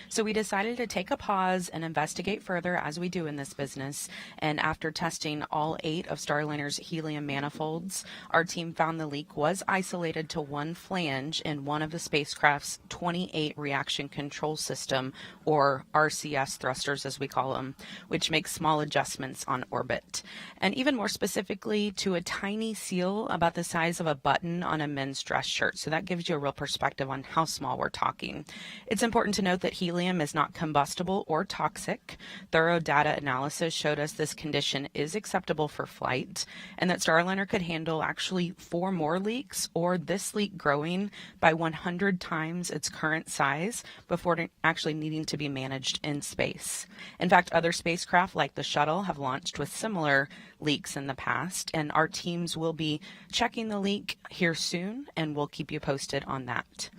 So we decided to take a pause and investigate further, as we do in this business. And after testing all 8 of Starliner's helium manifolds, our team found the leak was isolated to one flange in one of the spacecraft's 28 reaction control system, or RCS thrusters as we call them, which makes small adjustments on orbit. And even more specifically, to a tiny seal about the size of a button on a men's dress shirt. So that gives you a real perspective on how small we're talking. It's important to note that helium is not combustible or toxic. Thorough data analysis showed us this condition is acceptable for flight, and that Starliner could handle actually 4 more leaks, or this leak growing by 100 times its current size before actually needing to be managed in space. In fact, other spacecraft like the shuttle have launched with similar leaks in the past, and our teams will be checking the leak here soon, and we'll keep you posted on that.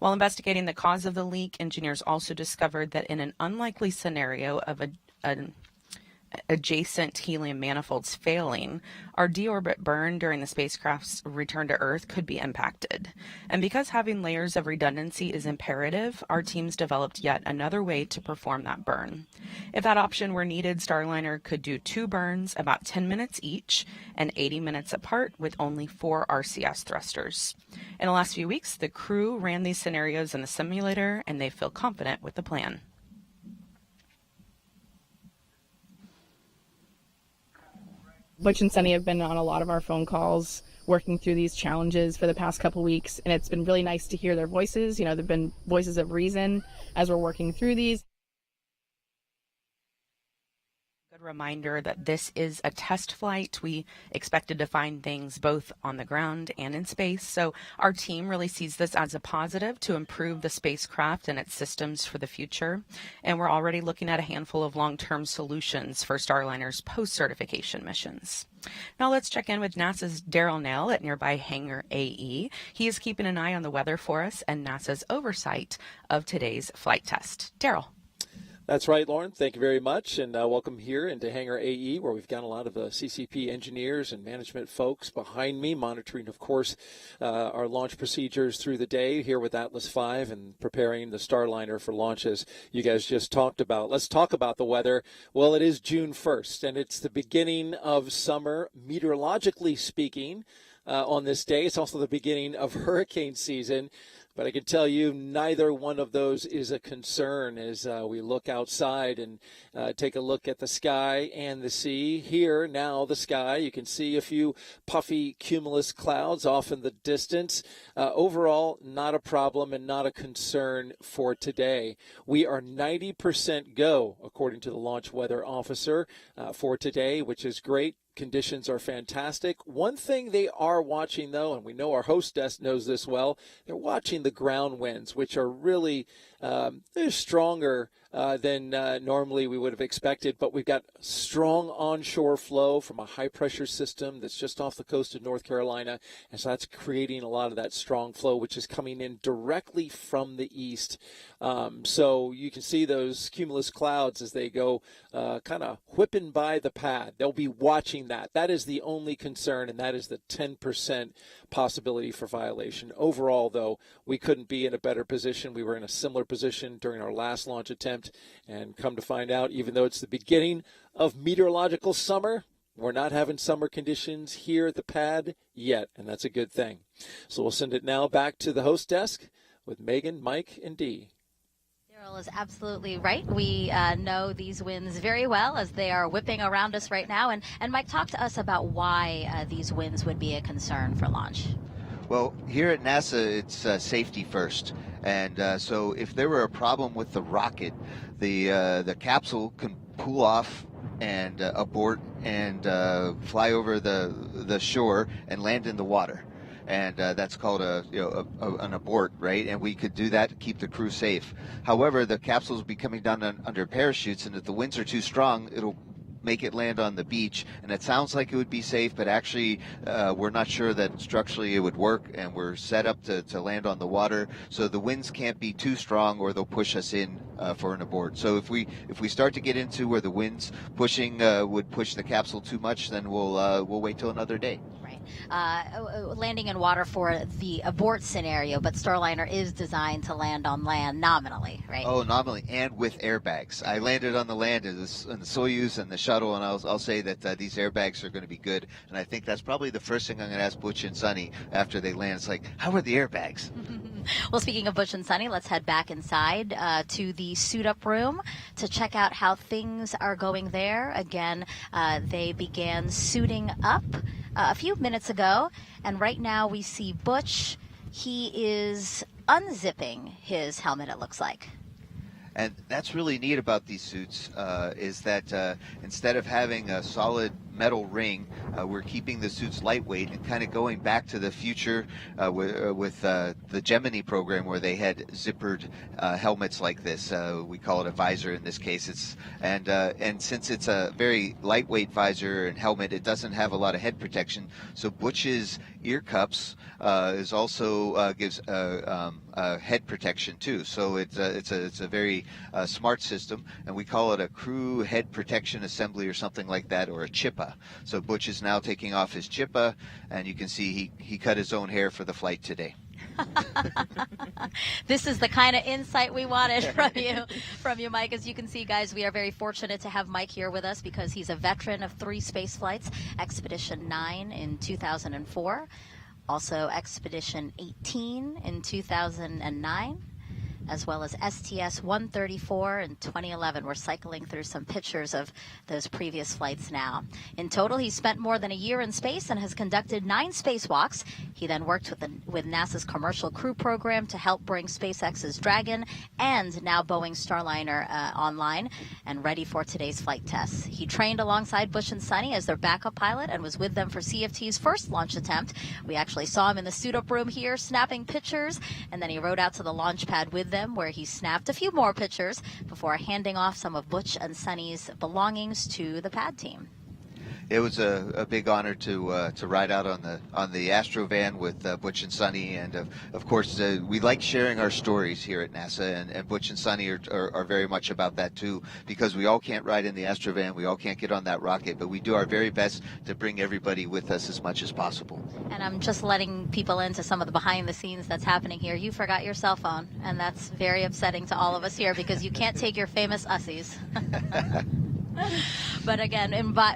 While investigating the cause of the leak, engineers also discovered that in an unlikely scenario of an adjacent helium manifolds failing, our deorbit burn during the spacecraft's return to Earth could be impacted. And because having layers of redundancy is imperative, our teams developed yet another way to perform that burn. If that option were needed, Starliner could do 2 burns about 10 minutes each and 80 minutes apart with only 4 RCS thrusters. In the last few weeks, the crew ran these scenarios in the simulator, and they feel confident with the plan. Butch and Suni have been on a lot of our phone calls working through these challenges for the past couple weeks, and it's been really nice to hear their voices. You know, they've been voices of reason as we're working through these. Good reminder that this is a test flight. We expected to find things both on the ground and in space, so our team really sees this as a positive to improve the spacecraft and its systems for the future. And we're already looking at a handful of long-term solutions for Starliner's post-certification missions. Now let's check in with NASA's Daryl Nail at nearby Hangar AE. He is keeping an eye on the weather for us and NASA's oversight of today's flight test. Daryl. That's right, Lauren. Thank you very much, and welcome here into Hangar AE, where we've got a lot of CCP engineers and management folks behind me, monitoring, of course, our launch procedures through the day here with Atlas V and preparing the Starliner for launches you guys just talked about. Let's talk about the weather. Well, it is June 1st, and it's the beginning of summer, meteorologically speaking, on this day. It's also the beginning of hurricane season. But I can tell you neither one of those is a concern as we look outside and take a look at the sky and the sea. Here now, the sky, you can see a few puffy cumulus clouds off in the distance. Overall, not a problem and not a concern for today. We are 90% go, according to the launch weather officer, for today, which is great. Conditions are fantastic. One thing they are watching, though, and we know our host desk knows this well, they're watching the ground winds, which are really they're stronger than normally we would have expected. But we've got strong onshore flow from a high-pressure system that's just off the coast of North Carolina, and so that's creating a lot of that strong flow, which is coming in directly from the east. So you can see those cumulus clouds as they go kind of whipping by the pad. They'll be watching that. That is the only concern, and that is the 10% possibility for violation. Overall, though, we couldn't be in a better position. We were in a similar position during our last launch attempt, and come to find out, even though it's the beginning of meteorological summer, we're not having summer conditions here at the pad yet, and that's a good thing. So we'll send it now back to the host desk with Megan, Mike, and Dee. Daryl is absolutely right. We know these winds very well as they are whipping around us right now. And Mike, talk to us about why these winds would be a concern for launch. Well, here at NASA, it's safety first. And so if there were a problem with the rocket, the capsule can pull off and abort and fly over the shore and land in the water. And that's called an abort, right? And we could do that to keep the crew safe. However, the capsules will be coming down under parachutes, and if the winds are too strong, it'll make it land on the beach. And it sounds like it would be safe, but actually we're not sure that structurally it would work, and we're set up to land on the water. So the winds can't be too strong or they'll push us in for an abort. So if we start to get into where the winds pushing would push the capsule too much, then we'll wait till another day. Right. Landing in water for the abort scenario, but Starliner is designed to land on land nominally, right? Oh, nominally, and with airbags. I landed on the land in the Soyuz and the shuttle, and I'll say that these airbags are going to be good. And I think that's probably the first thing I'm going to ask Butch and Suni after they land. It's like, how are the airbags? Well, speaking of Butch and Suni, let's head back inside to the Suitup room to check out how things are going there. Again, they began suiting up a few minutes ago, and right now we see Butch. He is unzipping his helmet, it looks like. And that's really neat about these suits, is that instead of having a solid metal ring, we're keeping the suits lightweight and kind of going back to the future with the Gemini program, where they had zippered helmets like this. We call it a visor in this case. And since it's a very lightweight visor and helmet, it doesn't have a lot of head protection. So Butch's ear cups is also gives head protection too. So it's a very smart system, and we call it a crew head protection assembly or something like that, or a chippa. So Butch is now taking off his chippa, and you can see he cut his own hair for the flight today. This is the kind of insight we wanted from you, Mike. As you can see, guys, we are very fortunate to have Mike here with us because he's a veteran of 3 space flights, Expedition 9 in 2004, also Expedition 18 in 2009, as well as STS-134 in 2011. We're cycling through some pictures of those previous flights now. In total, he spent more than a year in space and has conducted 9 spacewalks. He then worked with NASA's Commercial Crew Program to help bring SpaceX's Dragon and now Boeing Starliner online and ready for today's flight tests. He trained alongside Butch and Suni as their backup pilot and was with them for CFT's first launch attempt. We actually saw him in the suit-up room here snapping pictures, and then he rode out to the launch pad with them, where he snapped a few more pictures before handing off some of Butch and Suni's belongings to the pad team. It was a big honor to ride out on the Astrovan with Butch and Suni, and of course we like sharing our stories here at NASA, and Butch and Suni are very much about that too, because we all can't ride in the Astrovan, we all can't get on that rocket, but we do our very best to bring everybody with us as much as possible. And I'm just letting people into some of the behind the scenes that's happening here. You forgot your cell phone, and that's very upsetting to all of us here because you can't take your famous ussies. But again,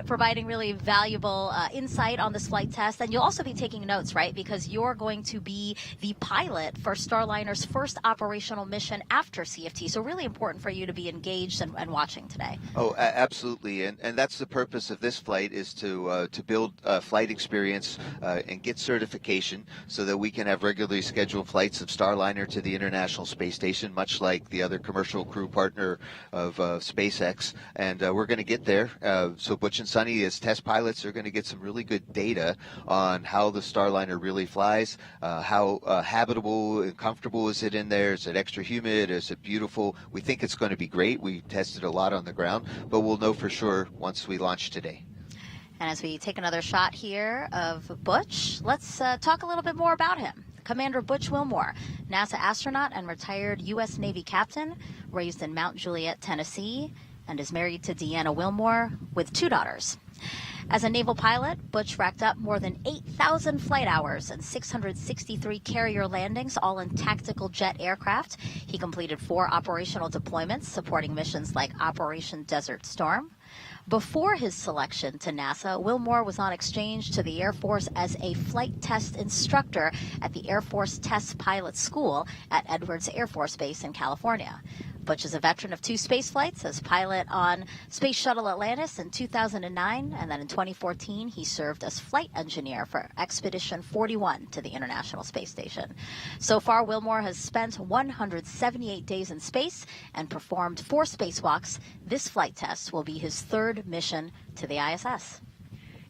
providing really valuable insight on this flight test. And you'll also be taking notes, right? Because you're going to be the pilot for Starliner's first operational mission after CFT. So really important for you to be engaged and watching today. Oh, absolutely. And that's the purpose of this flight, is to build flight experience and get certification so that we can have regularly scheduled flights of Starliner to the International Space Station, much like the other commercial crew partner of SpaceX. And we're going to get there. So Butch and Suni, as test pilots, are going to get some really good data on how the Starliner really flies, how habitable and comfortable is it in there, is it extra humid, is it beautiful. We think it's going to be great. We tested a lot on the ground, but we'll know for sure once we launch today. And as we take another shot here of Butch, let's talk a little bit more about him. Commander Butch Wilmore, NASA astronaut and retired U.S. Navy captain, raised in Mount Juliet, Tennessee, and is married to Deanna Wilmore with 2 daughters. As a naval pilot, Butch racked up more than 8,000 flight hours and 663 carrier landings, all in tactical jet aircraft. He completed 4 operational deployments supporting missions like Operation Desert Storm. Before his selection to NASA, Wilmore was on exchange to the Air Force as a flight test instructor at the Air Force Test Pilot School at Edwards Air Force Base in California. Butch is a veteran of 2 space flights as pilot on Space Shuttle Atlantis in 2009, and then in 2014 he served as flight engineer for Expedition 41 to the International Space Station. So far, Wilmore has spent 178 days in space and performed 4 spacewalks. This flight test will be his 3rd mission to the ISS.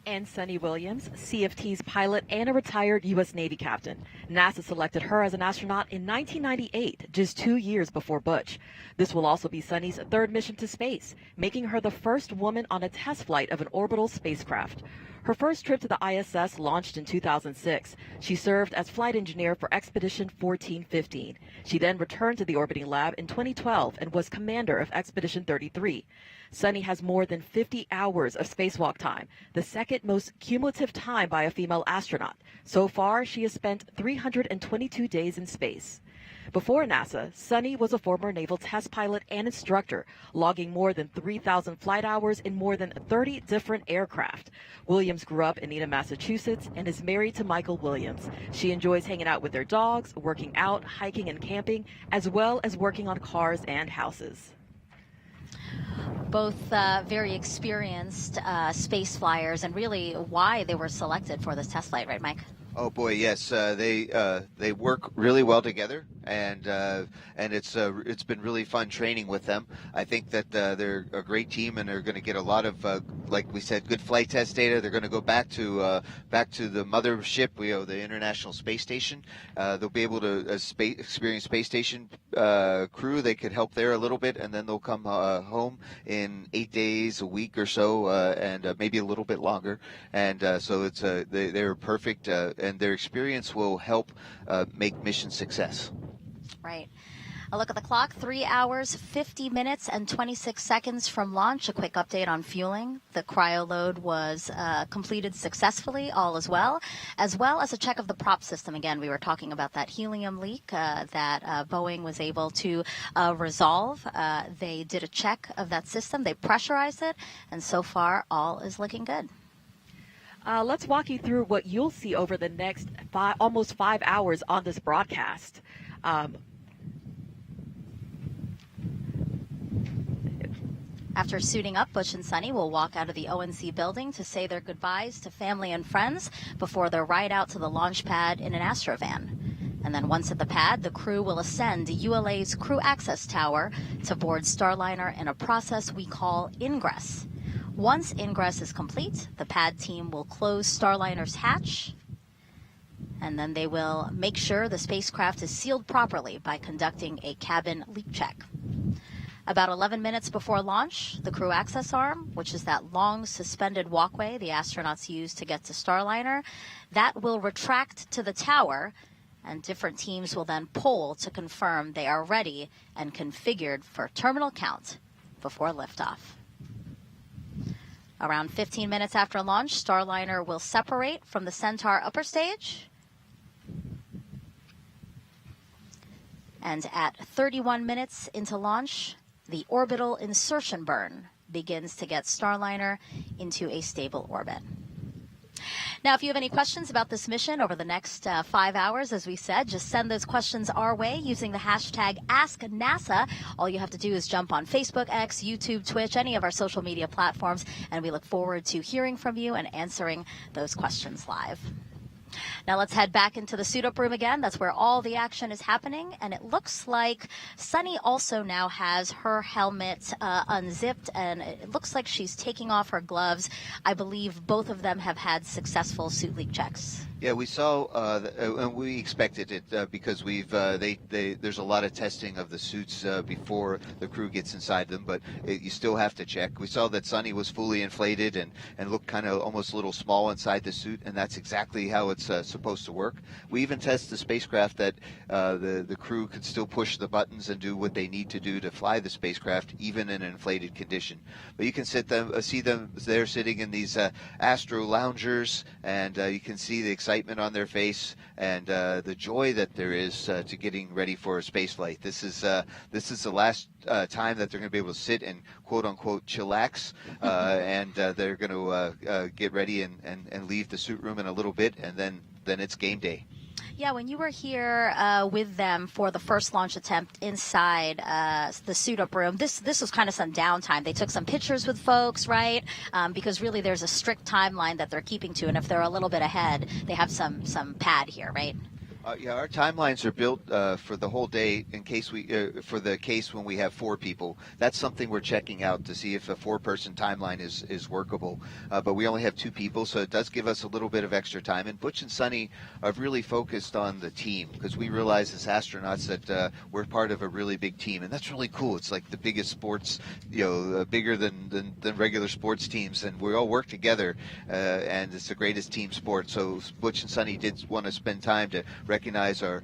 And Suni Williams, CFT's pilot and a retired U.S. Navy captain. NASA selected her as an astronaut in 1998, just 2 years before Butch. This will also be Suni's 3rd mission to space, making her the first woman on a test flight of an orbital spacecraft. Her first trip to the ISS launched in 2006. She served as flight engineer for Expedition 1415. She then returned to the orbiting lab in 2012 and was commander of Expedition 33. Suni has more than 50 hours of spacewalk time, the second most cumulative time by a female astronaut. So far, she has spent 322 days in space. Before NASA, Suni was a former naval test pilot and instructor, logging more than 3,000 flight hours in more than 30 different aircraft. Williams grew up in Needham, Massachusetts, and is married to Michael Williams. She enjoys hanging out with their dogs, working out, hiking, and camping, as well as working on cars and houses. Both very experienced space flyers, and really why they were selected for this test flight, right, Mike? Oh boy, yes, they work really well together, and it's been really fun training with them. I think that they're a great team, and they're going to get a lot of, like we said, good flight test data. They're going to go back to the mothership, the International Space Station. They'll be able to experience space station crew. They could help there a little bit, and then they'll come home in 8 days, a week or so, and maybe a little bit longer. And so it's they're perfect. And their experience will help make mission success. Right. A look at the clock, 3 hours, 50 minutes, and 26 seconds from launch. A quick update on fueling. The cryo load was completed successfully, all as well as a check of the prop system. Again, we were talking about that helium leak that Boeing was able to resolve. They did a check of that system. They pressurized it, and so far, all is looking good. Let's walk you through what you'll see over the next almost 5 hours on this broadcast. After suiting up, Butch and Suni will walk out of the ONC building to say their goodbyes to family and friends before their ride out to the launch pad in an Astrovan. And then once at the pad, the crew will ascend ULA's crew access tower to board Starliner in a process we call ingress. Once ingress is complete, the pad team will close Starliner's hatch, and then they will make sure the spacecraft is sealed properly by conducting a cabin leak check. About 11 minutes before launch, the crew access arm, which is that long suspended walkway the astronauts use to get to Starliner, that will retract to the tower, and different teams will then pull to confirm they are ready and configured for terminal count before liftoff. Around 15 minutes after launch, Starliner will separate from the Centaur upper stage. And at 31 minutes into launch, the orbital insertion burn begins to get Starliner into a stable orbit. Now, if you have any questions about this mission over the next 5 hours, as we said, just send those questions our way using the hashtag AskNASA. All you have to do is jump on Facebook, X, YouTube, Twitch, any of our social media platforms, and we look forward to hearing from you and answering those questions live. Now let's head back into the Suitup room again. That's where all the action is happening. And it looks like Suni also now has her helmet unzipped, and it looks like she's taking off her gloves. I believe both of them have had successful suit leak checks. Yeah, we saw, and we expected it because there's a lot of testing of the suits before the crew gets inside them, but you still have to check. We saw that Suni was fully inflated and looked kind of almost a little small inside the suit, and that's exactly how it's supposed to work. We even test the spacecraft that the crew can still push the buttons and do what they need to do to fly the spacecraft, even in an inflated condition. But you can see them there sitting in these Astro loungers, and you can see the excitement on their face and the joy that there is to getting ready for a space flight. This is the last time that they're going to be able to sit and quote unquote chillax, and they're going to get ready and leave the suit room in a little bit, and then it's game day. Yeah, when you were here with them for the first launch attempt inside the Suitup room, this was kind of some downtime. They took some pictures with folks, right? Because really there's a strict timeline that they're keeping to, and if they're a little bit ahead, they have some pad here, right? Yeah, our timelines are built for the whole day in case for the case when we have 4 people. That's something we're checking out to see if a 4-person timeline is workable. But we only have 2 people, so it does give us a little bit of extra time. And Butch and Suni are really focused on the team because we realize as astronauts that we're part of a really big team, and that's really cool. It's like the biggest sports, bigger than regular sports teams, and we all work together, and it's the greatest team sport. So Butch and Suni did want to spend time to recognize our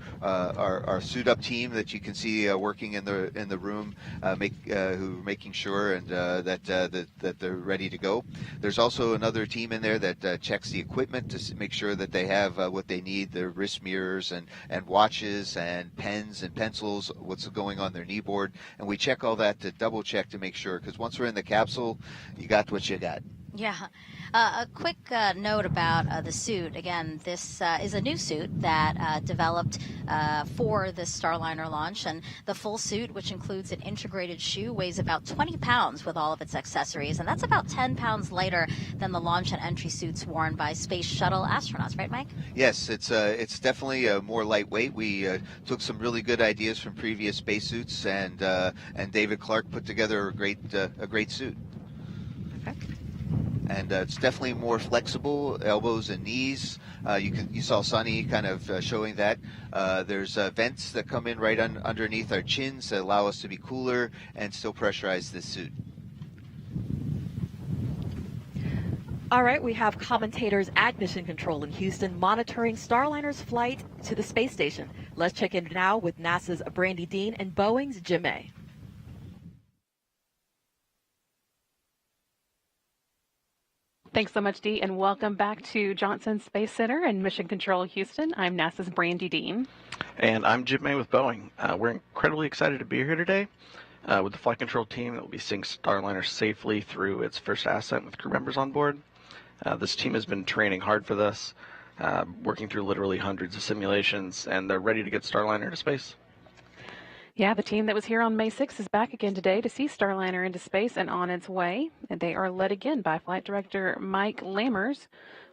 Suitup team that you can see working in the room, who are making sure and that they're ready to go. There's also another team in there that checks the equipment to make sure that they have what they need: their wrist mirrors and watches and pens and pencils, what's going on their knee board, and we check all that to double check to make sure, because once we're in the capsule, you got what you got. Yeah. A quick note about the suit. Again, this is a new suit that developed for this Starliner launch, and the full suit, which includes an integrated shoe, weighs about 20 pounds with all of its accessories, and that's about 10 pounds lighter than the launch and entry suits worn by space shuttle astronauts, right, Mike? Yes, it's definitely more lightweight. We took some really good ideas from previous spacesuits, and David Clark put together a great suit. Okay. And it's definitely more flexible, elbows and knees. You saw Suni kind of showing that. There's vents that come in right underneath our chins that allow us to be cooler and still pressurize this suit. All right, we have commentators at Mission Control in Houston monitoring Starliner's flight to the space station. Let's check in now with NASA's Brandy Dean and Boeing's Jim May. Thanks so much, Dee, and welcome back to Johnson Space Center and Mission Control Houston. I'm NASA's Brandy Dean. And I'm Jim May with Boeing. We're incredibly excited to be here today with the flight control team that will be seeing Starliner safely through its first ascent with crew members on board. This team has been training hard for this, working through literally hundreds of simulations, and they're ready to get Starliner to space. Yeah, the team that was here on May 6th is back again today to see Starliner into space and on its way. And they are led again by Flight Director Mike Lammers,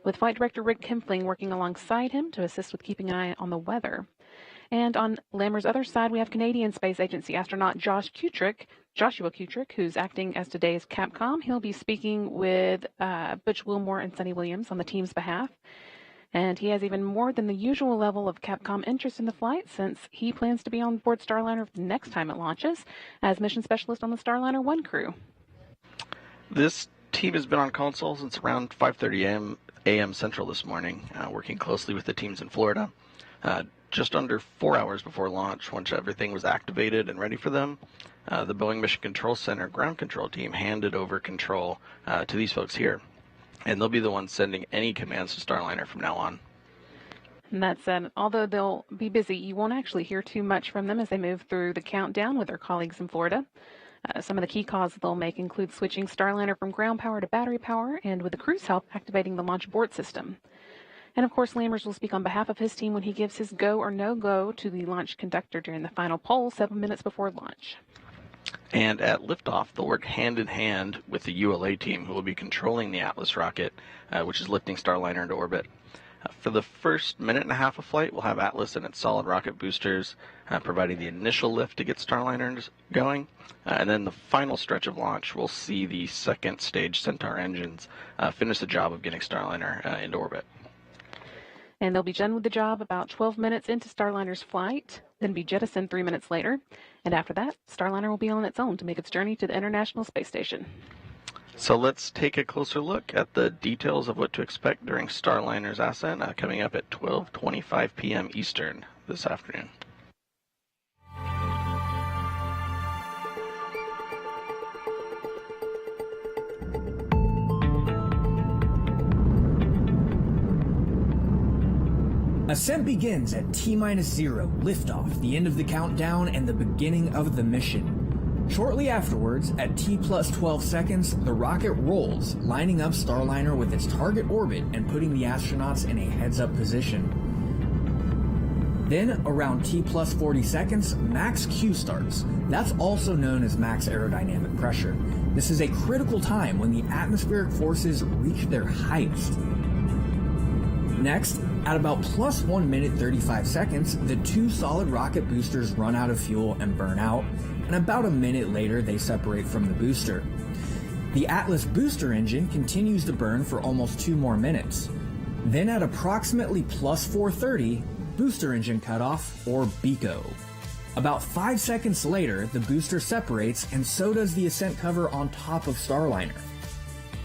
with Flight Director Rick Kempfling working alongside him to assist with keeping an eye on the weather. And on Lammers' other side, we have Canadian Space Agency astronaut Joshua Kutrick, who's acting as today's Capcom. He'll be speaking with Butch Wilmore and Suni Williams on the team's behalf. And he has even more than the usual level of Capcom interest in the flight, since he plans to be on board Starliner the next time it launches as mission specialist on the Starliner 1 crew. This team has been on console since around 5:30 a.m. Central this morning, working closely with the teams in Florida. Just under 4 hours before launch, once everything was activated and ready for them, the Boeing Mission Control Center ground control team handed over control to these folks here. And they'll be the ones sending any commands to Starliner from now on. And that said, although they'll be busy, you won't actually hear too much from them as they move through the countdown with their colleagues in Florida. Some of the key calls they'll make include switching Starliner from ground power to battery power, and with the crew's help, activating the launch abort system. And of course, Lammers will speak on behalf of his team when he gives his go or no-go to the launch conductor during the final poll 7 minutes before launch. And at liftoff, they'll work hand-in-hand with the ULA team, who will be controlling the Atlas rocket, which is lifting Starliner into orbit. For the first minute and a half of flight, we'll have Atlas and its solid rocket boosters providing the initial lift to get Starliner going. And then the final stretch of launch, we'll see the second stage Centaur engines finish the job of getting Starliner into orbit. And they'll be done with the job about 12 minutes into Starliner's flight, then be jettisoned 3 minutes later. And after that, Starliner will be on its own to make its journey to the International Space Station. So let's take a closer look at the details of what to expect during Starliner's ascent, coming up at 12:25 p.m. Eastern this afternoon. Ascent begins at T-0, liftoff, the end of the countdown, and the beginning of the mission. Shortly afterwards, at T+12 seconds, the rocket rolls, lining up Starliner with its target orbit and putting the astronauts in a heads-up position. Then, around T+40 seconds, max Q starts. That's also known as max aerodynamic pressure. This is a critical time when the atmospheric forces reach their highest. Next, at about plus 1 minute 35 seconds, the two solid rocket boosters run out of fuel and burn out, and about a minute later they separate from the booster. The Atlas booster engine continues to burn for almost 2 more minutes. Then at approximately plus 4:30, booster engine cutoff, or BECO. About 5 seconds later, the booster separates, and so does the Ascent cover on top of Starliner.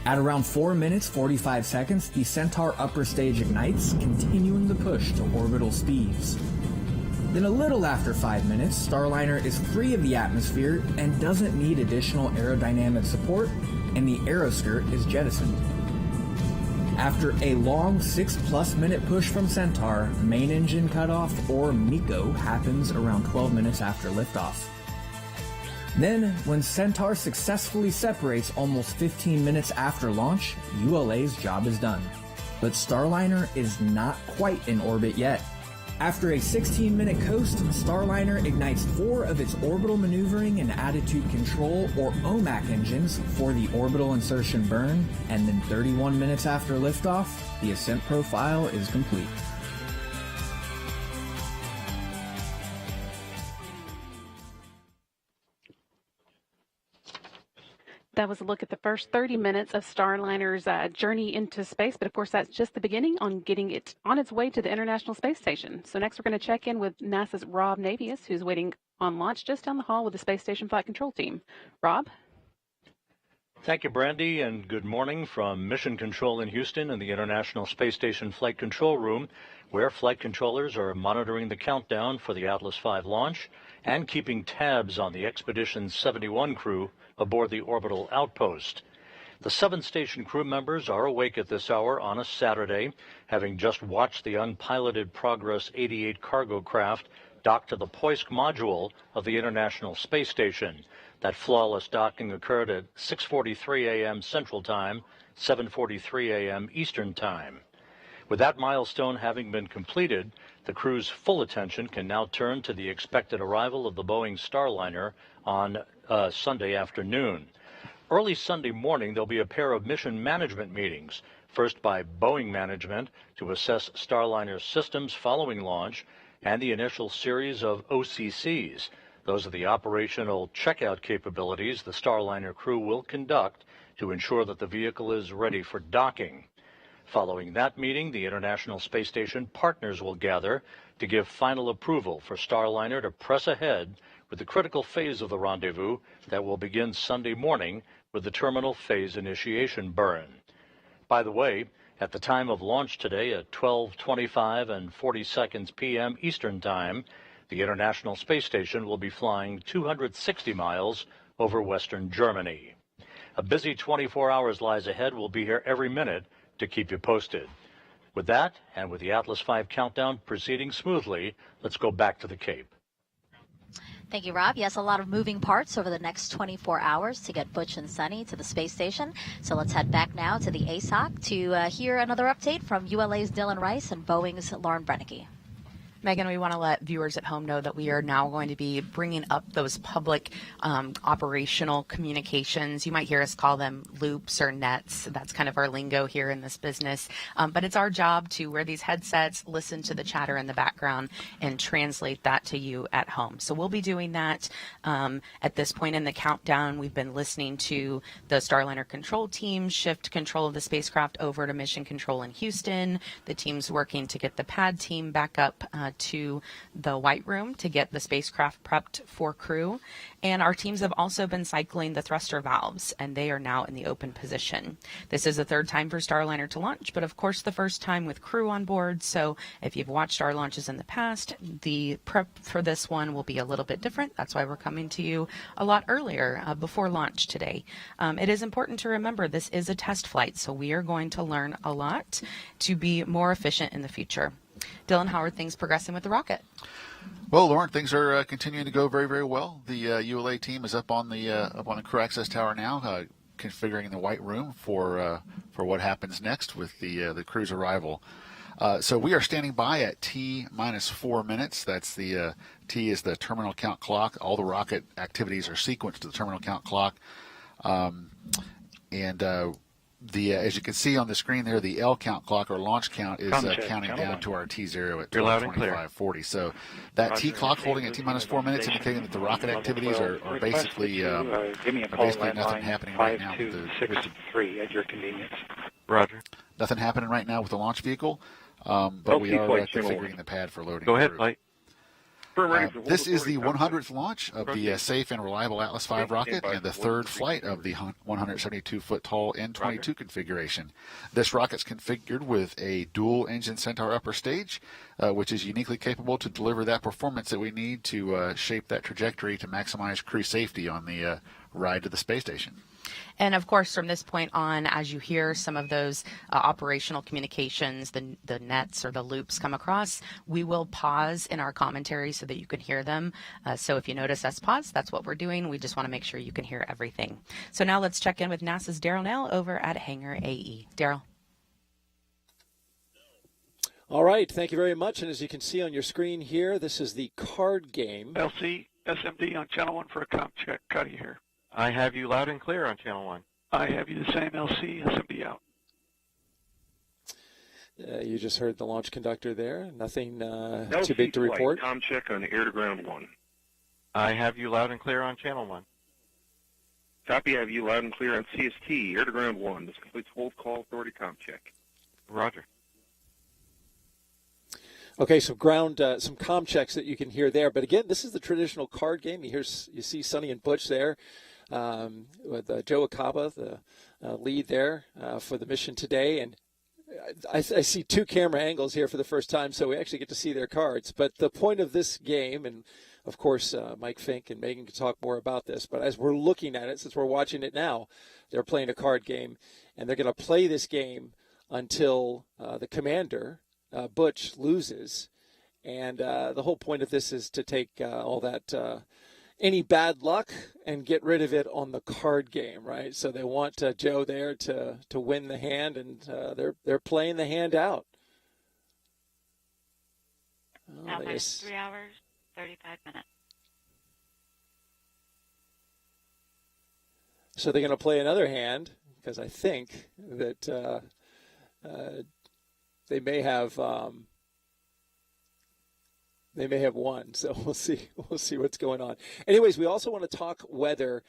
At around 4 minutes 45 seconds, the Centaur upper stage ignites, continuing the push to orbital speeds. Then a little after 5 minutes, Starliner is free of the atmosphere and doesn't need additional aerodynamic support, and the aeroskirt is jettisoned. After a long 6+ minute push from Centaur, main engine cutoff, or MECO, happens around 12 minutes after liftoff. Then, when Centaur successfully separates almost 15 minutes after launch, ULA's job is done. But Starliner is not quite in orbit yet. After a 16-minute coast, Starliner ignites 4 of its orbital maneuvering and attitude control, or OMAC engines, for the orbital insertion burn, and then 31 minutes after liftoff, the ascent profile is complete. That was a look at the first 30 minutes of Starliner's journey into space. But of course, that's just the beginning on getting it on its way to the International Space Station. So next, we're going to check in with NASA's Rob Navius, who's waiting on launch just down the hall with the Space Station Flight Control Team. Rob? Thank you, Brandy, and good morning from Mission Control in Houston and the International Space Station Flight Control Room, where flight controllers are monitoring the countdown for the Atlas V launch and keeping tabs on the Expedition 71 crew aboard the orbital outpost. The 7-station crew members are awake at this hour on a Saturday, having just watched the unpiloted Progress 88 cargo craft dock to the Poisk module of the International Space Station. That flawless docking occurred at 6:43 a.m. Central Time, 7:43 a.m. Eastern Time. With that milestone having been completed, the crew's full attention can now turn to the expected arrival of the Boeing Starliner on Sunday afternoon. Early Sunday morning, there'll be a pair of mission management meetings, first by Boeing management to assess Starliner's systems following launch, and the initial series of OCCs. Those are the operational checkout capabilities the Starliner crew will conduct to ensure that the vehicle is ready for docking. Following that meeting, the International Space Station partners will gather to give final approval for Starliner to press ahead with the critical phase of the rendezvous that will begin Sunday morning with the terminal phase initiation burn. By the way, at the time of launch today at 12:25 and 40 seconds p.m. Eastern Time, the International Space Station will be flying 260 miles over western Germany. A busy 24 hours lies ahead. We'll be here every minute to keep you posted. With that, and with the Atlas V countdown proceeding smoothly, let's go back to the Cape. Thank you, Rob. Yes, a lot of moving parts over the next 24 hours to get Butch and Suni to the space station. So let's head back now to the ASOC to hear another update from ULA's Dylan Rice and Boeing's Lauren Brennicke. Megan, we want to let viewers at home know that we are now going to be bringing up those public operational communications. You might hear us call them loops or nets. That's kind of our lingo here in this business. But it's our job to wear these headsets, listen to the chatter in the background, and translate that to you at home. So we'll be doing that at this point in the countdown. We've been listening to the Starliner control team shift control of the spacecraft over to Mission Control in Houston. The team's working to get the pad team back up to the White Room to get the spacecraft prepped for crew. And our teams have also been cycling the thruster valves, and they are now in the open position. This is the third time for Starliner to launch, but of course the first time with crew on board. So if you've watched our launches in the past, the prep for this one will be a little bit different. That's why we're coming to you a lot earlier before launch today. It is important to remember this is a test flight, so we are going to learn a lot to be more efficient in the future. Dylan, how are things progressing with the rocket? Well, Lauren, things are continuing to go very, very well. The ULA team is up on the crew access tower now, configuring the White Room for what happens next with the crew's arrival. So we are standing by at T minus 4 minutes. That's the T is the terminal count clock. All the rocket activities are sequenced to the terminal count clock, and as you can see on the screen there, the L count clock or launch count is counting down to our T0 at 12:25:40. So that T clock holding at T-minus 4 minutes, indicating that the rocket activities are basically nothing happening right now. With the, at your convenience. Roger. Nothing happening right now with the launch vehicle, but we are configuring the pad for loading. Go ahead, Mike. This is the 100th launch of the safe and reliable Atlas V rocket and the third flight of the 172-foot tall N-22 configuration. This rocket's configured with a dual-engine Centaur upper stage, which is uniquely capable to deliver that performance that we need to shape that trajectory to maximize crew safety on the ride to the space station. And of course, from this point on, as you hear some of those operational communications, the nets or the loops come across, we will pause in our commentary so that you can hear them. So if you notice us pause, that's what we're doing. We just want to make sure you can hear everything. So now let's check in with NASA's Daryl Nell over at Hangar AE. Daryl. All right, thank you very much. And as you can see on your screen here, this is the card game. LC, SMD on channel 1 for a comp check. Cuddy here. I have you loud and clear on channel 1. I have you the same, LC, SMD out. You just heard the launch conductor there. Nothing too big to report. Com check on air to ground 1. I have you loud and clear on channel 1. Copy, I have you loud and clear on CST, air to ground 1. This completes hold call authority com check. Roger. Okay, so ground, some comm checks that you can hear there. But again, this is the traditional card game. You see Suni and Butch there with Joe Acaba, the lead there for the mission today. And I see two camera angles here for the first time, so we actually get to see their cards. But the point of this game, and of course Mike Fink and Megan can talk more about this, but as we're looking at it, since we're watching it now, they're playing a card game, and they're going to play this game until the commander, Butch, loses. And the whole point of this is to take all that any bad luck and get rid of it on the card game, right? So they want Joe there to win the hand, and they're playing the hand out. Now 3 hours, 35 minutes. So they're going to play another hand, because I think that they may have won, so we'll see what's going on. Anyways, we also want to talk weather,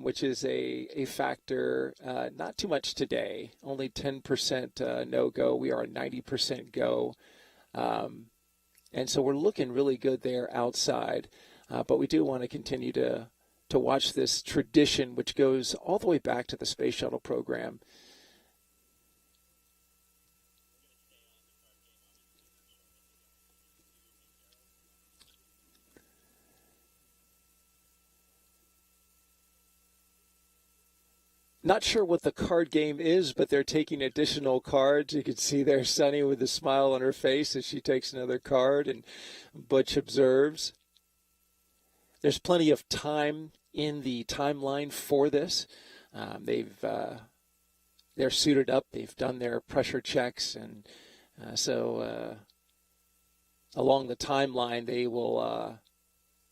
which is a factor. Not too much today, only 10% no-go. We are a 90% go, and so we're looking really good there outside. But we do want to continue to watch this tradition, which goes all the way back to the space shuttle program. Not sure what the card game is, but they're taking additional cards. You can see there Suni with a smile on her face as she takes another card, and Butch observes. There's plenty of time in the timeline for this. They're suited up. They've done their pressure checks, and so along the timeline,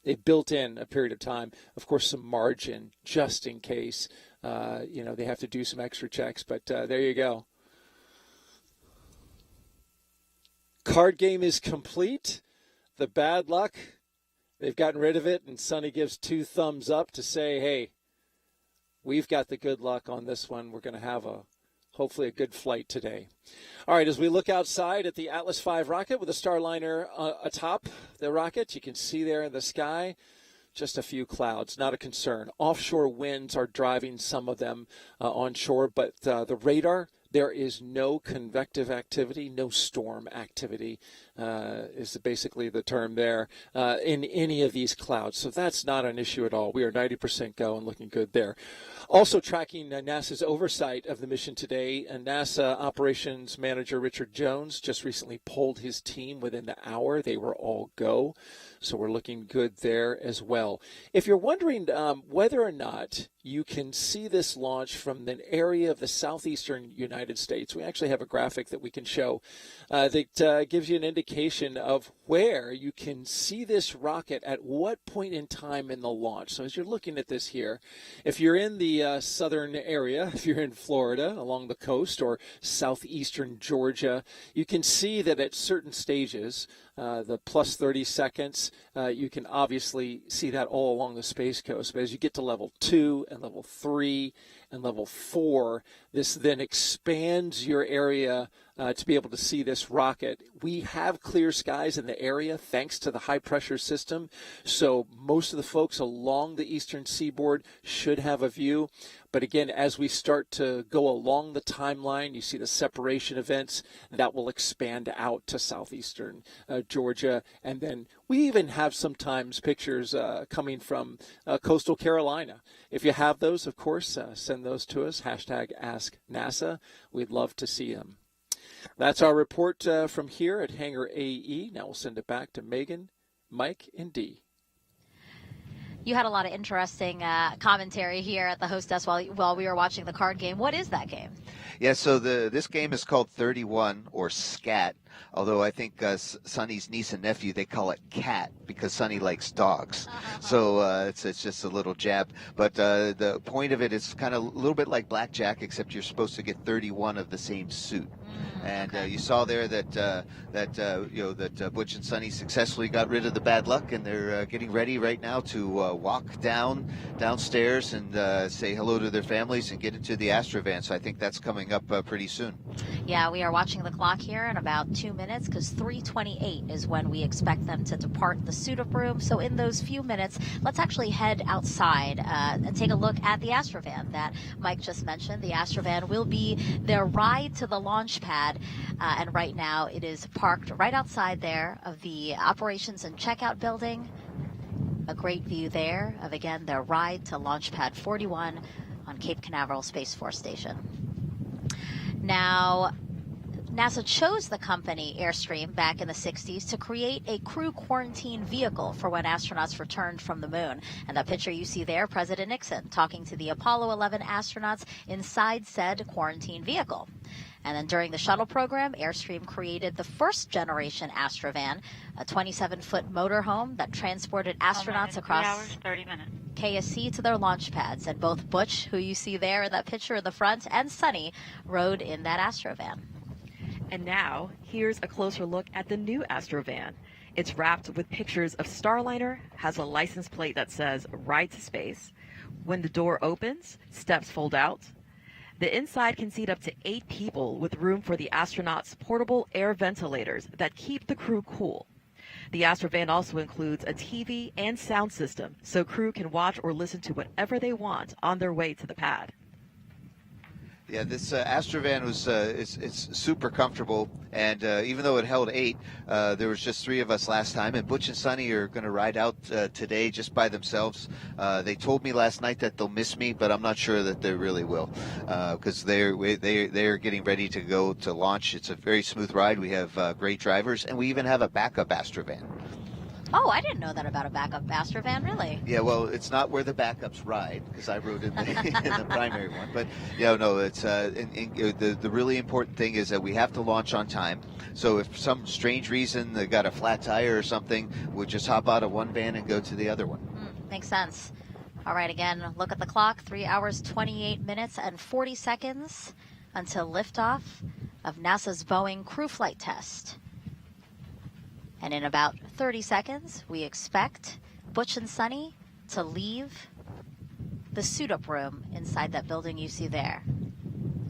they've built in a period of time. Of course, some margin just in case. They have to do some extra checks, but there you go. Card game is complete. The bad luck, they've gotten rid of it, and Suni gives 2 thumbs up to say, hey, we've got the good luck on this one. We're going to have hopefully a good flight today. All right, as we look outside at the Atlas V rocket with a Starliner atop the rocket, you can see there in the sky, just a few clouds, not a concern. Offshore winds are driving some of them onshore, but the radar, there is no convective activity, no storm activity is basically the term there in any of these clouds. So that's not an issue at all. We are 90% go and looking good there. Also tracking NASA's oversight of the mission today, NASA Operations Manager Richard Jones just recently polled his team within the hour. They were all go. So we're looking good there as well. If you're wondering whether or not you can see this launch from an area of the southeastern United States. We actually have a graphic that we can show that gives you an indication of where you can see this rocket at what point in time in the launch. So as you're looking at this here, if you're in the southern area, if you're in Florida along the coast or southeastern Georgia, you can see that at certain stages, the plus 30 seconds, you can obviously see that all along the Space Coast. But as you get to level 2 and level 3 and level 4, this then expands your area to be able to see this rocket. We have clear skies in the area thanks to the high pressure system, so most of the folks along the eastern seaboard should have a view. But again, as we start to go along the timeline, you see the separation events that will expand out to southeastern Georgia, and then we even have sometimes pictures coming from coastal Carolina. If you have those, of course, send those to us. #AskNASA. We'd love to see them. That's our report from here at Hangar AE. Now we'll send it back to Megan, Mike, and Dee. You had a lot of interesting commentary here at the hostess while we were watching the card game. What is that game? Yeah, so this game is called 31, or SCAT, although I think Sonny's niece and nephew, they call it CAT because Sonny likes dogs. So it's just a little jab. But the point of it is kind of a little bit like blackjack, except you're supposed to get 31 of the same suit. And you saw there that Butch and Sonny successfully got rid of the bad luck, and they're getting ready right now to walk downstairs and say hello to their families and get into the Astrovan. So I think that's coming up pretty soon. Yeah, we are watching the clock here in about 2 minutes because 3:28 is when we expect them to depart the Suitup room. So in those few minutes, let's actually head outside and take a look at the Astrovan that Mike just mentioned. The Astrovan will be their ride to the launch pad. And right now it is parked right outside there of the operations and checkout building. A great view there of, again, their ride to launch pad 41 on Cape Canaveral Space Force Station. Now, NASA chose the company Airstream back in the 60s to create a crew quarantine vehicle for when astronauts returned from the moon. And the picture you see there, President Nixon talking to the Apollo 11 astronauts inside said quarantine vehicle. And then during the shuttle program, Airstream created the first generation Astrovan, a 27-foot motorhome that transported astronauts across 3 hours, 30 minutes. KSC to their launch pads. And both Butch, who you see there in that picture in the front, and Suni rode in that Astrovan. And now, here's a closer look at the new Astrovan. It's wrapped with pictures of Starliner, has a license plate that says Ride to Space. When the door opens, steps fold out. The inside can seat up to 8 people with room for the astronauts' portable air ventilators that keep the crew cool. The Astrovan also includes a TV and sound system, so crew can watch or listen to whatever they want on their way to the pad. Yeah, this Astrovan was it's super comfortable, and even though it held 8, there was just 3 of us last time, and Butch and Sonny are going to ride out today just by themselves. They told me last night that they'll miss me, but I'm not sure that they really will, because they're getting ready to go to launch. It's a very smooth ride. We have great drivers, and we even have a backup Astrovan. Oh, I didn't know that about a backup Astrovan, really. Yeah, well, it's not where the backups ride, because I rode in the primary one. But, yeah, no, it's the really important thing is that we have to launch on time. So if for some strange reason they got a flat tire or something, we'll just hop out of one van and go to the other one. Makes sense. All right, again, look at the clock. 3 hours, 28 minutes, and 40 seconds until liftoff of NASA's Boeing crew flight test. And in about 30 seconds, we expect Butch and Sonny to leave the Suitup room inside that building you see there.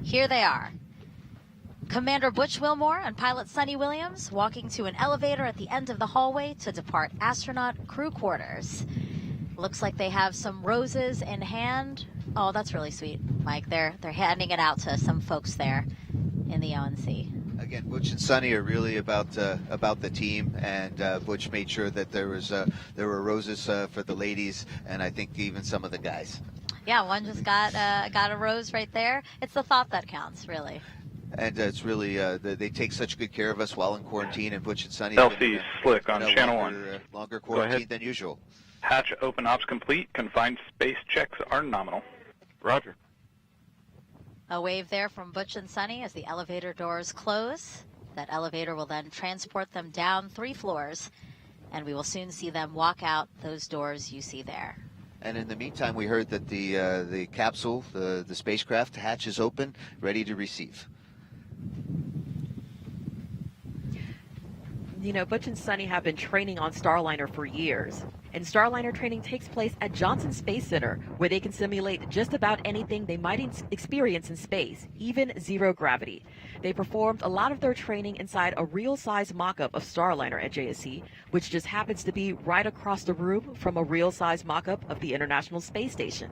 Here they are. Commander Butch Wilmore and pilot Suni Williams walking to an elevator at the end of the hallway to depart astronaut crew quarters. Looks like they have some roses in hand. Oh, that's really sweet, Mike. They're handing it out to some folks there in the ONC. Again, Butch and Sonny are really about the team, and Butch made sure that there were roses for the ladies, and I think even some of the guys. Yeah, one just got a rose right there. It's the thought that counts, really. And it's really they take such good care of us while in quarantine, and Butch and Sonny LC Slick on Channel 1. Longer quarantine than usual. Hatch open ops complete. Confined space checks are nominal. Roger. A wave there from Butch and Suni as the elevator doors close. That elevator will then transport them down 3 floors, and we will soon see them walk out those doors you see there. And in the meantime, we heard that the capsule, the spacecraft hatch is open, ready to receive. You know, Butch and Suni have been training on Starliner for years. And Starliner training takes place at Johnson Space Center, where they can simulate just about anything they might experience in space, even zero gravity. They performed a lot of their training inside a real-size mock-up of Starliner at JSC, which just happens to be right across the room from a real-size mock-up of the International Space Station.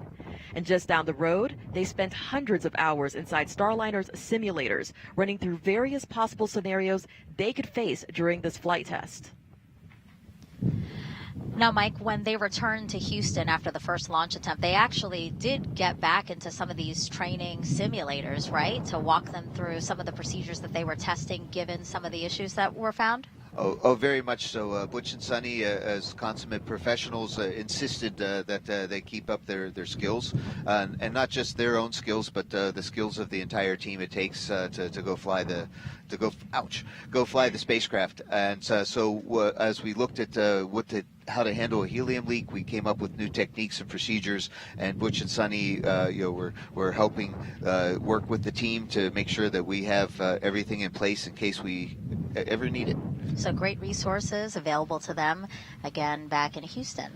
And just down the road, they spent hundreds of hours inside Starliner's simulators, running through various possible scenarios they could face during this flight test. Now, Mike, when they returned to Houston after the first launch attempt, they actually did get back into some of these training simulators, right, to walk them through some of the procedures that they were testing given some of the issues that were found? Oh, very much so. Butch and Suni, as consummate professionals, insisted that they keep up their skills, and not just their own skills, but the skills of the entire team it takes to go fly the spacecraft. And so as we looked at how to handle a helium leak, we came up with new techniques and procedures. And Butch and Suni, we're helping work with the team to make sure that we have everything in place in case we ever need it. So great resources available to them, again, back in Houston.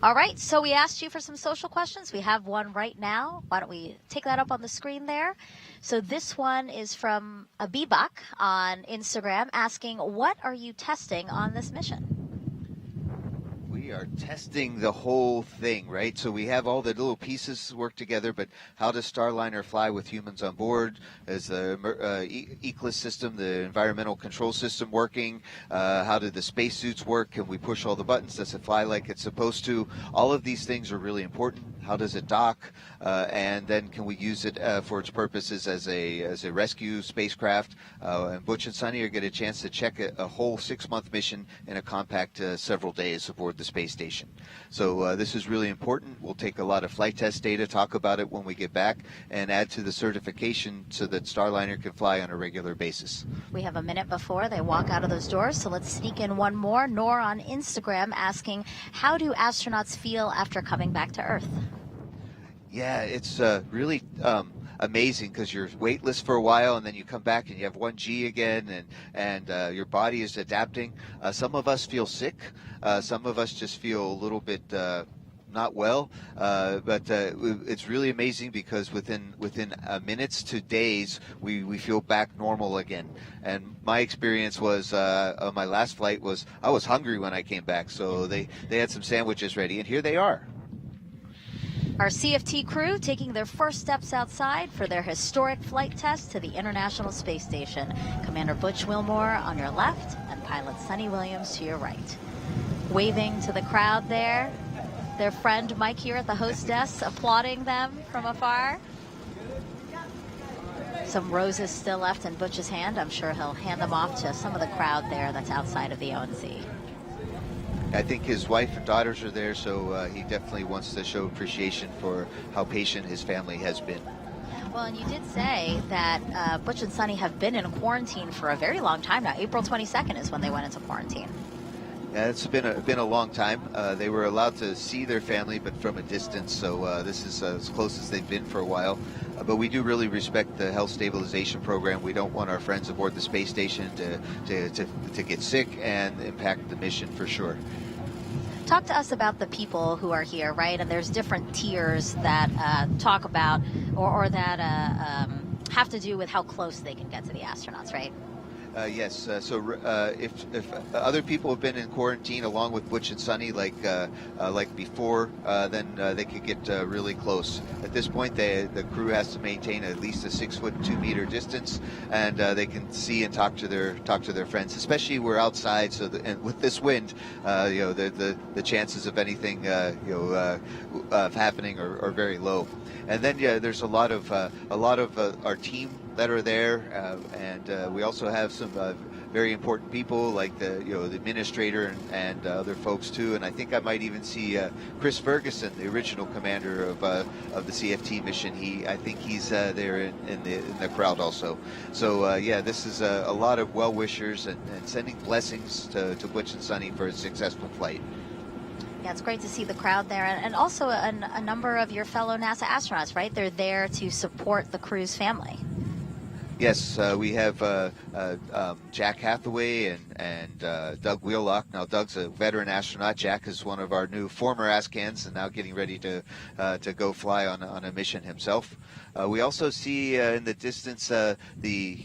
All right, so we asked you for some social questions. We have one right now. Why don't we take that up on the screen there? So this one is from Abibak on Instagram asking, what are you testing on this mission? We are testing the whole thing, right? So we have all the little pieces work together, but how does Starliner fly with humans on board? Is the Egress system, the environmental control system, working? How do the spacesuits work? Can we push all the buttons? Does it fly like it's supposed to? All of these things are really important. How does it dock? And then can we use it for its purposes as a rescue spacecraft? And Butch and Suni are get a chance to check a whole 6-month mission in a compact several days aboard the space station. So this is really important. We'll take a lot of flight test data, talk about it when we get back, and add to the certification so that Starliner can fly on a regular basis. We have a minute before they walk out of those doors, so let's sneak in one more. Nor on Instagram asking, how do astronauts feel after coming back to Earth? Yeah, it's really amazing because you're weightless for a while and then you come back and you have 1G again and your body is adapting. Some of us feel sick. Some of us just feel a little bit not well, but it's really amazing because within minutes to days we feel back normal again. And my experience was on my last flight was I was hungry when I came back, so they had some sandwiches ready and here they are. Our CFT crew taking their first steps outside for their historic flight test to the International Space Station. Commander Butch Wilmore on your left and pilot Suni Williams to your right. Waving to the crowd there, their friend Mike here at the host desk applauding them from afar. Some roses still left in Butch's hand. I'm sure he'll hand them off to some of the crowd there that's outside of the ONC. I think his wife and daughters are there, so he definitely wants to show appreciation for how patient his family has been. Well, and you did say that Butch and Suni have been in quarantine for a very long time now. April 22nd is when they went into quarantine. Yeah, it's been a long time. They were allowed to see their family, but from a distance, so this is as close as they've been for a while. But we do really respect the health stabilization program. We don't want our friends aboard the space station to get sick and impact the mission for sure. Talk to us about the people who are here, right? And there's different tiers that talk about or that have to do with how close they can get to the astronauts, right? Yes. So if other people have been in quarantine along with Butch and Suni, like before, then they could get really close. At this point, the crew has to maintain at least a 6-foot 2-meter distance, and they can see and talk to their friends. Especially we're outside, so and with this wind, the chances of anything happening are very low. And then there's a lot of our team that are there, and we also have some very important people like the administrator and other folks too. And I think I might even see Chris Ferguson, the original commander of the CFT mission. I think he's there in the crowd also. So yeah, this is a lot of well wishers and sending blessings to Butch and Suni for a successful flight. Yeah, it's great to see the crowd there, and also a number of your fellow NASA astronauts, right? They're there to support the crew's family. Yes, we have Jack Hathaway and Doug Wheelock. Now, Doug's a veteran astronaut. Jack is one of our new former Ascans and now getting ready to go fly on a mission himself. We also see in the distance the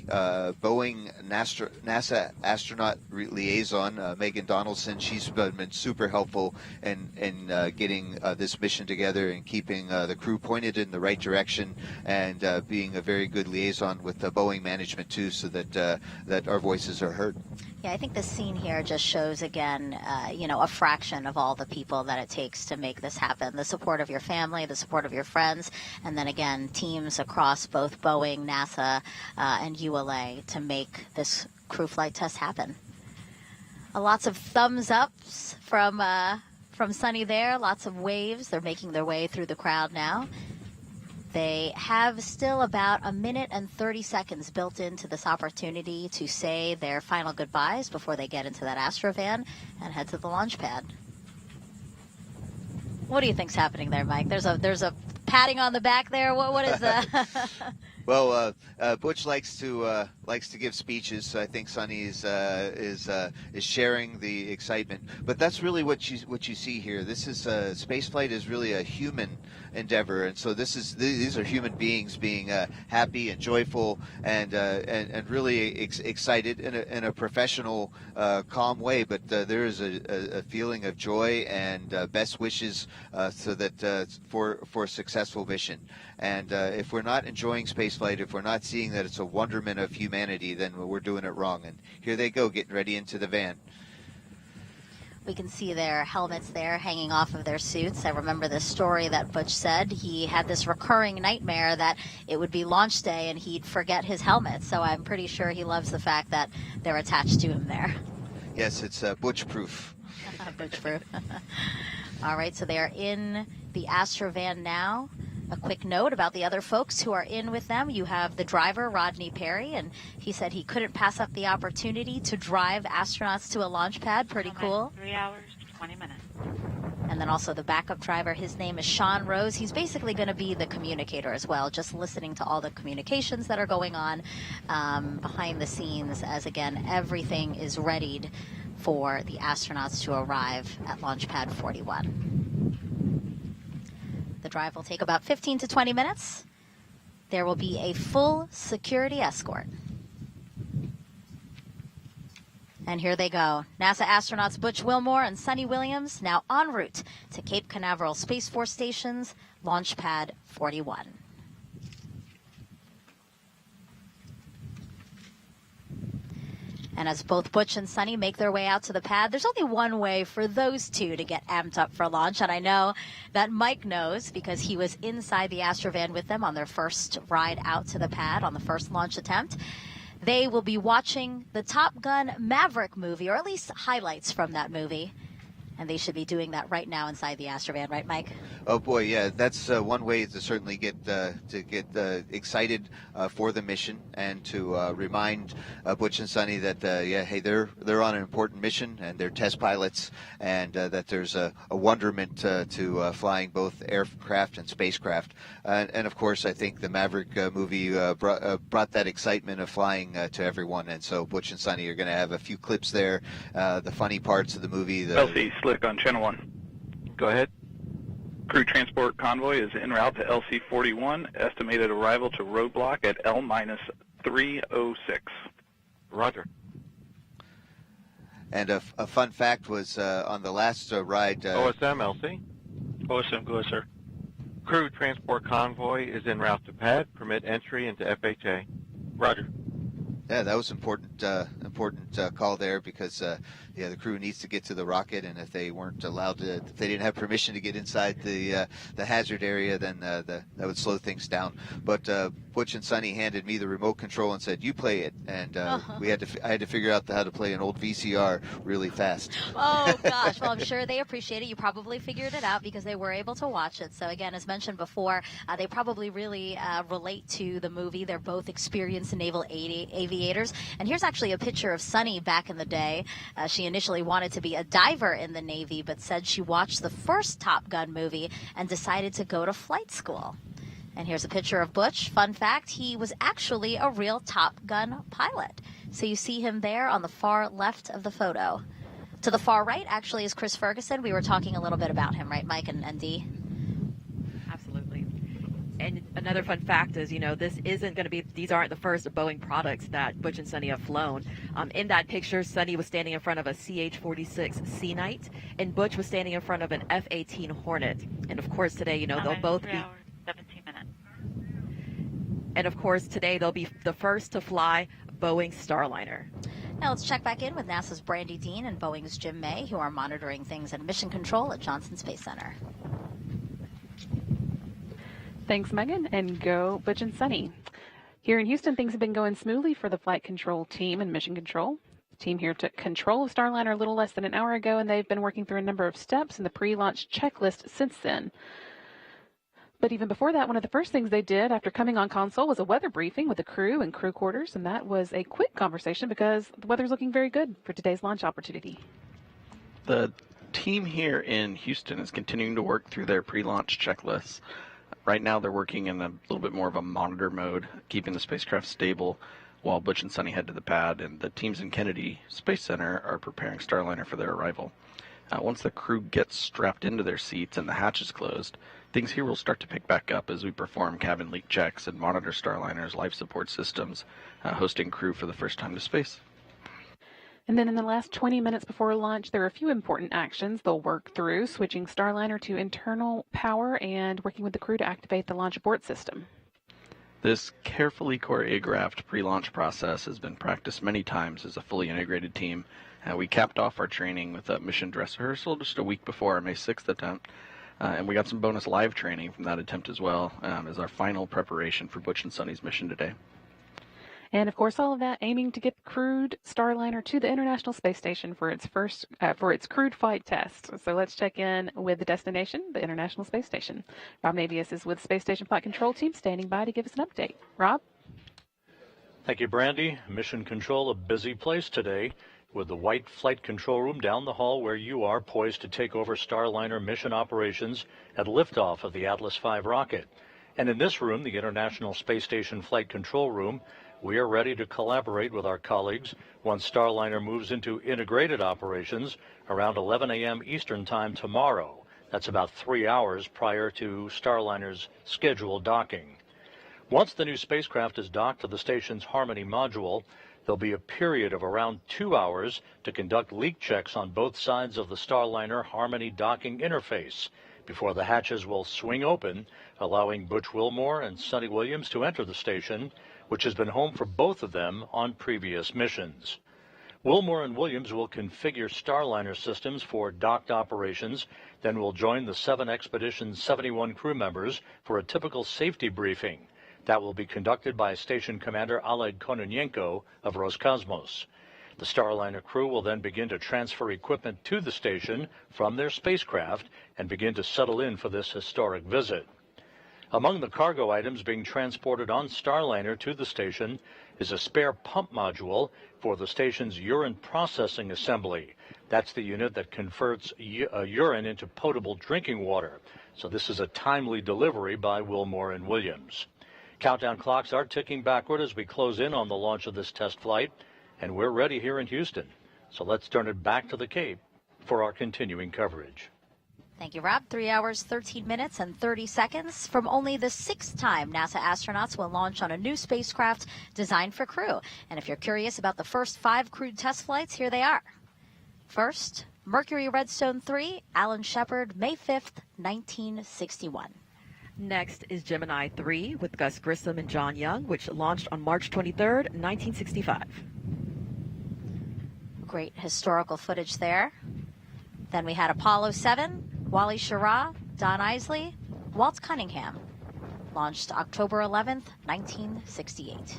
Boeing NASA astronaut liaison, Megan Donaldson. She's been super helpful in getting this mission together and keeping the crew pointed in the right direction, and being a very good liaison with the Boeing management too, so that our voices are heard. Yeah, I think this scene here just shows again, a fraction of all the people that it takes to make this happen. The support of your family, the support of your friends, and then again, teams across both Boeing, NASA, and ULA to make this crew flight test happen. Lots of thumbs ups from Suni there, lots of waves. They're making their way through the crowd now. They have still about 1 minute and 30 seconds built into this opportunity to say their final goodbyes before they get into that Astrovan and head to the launch pad. What do you think's happening there, Mike? There's a patting on the back there. What is that? Well, Butch likes to give speeches. So I think Suni is sharing the excitement. But that's really what you see here. This is spaceflight is really a human endeavor, and so these are human beings being happy and joyful and really excited in a professional, calm way. But there is a feeling of joy and best wishes so that for a successful mission. And if we're not enjoying spaceflight, if we're not seeing that it's a wonderment of humanity, then we're doing it wrong. And here they go, getting ready into the van. We can see their helmets there hanging off of their suits. I remember this story that Butch said. He had this recurring nightmare that it would be launch day and he'd forget his helmet. So I'm pretty sure he loves the fact that they're attached to him there. Yes, it's Butch-proof. Butch-proof. All right, so they are in the Astrovan now. A quick note about the other folks who are in with them. You have the driver, Rodney Perry, and he said he couldn't pass up the opportunity to drive astronauts to a launch pad. Pretty cool. 3 hours, 20 minutes. And then also the backup driver, his name is Sean Rose. He's basically going to be the communicator as well, just listening to all the communications that are going on behind the scenes, as again, everything is readied for the astronauts to arrive at Launch Pad 41. The drive will take about 15 to 20 minutes. There will be a full security escort. And here they go. NASA astronauts Butch Wilmore and Suni Williams now en route to Cape Canaveral Space Force Station's Launch Pad 41. And as both Butch and Suni make their way out to the pad, there's only one way for those two to get amped up for launch. And I know that Mike knows because he was inside the Astrovan with them on their first ride out to the pad on the first launch attempt. They will be watching the Top Gun Maverick movie, or at least highlights from that movie. And they should be doing that right now inside the Astrovan, right, Mike? Oh boy, yeah, that's one way to certainly get excited for the mission, and to remind Butch and Suni that hey, they're on an important mission and they're test pilots, and that there's a wonderment to flying both aircraft and spacecraft. And of course, I think the Maverick movie brought that excitement of flying to everyone. And so Butch and Suni are going to have a few clips there, the funny parts of the movie. LC Slick on Channel 1. Go ahead. Crew transport convoy is en route to LC-41. Estimated arrival to roadblock at L-306. Roger. And a fun fact was on the last ride... OSM, LC. OSM, go ahead, sir. Crew transport convoy is en route to pad. Permit entry into FHA. Roger. Yeah, that was important important call there because the crew needs to get to the rocket, and if they weren't allowed to, if they didn't have permission to get inside the hazard area, then that would slow things down. But Butch and Suni handed me the remote control and said, "You play it," and I had to figure out how to play an old VCR really fast. Oh gosh, well I'm sure they appreciate it. You probably figured it out because they were able to watch it. So again, as mentioned before, they probably really relate to the movie. They're both experienced naval aviators. And here's actually a picture of Suni back in the day. She initially wanted to be a diver in the Navy, but said she watched the first Top Gun movie and decided to go to flight school. And here's a picture of Butch. Fun fact, he was actually a real Top Gun pilot. So you see him there on the far left of the photo. To the far right, actually, is Chris Ferguson. We were talking a little bit about him, right, Mike and Dee? Absolutely. And another fun fact is, this isn't going to be, these aren't the first Boeing products that Butch and Suni have flown. In that picture, Suni was standing in front of a CH-46 Sea Knight, and Butch was standing in front of an F-18 Hornet. And of course, today, they'll both be... 17 minutes. And of course, today they'll be the first to fly Boeing Starliner. Now let's check back in with NASA's Brandy Dean and Boeing's Jim May, who are monitoring things in mission control at Johnson Space Center. Thanks, Megan, and go Butch and Suni. Here in Houston, things have been going smoothly for the flight control team and mission control. The team here took control of Starliner a little less than an hour ago, and they've been working through a number of steps in the pre-launch checklist since then. But even before that, one of the first things they did after coming on console was a weather briefing with the crew and crew quarters, and that was a quick conversation because the weather's looking very good for today's launch opportunity. The team here in Houston is continuing to work through their pre-launch checklists. Right now they're working in a little bit more of a monitor mode, keeping the spacecraft stable while Butch and Suni head to the pad, and the teams in Kennedy Space Center are preparing Starliner for their arrival. Once the crew gets strapped into their seats and the hatch is closed, things here will start to pick back up as we perform cabin leak checks and monitor Starliner's life support systems, hosting crew for the first time to space. And then in the last 20 minutes before launch, there are a few important actions they'll work through, switching Starliner to internal power and working with the crew to activate the launch abort system. This carefully choreographed pre-launch process has been practiced many times as a fully integrated team. We capped off our training with a mission dress rehearsal just a week before our May 6th attempt. And we got some bonus live training from that attempt as well as our final preparation for Butch and Suni's mission today. And of course, all of that aiming to get the crewed Starliner to the International Space Station for its crewed flight test. So let's check in with the destination, the International Space Station. Rob Navius is with Space Station Flight Control Team standing by to give us an update. Rob? Thank you, Brandy. Mission Control, a busy place today, with the white flight control room down the hall where you are, poised to take over Starliner mission operations at liftoff of the Atlas V rocket. And in this room, the International Space Station Flight Control Room, we are ready to collaborate with our colleagues once Starliner moves into integrated operations around 11 a.m. Eastern Time tomorrow. That's about 3 hours prior to Starliner's scheduled docking. Once the new spacecraft is docked to the station's Harmony module, there'll be a period of around 2 hours to conduct leak checks on both sides of the Starliner Harmony docking interface before the hatches will swing open, allowing Butch Wilmore and Suni Williams to enter the station, which has been home for both of them on previous missions. Wilmore and Williams will configure Starliner systems for docked operations, then will join the 7 Expedition 71 crew members for a typical safety briefing. That will be conducted by Station Commander Oleg Kononenko of Roscosmos. The Starliner crew will then begin to transfer equipment to the station from their spacecraft and begin to settle in for this historic visit. Among the cargo items being transported on Starliner to the station is a spare pump module for the station's urine processing assembly. That's the unit that converts urine into potable drinking water. So this is a timely delivery by Wilmore and Williams. Countdown clocks are ticking backward as we close in on the launch of this test flight, and we're ready here in Houston. So let's turn it back to the Cape for our continuing coverage. Thank you, Rob. 3 hours, 13 minutes, and 30 seconds. From only the 6th time NASA astronauts will launch on a new spacecraft designed for crew. And if you're curious about the first 5 crewed test flights, here they are. First, Mercury Redstone 3, Alan Shepard, May 5th, 1961. Next is Gemini 3 with Gus Grissom and John Young, which launched on March 23rd, 1965. Great historical footage there. Then we had Apollo 7, Wally Schirra, Don Isley, Walt Cunningham. Launched October 11th, 1968.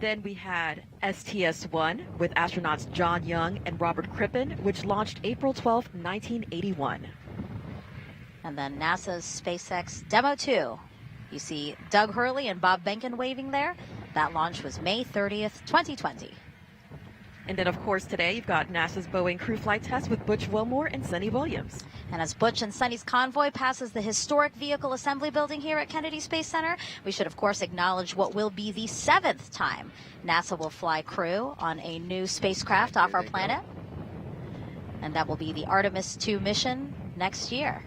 Then we had STS-1 with astronauts John Young and Robert Crippen, which launched April 12, 1981. And then NASA's SpaceX Demo 2. You see Doug Hurley and Bob Behnken waving there. That launch was May 30th, 2020. And then, of course, today you've got NASA's Boeing crew flight test with Butch Wilmore and Suni Williams. And as Butch and Suni's convoy passes the historic vehicle assembly building here at Kennedy Space Center, we should, of course, acknowledge what will be the 7th time NASA will fly crew on a new spacecraft off our planet. And that will be the Artemis 2 mission next year.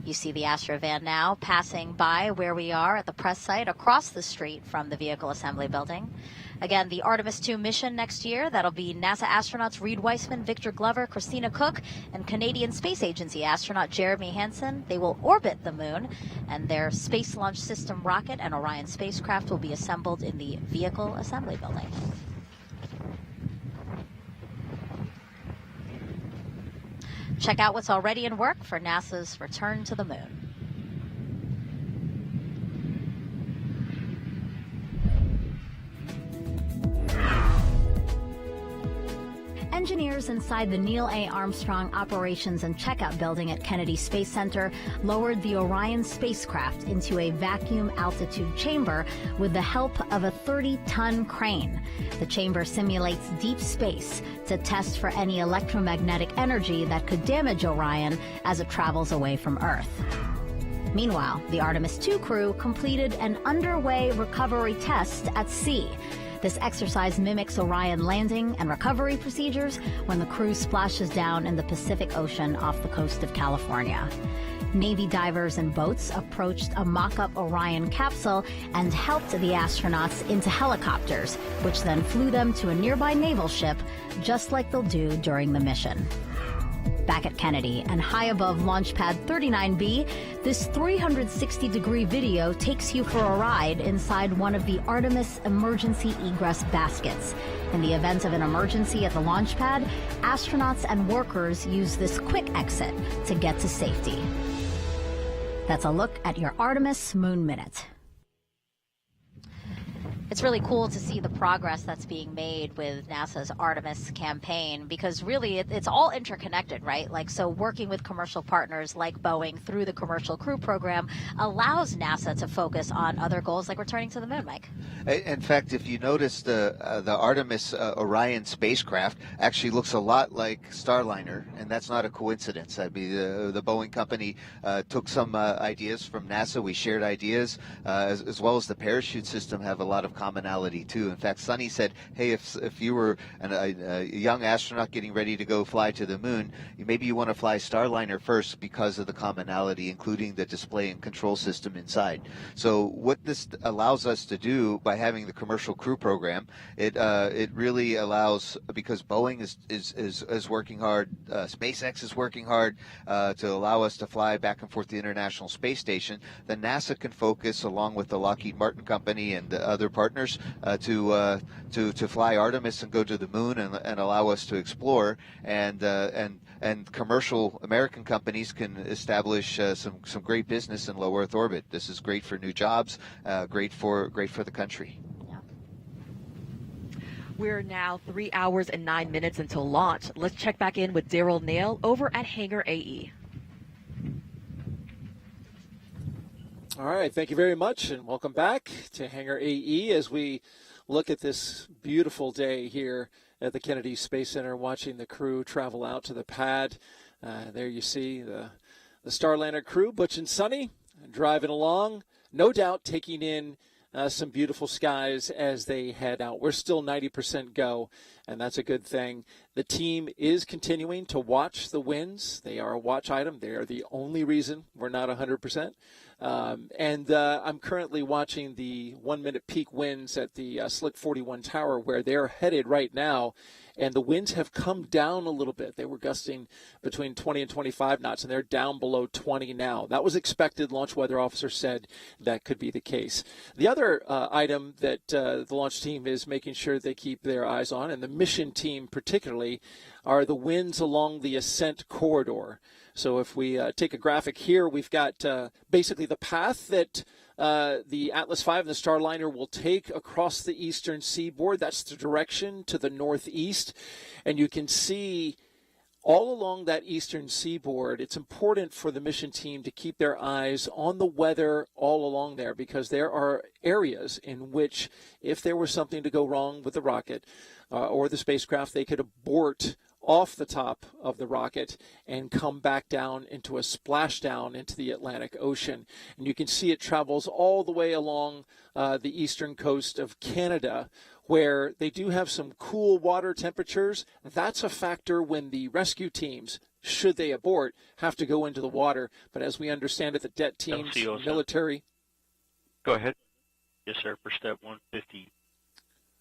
You see the Astrovan now passing by where we are at the press site across the street from the vehicle assembly building. Again, the Artemis 2 mission next year, that'll be NASA astronauts Reed Weissman, Victor Glover, Christina Cook, and Canadian Space Agency astronaut Jeremy Hansen. They will orbit the moon, and their Space Launch System rocket and Orion spacecraft will be assembled in the vehicle assembly building. Check out what's already in work for NASA's return to the moon. Engineers inside the Neil A. Armstrong Operations and Checkout Building at Kennedy Space Center lowered the Orion spacecraft into a vacuum altitude chamber with the help of a 30-ton crane. The chamber simulates deep space to test for any electromagnetic energy that could damage Orion as it travels away from Earth. Meanwhile, the Artemis 2 crew completed an underway recovery test at sea. This exercise mimics Orion landing and recovery procedures when the crew splashes down in the Pacific Ocean off the coast of California. Navy divers and boats approached a mock-up Orion capsule and helped the astronauts into helicopters, which then flew them to a nearby naval ship, just like they'll do during the mission. Back at Kennedy and high above Launch Pad 39B, this 360-degree video takes you for a ride inside one of the Artemis emergency egress baskets. In the event of an emergency at the launch pad, astronauts and workers use this quick exit to get to safety. That's a look at your Artemis Moon Minute. It's really cool to see the progress that's being made with NASA's Artemis campaign, because really it's all interconnected, right? Like, so working with commercial partners like Boeing through the Commercial Crew Program allows NASA to focus on other goals like returning to the moon, Mike. In fact, if you notice, the Artemis Orion spacecraft actually looks a lot like Starliner, and that's not a coincidence. I mean, the Boeing company took some ideas from NASA. We shared ideas, as well as the parachute system have a lot of commonality too. In fact, Suni said, hey, if you were a young astronaut getting ready to go fly to the moon, maybe you want to fly Starliner first because of the commonality, including the display and control system inside. So what this allows us to do by having the Commercial Crew Program, it really allows, because Boeing is working hard, SpaceX is working hard to allow us to fly back and forth to the International Space Station, then NASA can focus, along with the Lockheed Martin company and the other partners, to fly Artemis and go to the moon and allow us to explore, and commercial American companies can establish some great business in low Earth orbit. This is great for new jobs, great for the country. We're now 3 hours and 9 minutes until launch. Let's check back in with Daryl Nail over at Hangar AE. All right, thank you very much, and welcome back to Hangar AE as we look at this beautiful day here at the Kennedy Space Center, watching the crew travel out to the pad. There you see the Starliner crew, Butch and Suni, driving along, no doubt taking in some beautiful skies as they head out. We're still 90% go, and that's a good thing. The team is continuing to watch the winds. They are a watch item. They are the only reason we're not 100%. And I'm currently watching the 1 minute peak winds at the Slick 41 tower where they're headed right now. And the winds have come down a little bit. They were gusting between 20 and 25 knots, and they're down below 20 now. That was expected. Launch weather officer said that could be the case. The other item that the launch team is making sure they keep their eyes on, and the mission team particularly, are the winds along the Ascent corridor. So if we take a graphic here, we've got basically the path that the Atlas V and the Starliner will take across the eastern seaboard. That's the direction to the northeast. And you can see all along that eastern seaboard, it's important for the mission team to keep their eyes on the weather all along there, because there are areas in which if there was something to go wrong with the rocket or the spacecraft, they could abort off the top of the rocket and come back down into a splashdown into the Atlantic Ocean. And you can see it travels all the way along the eastern coast of Canada, where they do have some cool water temperatures. That's a factor when the rescue teams, should they abort, have to go into the water. But as we understand it, the det teams, military. Go ahead. Yes, sir. For step 150,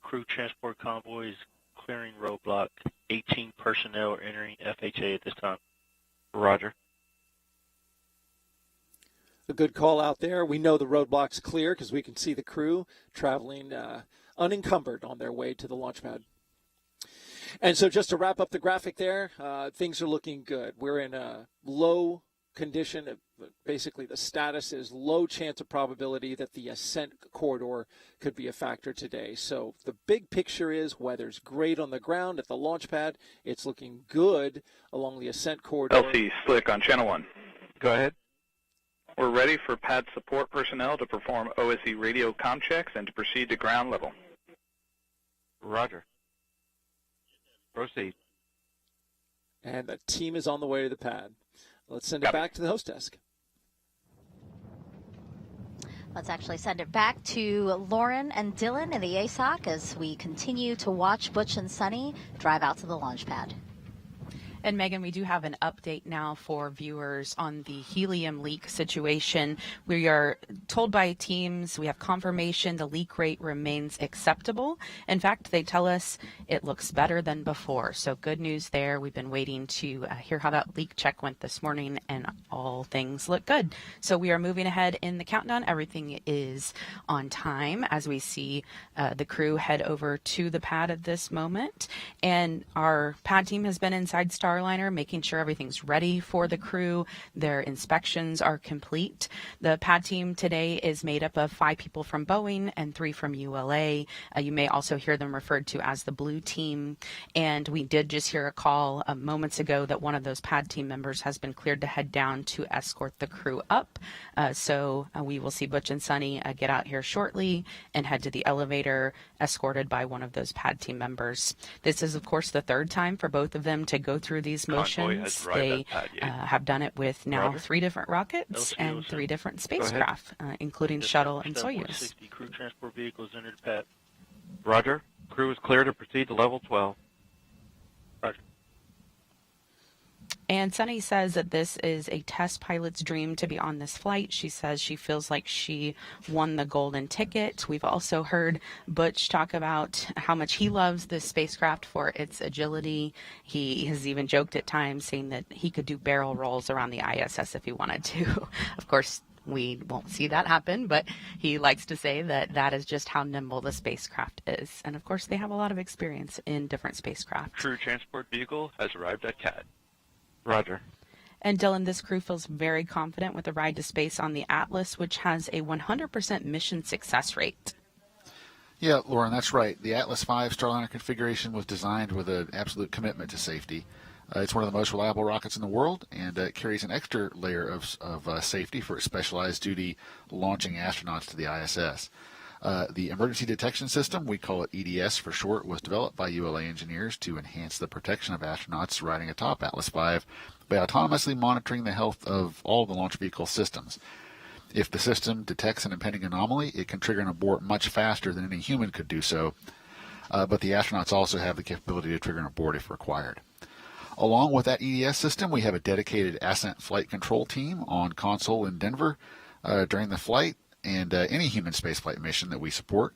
crew transport convoys clearing roadblock. 18 personnel are entering FHA at this time. Roger. A good call out there. We know the roadblock's clear because we can see the crew traveling unencumbered on their way to the launch pad. And so just to wrap up the graphic there, things are looking good. We're in a low condition. Basically, the status is low chance of probability that the Ascent corridor could be a factor today. So the big picture is weather's great on the ground at the launch pad. It's looking good along the Ascent corridor. LC Slick on Channel 1. Go ahead. We're ready for pad support personnel to perform OSE radio comm checks and to proceed to ground level. Roger. Proceed. And the team is on the way to the pad. Let's send it back to the host desk. Let's actually send it back to Lauren and Dylan in the ASOC as we continue to watch Butch and Suni drive out to the launch pad. And Megan, we do have an update now for viewers on the helium leak situation. We are told by teams, we have confirmation the leak rate remains acceptable. In fact, they tell us it looks better than before. So good news there. We've been waiting to hear how that leak check went this morning, and all things look good. So we are moving ahead in the countdown. Everything is on time as we see the crew head over to the pad at this moment. And our pad team has been inside Starliner, making sure everything's ready for the crew. Their inspections are complete. The pad team today is made up of 5 people from Boeing and 3 from ULA. You may also hear them referred to as the blue team. And we did just hear a call moments ago that one of those pad team members has been cleared to head down to escort the crew up. So we will see Butch and Suni get out here shortly and head to the elevator, escorted by one of those pad team members. This is, of course, the 3rd time for both of them to go through these motions. They have done it with now 3 different rockets and 3 different spacecraft, including shuttle and Soyuz. 60 crew transport vehicles entered pad. Roger. Crew is clear to proceed to level 12. Roger. And Suni says that this is a test pilot's dream to be on this flight. She says she feels like she won the golden ticket. We've also heard Butch talk about how much he loves this spacecraft for its agility. He has even joked at times saying that he could do barrel rolls around the ISS if he wanted to. Of course, we won't see that happen, but he likes to say that that is just how nimble the spacecraft is. And of course, they have a lot of experience in different spacecraft. Crew transport vehicle has arrived at CAD. Roger. And Dylan, this crew feels very confident with the ride to space on the Atlas, which has a 100% mission success rate. Yeah, Lauren, that's right. The Atlas V Starliner configuration was designed with an absolute commitment to safety. It's one of the most reliable rockets in the world, and it carries an extra layer of safety for its specialized duty launching astronauts to the ISS. The emergency detection system, we call it EDS for short, was developed by ULA engineers to enhance the protection of astronauts riding atop Atlas V by autonomously monitoring the health of all the launch vehicle systems. If the system detects an impending anomaly, it can trigger an abort much faster than any human could do so, but the astronauts also have the capability to trigger an abort if required. Along with that EDS system, we have a dedicated Ascent flight control team on console in Denver. during the flight and any human spaceflight mission that we support.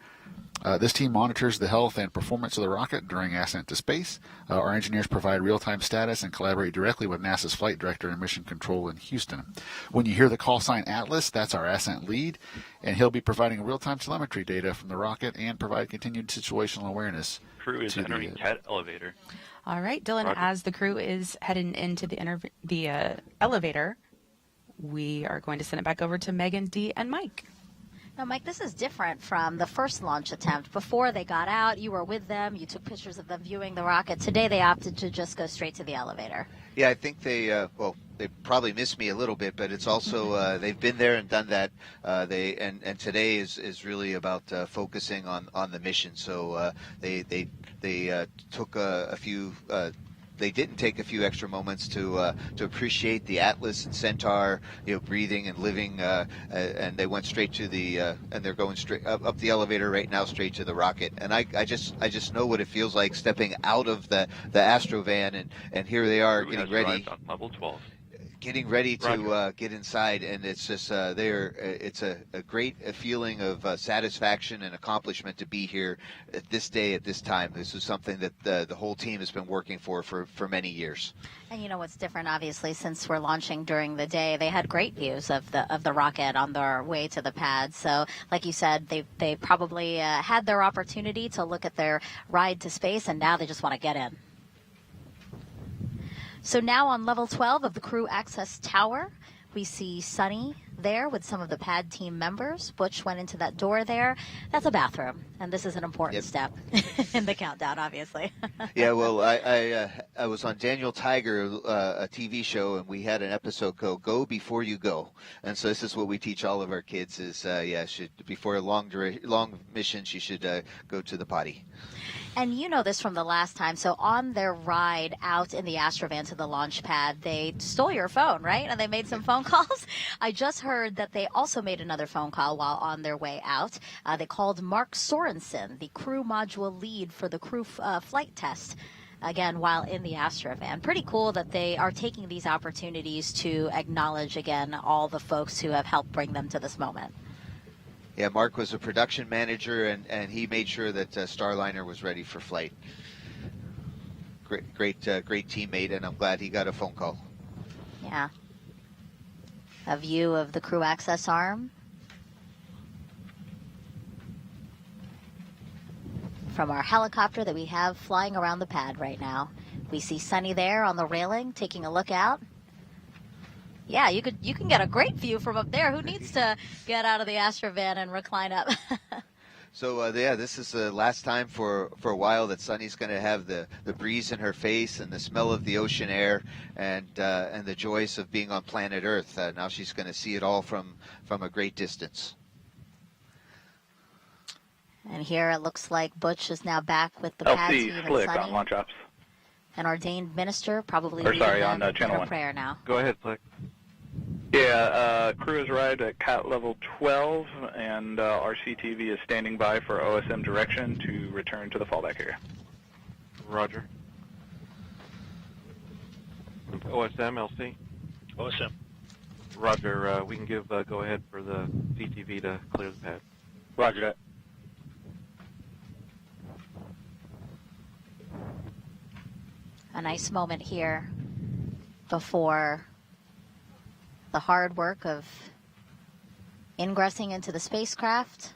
This team monitors the health and performance of the rocket during ascent to space. Our engineers provide real-time status and collaborate directly with NASA's flight director and mission control in Houston. When you hear the call sign Atlas, that's our ascent lead, and he'll be providing real-time telemetry data from the rocket and provide continued situational awareness. Crew is entering CAT elevator. All right, Dylan, Roger. as the crew is heading into the elevator, we are going to send it back over to Megan, Dee, and Mike. Now, Mike, this is different from the first launch attempt. Before they got out, you were with them, you took pictures of them viewing the rocket. Today, they opted to just go straight to the elevator. Yeah, I think they probably miss me a little bit, but it's also they've been there and done that. And today is really about focusing on the mission. So they took a few. They didn't take a few extra moments to appreciate the Atlas and Centaur, breathing and living, and they went straight to the and they're going straight up the elevator right now, straight to the rocket. And I just know what it feels like stepping out of the Astrovan, and here they are getting ready. On level 12. Getting ready to get inside, and it's just it's a great feeling of satisfaction and accomplishment to be here at this day, at this time. This is something that the whole team has been working for many years. And you know what's different, obviously, since we're launching during the day, they had great views of the rocket on their way to the pad. So, like you said, they probably had their opportunity to look at their ride to space, and now they just want to get in. So now on level 12 of the crew access tower, we see Suni there with some of the pad team members. Butch went into that door there. That's a bathroom, and this is an important step in the countdown, obviously. Yeah, well, I was on Daniel Tiger, a TV show, and we had an episode called "Go Before You Go," and so this is what we teach all of our kids: is before a long mission, she should go to the potty. And you know this from the last time. So on their ride out in the Astrovan to the launch pad, they stole your phone, right? And they made some phone calls. I just heard that they also made another phone call while on their way out. They called Mark Sorensen, the crew module lead for the crew flight test, again, while in the Astrovan. Pretty cool that they are taking these opportunities to acknowledge, again, all the folks who have helped bring them to this moment. Yeah, Mark was a production manager, and he made sure that Starliner was ready for flight. Great teammate, and I'm glad he got a phone call. Yeah. A view of the crew access arm. From our helicopter that we have flying around the pad right now. We see Suni there on the railing, taking a look out. Yeah, you can get a great view from up there. Who needs to get out of the Astrovan and recline up? So this is the last time for a while that Suni's going to have the breeze in her face and the smell of the ocean air and the joys of being on planet Earth. Now she's going to see it all from a great distance. And here it looks like Butch is now back with the pad team and Flick Suni. on launch ops. An ordained minister, probably on channel channel 1. Prayer now. Go ahead, Flick. Yeah, crew has arrived at CAT level 12, and RCTV is standing by for OSM direction to return to the fallback area. Roger. OSM, LC? OSM. Roger, we can give go ahead for the CTV to clear the pad. Roger that. A nice moment here before the hard work of ingressing into the spacecraft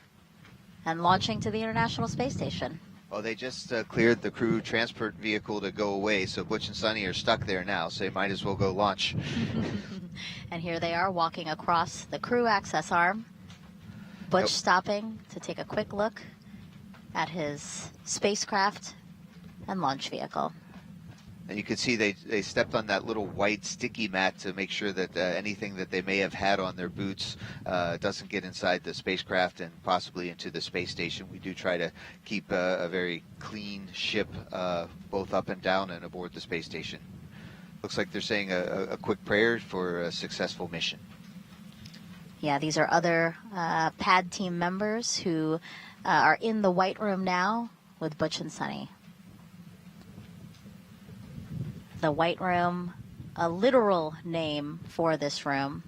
and launching to the International Space Station. Well, they just cleared the crew transport vehicle to go away, so Butch and Suni are stuck there now, so they might as well go launch. And here they are walking across the crew access arm. Butch stopping to take a quick look at his spacecraft and launch vehicle. And you can see they stepped on that little white sticky mat to make sure that anything that they may have had on their boots doesn't get inside the spacecraft and possibly into the space station. We do try to keep a very clean ship both up and down and aboard the space station. Looks like they're saying a quick prayer for a successful mission. Yeah, these are other pad team members who are in the white room now with Butch and Suni. The White Room, a literal name for this room.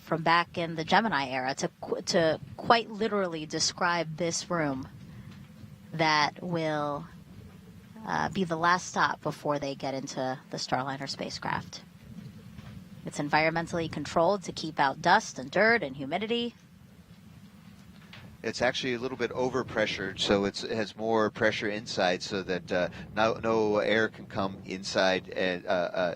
from back in the Gemini era to quite literally describe this room that will be the last stop before they get into the Starliner spacecraft. It's environmentally controlled to keep out dust and dirt and humidity. It's actually a little bit overpressured, so it has more pressure inside, so that no air can come inside and,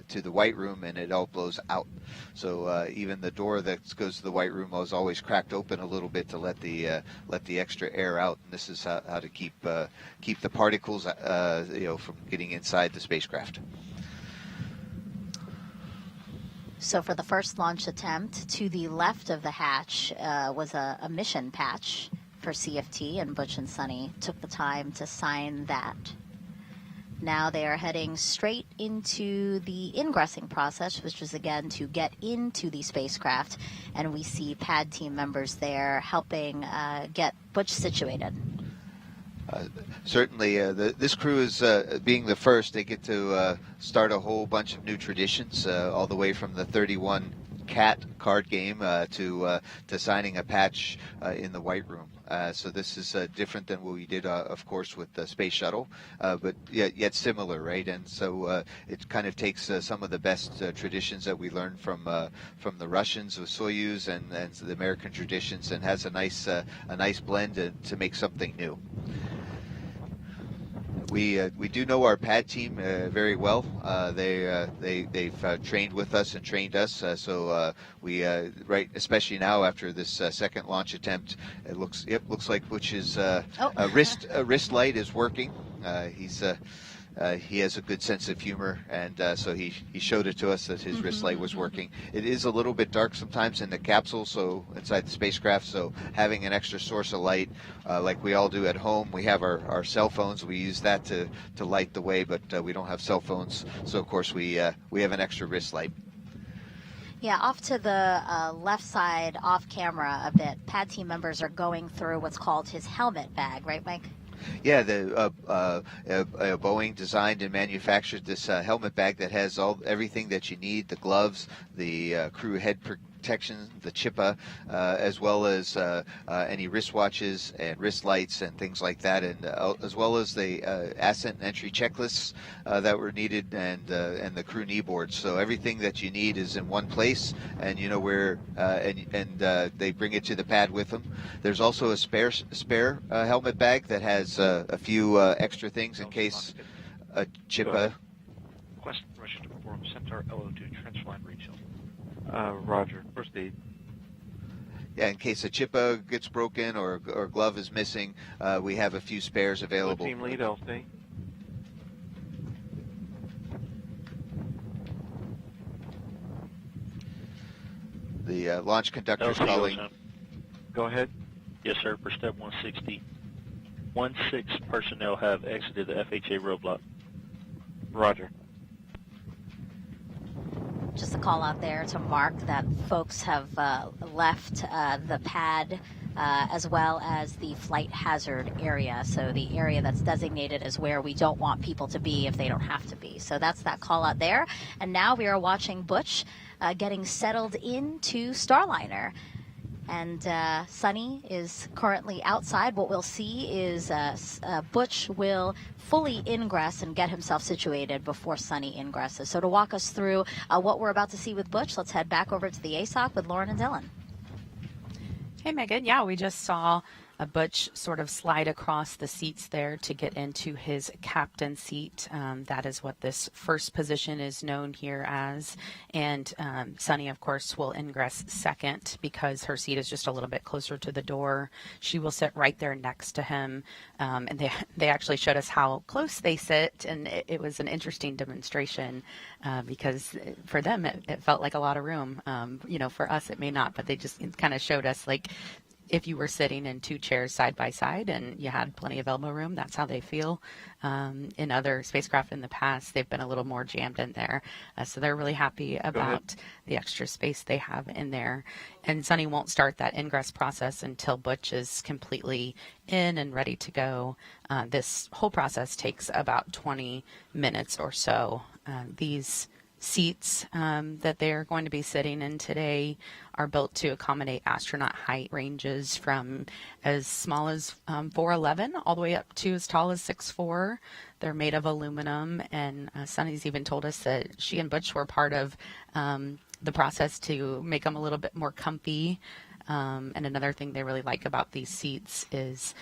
to the white room, and it all blows out. So even the door that goes to the white room is always cracked open a little bit to let the extra air out. And this is how to keep the particles from getting inside the spacecraft. So for the first launch attempt, to the left of the hatch was a mission patch for CFT, and Butch and Suni took the time to sign that. Now they are heading straight into the ingressing process, which is again to get into the spacecraft, and we see pad team members there helping get Butch situated. Certainly, this crew is being the first. They get to start a whole bunch of new traditions, all the way from the 31 cat card game to signing a patch in the white room. So this is different than what we did, of course, with the space shuttle, but yet similar, right? And so it kind of takes some of the best traditions that we learned from the Russians with Soyuz and the American traditions, and has a nice blend to make something new. We do know our pad team very well. They've trained with us and trained us. So we especially now after this second launch attempt, it looks like Butch's wrist light is working. He has a good sense of humor, and so he showed it to us that his wrist light was working. It is a little bit dark sometimes in the capsule, so inside the spacecraft, so having an extra source of light, like we all do at home. We have our cell phones. We use that to light the way, but we don't have cell phones, so of course we have an extra wrist light. Yeah, off to the left side, off camera a bit, pad team members are going through what's called his helmet bag, right, Mike? Yeah, the Boeing designed and manufactured this helmet bag that has everything that you need: the gloves, the crew head protection, the chippa, as well as any wristwatches and wrist lights and things like that, and as well as the Ascent and entry checklists that were needed, and the crew knee boards. So everything that you need is in one place, and you know where, and they bring it to the pad with them. There's also a spare helmet bag that has a few extra things in case a chippa. Request permission to perform Centaur LO2 trenchline reach. Roger. First aid. Yeah, in case a chippa gets broken or glove is missing, we have a few spares available. Team lead, I'll stay. The launch conductor is calling. Go ahead. Yes, sir. For step 160, 16 personnel have exited the FHA roadblock. Roger. Just a call out there to mark that folks have left the pad as well as the flight hazard area. So the area that's designated as where we don't want people to be if they don't have to be. So that's that call out there. And now we are watching Butch getting settled into Starliner. And Suni is currently outside. What we'll see is Butch will fully ingress and get himself situated before Suni ingresses. So to walk us through what we're about to see with Butch, let's head back over to the ASOC with Lauren and Dylan. Hey, Megan. Yeah, we just saw a Butch sort of slide across the seats there to get into his captain seat. That is what this first position is known here as. And Suni, of course, will ingress second because her seat is just a little bit closer to the door. She will sit right there next to him. And they actually showed us how close they sit. And it was an interesting demonstration because for them, it felt like a lot of room. For us, it may not, but they just kind of showed us like, if you were sitting in two chairs side by side and you had plenty of elbow room, that's how they feel. In other spacecraft in the past, they've been a little more jammed in there. So they're really happy about the extra space they have in there. And Suni won't start that ingress process until Butch is completely in and ready to go. This whole process takes about 20 minutes or so. These seats that they're going to be sitting in today are built to accommodate astronaut height ranges from as small as 4'11" all the way up to as tall as 6'4". They're made of aluminum, and Suni's even told us that she and Butch were part of the process to make them a little bit more comfy. And another thing they really like about these seats is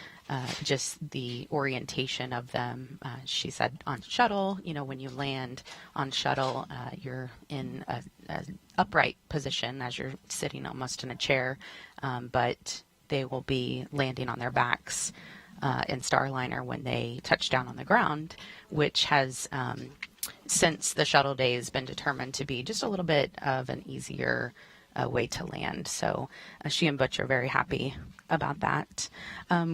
just the orientation of them. She said on shuttle, when you land on shuttle, you're in an upright position as you're sitting almost in a chair, but they will be landing on their backs in Starliner when they touch down on the ground, which has, since the shuttle days, been determined to be just a little bit of an easier way to land. So she and Butch are very happy about that.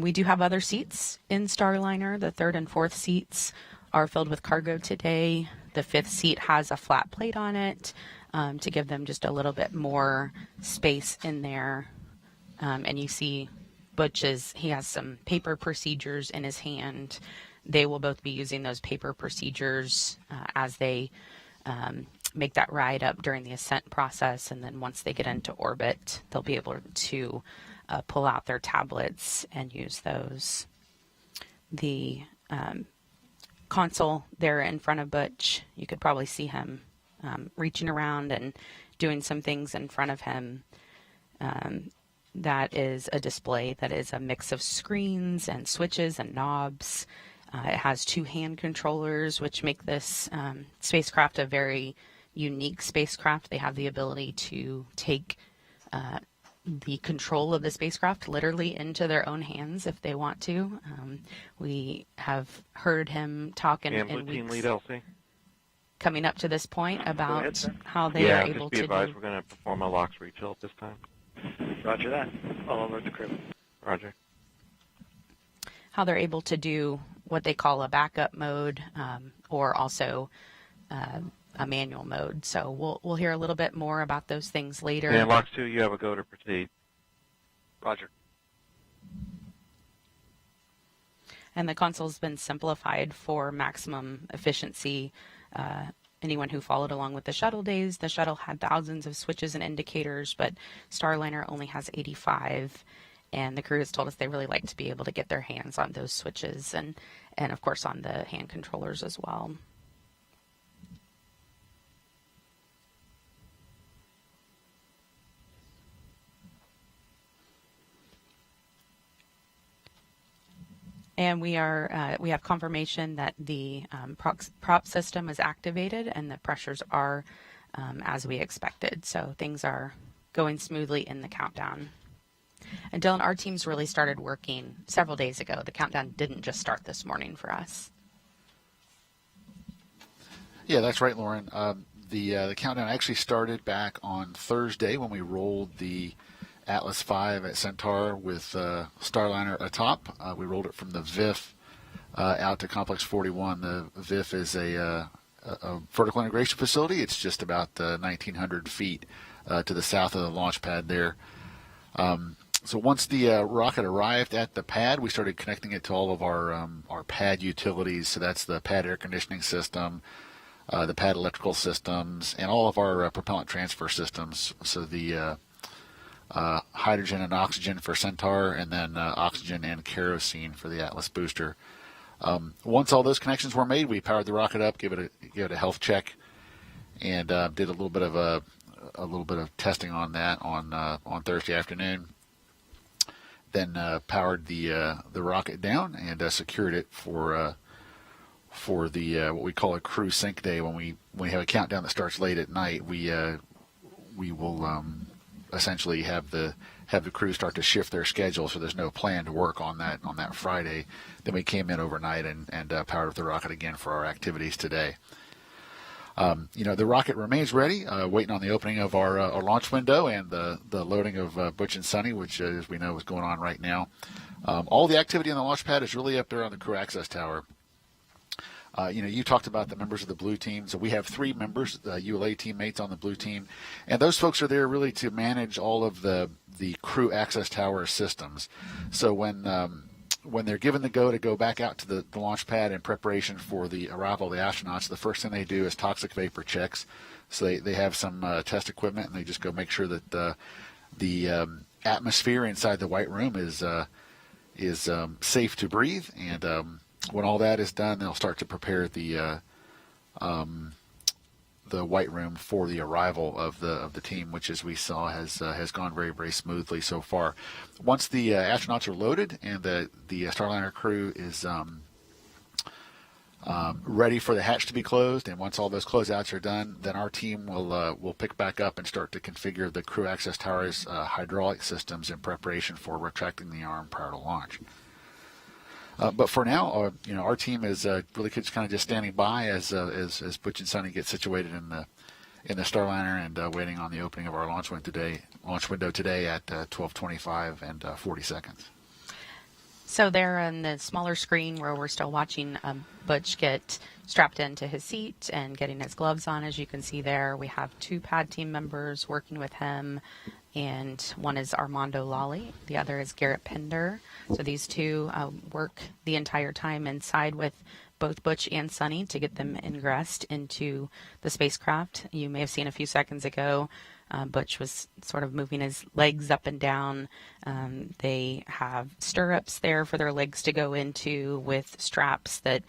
We do have other seats in Starliner. The third and fourth seats are filled with cargo today. The fifth seat has a flat plate on it to give them just a little bit more space in there. And you see he has some paper procedures in his hand. They will both be using those paper procedures as they make that ride up during the ascent process, and then once they get into orbit, they'll be able to pull out their tablets and use those. The console there in front of Butch, you could probably see him reaching around and doing some things in front of him. That is a display that is a mix of screens and switches and knobs. It has 2 hand controllers, which make this spacecraft a very unique spacecraft. They have the ability to take the control of the spacecraft literally into their own hands if they want to. We have heard him talk in team weeks lead LC. coming up to this point about how they are able just be to advised do. we're going to perform a LOX refill at this time. Roger that. I'll alert the crew. Roger. How they're able to do what they call a backup mode, or also a manual mode. So we'll hear a little bit more about those things later. And LOX 2, you have a go to proceed. Roger. And the console's been simplified for maximum efficiency. Anyone who followed along with the shuttle days, the shuttle had thousands of switches and indicators, but Starliner only has 85. And the crew has told us they really like to be able to get their hands on those switches and of course on the hand controllers as well. And we have confirmation that the prop system is activated and the pressures are as we expected. So things are going smoothly in the countdown. And Dylan, our team's really started working several days ago. The countdown didn't just start this morning for us. Yeah, that's right, Lauren. The countdown actually started back on Thursday when we rolled the Atlas V at Centaur with Starliner atop. We rolled it from the VIF out to Complex 41. The VIF is a vertical integration facility. It's just about 1,900 feet to the south of the launch pad there. So once the rocket arrived at the pad, we started connecting it to all of our pad utilities. So that's the pad air conditioning system, the pad electrical systems, and all of our propellant transfer systems. So the hydrogen and oxygen for Centaur, and then oxygen and kerosene for the Atlas booster. Once all those connections were made, we powered the rocket up, gave it a health check, and did a little bit of testing on that on Thursday afternoon. Then powered the rocket down and secured it for the what we call a crew sync day. When we have a countdown that starts late at night, we will essentially have the crew start to shift their schedule, so there's no planned work on that Friday. Then we came in overnight and powered up the rocket again for our activities today. The rocket remains ready, waiting on the opening of our launch window and the loading of Butch and Suni, which, as we know, is going on right now. All the activity on the launch pad is really up there on the crew access tower. You talked about the members of the blue team. So we have 3 members, ULA teammates on the blue team, and those folks are there really to manage all of the crew access tower systems. So when when they're given the go to go back out to the launch pad in preparation for the arrival of the astronauts, the first thing they do is toxic vapor checks. So they have some test equipment, and they just go make sure that the atmosphere inside the white room is safe to breathe. And when all that is done, they'll start to prepare the white room for the arrival of the team, which, as we saw, has gone very, very smoothly so far. Once the astronauts are loaded and the Starliner crew is ready for the hatch to be closed, and once all those closeouts are done, then our team will pick back up and start to configure the crew access tower's hydraulic systems in preparation for retracting the arm prior to launch. But for now, our team is really just kind of just standing by as Butch and Suni get situated in the Starliner and waiting on the opening of our launch window today at 12:25 and 40 seconds. So there on the smaller screen where we're still watching Butch get strapped into his seat and getting his gloves on, as you can see there, we have 2 pad team members working with him, and one is Armando Lally, the other is Garrett Pender. So these 2 work the entire time inside with both Butch and Suni to get them ingressed into the spacecraft. You may have seen a few seconds ago, Butch was sort of moving his legs up and down. They have stirrups there for their legs to go into with straps that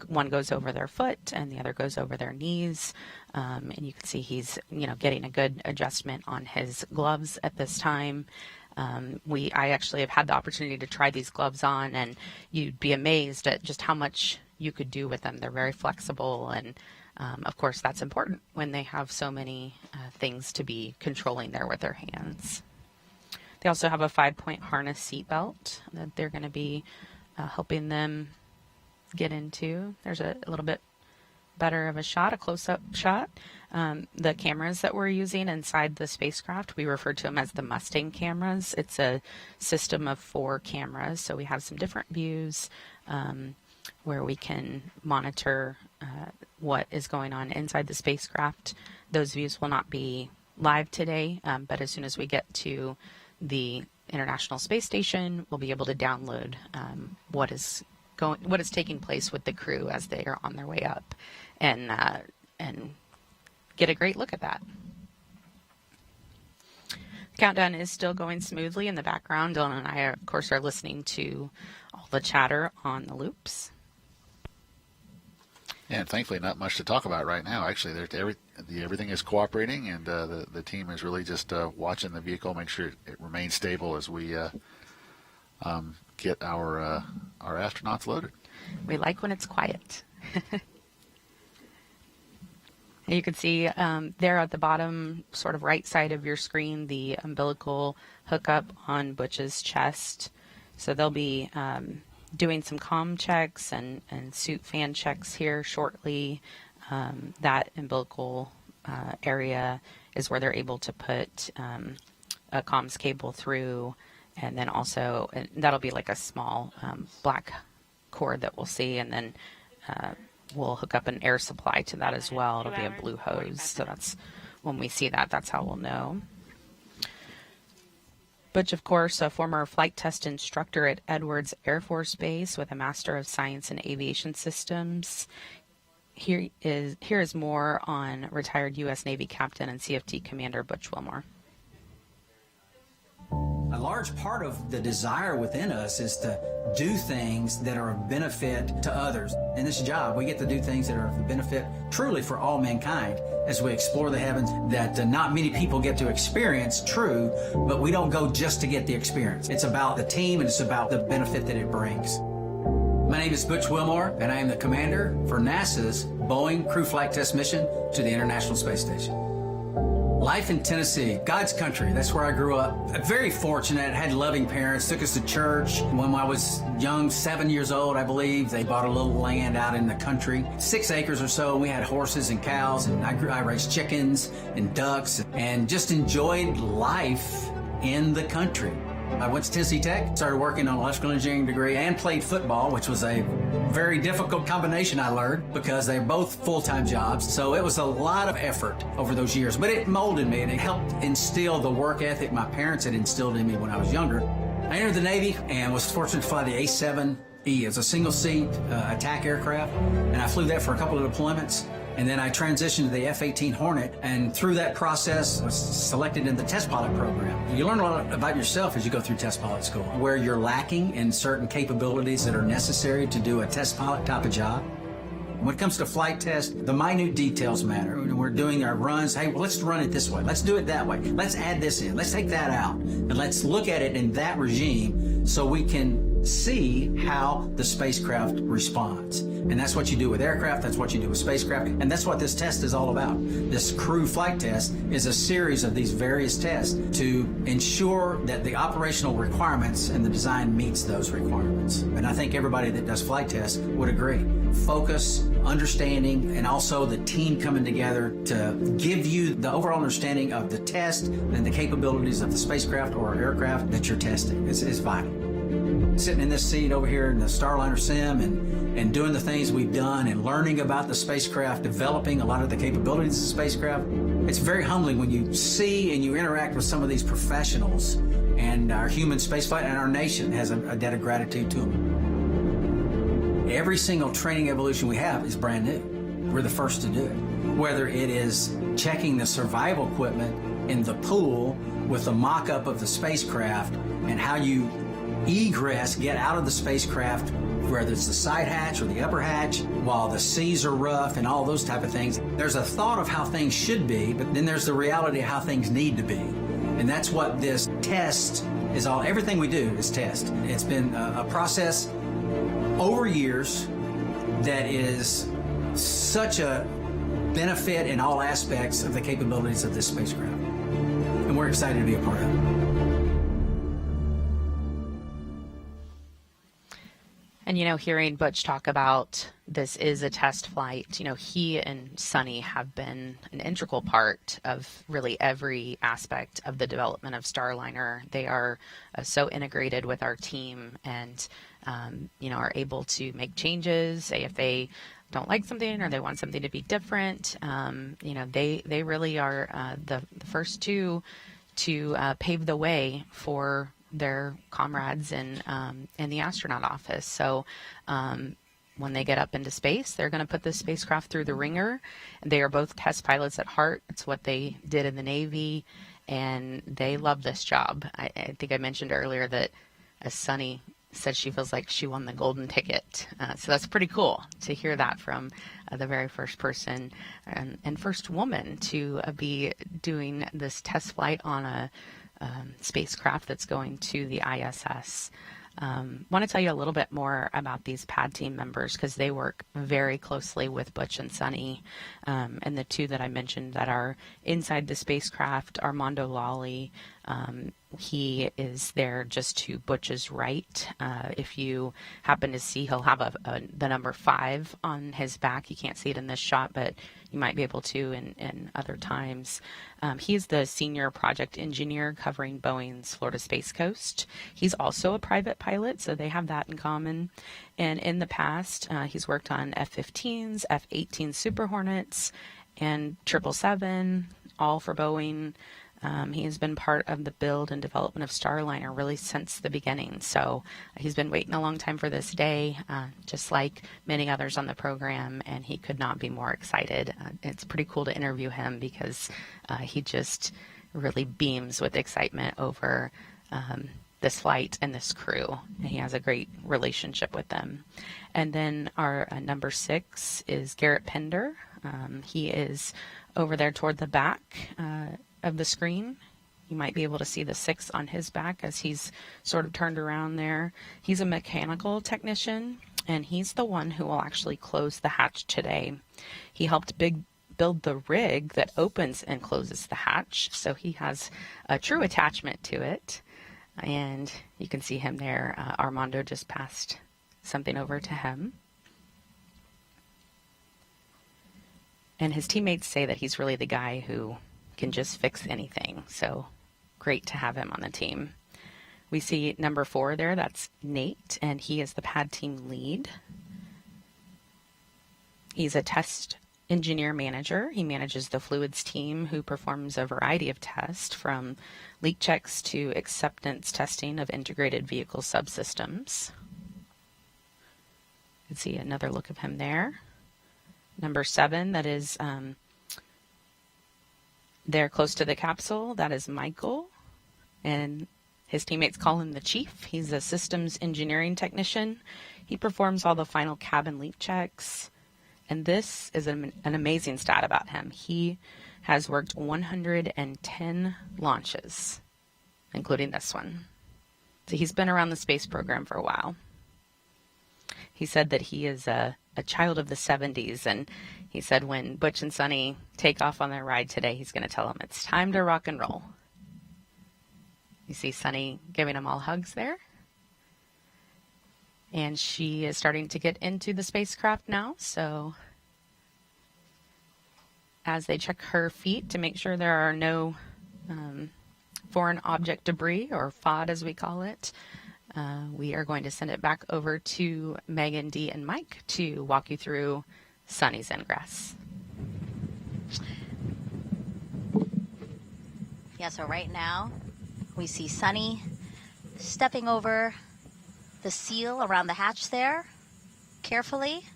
one goes over their foot and the other goes over their knees. And you can see he's, getting a good adjustment on his gloves at this time. I actually have had the opportunity to try these gloves on, and you'd be amazed at just how much you could do with them. They're very flexible, and of course, that's important when they have so many things to be controlling there with their hands. They also have a 5-point harness seatbelt that they're going to be helping them get into. There's a little bit better of a shot, a close-up shot. The cameras that we're using inside the spacecraft, we refer to them as the Mustang cameras. It's a system of 4 cameras, so we have some different views where we can monitor what is going on inside the spacecraft. Those views will not be live today, but as soon as we get to the International Space Station, we'll be able to download what is taking place with the crew as they are on their way up, and get a great look at that. The countdown is still going smoothly in the background. Dylan and I, of course, are listening to all the chatter on the loops. And thankfully, not much to talk about right now. Actually, everything is cooperating, and the team is really just watching the vehicle, make sure it remains stable as we get our astronauts loaded. We like when it's quiet. You can see there at the bottom, sort of right side of your screen, the umbilical hookup on Butch's chest. So they'll be doing some comm checks and suit fan checks here shortly. That umbilical area is where they're able to put a comms cable through, and then also that'll be like a small black cord that we'll see, and then we'll hook up an air supply to that as well. It'll be a blue hose, so that's when we see that, that's how we'll know. Butch, of course, a former flight test instructor at Edwards Air Force Base with a Master of Science in Aviation Systems. Here is more on retired U.S. Navy Captain and CFT Commander Butch Wilmore. A large part of the desire within us is to do things that are of benefit to others. In this job, we get to do things that are of benefit truly for all mankind as we explore the heavens that not many people get to experience, true, but we don't go just to get the experience. It's about the team, and it's about the benefit that it brings. My name is Butch Wilmore, and I am the commander for NASA's Boeing Crew Flight Test Mission to the International Space Station. Life in Tennessee, God's country, that's where I grew up. I'm very fortunate, had loving parents, took us to church. When I was young, 7 years old, I believe, they bought a little land out in the country, 6 acres or so. We had horses and cows, and I raised chickens and ducks, and just enjoyed life in the country. I went to Tennessee Tech, started working on an electrical engineering degree, and played football, which was a very difficult combination, I learned, because they're both full-time jobs. So it was a lot of effort over those years, but it molded me, and it helped instill the work ethic my parents had instilled in me when I was younger. I entered the Navy and was fortunate to fly the A-7E. It's a single-seat attack aircraft, and I flew that for a couple of deployments. And then I transitioned to the F-18 Hornet, and through that process, was selected in the test pilot program. You learn a lot about yourself as you go through test pilot school, where you're lacking in certain capabilities that are necessary to do a test pilot type of job. When it comes to flight test, the minute details matter. When we're doing our runs, hey, well, let's run it this way. Let's do it that way. Let's add this in. Let's take that out. And let's look at it in that regime so we can see how the spacecraft responds. And that's what you do with aircraft, that's what you do with spacecraft, and that's what this test is all about. This crew flight test is a series of these various tests to ensure that the operational requirements and the design meets those requirements. And I think everybody that does flight tests would agree. Focus, understanding, and also the team coming together to give you the overall understanding of the test and the capabilities of the spacecraft or aircraft that you're testing. It's vital. Sitting in this seat over here in the Starliner sim and doing the things we've done and learning about the spacecraft, developing a lot of the capabilities of the spacecraft, it's very humbling when you see and you interact with some of these professionals, and our human spaceflight and our nation has a debt of gratitude to them. Every single training evolution we have is brand new. We're the first to do it. Whether it is checking the survival equipment in the pool with a mock-up of the spacecraft and how you egress, get out of the spacecraft, whether it's the side hatch or the upper hatch, while the seas are rough and all those type of things. There's a thought of how things should be, but then there's the reality of how things need to be. And that's what this test is all. Everything we do is test. It's been a process over years that is such a benefit in all aspects of the capabilities of this spacecraft. And we're excited to be a part of it. And, hearing Butch talk about this is a test flight, he and Suni have been an integral part of really every aspect of the development of Starliner. They are so integrated with our team and, are able to make changes, say if they don't like something or they want something to be different. They really are the first to pave the way for their comrades in the astronaut office. So when they get up into space, they're going to put the spacecraft through the ringer. They are both test pilots at heart. It's what they did in the Navy, and they love this job. I think I mentioned earlier that as Suni said, she feels like she won the golden ticket. So that's pretty cool to hear that from the very first person and first woman to be doing this test flight on a spacecraft that's going to the ISS. Want to tell you a little bit more about these pad team members because they work very closely with Butch and Suni. And the two that I mentioned that are inside the spacecraft, Armando Lawley, he is there just to Butch's right. If you happen to see, he'll have the number 5 on his back. You can't see it in this shot, but you might be able to in other times. He's the senior project engineer covering Boeing's Florida Space Coast. He's also a private pilot, so they have that in common. And in the past, he's worked on F-15s, F-18 Super Hornets, and 777, all for Boeing. He has been part of the build and development of Starliner really since the beginning. So he's been waiting a long time for this day, just like many others on the program, and he could not be more excited. It's pretty cool to interview him because he just really beams with excitement over this flight and this crew. And he has a great relationship with them. And then our number 6 is Garrett Pender. He is over there toward the back of the screen. You might be able to see the 6 on his back as he's sort of turned around there. He's a mechanical technician, and he's the one who will actually close the hatch today. He helped build the rig that opens and closes the hatch, so he has a true attachment to it. And you can see him there. Armando just passed something over to him. And his teammates say that he's really the guy who can just fix anything. So great to have him on the team. We see number 4 there. That's Nate, and he is the pad team lead. He's a test engineer manager. He manages the fluids team, who performs a variety of tests from leak checks to acceptance testing of integrated vehicle subsystems. You can see another look of him there. Number 7, that is there close to the capsule, that is Michael, and his teammates call him the Chief. He's a systems engineering technician. He performs all the final cabin leak checks. And this is an amazing stat about him. He has worked 110 launches, including this one. So he's been around the space program for a while. He said that he is a child of the 70s, and he said when Butch and Suni take off on their ride today, he's going to tell them it's time to rock and roll. You see Suni giving them all hugs there. And she is starting to get into the spacecraft now, so as they check her feet to make sure there are no foreign object debris, or FOD as we call it, we are going to send it back over to Megan, Dee, and Mike to walk you through Suni's ingress. Yeah, so right now we see Suni stepping over the seal around the hatch there carefully,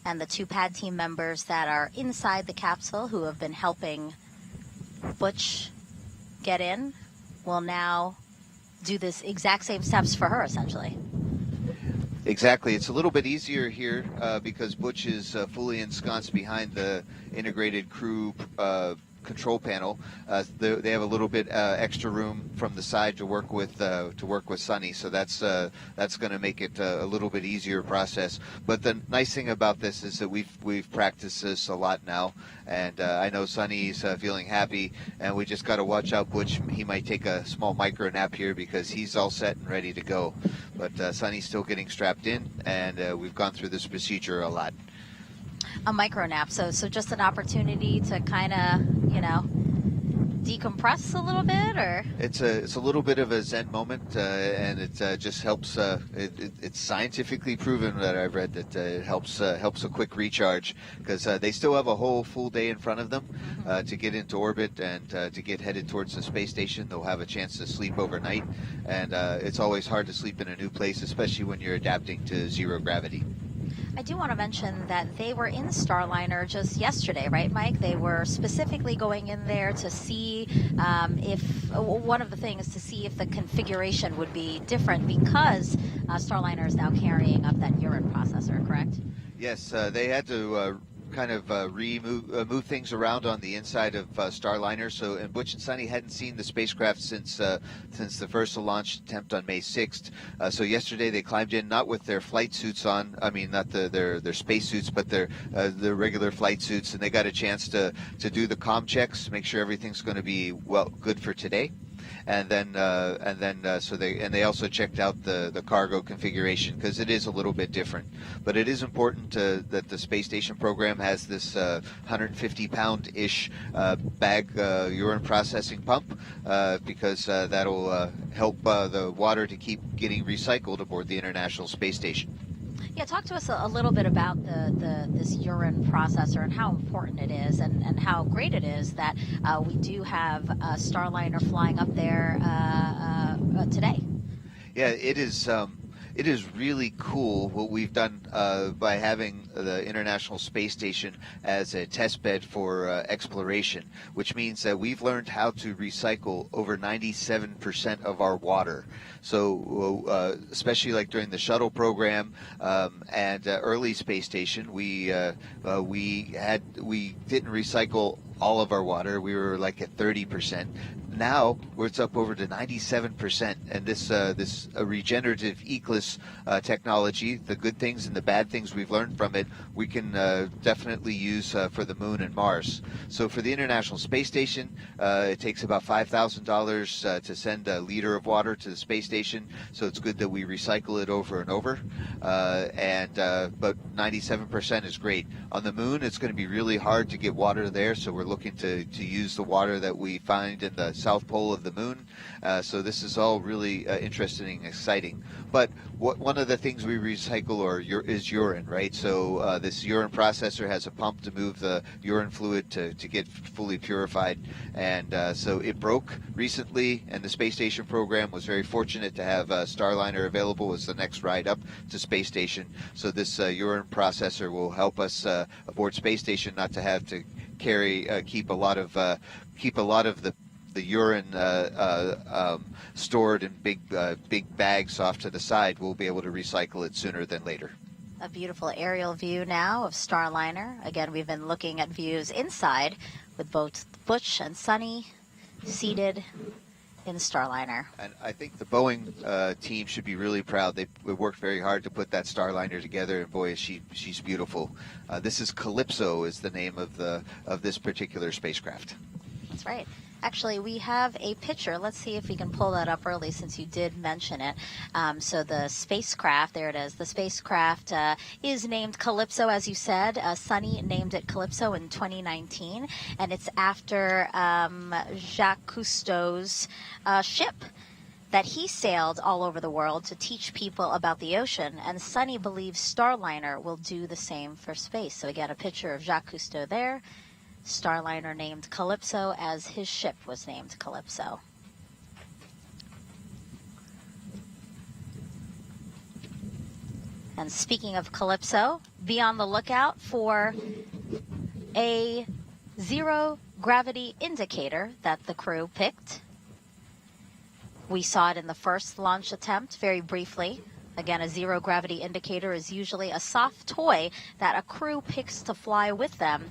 and the 2 pad team members that are inside the capsule who have been helping Butch get in will now do this exact same steps for her, essentially. Exactly. It's a little bit easier here because Butch is fully ensconced behind the integrated crew control panel. They have a little bit extra room from the side to work with Suni, so that's going to make it a little bit easier process. But the nice thing about this is that we've practiced this a lot now, and I know Suni's feeling happy, and we just got to watch out Butch. He might take a small micro nap here because he's all set and ready to go, but Suni's still getting strapped in, and we've gone through this procedure a lot. A micro nap, so just an opportunity to kind of, decompress a little bit, or it's a little bit of a Zen moment, and it just helps. It's scientifically proven that I've read that it helps a quick recharge, because they still have a whole full day in front of them to get into orbit and to get headed towards the space station. They'll have a chance to sleep overnight, and it's always hard to sleep in a new place, especially when you're adapting to zero gravity. I do want to mention that they were in Starliner just yesterday, right, Mike? They were specifically going in there to see one of the things to see if the configuration would be different, because Starliner is now carrying up that urine processor, correct? Yes, they had to kind of move things around on the inside of Starliner. So, and Butch and Suni hadn't seen the spacecraft since the first launch attempt on May 6th. So yesterday they climbed in, not with their flight suits on. I mean, not their space suits, but their regular flight suits, and they got a chance to do the comm checks, make sure everything's going to be good for today. And then they also checked out the cargo configuration, because it is a little bit different. But it is important that the space station program has this 150-pound-ish bag urine processing pump, because that'll help the water to keep getting recycled aboard the International Space Station. Yeah, talk to us a little bit about this urine processor and how important it is, and how great it is that we do have a Starliner flying up there today. Yeah, it is. It is really cool what we've done by having the International Space Station as a test bed for exploration, which means that we've learned how to recycle over 97% of our water. So especially like during the shuttle program and early space station, we didn't recycle all of our water. We were like at 30%. Now it's up over to 97%, and this regenerative Egress technology, the good things and the bad things we've learned from it, we can definitely use for the Moon and Mars. So for the International Space Station, it takes about $5,000 to send a liter of water to the space station. So it's good that we recycle it over and over. But 97% is great. On the Moon, it's going to be really hard to get water there, so we're looking to use the water that we find in the south pole of the moon. So this is all really interesting and exciting. But one of the things we recycle is urine, right? So this urine processor has a pump to move the urine fluid to get fully purified. And so it broke recently, and the space station program was very fortunate to have Starliner available as the next ride up to space station. So this urine processor will help us aboard space station not to have to keep a lot of the urine stored in big bags off to the side. We'll be able to recycle it sooner than later. A beautiful aerial view now of Starliner. Again, we've been looking at views inside with both Butch and Suni seated in Starliner. And I think the Boeing team should be really proud. They worked very hard to put that Starliner together, and boy, she's beautiful. This is Calypso, is the name of this particular spacecraft. That's right. Actually, we have a picture. Let's see if we can pull that up early, since you did mention it. So the spacecraft, there it is. The spacecraft is named Calypso, as you said. Suni named it Calypso in 2019, and it's after Jacques Cousteau's ship that he sailed all over the world to teach people about the ocean, and Suni believes Starliner will do the same for space. So again, a picture of Jacques Cousteau there. Starliner named Calypso as his ship was named Calypso. And speaking of Calypso, be on the lookout for a zero gravity indicator that the crew picked. We saw it in the first launch attempt very briefly. Again, a zero gravity indicator is usually a soft toy that a crew picks to fly with them.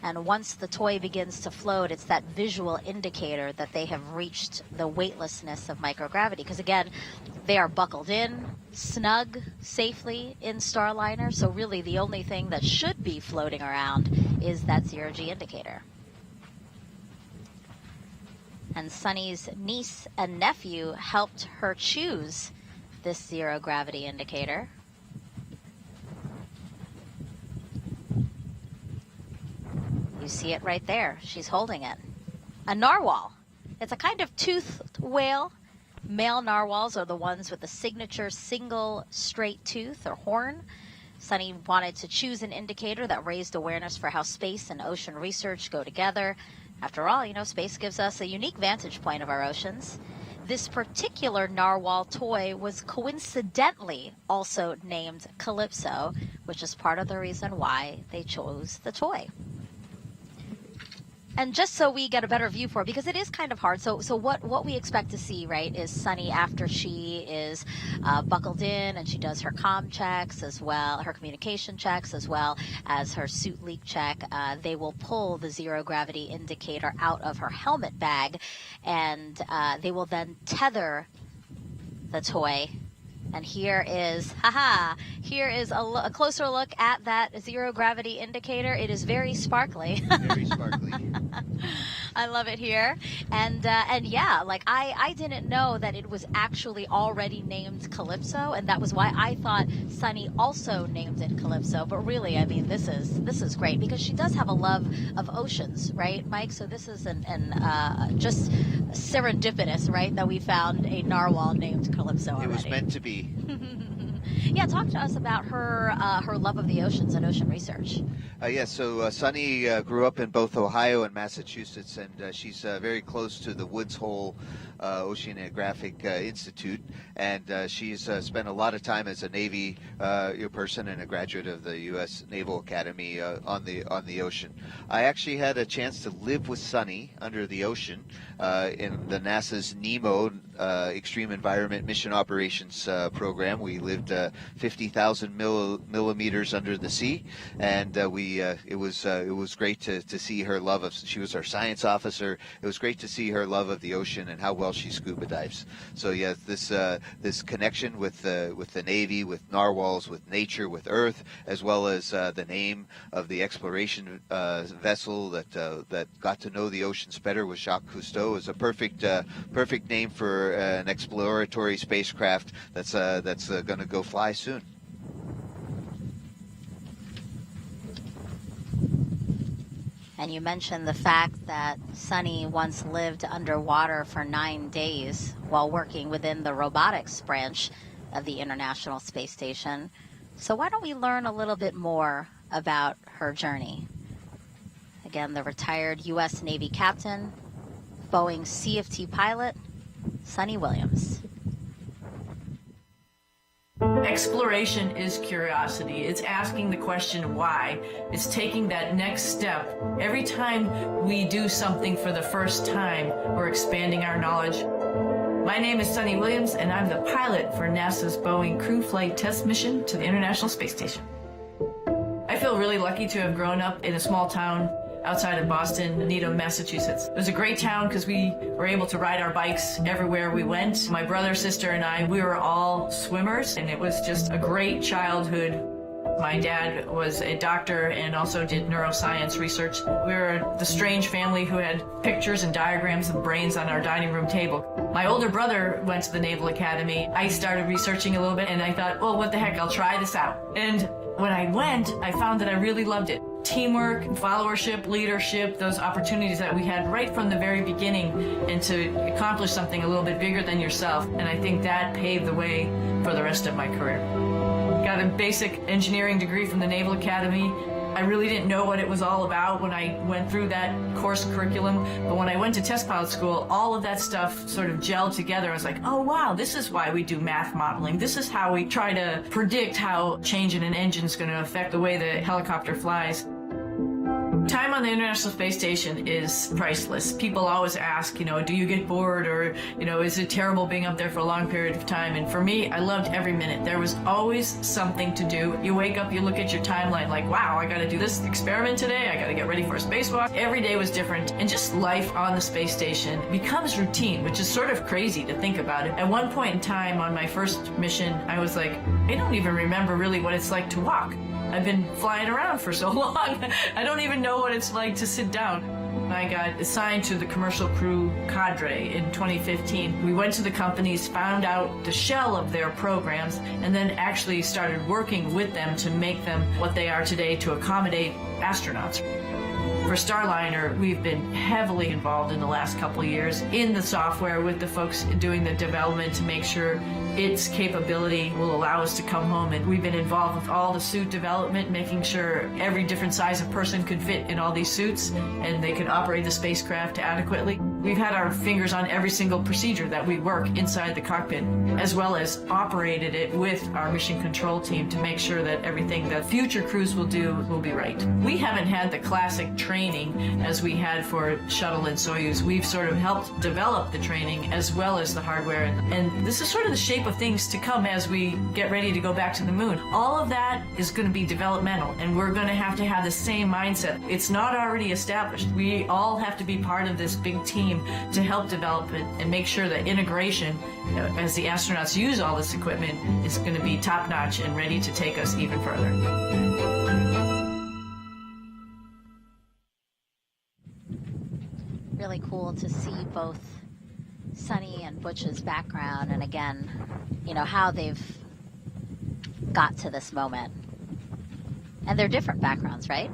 And once the toy begins to float, it's that visual indicator that they have reached the weightlessness of microgravity. Because again, they are buckled in, snug, safely in Starliner. So really the only thing that should be floating around is that zero-G indicator. And Suni's niece and nephew helped her choose this zero-gravity indicator. You see it right there. She's holding it. A narwhal. It's a kind of toothed whale. Male narwhals are the ones with the signature single straight tooth or horn. Suni wanted to choose an indicator that raised awareness for how space and ocean research go together. After all, you know, space gives us a unique vantage point of our oceans. This particular narwhal toy was coincidentally also named Calypso, which is part of the reason why they chose the toy. And just so we get a better view for it, because it is kind of hard. So what we expect to see, right, is Suni after she is buckled in and she does her comm checks as well, her communication checks as well as her suit leak check. They will pull the zero gravity indicator out of her helmet bag, and they will then tether the toy. And here is, here is a closer look at that zero gravity indicator. It is very sparkly. Very sparkly. I love it here. And yeah, like I didn't know that it was actually already named Calypso, and that was why I thought Suni also named it Calypso. But really, I mean, this is great because she does have a love of oceans, right, Mike? So this is just serendipitous, right, that we found a narwhal named Calypso already. It was meant to be. Yeah, talk to us about her love of the oceans and ocean research. So Suni grew up in both Ohio and Massachusetts, and she's very close to the Woods Hole Oceanographic Institute, and she's spent a lot of time as a Navy person and a graduate of the U.S. Naval Academy on the ocean. I actually had a chance to live with Suni under the ocean in the NASA's NEMO Extreme Environment Mission Operations program. We lived 50,000 millimeters under the sea, and it was great to see her love of. She was our science officer. It was great to see her love of the ocean and how well she scuba dives. So yeah, this connection with the Navy, with narwhals, with nature, with Earth, as well as the name of the exploration vessel that got to know the oceans better with Jacques Cousteau is a perfect name for an exploratory spacecraft that's going to go fly soon. And you mentioned the fact that Suni once lived underwater for 9 days while working within the robotics branch of the International Space Station. So why don't we learn a little bit more about her journey? Again, the retired U.S. Navy captain, Boeing CFT pilot, Suni Williams. Exploration is curiosity. It's asking the question why. It's taking that next step. Every time we do something for the first time, we're expanding our knowledge. My name is Suni Williams, and I'm the pilot for NASA's Boeing Crew Flight Test Mission to the International Space Station. I feel really lucky to have grown up in a small town outside of Boston, Needham, Massachusetts. It was a great town because we were able to ride our bikes everywhere we went. My brother, sister, and I, we were all swimmers, and it was just a great childhood. My dad was a doctor and also did neuroscience research. We were the strange family who had pictures and diagrams of brains on our dining room table. My older brother went to the Naval Academy. I started researching a little bit, and I thought, well, what the heck, I'll try this out. And when I went, I found that I really loved it. Teamwork, followership, leadership, those opportunities that we had right from the very beginning, and to accomplish something a little bit bigger than yourself. And I think that paved the way for the rest of my career. Got a basic engineering degree from the Naval Academy. I really didn't know what it was all about when I went through that course curriculum, but when I went to test pilot school, all of that stuff sort of gelled together. I was like, oh wow, this is why we do math modeling. This is how we try to predict how change in an engine is going to affect the way the helicopter flies. Time on the International Space Station is priceless. People always ask, do you get bored, or, is it terrible being up there for a long period of time? And for me, I loved every minute. There was always something to do. You wake up, you look at your timeline like, wow, I got to do this experiment today. I got to get ready for a spacewalk. Every day was different. And just life on the space station becomes routine, which is sort of crazy to think about it. At one point in time on my first mission, I was like, I don't even remember really what it's like to walk. I've been flying around for so long, I don't even know what it's like to sit down. I got assigned to the commercial crew cadre in 2015. We went to the companies, found out the shell of their programs, and then actually started working with them to make them what they are today to accommodate astronauts. For Starliner, we've been heavily involved in the last couple of years in the software with the folks doing the development to make sure its capability will allow us to come home. And we've been involved with all the suit development, making sure every different size of person could fit in all these suits and they could operate the spacecraft adequately. We've had our fingers on every single procedure that we work inside the cockpit, as well as operated it with our mission control team to make sure that everything that future crews will do will be right. We haven't had the classic training as we had for Shuttle and Soyuz. We've sort of helped develop the training as well as the hardware. And this is sort of the shape of things to come as we get ready to go back to the moon. All of that is going to be developmental, and we're going to have the same mindset. It's not already established. We all have to be part of this big team to help develop it and make sure that integration, as the astronauts use all this equipment, is going to be top-notch and ready to take us even further. Really cool to see both Suni and Butch's background, and again, how they've got to this moment. And they're different backgrounds, right?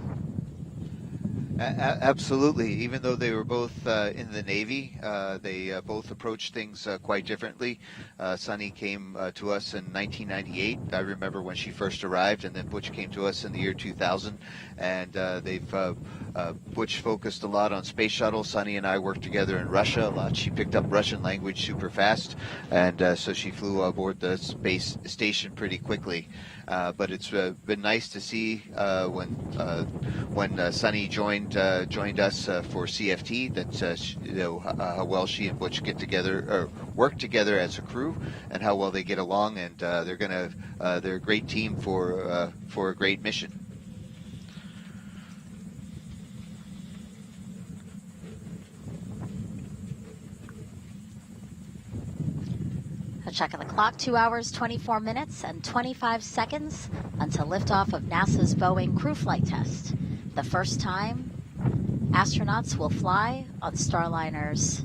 Absolutely. Even though they were both in the Navy, they both approached things quite differently. Suni came to us in 1998. I remember when she first arrived, and then Butch came to us in the year 2000. And Butch focused a lot on space shuttle. Suni and I worked together in Russia a lot. She picked up Russian language super fast, and so she flew aboard the space station pretty quickly. But it's been nice to see when Suni joined us for CFT that how well she and Butch get together or work together as a crew, and how well they get along, and they're a great team for a great mission. A check of the clock, 2 hours, 24 minutes, and 25 seconds until liftoff of NASA's Boeing crew flight test. The first time astronauts will fly on Starliner's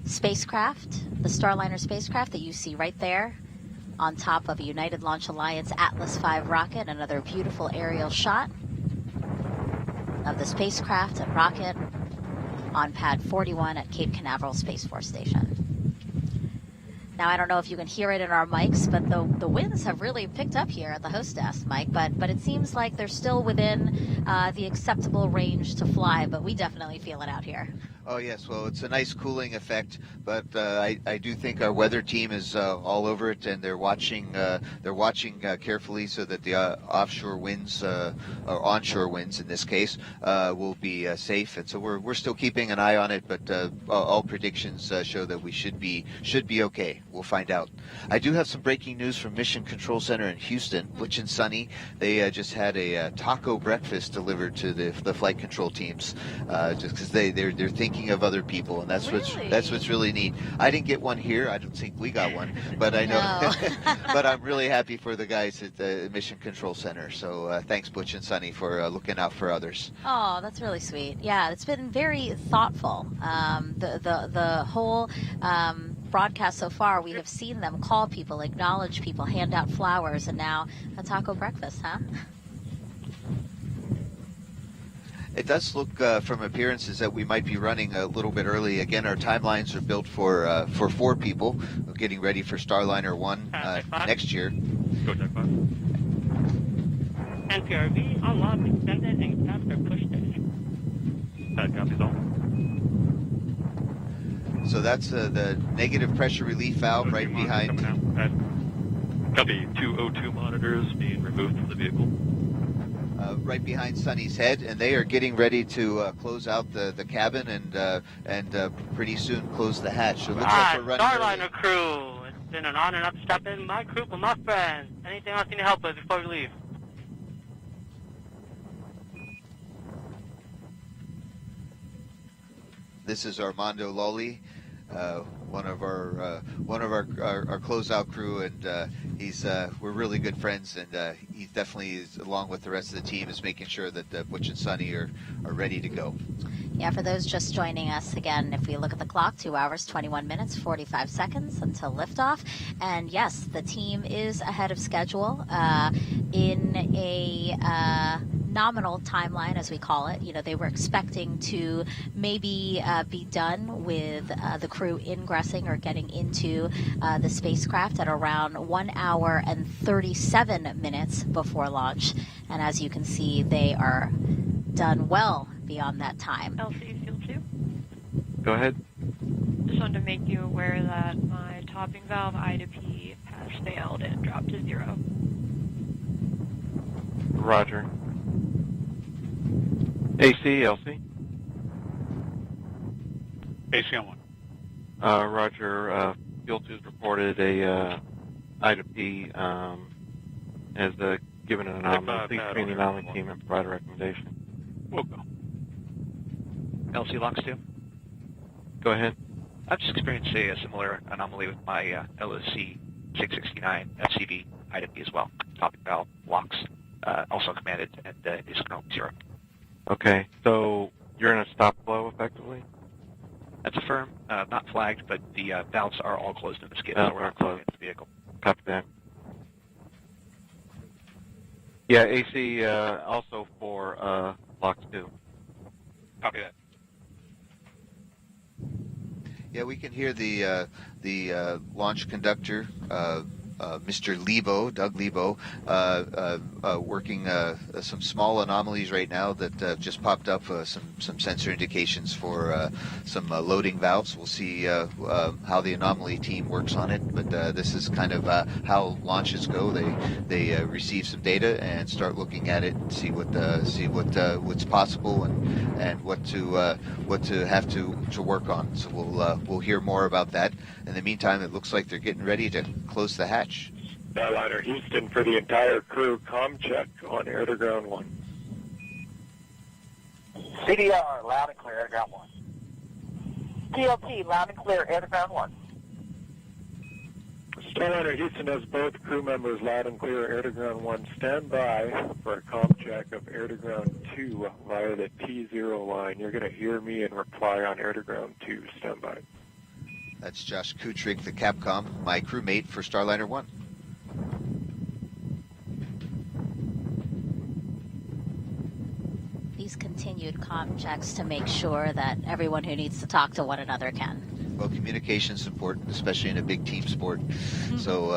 spacecraft, the Starliner spacecraft that you see right there on top of a United Launch Alliance Atlas V rocket. Another beautiful aerial shot. of the spacecraft and rocket on pad 41 at Cape Canaveral Space Force Station. Now, I don't know if you can hear it in our mics, but the winds have really picked up here at the host desk, Mike, but it seems like they're still within the acceptable range to fly, but we definitely feel it out here. Oh yes, well it's a nice cooling effect, but I do think our weather team is all over it, and they're watching carefully so that the offshore winds or onshore winds in this case will be safe, and so we're still keeping an eye on it, but all predictions show that we should be okay. We'll find out. I do have some breaking news from Mission Control Center in Houston. Butch and Sunny, they just had a taco breakfast delivered to the flight control teams, just because they're thinking of other people, and that's what's really neat. I didn't get one here. I don't think we got one, but I know. No. But I'm really happy for the guys at the Mission Control Center. So thanks, Butch and Sunny, for looking out for others. Oh, that's really sweet. Yeah, it's been very thoughtful. The whole broadcast so far, we have seen them call people, acknowledge people, hand out flowers, and now a taco breakfast, huh? It does look from appearances that we might be running a little bit early. Again, our timelines are built for 4 people, getting ready for Starliner 1 next year. Go check 5. NPRV, unlock, extended, and capture push stage. Copies all. So that's the negative pressure relief valve right behind. Copy 202 monitors being removed from the vehicle. Right behind Sunny's head, and they are getting ready to close out the cabin and pretty soon close the hatch. So it looks like we're running Starliner crew, it's been an honor not to stop in my group with my friends. Anything else you need to help with before we leave? This is Armando Lolly, one of our closeout crew, and we're really good friends, and he definitely is, along with the rest of the team, is making sure that Butch and Sunny are ready to go. Yeah, for those just joining us, again, if we look at the clock, 2 hours, 21 minutes, 45 seconds until liftoff. And yes, the team is ahead of schedule in a nominal timeline, as we call it. You know, they were expecting to maybe be done with the crew ingressing or getting into the spacecraft at around 1 hour and 37 minutes before launch. And as you can see, they are done well beyond that time. LC Fuel 2. Go ahead. Just wanted to make you aware that my topping valve I to P has failed and dropped to 0. Roger. AC, LC. AC on 1. Roger. Fuel 2's reported a I to P as given an anomaly. Please screen the anomaly team and provide a recommendation. We'll go. LC Locks 2. Go ahead. I've just experienced a similar anomaly with my LOC 669 FCV I to P as well. Topping valve locks also commanded and is currently 0. Okay, so you're in a stop flow effectively? That's a firm, not flagged, but the valves are all closed in the skid, so we're not closed in the vehicle. Copy that. Yeah, AC also for Locks 2. Copy that. Yeah, we can hear the launch conductor, Mr. Lebo, Doug Lebo, working some small anomalies right now that just popped up, some sensor indications for some loading valves. We'll see how the anomaly team works on it, but this is kind of how launches go. They receive some data and start looking at it and see what's possible and what to have to work on. So we'll hear more about that. In the meantime, it looks like they're getting ready to close the hatch. Starliner Houston for the entire crew, comm check on air to ground 1. CDR, loud and clear, air to ground 1. TLT, loud and clear, air to ground 1. Starliner Houston has both crew members loud and clear, air to ground 1. Stand by for a comm check of air to ground 2 via the T0 line. You're going to hear me and reply on air to ground 2. Stand by. That's Josh Kutrick, the Capcom, my crewmate for Starliner 1. The these continued comm checks to make sure that everyone who needs to talk to one another can? Well, communication is important, especially in a big team sport, so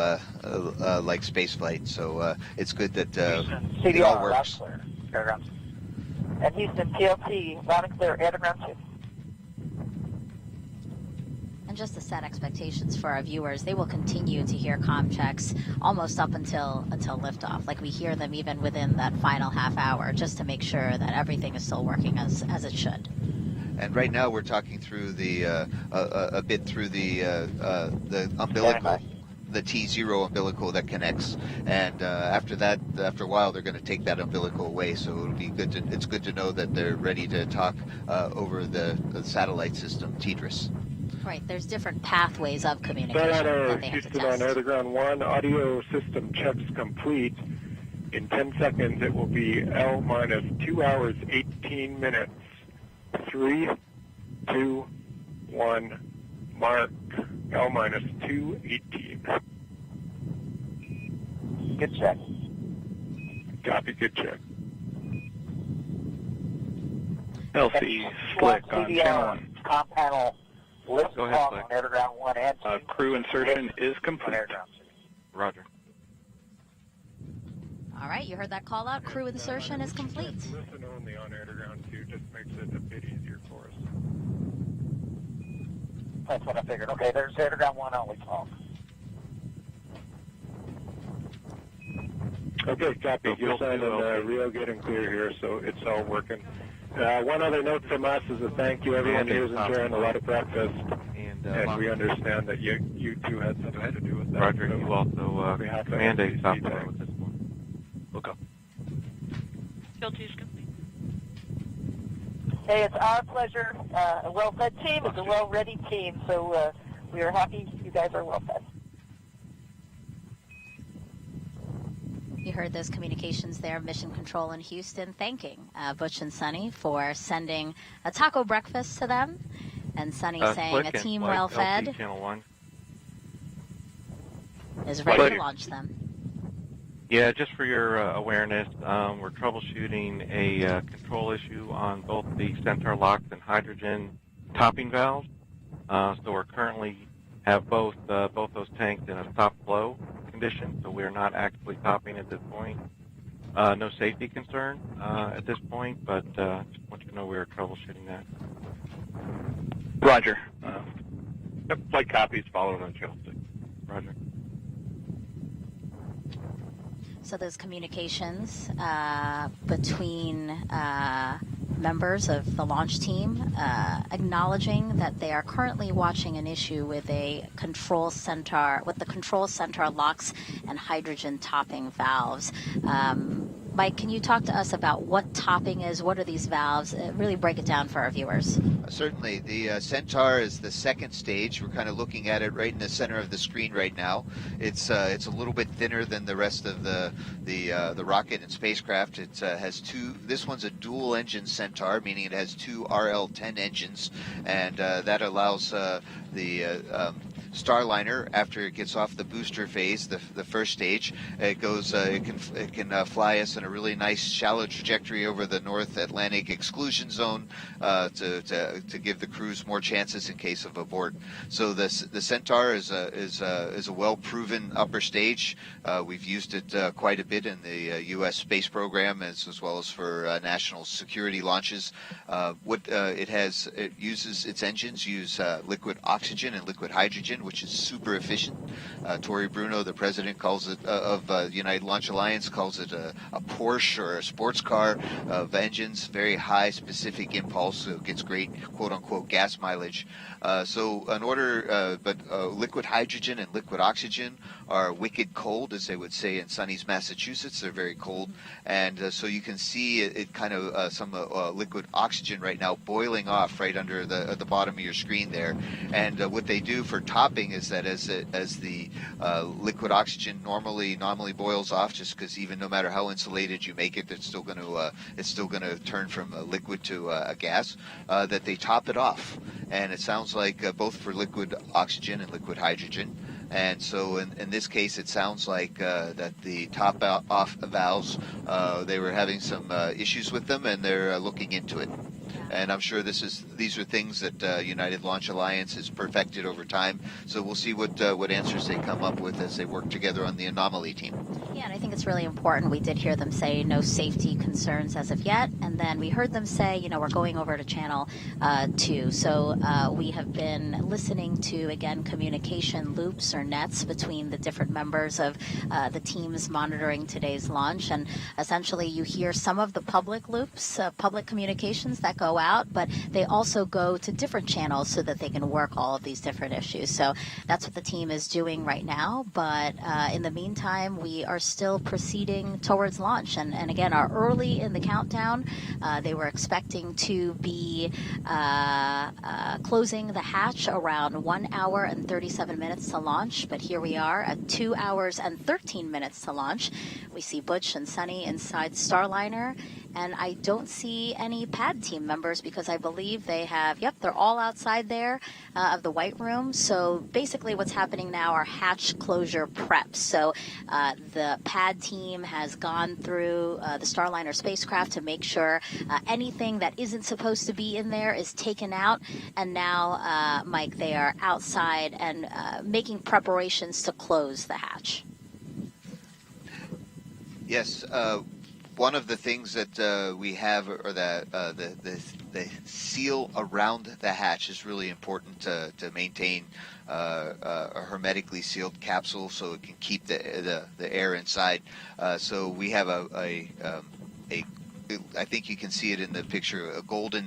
like spaceflight. So it's good that it all works. Loud and clear. And Houston, TLT, loud and clear, air to ground 2. And just to set expectations for our viewers, they will continue to hear comm checks almost up until liftoff. Like we hear them even within that final half hour, just to make sure that everything is still working as it should. And right now we're talking through the a bit through the umbilical, the T0 umbilical that connects. And after that, after a while, they're going to take that umbilical away. So it'll be good. It's good to know that they're ready to talk over the satellite system, Egress. Right. There's different pathways of communication that they have to Houston test. on Air to Ground 1, audio system checks complete. In 10 seconds, it will be L minus 2 hours, 18 minutes. 3, 2, 1, mark. L minus 2, 18. Good check. Copy, good check. LC, Slick on channel 1. Comm panel, lift Go ahead, off Slick. on Air to Ground 1 and 2. Crew insertion is complete. Roger. All right, you heard that call out. Crew insertion is complete. Listen only on Air to Ground 2 just makes it a bit easier for us. That's what I figured. Okay, there's Air to Ground 1 only talk. Okay, copy. You're sounding real good and clear here, so it's all working. One other note from us is a thank you. Everyone here is enjoying a lot of breakfast, and we understand that you two had something to do with that. Roger, so you also command a stop flight with this one. Look up. Filters complete. Hey, it's our pleasure. A well-fed team is a well-ready team, so we are happy you guys are well-fed. You heard those communications there, Mission Control in Houston, thanking Butch and Suni for sending a taco breakfast to them, and Suni saying a team well-fed is ready to launch them. Yeah, just for your awareness, we're troubleshooting a control issue on both the Centaur locks and hydrogen topping valves. So we're currently have both those tanks in a stop flow condition, so we're not actively topping at this point. No safety concern at this point, but just want you to know we are troubleshooting that. Roger. Flight copies following on channel 6. Roger. So those communications between members of the launch team acknowledging that they are currently watching an issue with a control Centaur, with the control Centaur locks and hydrogen topping valves. Mike, can you talk to us about what topping is? What are these valves? Really break it down for our viewers. Certainly. The Centaur is the second stage. We're kind of looking at it right in the center of the screen right now. It's a little bit thinner than the rest of the rocket and spacecraft. It has two. This one's a dual engine Centaur, meaning it has two RL-10 engines, and that allows the Starliner, after it gets off the booster phase, the first stage, it goes. It can fly us in a really nice shallow trajectory over the North Atlantic exclusion zone to give the crews more chances in case of abort. So the Centaur is a well-proven upper stage. We've used it quite a bit in the U.S. space program as well as for national security launches. It uses its engines use liquid oxygen and liquid hydrogen, which is super efficient. Tory Bruno, the president, calls it of United Launch Alliance, calls it a Porsche or a sports car of engines, very high specific impulse, so it gets great quote-unquote gas mileage. Liquid hydrogen and liquid oxygen are wicked cold, as they would say in Sunny's Massachusetts. They're very cold, and so you can see it kind of some liquid oxygen right now boiling off right under at the bottom of your screen there. And what they do for topping is that as the liquid oxygen normally boils off, just because even no matter how insulated you make it, it's still going to turn from a liquid to a gas. That they top it off, and it sounds like both for liquid oxygen and liquid hydrogen, And so in this case, it sounds like that the top off valves, they were having some issues with them, and they're looking into it. And I'm sure these are things that United Launch Alliance has perfected over time. So we'll see what answers they come up with as they work together on the Anomaly team. Yeah, and I think it's really important. We did hear them say no safety concerns as of yet, and then we heard them say, we're going over to channel 2. So we have been listening to, again, communication loops or nets between the different members of the teams monitoring today's launch, and essentially you hear some of the public loops, public communications that go out, but they also go to different channels so that they can work all of these different issues. So that's what the team is doing right now, but in the meantime, we are still proceeding towards launch, and again, are early in the countdown. They were expecting to be closing the hatch around 1 hour and 37 minutes to launch, but here we are at 2 hours and 13 minutes to launch. We see Butch and Suni inside Starliner, and I don't see any pad team members because I believe they have, they're all outside there of the white room. So basically what's happening now are hatch closure preps. So the pad team has gone through the Starliner spacecraft to make sure anything that isn't supposed to be in there is taken out. And now, Mike, they are outside and making preparations to close the hatch. Yes. One of the things that we have, or the seal around the hatch, is really important to maintain a hermetically sealed capsule so it can keep the air inside. So we have I think you can see it in the picture, a golden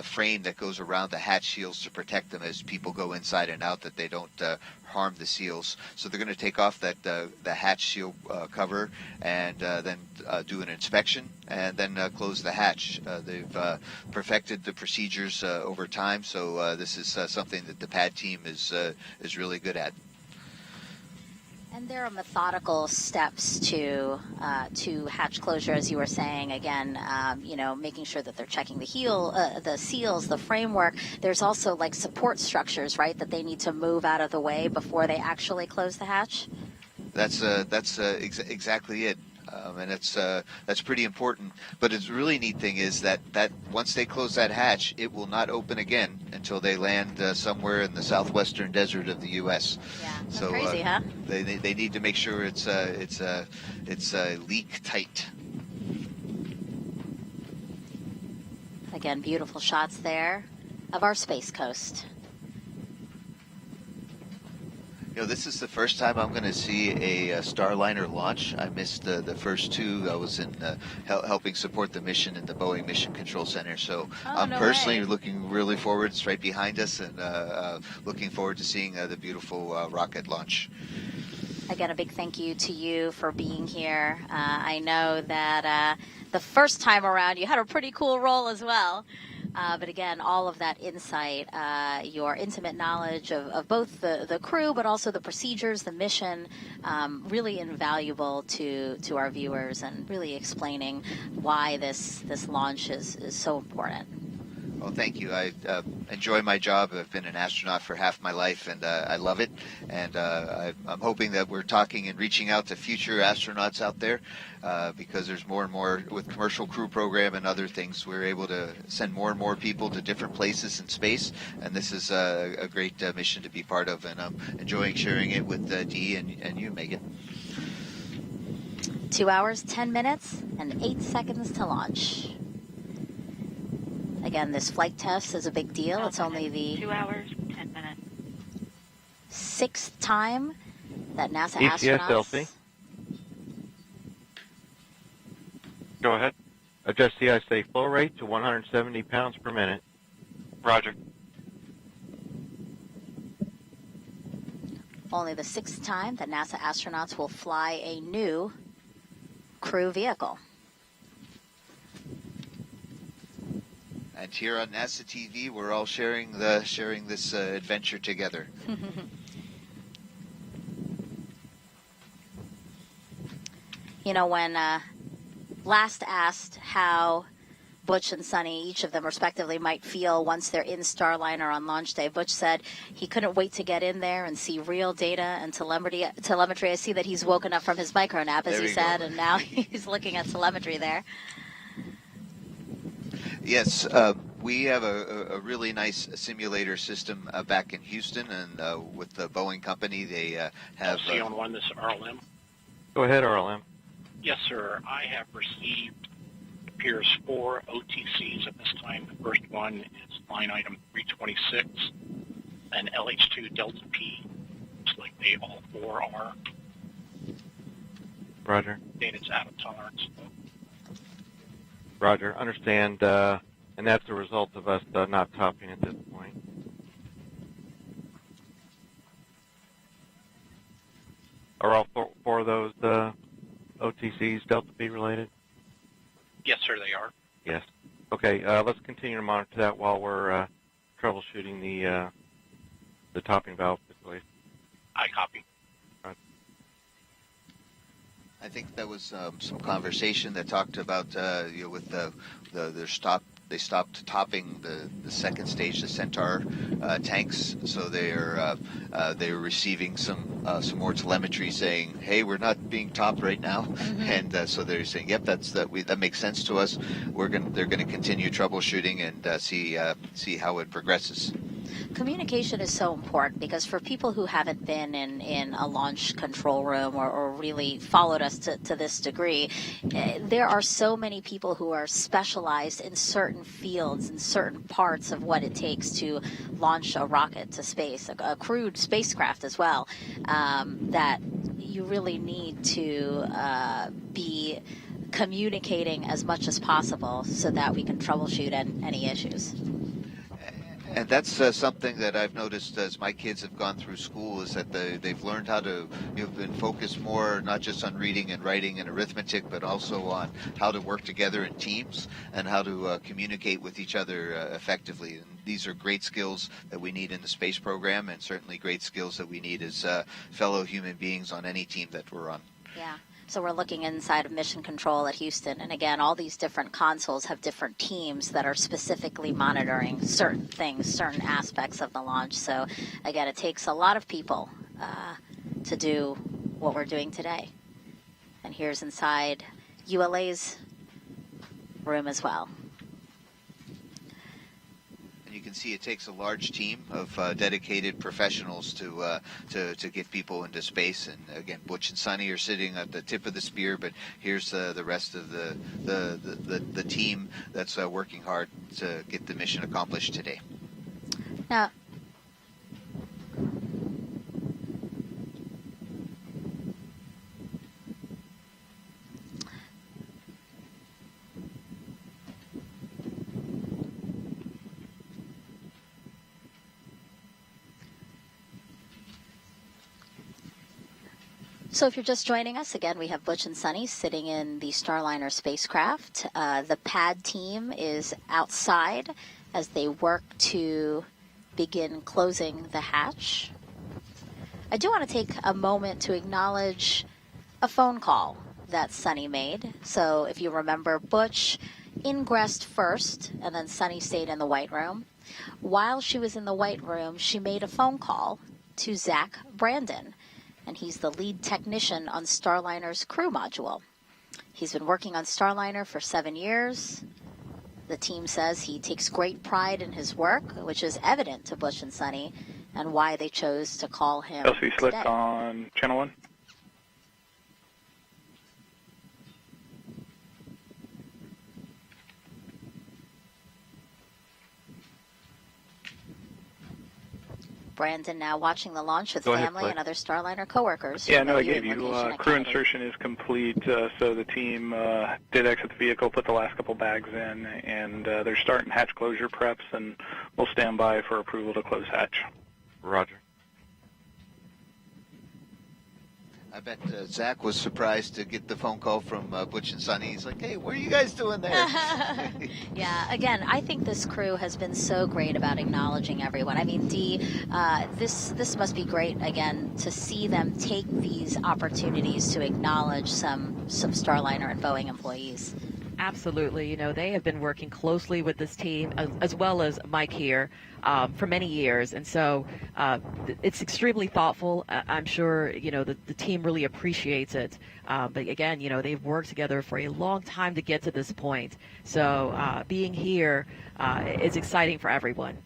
frame that goes around the hatch seals to protect them as people go inside and out, that they don't harm the seals. So they're going to take off the hatch seal cover and then do an inspection and then close the hatch. They've perfected the procedures over time, so this is something that the pad team is really good at. And there are methodical steps to hatch closure, as you were saying. Again, making sure that they're checking the seals, the framework. There's also like support structures, right, that they need to move out of the way before they actually close the hatch. That's exactly it. And that's pretty important. But the really neat thing is that once they close that hatch, it will not open again until they land somewhere in the southwestern desert of the U.S. Yeah, that's so crazy, huh? They need to make sure it's leak tight. Again, beautiful shots there of our Space Coast. This is the first time I'm going to see a Starliner launch. I missed the first two. I was in helping support the mission in the Boeing Mission Control Center. So I'm personally looking really forward. It's right behind us, and looking forward to seeing the beautiful rocket launch. Again, a big thank you to you for being here. I know that the first time around you had a pretty cool role as well. But again, all of that insight, your intimate knowledge of both the crew, but also the procedures, the mission, really invaluable to our viewers, and really explaining why this launch is so important. Well, thank you. I enjoy my job. I've been an astronaut for half my life, and I love it. And I'm hoping that we're talking and reaching out to future astronauts out there, because there's more and more with commercial crew program and other things. We're able to send more and more people to different places in space, and this is a great mission to be part of. And I'm enjoying sharing it with Dee and you, Megan. 2 hours, 10 minutes, and 8 seconds to launch. Again, this flight test is a big deal. It's only the 2 hours, 10 minutes. 6th time that NASA ECS astronauts... Elsie. Go ahead. Adjust the ISA flow rate to 170 pounds per minute. Roger. Only the 6th time that NASA astronauts will fly a new crew vehicle. And here on NASA TV, we're all sharing this adventure together. When last asked how Butch and Suni, each of them respectively, might feel once they're in Starliner on launch day. Butch said he couldn't wait to get in there and see real data and telemetry. I see that he's woken up from his micro nap, as he said, and now he's looking at telemetry there. Yes, we have a really nice simulator system back in Houston, and with the Boeing company, they have... LC-1, this is RLM. Go ahead, RLM. Yes, sir. I have received, appears 4 OTCs at this time. The first one is line item 326, and LH2 Delta P. Looks like they all 4 are. Roger. Data's out of tolerance. Roger. Understand, and that's a result of us not topping at this point. Are all 4 of those OTCs Delta P related? Yes, sir, they are. Yes. Okay, let's continue to monitor that while we're troubleshooting the topping valve situation. I copy. I think that was some conversation that talked about with they stopped topping the second stage, the Centaur tanks, so they're receiving some more telemetry saying, hey, we're not being topped right now, and so they're saying, yep, that makes sense to us. They're going to continue troubleshooting and see how it progresses. Communication is so important because for people who haven't been in a launch control room or really followed us to this degree, there are so many people who are specialized in certain fields and certain parts of what it takes to launch a rocket to space, a crewed spacecraft as well, that you really need to be communicating as much as possible so that we can troubleshoot any issues. And that's something that I've noticed as my kids have gone through school, is that they've learned how to been focused more not just on reading and writing and arithmetic, but also on how to work together in teams and how to communicate with each other effectively. And these are great skills that we need in the space program, and certainly great skills that we need as fellow human beings on any team that we're on. Yeah. So we're looking inside of Mission Control at Houston, and again, all these different consoles have different teams that are specifically monitoring certain things, certain aspects of the launch. So again, it takes a lot of people to do what we're doing today. And here's inside ULA's room as well. You can see it takes a large team of dedicated professionals to get people into space. And again, Butch and Suni are sitting at the tip of the spear, but here's the rest of the team that's working hard to get the mission accomplished today. Now, so if you're just joining us, again, we have Butch and Suni sitting in the Starliner spacecraft. The pad team is outside as they work to begin closing the hatch. I do want to take a moment to acknowledge a phone call that Suni made. So if you remember, Butch ingressed first, and then Suni stayed in the White Room. While she was in the White Room, she made a phone call to Zach Brandon, and he's the lead technician on Starliner's crew module. He's been working on Starliner for 7 years. The team says he takes great pride in his work, which is evident to Butch and Suni, and why they chose to call him LC Slick today. on channel 1. Brandon now watching the launch with family and other Starliner coworkers. Yeah, no, I gave you. Crew insertion is complete, so the team did exit the vehicle, put the last couple bags in, and they're starting hatch closure preps, and we'll stand by for approval to close hatch. Roger. I bet Zach was surprised to get the phone call from Butch and Suni. He's like, hey, what are you guys doing there? Yeah, again, I think this crew has been so great about acknowledging everyone. I mean, Dee, this must be great, again, to see them take these opportunities to acknowledge some Starliner and Boeing employees. Absolutely. You know, they have been working closely with this team as well as Mike here for many years. And so it's extremely thoughtful. I'm sure, you know, the team really appreciates it. But again, you know, they've worked together for a long time to get to this point. So being here is exciting for everyone.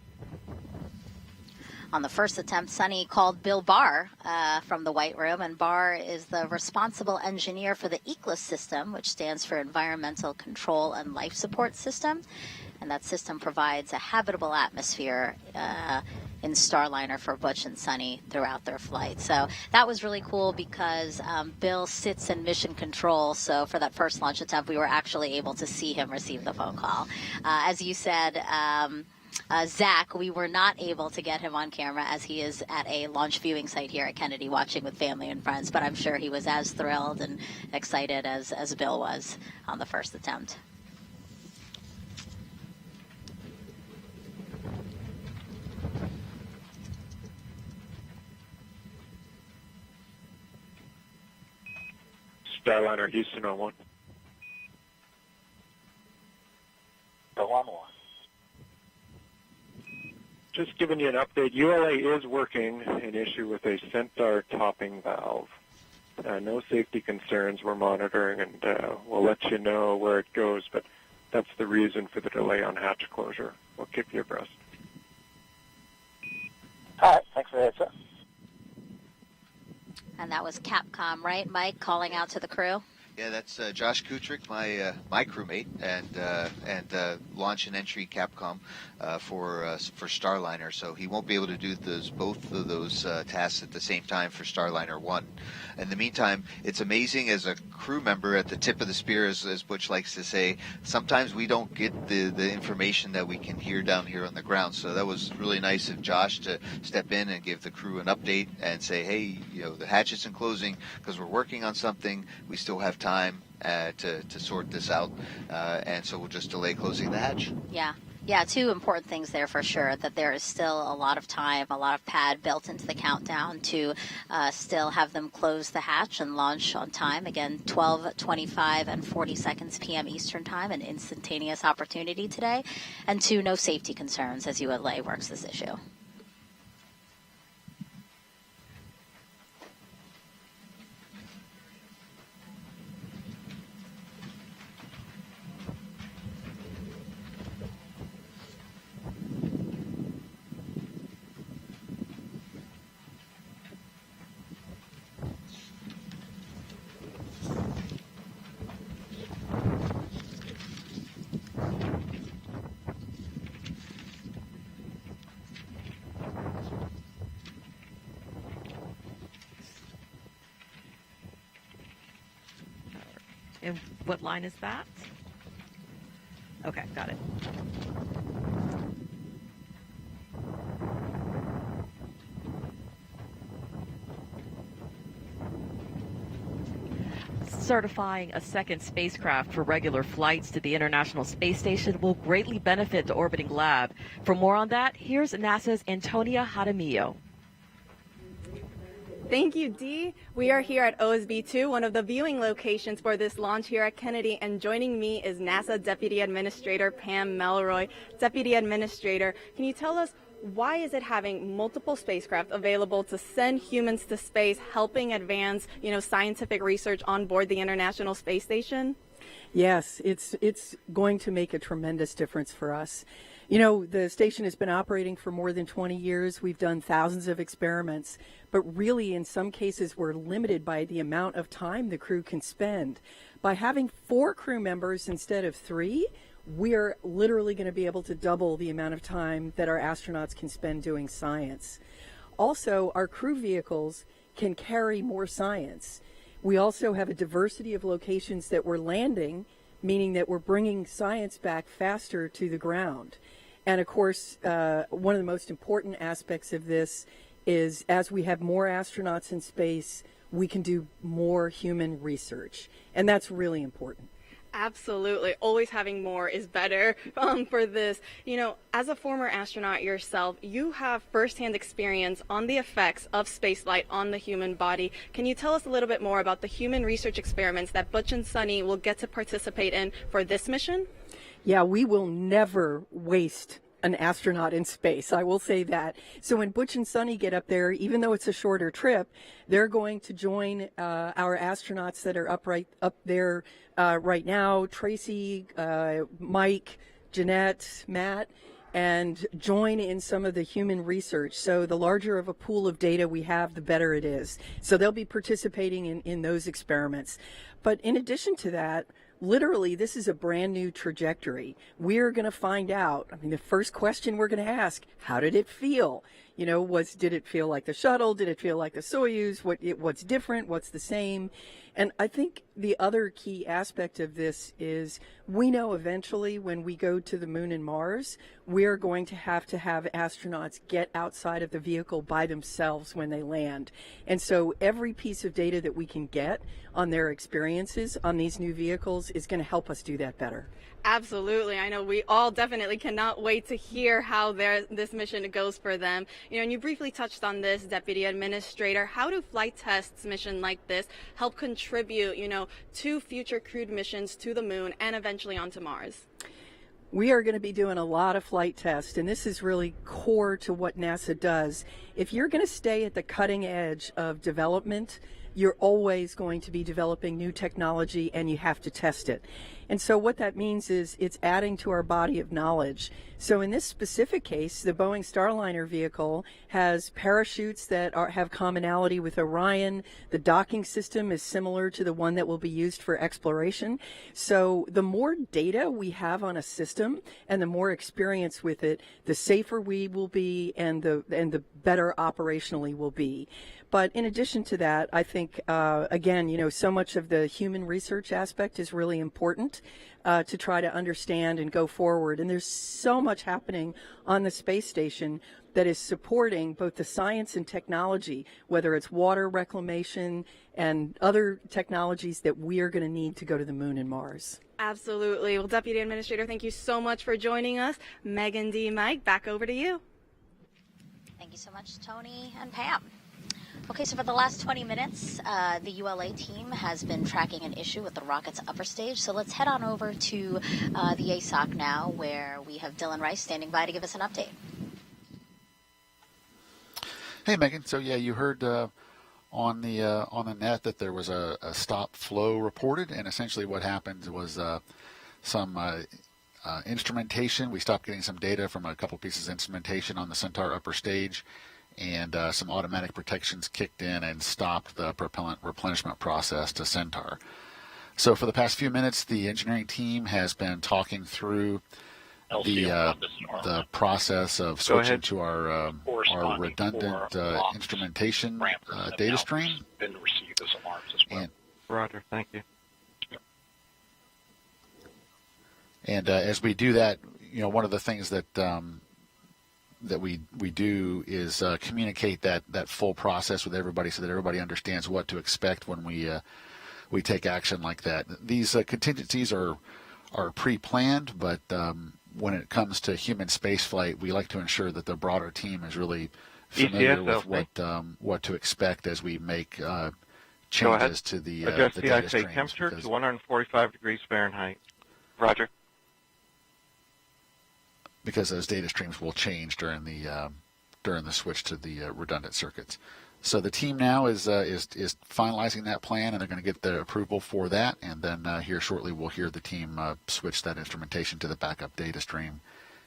On the first attempt, Suni called Bill Barr from the White Room, and Barr is the responsible engineer for the Egress system, which stands for Environmental Control and Life Support System. And that system provides a habitable atmosphere in Starliner for Butch and Suni throughout their flight. So that was really cool because Bill sits in mission control. So for that first launch attempt, we were actually able to see him receive the phone call. As you said, Zach, we were not able to get him on camera as he is at a launch viewing site here at Kennedy watching with family and friends, but I'm sure he was as thrilled and excited as Bill was on the first attempt. Starliner Houston on 1. On 1. Just giving you an update, ULA is working an issue with a Centaur topping valve. No safety concerns we're monitoring, and we'll let you know where it goes, but that's the reason for the delay on hatch closure. We'll keep you abreast. All right, thanks for the heads up. And that was Capcom, right, Mike, calling out to the crew? Yeah, that's Josh Kutrick, my crewmate, and launch and entry Capcom for Starliner. So he won't be able to do both of those tasks at the same time for Starliner 1. In the meantime, it's amazing as a crew member at the tip of the spear, as Butch likes to say. Sometimes we don't get the information that we can hear down here on the ground. So that was really nice of Josh to step in and give the crew an update and say, hey, you know, the hatch isn't closing because we're working on something. We still have time to sort this out, and so we'll just delay closing the hatch. Yeah, two important things there for sure, that there is still a lot of time, a lot of pad built into the countdown to still have them close the hatch and launch on time. Again, 12:25 and 40 seconds p.m. Eastern Time, an instantaneous opportunity today. And two, no safety concerns as ULA works this issue. And what line is that? Okay, got it. Certifying a second spacecraft for regular flights to the International Space Station will greatly benefit the orbiting lab. For more on that, here's NASA's Antonia Jaramillo. Thank you, Dee. We are here at OSB-2, one of the viewing locations for this launch here at Kennedy, and joining me is NASA Deputy Administrator Pam Melroy. Deputy Administrator, can you tell us why is it having multiple spacecraft available to send humans to space, helping advance, scientific research on board the International Space Station? Yes, it's going to make a tremendous difference for us. The station has been operating for more than 20 years. We've done thousands of experiments, but really in some cases we're limited by the amount of time the crew can spend. By having 4 crew members instead of 3, we're literally going to be able to double the amount of time that our astronauts can spend doing science. Also, our crew vehicles can carry more science. We also have a diversity of locations that we're landing, meaning that we're bringing science back faster to the ground. And of course, one of the most important aspects of this is as we have more astronauts in space, we can do more human research. And that's really important. Absolutely. Always having more is better for this. You know, as a former astronaut yourself, you have firsthand experience on the effects of spaceflight on the human body. Can you tell us a little bit more about the human research experiments that Butch and Suni will get to participate in for this mission? Yeah, we will never waste an astronaut in space. I will say that. So when Butch and Suni get up there, even though it's a shorter trip, they're going to join our astronauts that are up there right now, Tracy, Mike, Jeanette, Matt, and join in some of the human research. So the larger of a pool of data we have, the better it is. So they'll be participating in those experiments. But in addition to that, literally, this is a brand new trajectory. We're going to find out. I mean, the first question we're going to ask, how did it feel? You know, did it feel like the shuttle? Did it feel like the Soyuz? What's different? What's the same? And I think the other key aspect of this is we know eventually when we go to the moon and Mars, we're going to have astronauts get outside of the vehicle by themselves when they land. And so every piece of data that we can get on their experiences on these new vehicles is going to help us do that better. Absolutely. I know we all definitely cannot wait to hear how this mission goes for them. You know, and you briefly touched on this, Deputy Administrator. How do flight tests mission like this help contribute, you know, to future crewed missions to the moon and eventually onto Mars? We are going to be doing a lot of flight tests, and this is really core to what NASA does. If you're going to stay at the cutting edge of development, you're always going to be developing new technology, and you have to test it. And so what that means is it's adding to our body of knowledge. So in this specific case, the Boeing Starliner vehicle has parachutes that have commonality with Orion. The docking system is similar to the one that will be used for exploration. So the more data we have on a system and the more experience with it, the safer we will be and the better operationally we'll be. But in addition to that, I think, again, you know, so much of the human research aspect is really important to try to understand and go forward. And there's so much happening on the space station that is supporting both the science and technology, whether it's water reclamation and other technologies that we are going to need to go to the moon and Mars. Absolutely. Well, Deputy Administrator, thank you so much for joining us. Megan D. Mike, back over to you. Thank you so much, Tony and Pam. Okay, so for the last 20 minutes, the ULA team has been tracking an issue with the rocket's upper stage. So let's head on over to the ASOC now, where we have Dylan Rice standing by to give us an update. Hey, Megan. So yeah, you heard on the net that there was a stop flow reported, and essentially what happened was some instrumentation. We stopped getting some data from a couple pieces of instrumentation on the Centaur upper stage, and some automatic protections kicked in and stopped the propellant replenishment process to Centaur. So for the past few minutes, the engineering team has been talking through the process of switching to our redundant instrumentation data stream. And Roger, thank you. And as we do that, you know, one of the things that that we do is communicate that full process with everybody so that everybody understands what to expect when we take action like that. These contingencies are pre-planned, but when it comes to human spaceflight, we like to ensure that the broader team is really familiar with what to expect as we make changes to the adjust the data streams. temperature to 145 degrees Fahrenheit. Roger. Because those data streams will change during the switch to the redundant circuits. So the team now is finalizing that plan, and they're going to get the approval for that. And then here shortly, we'll hear the team switch that instrumentation to the backup data stream,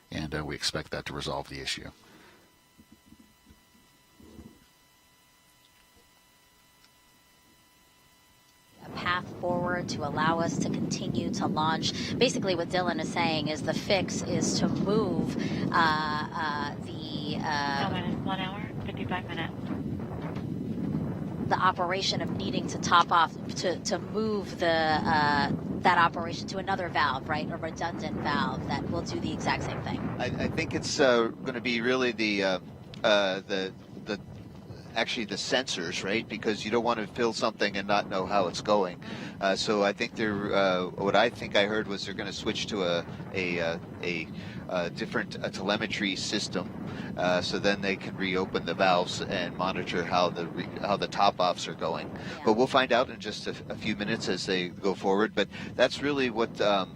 and we expect that to resolve the issue. A path forward to allow us to continue to launch. Basically, what Dylan is saying is the fix is to move the 1 hour, 55 minutes. The operation of needing to top off to move the that operation to another valve, right? A redundant valve that will do the exact same thing. I think it's going to be really the actually the sensors, right? Because you don't want to fill something and not know how it's going. So I think what I think I heard was they're going to switch to a different telemetry system, so then they can reopen the valves and monitor how the top-offs are going. But we'll find out in just a few minutes as they go forward. But that's really what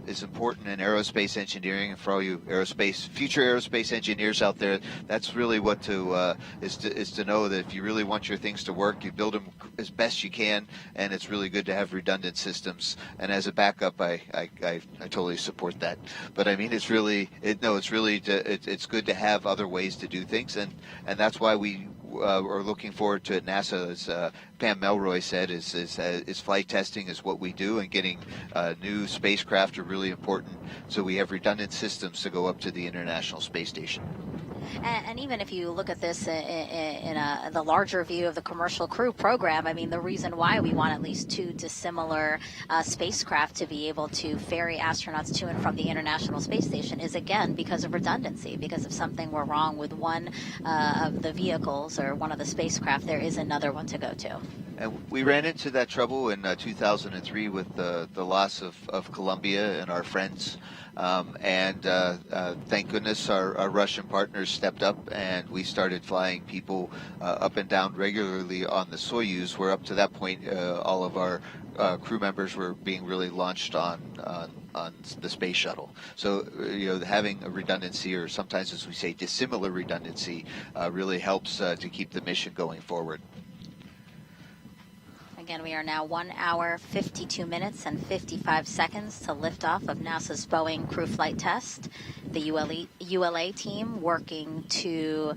is important in aerospace engineering, and for all you future aerospace engineers out there, that's really what is to know that if you really want your things to work, you build them as best you can, and it's really good to have redundant systems. And as a backup, I totally support that. But I mean, it's good to have other ways to do things, and that's why we are looking forward to at NASA, as Pam Melroy said, is flight testing is what we do, and getting new spacecraft are really important, so we have redundant systems to go up to the International Space Station. And even if you look at this in the larger view of the commercial crew program, I mean, the reason why we want at least 2 dissimilar spacecraft to be able to ferry astronauts to and from the International Space Station is, again, because of redundancy. Because if something were wrong with one of the vehicles or one of the spacecraft, there is another one to go to. And we ran into that trouble in 2003 with the loss of Columbia and our friends. Thank goodness our Russian partners stepped up, and we started flying people up and down regularly on the Soyuz, where up to that point all of our crew members were being really launched on the space shuttle. So having a redundancy, or sometimes as we say dissimilar redundancy, really helps to keep the mission going forward. Again, we are now 1 hour, 52 minutes, and 55 seconds to liftoff of NASA's Boeing crew flight test. The ULA team working to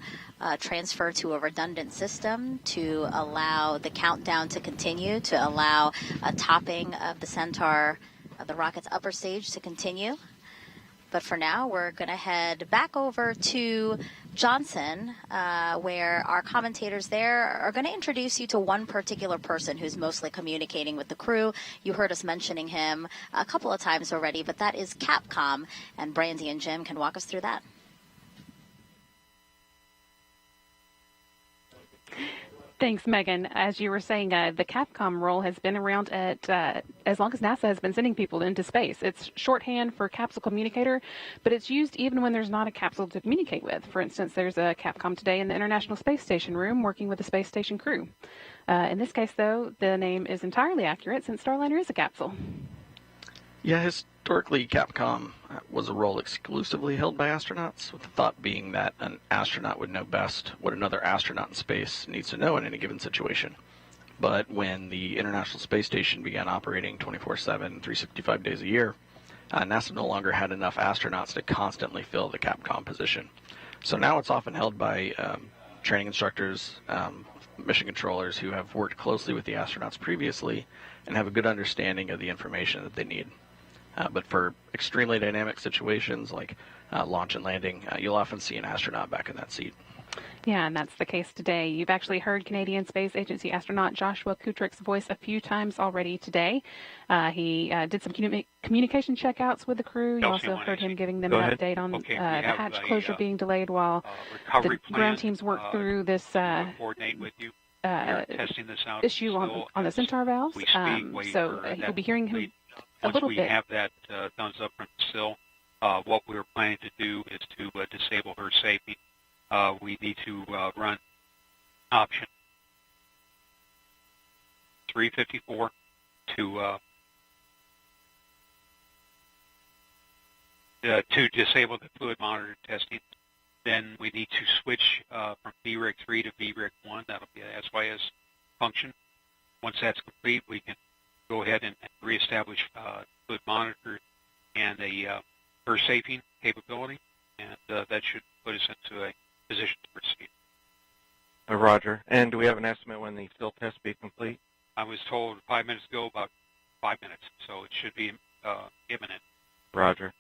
transfer to a redundant system to allow the countdown to continue, to allow a topping of the Centaur, the rocket's upper stage, to continue. But for now, we're going to head back over to Johnson, where our commentators there are going to introduce you to one particular person who's mostly communicating with the crew. You heard us mentioning him a couple of times already, but that is Capcom, and Brandy and Jim can walk us through that. Thanks, Megan. As you were saying, the Capcom role has been around as long as NASA has been sending people into space. It's shorthand for capsule communicator, but it's used even when there's not a capsule to communicate with. For instance, there's a Capcom today in the International Space Station room working with the space station crew. In this case, though, the name is entirely accurate since Starliner is a capsule. Yeah, historically, Capcom was a role exclusively held by astronauts, with the thought being that an astronaut would know best what another astronaut in space needs to know in any given situation. But when the International Space Station began operating 24/7, 365 days a year, NASA no longer had enough astronauts to constantly fill the Capcom position. So now it's often held by training instructors, mission controllers who have worked closely with the astronauts previously and have a good understanding of the information that they need. But for extremely dynamic situations like launch and landing, you'll often see an astronaut back in that seat. Yeah, and that's the case today. You've actually heard Canadian Space Agency astronaut Joshua Kutrick's voice a few times already today. He did some communication checkouts with the crew. You also heard him giving them an update on the hatch closure being delayed while the ground teams work through this testing this out issue on the Centaur valves. So you'll be hearing him a little bit. Once we have that thumbs up from Sil, what we were planning to do is to disable her safety. We need to run option 354 to disable the fluid monitor testing. Then we need to switch from VRIG 3 to VRIG 1. That'll be a SYS function. Once that's complete, we can go ahead and reestablish fluid monitor and a her safing capability, and that should put us into a position to proceed. Roger. And do we have an estimate when the still test be complete? I was told 5 minutes ago, about 5 minutes, so it should be imminent. Roger.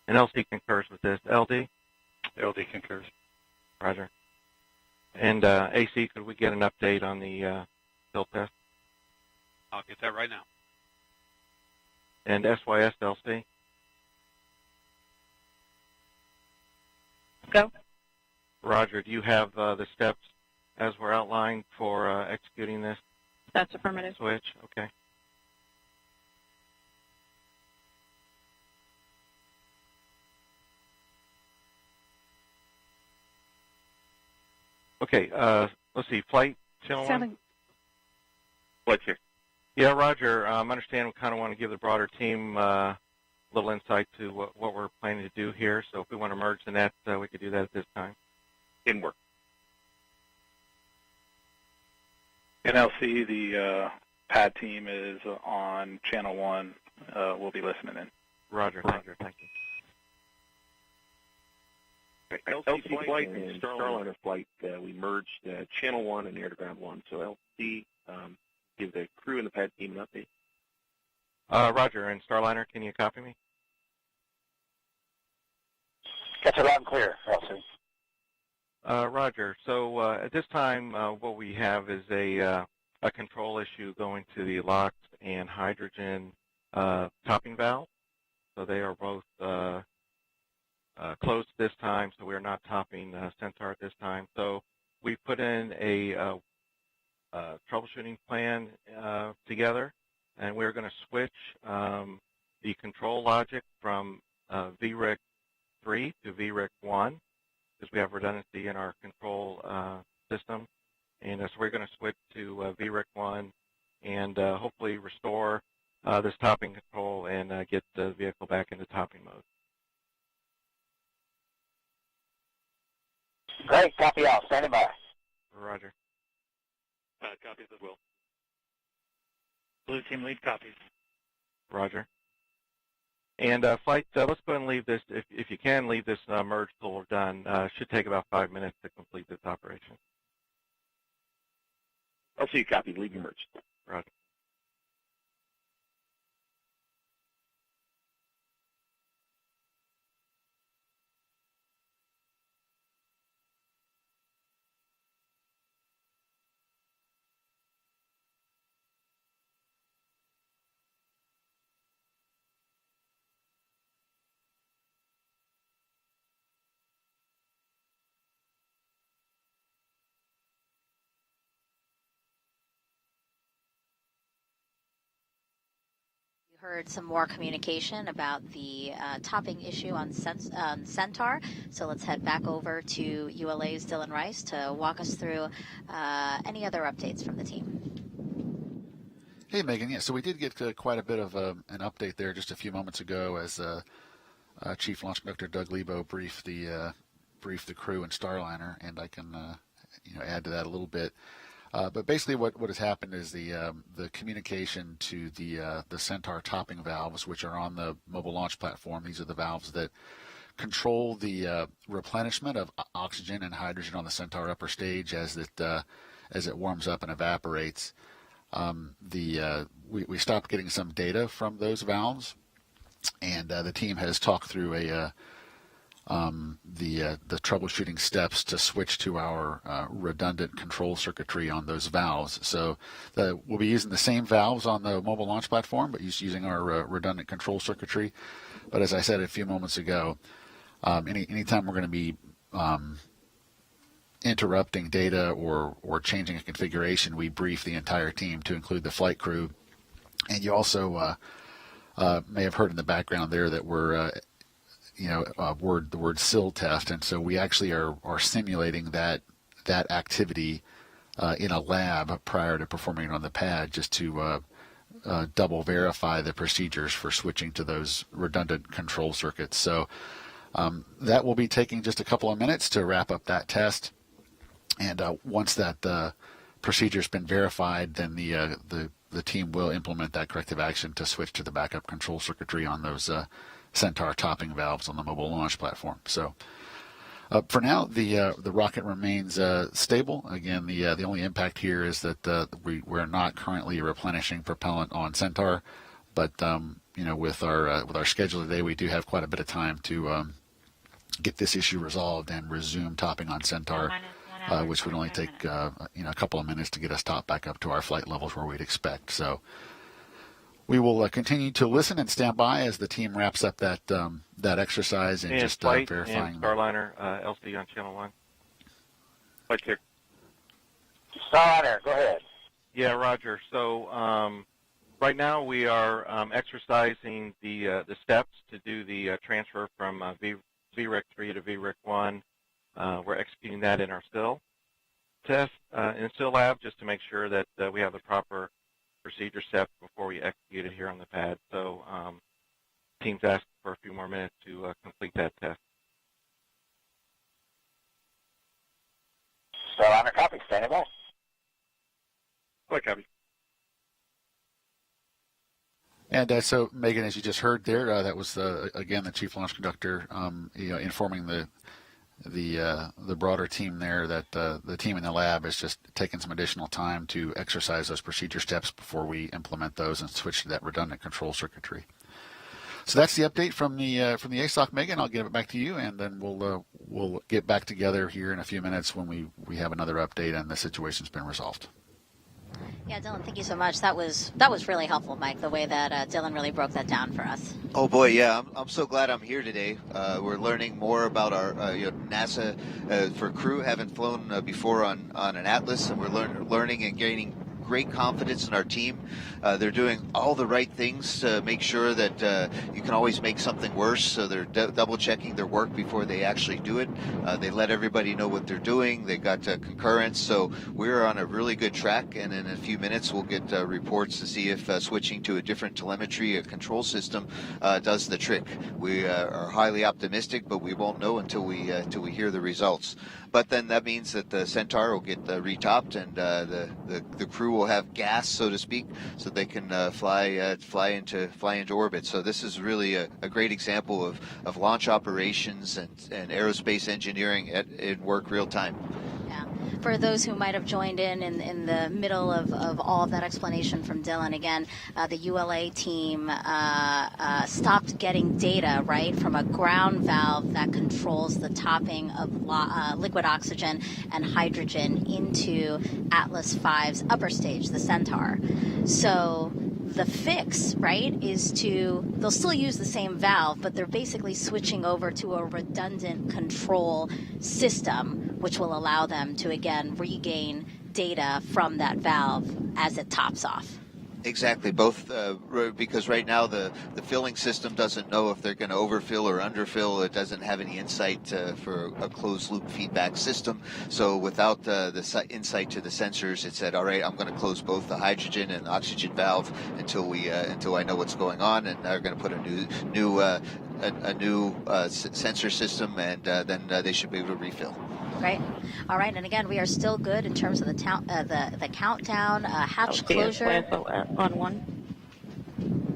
And LC concurs with this. LD? LD concurs. Roger. And AC, could we get an update on the still test? I'll get that right now. And SYS LC? Go. Roger. Do you have the steps as we're outlined for executing this That's affirmative. switch? Okay. Okay, let's see, flight channel one? Flight check. Yeah, Roger, I understand we kind of want to give the broader team a little insight to what we're planning to do here, so if we want to merge the nets, we could do that at this time. In work. NLC, the pad team is on channel 1. We'll be listening in. Roger, thank you. LC flight and Starliner flight, we merged channel 1 and air-to-ground 1. So LC, give the crew and the pad team an update. Roger, and Starliner, can you copy me? Gets it loud and clear, LC. Roger. So at this time, what we have is a control issue going to the LOX and hydrogen topping valve. So they are both closed this time, so we are not topping Centaur at this time. So we put in a troubleshooting plan together, and we're going to switch the control logic from VRIC 3 to VRIC 1 because we have redundancy in our control system. And so we're going to switch to VRIC 1 and hopefully restore this topping control and get the vehicle back into topping mode. Great, copy all. Standing by. Roger. Copies as well. Blue team lead copies. Roger. And flight, let's go ahead and leave this, if you can, leave this merge till we're done. Should take about 5 minutes to complete this operation. LC, copy. Leave your merge. Roger. Heard some more communication about the topping issue on Centaur. So let's head back over to ULA's Dylan Rice to walk us through any other updates from the team. Hey, Megan. Yeah, so we did get quite a bit of an update there just a few moments ago as Chief Launch Conductor Doug Lebo briefed the crew and Starliner, and I can add to that a little bit. But basically what has happened is the communication to the Centaur topping valves, which are on the mobile launch platform. These are the valves that control the replenishment of oxygen and hydrogen on the Centaur upper stage as it warms up and evaporates. We stopped getting some data from those valves, and the team has talked through the troubleshooting steps to switch to our redundant control circuitry on those valves. So we'll be using the same valves on the mobile launch platform, but using our redundant control circuitry. But as I said a few moments ago, anytime we're going to be interrupting data or changing a configuration, we brief the entire team to include the flight crew. And you also may have heard in the background there that we're the word SIL test, and so we actually are simulating that activity in a lab prior to performing it on the pad, just to double verify the procedures for switching to those redundant control circuits. So that will be taking just a couple of minutes to wrap up that test, and once that procedure's been verified, then the team will implement that corrective action to switch to the backup control circuitry on those Centaur topping valves on the mobile launch platform. So for now, the rocket remains stable. Again, the only impact here is that we're not currently replenishing propellant on Centaur, but with our schedule today, we do have quite a bit of time to get this issue resolved and resume topping on Centaur, which would only take a couple of minutes to get us topped back up to our flight levels where we'd expect. So we will continue to listen and stand by as the team wraps up that exercise and just flight verifying. And Starliner, LC on channel 1. Flight check. Starliner, go ahead. Yeah, Roger. So right now we are exercising the steps to do the transfer from VREC 3 to VREC 1. We're executing that in our still test in still lab just to make sure that we have the proper procedure steps before we execute it here on the pad. So team's asked for a few more minutes to complete that test. Starliner, copy. Standing by. Copy. And so, Megan, as you just heard there, that was again the chief launch conductor, informing the broader team there that the team in the lab is just taking some additional time to exercise those procedure steps before we implement those and switch to that redundant control circuitry. So that's the update from the ASOC, Megan. I'll give it back to you, and then we'll get back together here in a few minutes when we have another update and the situation's been resolved. Yeah, Dylan, thank you so much. That was really helpful, Mike, the way that Dylan really broke that down for us. Oh boy, yeah, I'm so glad I'm here today. We're learning more about our NASA for crew. Haven't flown before on an Atlas, and we're learning and gaining great confidence in our team. They're doing all the right things to make sure that you can always make something worse, so they're double checking their work before they actually do it. They let everybody know what they're doing. They got concurrence, so we're on a really good track, and in a few minutes we'll get reports to see if switching to a different telemetry, a control system, does the trick. We are highly optimistic, but we won't know until we hear the results. But then that means that the Centaur will get retopped, and the crew will have gas, so to speak, so they can fly into orbit. So this is really a great example of launch operations and aerospace engineering in work real time. Yeah. For those who might have joined in the middle of all of that explanation from Dylan, again, the ULA team stopped getting data, right, from a ground valve that controls the topping of liquid oxygen and hydrogen into Atlas V's upper stage, the Centaur. So the fix, right, is they'll still use the same valve, but they're basically switching over to a redundant control system, which will allow them to, again, regain data from that valve as it tops off. Exactly, both because right now the filling system doesn't know if they're going to overfill or underfill. It doesn't have any insight for a closed loop feedback system. So without the insight to the sensors, it said, all right, I'm going to close both the hydrogen and oxygen valve until I know what's going on, and they're going to put a new sensor system, and then they should be able to refill. Right. All right. And again, we are still good in terms of the countdown, hatch closure. On one.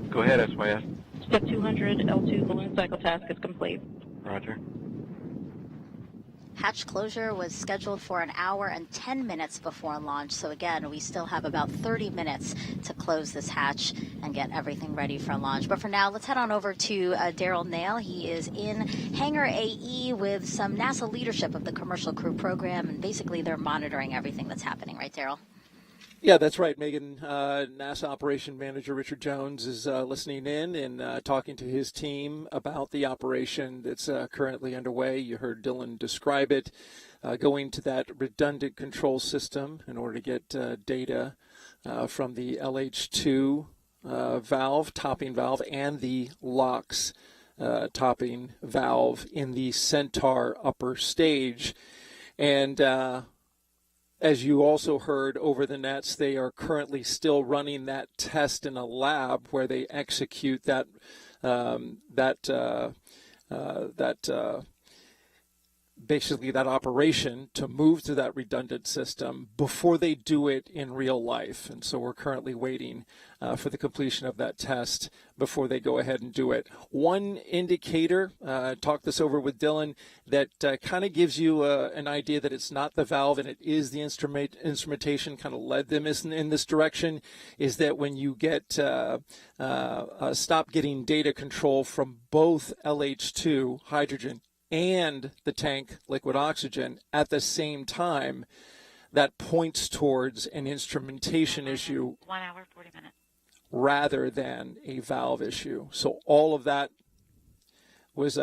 Go ahead, SYS. Step 200, L2 balloon cycle task is complete. Roger. Hatch closure was scheduled for an hour and 10 minutes before launch. So again, we still have about 30 minutes to close this hatch and get everything ready for launch. But for now, let's head on over to Daryl Nail. He is in Hangar AE with some NASA leadership of the Commercial Crew Program, and basically they're monitoring everything that's happening, right, Daryl? Yeah, that's right, Megan. NASA Operation Manager Richard Jones is listening in and talking to his team about the operation that's currently underway. You heard Dylan describe it, going to that redundant control system in order to get data from the LH2 valve, topping valve, and the LOX topping valve in the Centaur upper stage. And as you also heard over the nets, they are currently still running that test in a lab where they execute that basically that operation to move to that redundant system before they do it in real life. And so we're currently waiting for the completion of that test before they go ahead and do it. One indicator, talk this over with Dylan, that kind of gives you an idea that it's not the valve and it is the instrumentation kind of led them in this direction, is that when you get stop getting data control from both LH2 hydrogen and the tank liquid oxygen at the same time, that points towards an instrumentation issue 1 hour, 40 minutes. Rather than a valve issue. So all of that was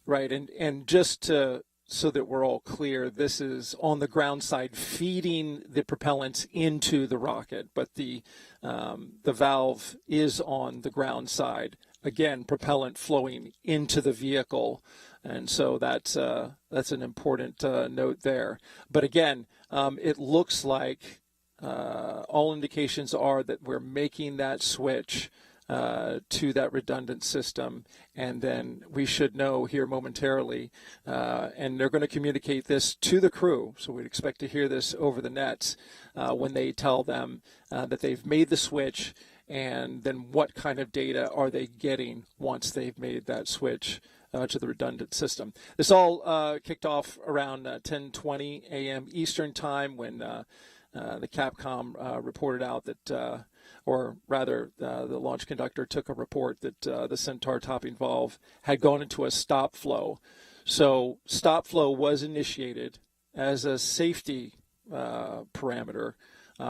Right, and just so that we're all clear, this is on the ground side feeding the propellants into the rocket, but the valve is on the ground side. Again, propellant flowing into the vehicle, and so that's an important note there. But again, it looks like all indications are that we're making that switch to that redundant system, and then we should know here momentarily, and they're going to communicate this to the crew, so we'd expect to hear this over the nets when they tell them that they've made the switch, and then what kind of data are they getting once they've made that switch to the redundant system. This all kicked off around 10:20 a.m. Eastern time when the Capcom reported out that or rather the launch conductor took a report that the Centaur topping valve had gone into a stop flow. So stop flow was initiated as a safety parameter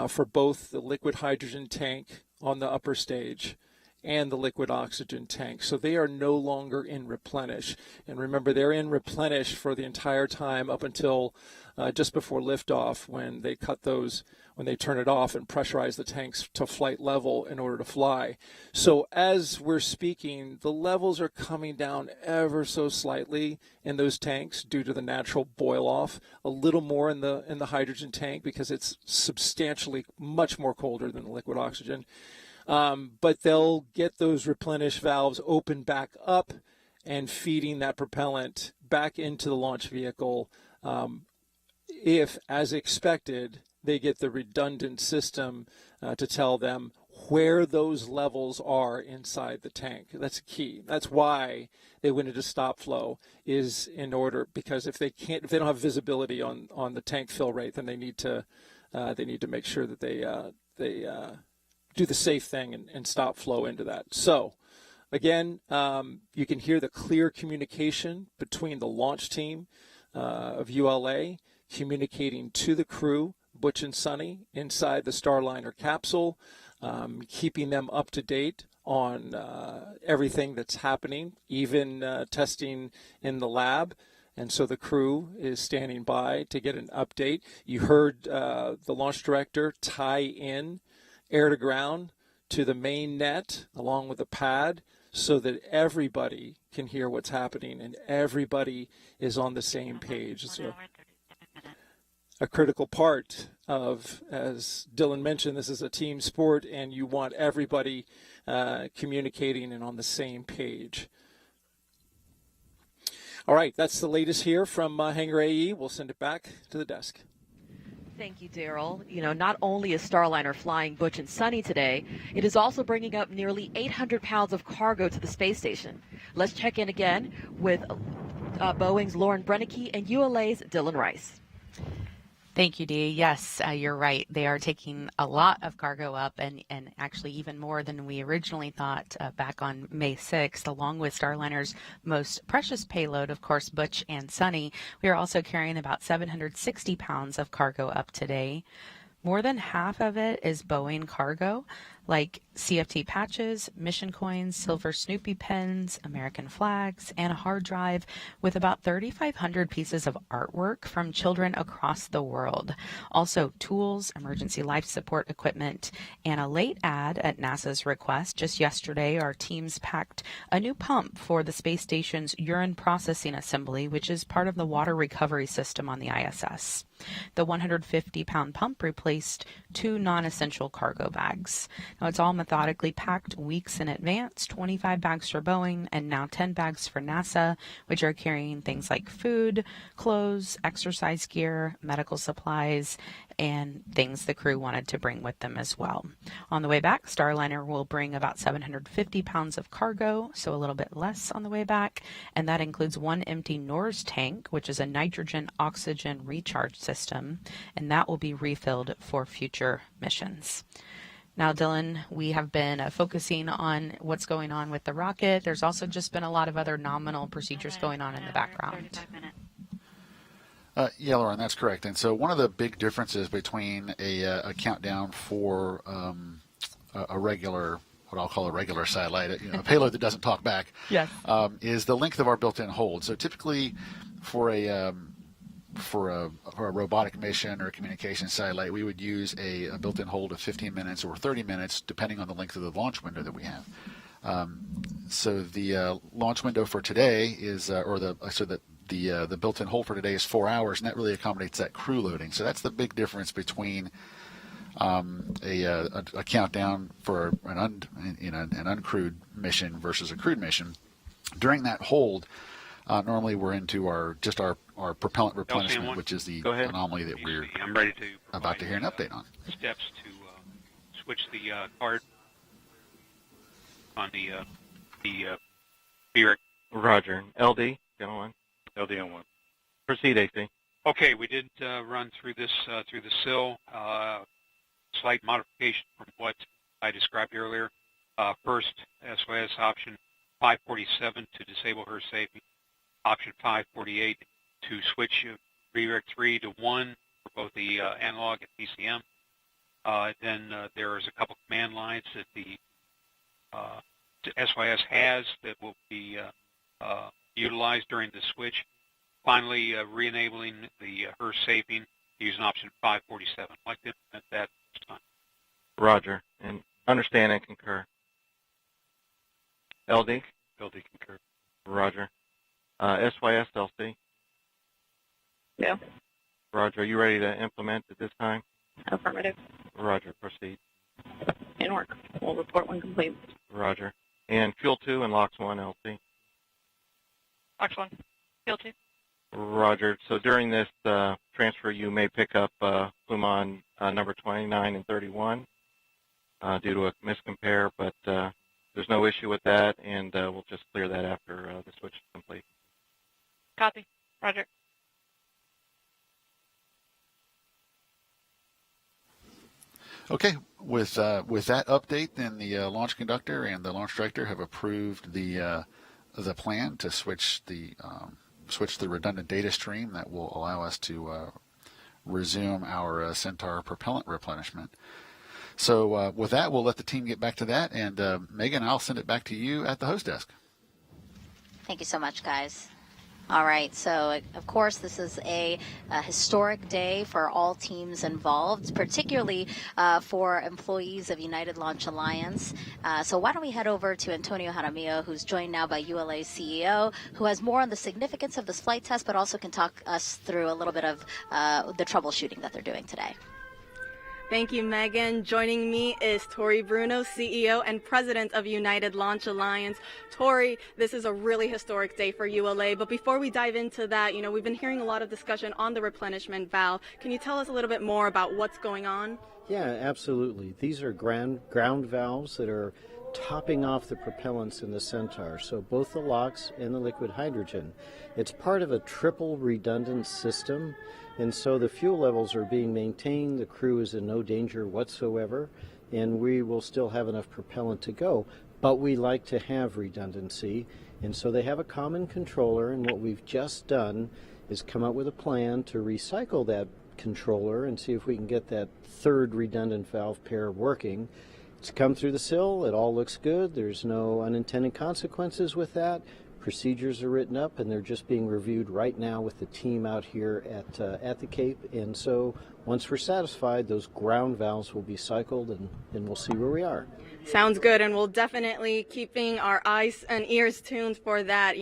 for both the liquid hydrogen tank on the upper stage and the liquid oxygen tank. So they are no longer in replenish. And remember, they're in replenish for the entire time up until just before liftoff, when they cut those, when they turn it off and pressurize the tanks to flight level in order to fly. So as we're speaking, the levels are coming down ever so slightly in those tanks due to the natural boil off, a little more in the hydrogen tank because it's substantially much more colder than the liquid oxygen. But they'll get those replenish valves open back up and feeding that propellant back into the launch vehicle if, as expected, they get the redundant system to tell them where those levels are inside the tank. That's key. That's why they went into stop flow, is in order, because if they don't have visibility on the tank fill rate, then they need to make sure that they do the safe thing and stop flow into that. So again, you can hear the clear communication between the launch team of ULA communicating to the crew, Butch and Suni, inside the Starliner capsule, keeping them up to date on everything that's happening, even testing in the lab. And so the crew is standing by to get an update. You heard the launch director tie in air to ground to the main net along with the pad so that everybody can hear what's happening and everybody is on the same page. So a critical part of, as Dylan mentioned, this is a team sport and you want everybody communicating and on the same page. All right, that's the latest here from Hangar AE. We'll send it back to the desk. Thank you, Daryl. You know, not only is Starliner flying Butch and Suni today, it is also bringing up nearly 800 pounds of cargo to the space station. Let's check in again with Boeing's Lauren Brennicke and ULA's Dylan Rice. Thank you, Dee. Yes, you're right. They are taking a lot of cargo up and actually even more than we originally thought back on May 6th, along with Starliner's most precious payload, of course, Butch and Suni. We are also carrying about 760 pounds of cargo up today. More than half of it is Boeing cargo, like CFT patches, mission coins, silver Snoopy pens, American flags, and a hard drive with about 3,500 pieces of artwork from children across the world. Also tools, emergency life support equipment, and a late ad at NASA's request. Just yesterday, our teams packed a new pump for the space station's urine processing assembly, which is part of the water recovery system on the ISS. The 150-pound pump replaced 2 non-essential cargo bags. Now, it's all methodically packed weeks in advance, 25 bags for Boeing and now 10 bags for NASA, which are carrying things like food, clothes, exercise gear, medical supplies, and things the crew wanted to bring with them as well. On the way back, Starliner will bring about 750 pounds of cargo, so a little bit less on the way back, and that includes 1 empty NORS tank, which is a nitrogen-oxygen recharge system, and that will be refilled for future missions. Now, Dylan, we have been focusing on what's going on with the rocket. There's also just been a lot of other nominal procedures going on in the background. Yeah, Lauren, that's correct. And so one of the big differences between a countdown for a regular what I'll call a regular satellite, a payload that doesn't talk back, yes, is the length of our built-in hold. So typically, for a robotic mission or a communication satellite, we would use a built-in hold of 15 minutes or 30 minutes, depending on the length of the launch window that we have. So the launch window for today is, the built-in hold for today is 4 hours, and that really accommodates that crew loading. So that's the big difference between a countdown for an uncrewed mission versus a crewed mission. During that hold, normally we're into our propellant replenishment, which is the anomaly that we're about to hear an update on. Steps to switch the card on the BRIC. Roger. LD, gentlemen. LD on 1. Proceed, AC. Okay, we did run through this through the SIL. Slight modification from what I described earlier. First, SOS option 547 to disable her safety. Option 548 to switch BRIC 3 to 1 for both the analog and PCM. Then there's a couple command lines that the SYS has that will be utilized during the switch. Finally, re-enabling the her safing using option 547. I'd like to implement that this time. Roger. And understand and concur. LD? LD concur. Roger. SYS LC? Yeah. Roger. Are you ready to implement at this time? Affirmative. Roger. Proceed. In work. We'll report when complete. Roger. And Fuel 2 and LOX 1 LC? LOX 1. Fuel 2. Roger. So during this transfer, you may pick up plume on number 29 and 31 due to a miscompare, but there's no issue with that, and we'll just clear that after the switch is complete. Copy. Roger. Okay, with that update, then the launch conductor and the launch director have approved the plan to switch the redundant data stream that will allow us to resume our Centaur propellant replenishment. So with that, we'll let the team get back to that, and Megan, I'll send it back to you at the host desk. Thank you so much, guys. All right, so of course this is a historic day for all teams involved, particularly for employees of United Launch Alliance. So why don't we head over to Antonio Jaramillo, who's joined now by ULA CEO, who has more on the significance of this flight test, but also can talk us through a little bit of the troubleshooting that they're doing today. Thank you, Megan. Joining me is Tori Bruno, CEO and President of United Launch Alliance. Tori, this is a really historic day for ULA, but before we dive into that, we've been hearing a lot of discussion on the replenishment valve. Can you tell us a little bit more about what's going on? Yeah, absolutely. These are ground valves that are topping off the propellants in the Centaur, so both the LOX and the liquid hydrogen. It's part of a triple redundant system, and so the fuel levels are being maintained, the crew is in no danger whatsoever, and we will still have enough propellant to go. But we like to have redundancy, and so they have a common controller, and what we've just done is come up with a plan to recycle that controller and see if we can get that third redundant valve pair working. It's come through the SIL, it all looks good, there's no unintended consequences with that. Procedures are written up, and they're just being reviewed right now with the team out here at the Cape. And so once we're satisfied, those ground valves will be cycled, and we'll see where we are. Sounds good, and we'll definitely keeping our eyes and ears tuned for that.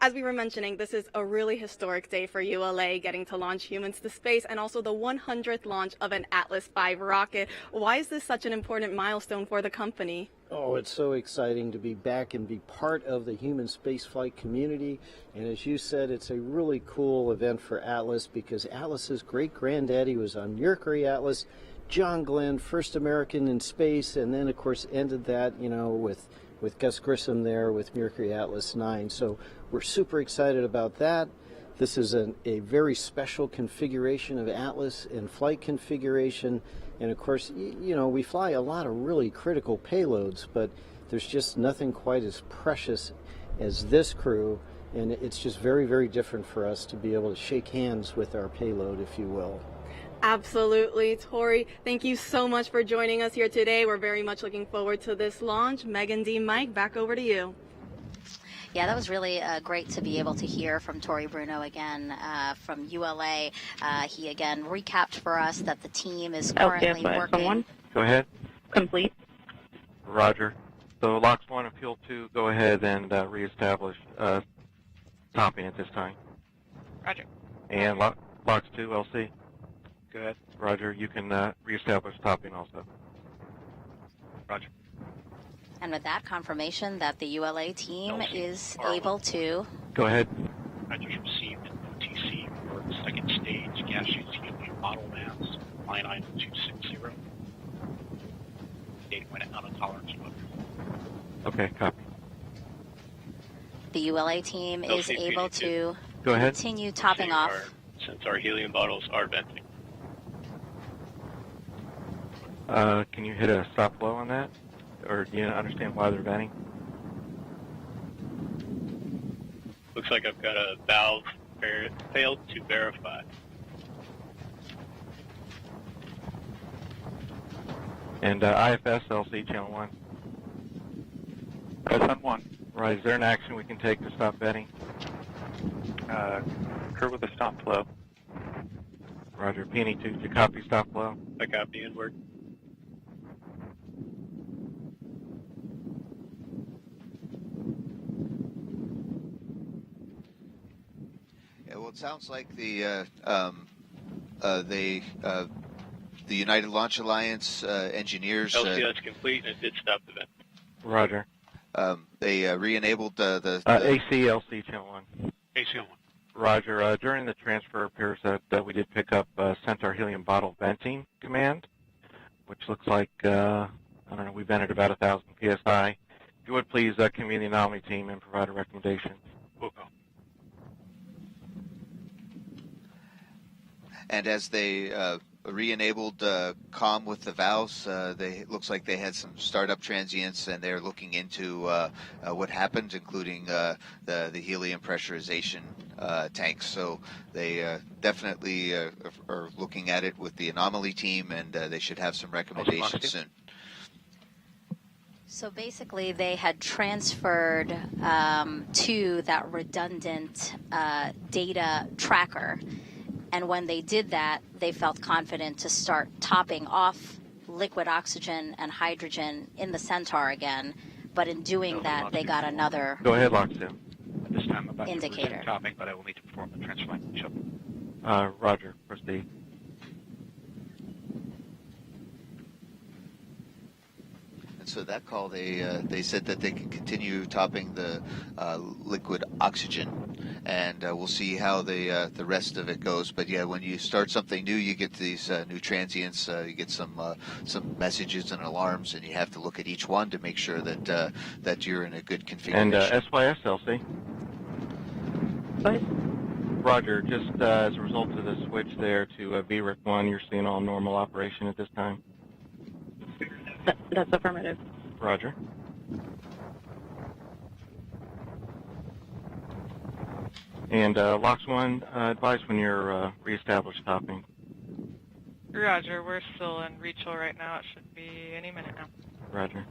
As we were mentioning, this is a really historic day for ULA, getting to launch humans to space, and also the 100th launch of an Atlas V rocket. Why is this such an important milestone for the company? Oh, it's so exciting to be back and be part of the human spaceflight community. And as you said, it's a really cool event for Atlas, because Atlas's great-granddaddy was on Mercury Atlas. John Glenn, first American in space, and then, of course, ended that, with Gus Grissom there with Mercury Atlas 9. So we're super excited about that. This is a very special configuration of Atlas and flight configuration. And, of course, we fly a lot of really critical payloads, but there's just nothing quite as precious as this crew. And it's just very, very different for us to be able to shake hands with our payload, if you will. Absolutely. Tori, thank you so much for joining us here today. We're very much looking forward to this launch. Megan D. Mike, back over to you. Yeah, that was really great to be able to hear from Tori Bruno again from ULA. He again recapped for us that the team is currently working. Someone? Go ahead. Complete. Roger. So LOX 1 and Fuel 2, go ahead and reestablish topping at this time. Roger. And LOX 2, LC. Go ahead. Roger. You can reestablish topping also. Roger. And with that confirmation that the ULA team is able to... Go ahead. I just received an OTC for the second stage gaseous helium model mass, line item 260. Data went out of tolerance mode. Okay, copy. The ULA team is able to Go ahead. continue topping off. Centaur helium bottles are venting. Can you hit a stop flow on that? Or do you understand why they're venting? Looks like I've got a valve failed to verify. And IFS LC channel 1. Ascent 1. Right, is there an action we can take to stop venting? Occur with a stop flow. Roger. Peony 2, did you copy stop flow? I copy inward. Yeah, well, it sounds like the United Launch Alliance engineers. LCS complete, and it did stop the vent. Roger. They re-enabled the ACLC channel 1. ACL 1. Roger. During the transfer, it appears that we did pick up Centaur helium bottle venting command, which looks like, I don't know, we vented about 1,000 psi. If you would please convene the Anomaly team and provide a recommendation. We'll go. And as they re-enabled comm with the valves, it looks like they had some startup transients, and they're looking into what happened, including the helium pressurization tanks. So they definitely are looking at it with the Anomaly team, and they should have some recommendations soon. So basically, they had transferred to that redundant data tracker. And when they did that, they felt confident to start topping off liquid oxygen and hydrogen in the Centaur again. But in doing that, they got another Go ahead, LOX 2. At this time, I'm about indicator. to resume topping, but I will need to perform the transfer line. Roger. Proceed. So that call, they said that they can continue topping the liquid oxygen, and we'll see how the rest of it goes. But yeah, when you start something new, you get these new transients. You get some messages and alarms, and you have to look at each one to make sure that that you're in a good configuration. And SYS LC. Roger. Just as a result of the switch there to VRIC 1, you're seeing all normal operation at this time. That's affirmative. Roger. And LOX 1, advise when you're reestablished topping. Roger, we're still in Rachel right now. It should be any minute now. Roger.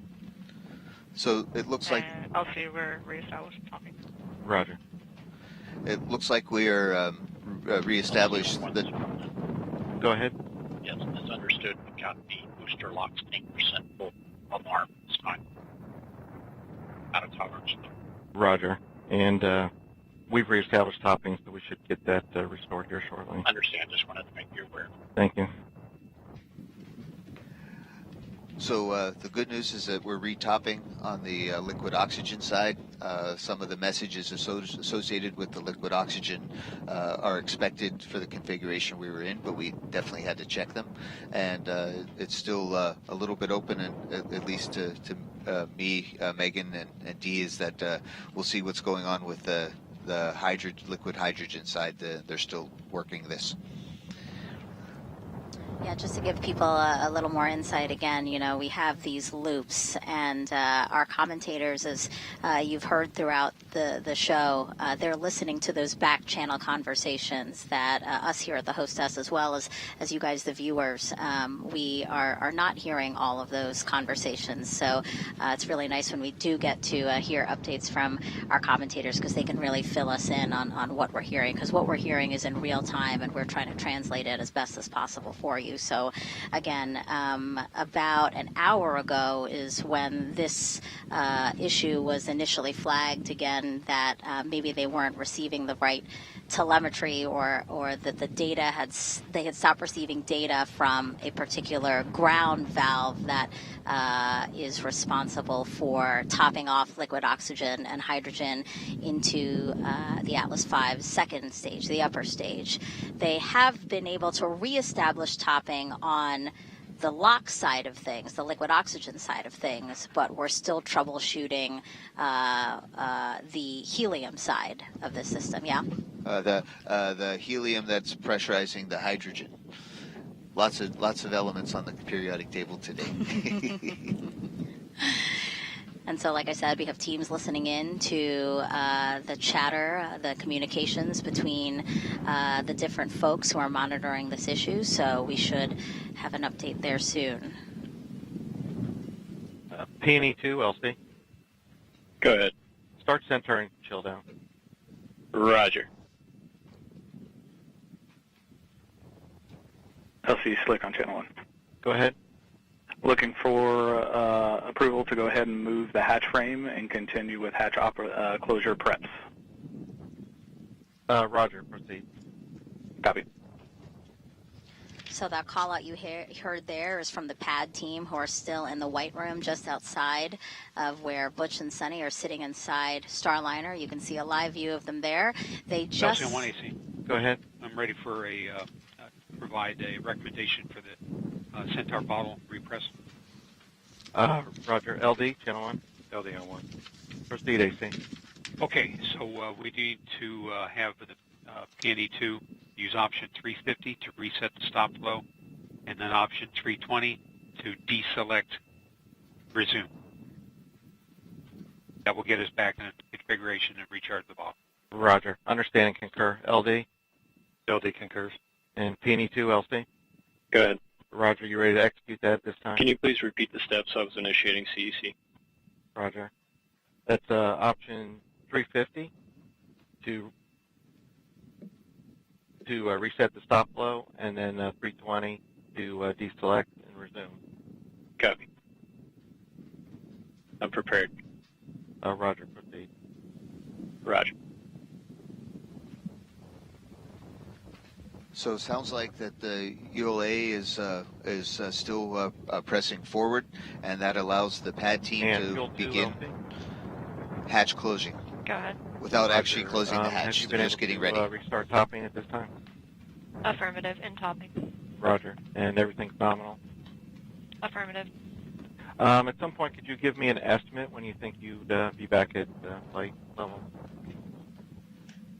So it looks like... I'll see we're reestablished topping. Roger. It looks like we are reestablished. Go ahead. Yes, as understood, we've got the booster locks 10% full alarm this time. Out of tolerance. Roger. And we've reestablished topping, so we should get that restored here shortly. Understand, just wanted to make you aware. Thank you. So the good news is that we're retopping on the liquid oxygen side. Some of the messages associated with the liquid oxygen are expected for the configuration we were in, but we definitely had to check them. And it's still a little bit open, and at least to me, Megan, and Dee, is that we'll see what's going on with the liquid hydrogen side. They're still working this. Yeah, just to give people a little more insight again, we have these loops, and our commentators, as you've heard throughout the show, they're listening to those back channel conversations that us here at the hostess, as well as you guys, the viewers, we are not hearing all of those conversations. So it's really nice when we do get to hear updates from our commentators, because they can really fill us in on what we're hearing, because what we're hearing is in real time, and we're trying to translate it as best as possible for you. So again, about an hour ago is when this issue was initially flagged again, that maybe they weren't receiving the right telemetry, or that the data they had stopped receiving data from a particular ground valve that is responsible for topping off liquid oxygen and hydrogen into the Atlas V's second stage, the upper stage. They have been able to reestablish topping on the LOX side of things, the liquid oxygen side of things, but we're still troubleshooting the helium side of the system, yeah? The helium that's pressurizing the hydrogen. Lots of elements on the periodic table today. And so, like I said, we have teams listening in to the chatter, the communications between the different folks who are monitoring this issue. So we should have an update there soon. PNE2, LC. Go ahead. Start Centaur and chill down. Roger. LC Slick on channel 1. Go ahead. Looking for approval to go ahead and move the hatch frame and continue with hatch closure preps. Roger, proceed. Copy. So that call out you heard there is from the pad team, who are still in the white room just outside of where Butch and Suni are sitting inside Starliner. You can see a live view of them there. They just... Calcium 1AC. Go ahead. I'm ready for provide a recommendation for the Centaur bottle repress. Roger. LD, channel 1. LD on 1. Proceed, AC. Okay, so we need to have the PNE2 use option 350 to reset the stop flow, and then option 320 to deselect resume. That will get us back in configuration and recharge the bottle. Roger. Understand and concur. LD? LD concurs. And PNE2, LC? Go ahead. Roger, you ready to execute that this time? Can you please repeat the steps? I was initiating CEC. Roger. That's option 350 to reset the stop flow, and then 320 to deselect and resume. Copy. I'm prepared. Roger, proceed. Roger. So it sounds like that the ULA is still pressing forward, and that allows the pad team to begin hatch closing. Go ahead. Without actually closing the hatch. Have you been just able getting to ready. Restart topping at this time? Affirmative. In topping. Roger. And everything's nominal? Affirmative. At some point, could you give me an estimate when you think you'd be back at flight level?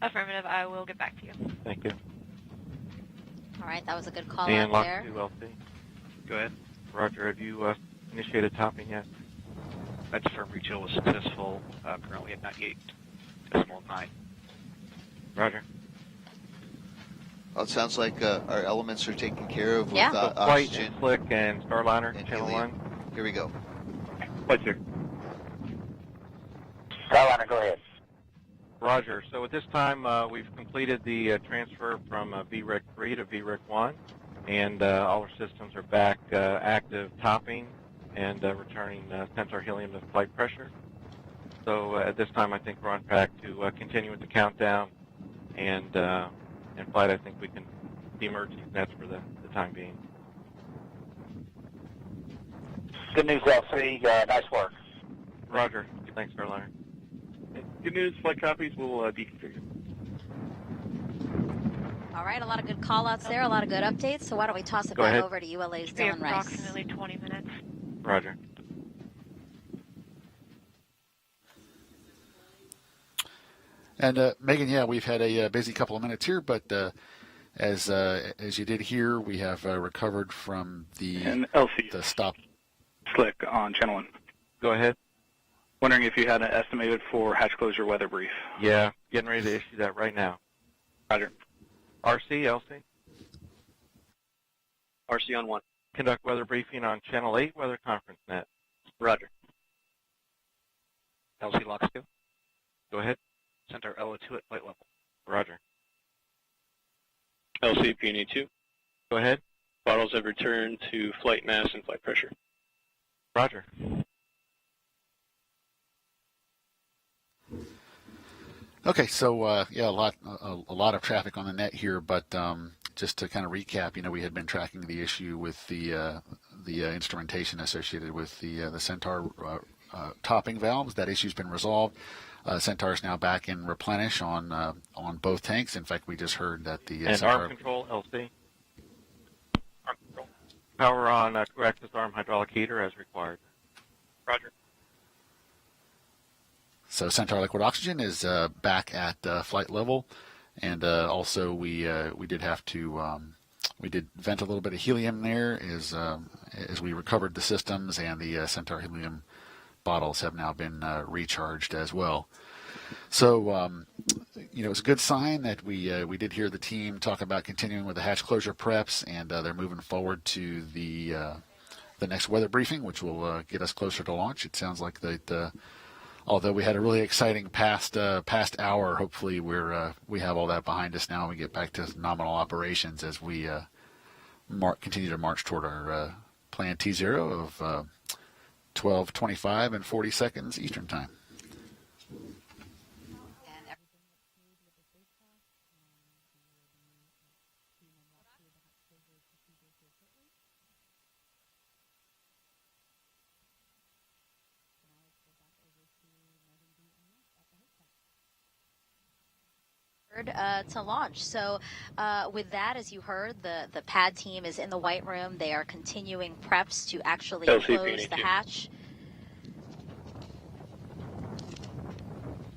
Affirmative. I will get back to you. Thank you. All right, that was a good call and out there. And Lock 2, LC. Go ahead. Roger, have you initiated topping yet? That's firm rechill was successful, currently at 98.9. Roger. Well, it sounds like our elements are taken care of with Flight oxygen. and Slick and Starliner, and channel helium. 1. Here we go. Flight, sir. Starliner, go ahead. Roger. So at this time, we've completed the transfer from VREC 3 to VREC 1, and all our systems are back active topping and returning Centaur helium to flight pressure. So at this time, I think we're on track to continue with the countdown, and in flight, I think we can demerge these nets for the time being. Good news, LC. Nice work. Roger. Thanks, Starliner. Good news, flight copies will deconfigure. All right, a lot of good call-outs there, a lot of good updates. So why don't we toss it Go back ahead. over to ULA's Should be Dylan Rice. approximately 20 minutes. Roger. And Megan, yeah, we've had a busy couple of minutes here, but As you did hear, we have recovered from And LC. the stop. Slick on channel 1. Go ahead. Wondering if you had an estimated for hatch closure weather brief. Yeah, getting ready to issue that right now. Roger. RC, LC. RC on 1. Conduct weather briefing on Channel 8 Weather Conference Net. Roger. LC locks 2. Go ahead. Centaur LO2 at flight level. Roger. LC Peony 2. Go ahead. Bottles have returned to flight mass and flight pressure. Roger. Okay, so yeah, a lot of traffic on the net here, but just to kind of recap, we had been tracking the issue with the instrumentation associated with the Centaur topping valves. That issue's been resolved. Centaur is now back in replenish on both tanks. In fact, we just heard that the and Centaur... arm control, LC. Arm control. Power on crew access arm hydraulic heater as required. Roger. So Centaur liquid oxygen is back at flight level, and also we did have to we did vent a little bit of helium there as we recovered the systems, and the Centaur helium bottles have now been recharged as well. So it's a good sign that we did hear the team talk about continuing with the hatch closure preps, and they're moving forward to the next weather briefing, which will get us closer to launch. It sounds like that. Although we had a really exciting past hour, hopefully we have all that behind us now, and we get back to nominal operations as we continue to march toward our plan T0 of 12:25 and 40 seconds Eastern Time. To launch. So with that, as you heard, the pad team is in the White Room. They are continuing preps to actually close the hatch.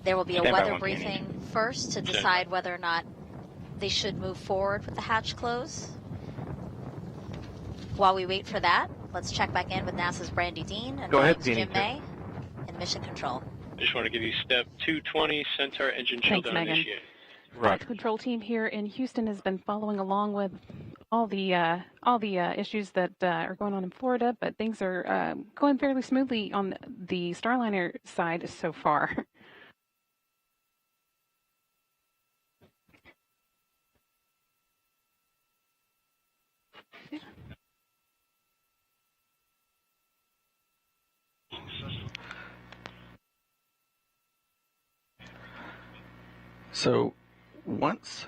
There will be a weather briefing first to decide whether or not they should move forward with the hatch close. While we wait for that, let's check back in with NASA's Brandy Dean and Boeing's Jim May in Mission Control. I just want to give you step 220, Centaur engine chill down initiated. Right. The control team here in Houston has been following along with all the issues that are going on in Florida, but things are going fairly smoothly on the Starliner side so far. So once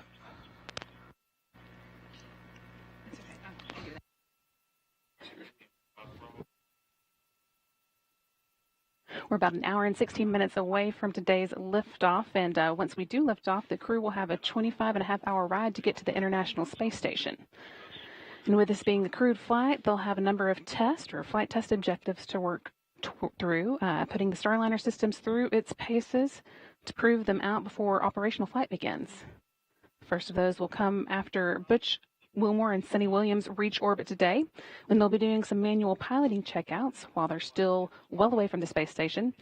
we're about an hour and 16 minutes away from today's liftoff, and once we do lift off, the crew will have a 25.5-hour ride to get to the International Space Station. And with this being the crewed flight, they'll have a number of flight test objectives to work through, putting the Starliner systems through its paces to prove them out before operational flight begins. First of those will come after Butch Wilmore and Suni Williams reach orbit today, when they'll be doing some manual piloting checkouts while they're still well away from the space station.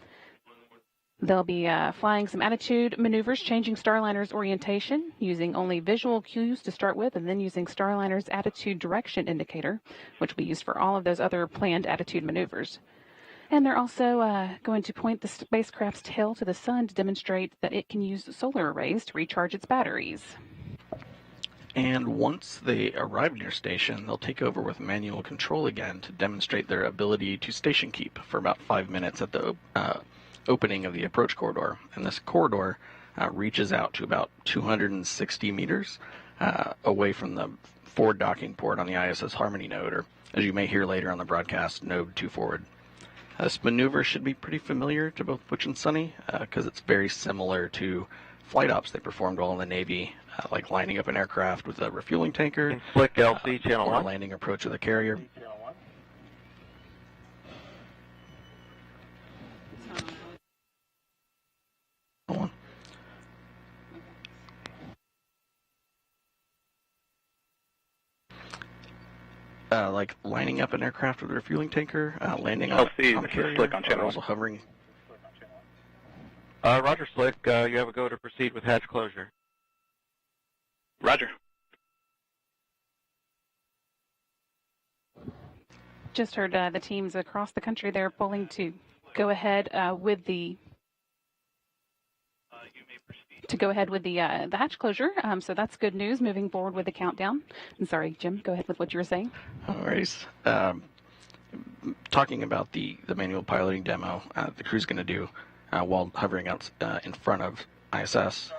They'll be flying some attitude maneuvers, changing Starliner's orientation, using only visual cues to start with, and then using Starliner's attitude direction indicator, which will be used for all of those other planned attitude maneuvers. And they're also going to point the spacecraft's tail to the sun to demonstrate that it can use solar arrays to recharge its batteries. And once they arrive near station, they'll take over with manual control again to demonstrate their ability to station keep for about 5 minutes at the opening of the approach corridor. And this corridor reaches out to about 260 meters away from the forward docking port on the ISS Harmony node, or as you may hear later on the broadcast, node 2 forward. This maneuver should be pretty familiar to both Butch and Suni because it's very similar to flight ops they performed while in the Navy, like lining up an aircraft with a refueling tanker, Flick LC channel or 1. a landing approach with a carrier. like lining up an aircraft with a refueling tanker, landing LC, on a this is carrier, Slick on or channel. also hovering? Roger, Slick. You have a go to proceed with hatch closure. Roger. Just heard the teams across the country, they're pulling to go ahead with the hatch closure. So that's good news moving forward with the countdown. I'm sorry, Jim, go ahead with what you were saying. No worries. Talking about the manual piloting demo the crew's going to do while hovering out in front of ISS.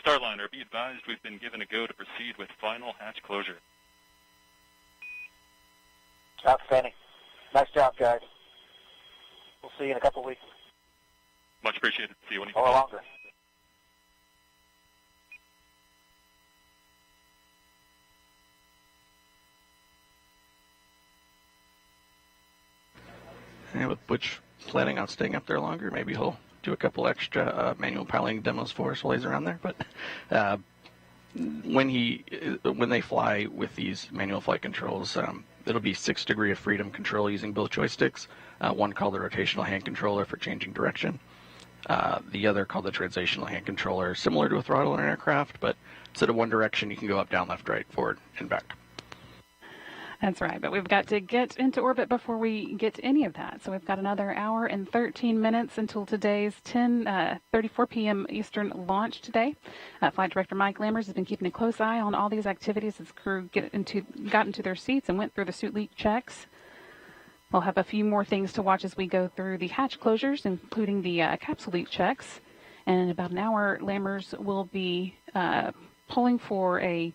Starliner, be advised we've been given a go to proceed with final hatch closure. Outstanding. Nice job, guys. We'll see you in a couple of weeks. Much appreciated. See you when you Or longer. And with Butch planning on staying up there longer, maybe he'll do a couple extra manual piloting demos for us while he's around there. But when they fly with these manual flight controls, it'll be 6 degree of freedom control using both joysticks. One called the rotational hand controller for changing direction. The other called the translational hand controller, similar to a throttle in an aircraft, but instead of one direction, you can go up, down, left, right, forward, and back. That's right, but we've got to get into orbit before we get to any of that. So we've got another hour and 13 minutes until today's 10:34 p.m. Eastern launch today. Flight Director Mike Lammers has been keeping a close eye on all these activities as crew got into their seats and went through the suit leak checks. We'll have a few more things to watch as we go through the hatch closures, including the capsule leak checks. And in about an hour, Lammers will be polling for a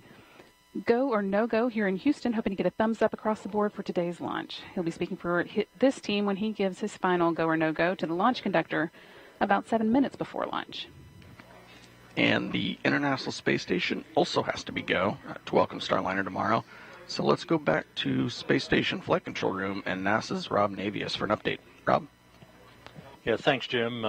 go or no-go here in Houston, hoping to get a thumbs up across the board for today's launch. He'll be speaking for this team when he gives his final go or no-go to the launch conductor about 7 minutes before launch. And the International Space Station also has to be go to welcome Starliner tomorrow. So let's go back to Space Station Flight Control Room and NASA's Rob Navius for an update. Rob? Yeah, thanks, Jim.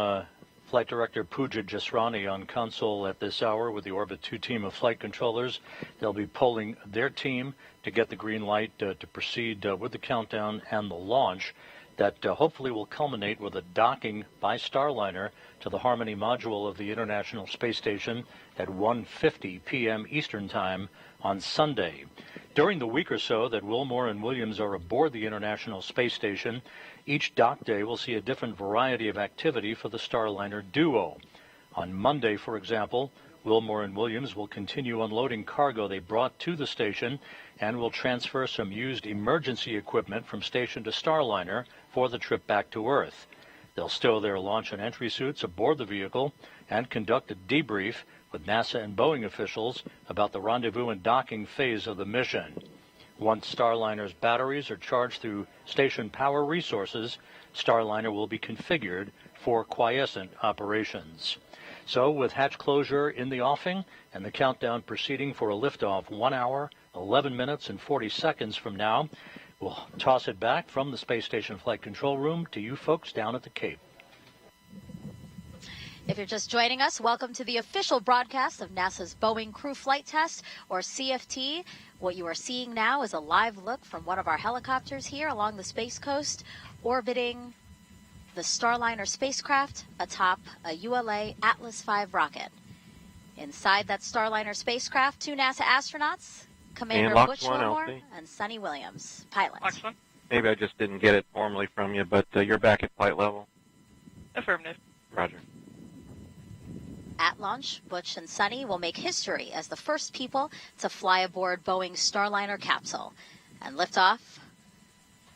Flight Director Pooja Jasrani on console at this hour with the Orbit 2 team of flight controllers. They'll be polling their team to get the green light to proceed with the countdown and the launch that hopefully will culminate with a docking by Starliner to the Harmony module of the International Space Station at 1:50 p.m. Eastern Time on Sunday. During the week or so that Wilmore and Williams are aboard the International Space Station, each dock day will see a different variety of activity for the Starliner duo. On Monday, for example, Wilmore and Williams will continue unloading cargo they brought to the station and will transfer some used emergency equipment from station to Starliner for the trip back to Earth. They'll stow their launch and entry suits aboard the vehicle and conduct a debrief with NASA and Boeing officials about the rendezvous and docking phase of the mission. Once Starliner's batteries are charged through station power resources, Starliner will be configured for quiescent operations. So with hatch closure in the offing and the countdown proceeding for a liftoff 1 hour, 11 minutes, and 40 seconds from now, we'll toss it back from the Space Station Flight Control Room to you folks down at the Cape. If you're just joining us, welcome to the official broadcast of NASA's Boeing Crew Flight Test, or CFT. What you are seeing now is a live look from one of our helicopters here along the Space Coast, orbiting the Starliner spacecraft atop a ULA Atlas V rocket. Inside that Starliner spacecraft, 2 NASA astronauts, Commander Butch Wilmore and Suni Williams, pilots. Maybe I just didn't get it formally from you, but you're back at flight level. Affirmative. Roger. At launch, Butch and Suni will make history as the first people to fly aboard Boeing's Starliner capsule. And liftoff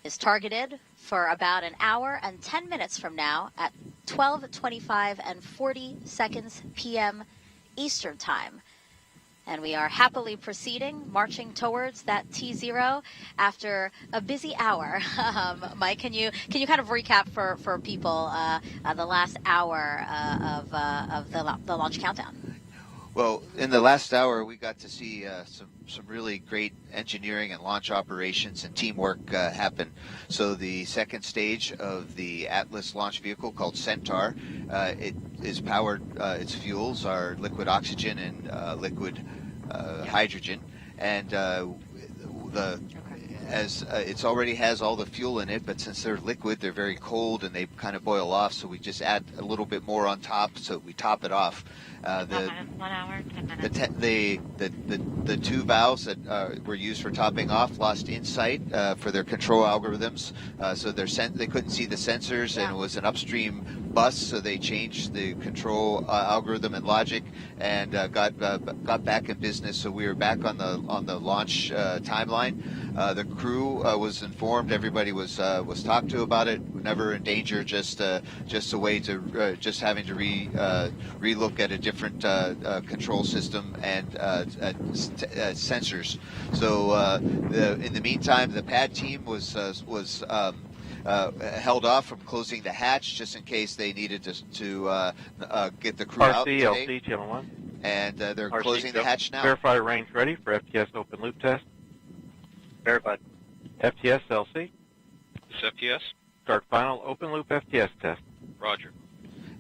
is targeted for about an hour and 10 minutes from now at 12:25 and 40 seconds p.m. Eastern Time. And we are happily proceeding, marching towards that T0 after a busy hour. Mike, can you kind of recap for people the last hour of the launch countdown? Well, in the last hour, we got to see really great engineering and launch operations and teamwork happen. So the second stage of the Atlas launch vehicle, called Centaur, it is powered. Its fuels are liquid oxygen and liquid hydrogen, and it already has all the fuel in it, but since they're liquid, they're very cold and they kind of boil off. So we just add a little bit more on top, so we top it off. 1 hour, 10 minutes. The two valves that were used for topping off lost insight for their control algorithms. So they couldn't see the sensors, and it was an upstream bus. So they changed the control algorithm and logic, and got back in business. So we were back on the launch timeline. The crew was informed. Everybody was talked to about it. Never in danger. Just a way to just having to relook at a different control system and sensors. So in the meantime, the pad team was held off from closing the hatch just in case they needed to get the crew out today. RC, LC, Channel 1. And they're RC, closing the hatch now. Verify range ready for FTS open loop test. Verified. FTS, LC. This FTS? Start final open loop FTS test. Roger.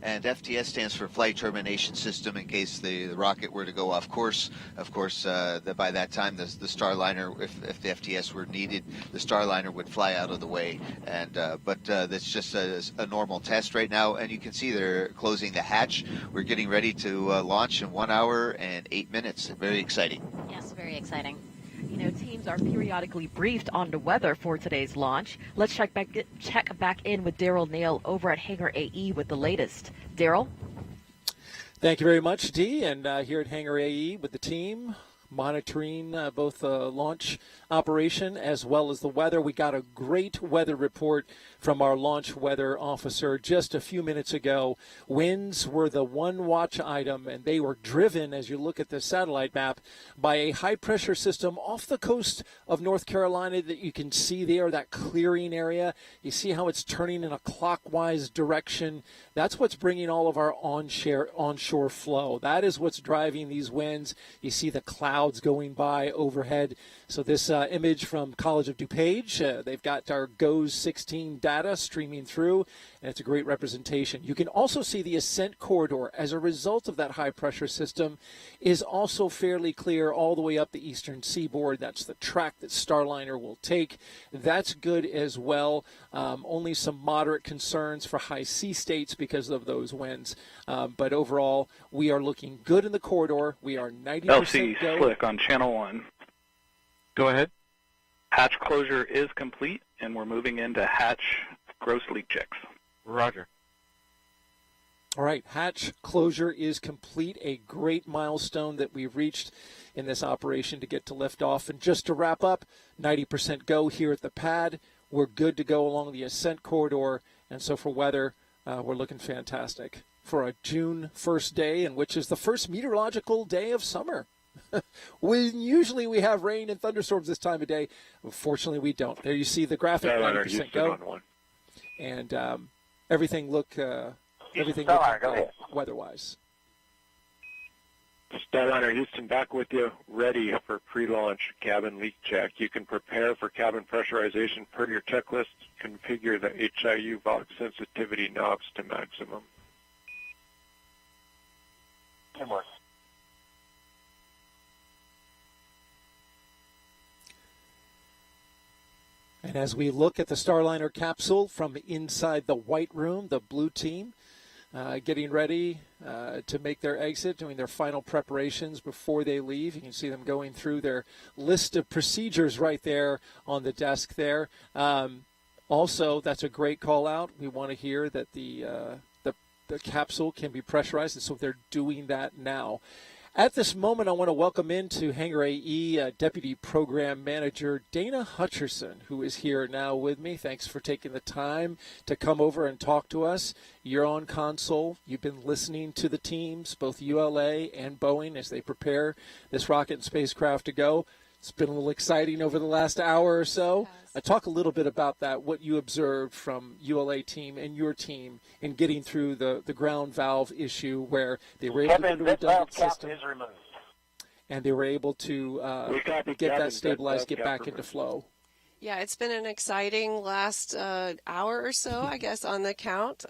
And FTS stands for Flight Termination System, in case the rocket were to go off course. Of course, by that time, the Starliner, if the FTS were needed, the Starliner would fly out of the way. And but that's just a normal test right now. And you can see they're closing the hatch. We're getting ready to launch in 1 hour and 8 minutes. Very exciting. Yes, very exciting. You know, teams are periodically briefed on the weather for today's launch. Let's check back in with Daryl Nail over at Hangar AE with the latest. Daryl? Thank you very much, Dee. And here at Hangar AE with the team, monitoring both the launch operation as well as the weather. We got a great weather report from our launch weather officer just a few minutes ago. Winds were the one watch item, and they were driven, as you look at the satellite map, by a high-pressure system off the coast of North Carolina that you can see there, that clearing area. You see how it's turning in a clockwise direction. That's what's bringing all of our onshore flow. That is what's driving these winds. You see the clouds going by overhead. So this image from College of DuPage, they've got our GOES 16 data streaming through, and it's a great representation. You can also see the Ascent corridor as a result of that high-pressure system is also fairly clear all the way up the eastern seaboard. That's the track that Starliner will take. That's good as well. Only some moderate concerns for high sea states because of those winds. But overall, we are looking good in the corridor. We are 90% LC go. Slick on Channel 1. Go ahead. Hatch closure is complete, and we're moving into hatch gross leak checks. Roger. All right, hatch closure is complete, a great milestone that we've reached in this operation to get to liftoff. And just to wrap up, 90% go here at the pad. We're good to go along the Ascent corridor, and so for weather, we're looking fantastic for a June 1st day, and which is the first meteorological day of summer. Usually we have rain and thunderstorms this time of day. Fortunately, we don't. There you see the graphic, 90% go. And everything look weather-wise. Starliner Houston back with you, ready for pre-launch cabin leak check. You can prepare for cabin pressurization per your checklist. Configure the HIU valve sensitivity knobs to maximum. Teamwork. And as we look at the Starliner capsule from inside the white room, the blue team getting ready to make their exit, doing their final preparations before they leave. You can see them going through their list of procedures right there on the desk there. Also, that's a great call out. We want to hear that the capsule can be pressurized, and so they're doing that now. At this moment, I want to welcome into Hangar AE Deputy Program Manager Dana Hutcherson, who is here now with me. Thanks for taking the time to come over and talk to us. You're on console. You've been listening to the teams, both ULA and Boeing, as they prepare this rocket and spacecraft to go. It's been a little exciting over the last hour or so. Talk a little bit about that, what you observed from ULA team and your team in getting through the ground valve issue where they were able to do a redundant system. Is removed. and they were able to get that stabilized, get back into flow. Yeah, it's been an exciting last hour or so, I guess, on the count.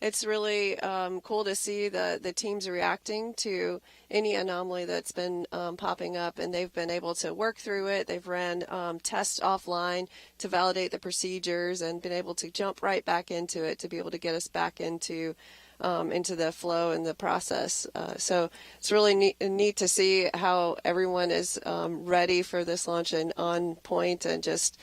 It's really cool to see the teams reacting to any anomaly that's been popping up, and they've been able to work through it. They've ran tests offline to validate the procedures and been able to jump right back into it to be able to get us back into the flow and the process. So it's really neat to see how everyone is ready for this launch and on point and just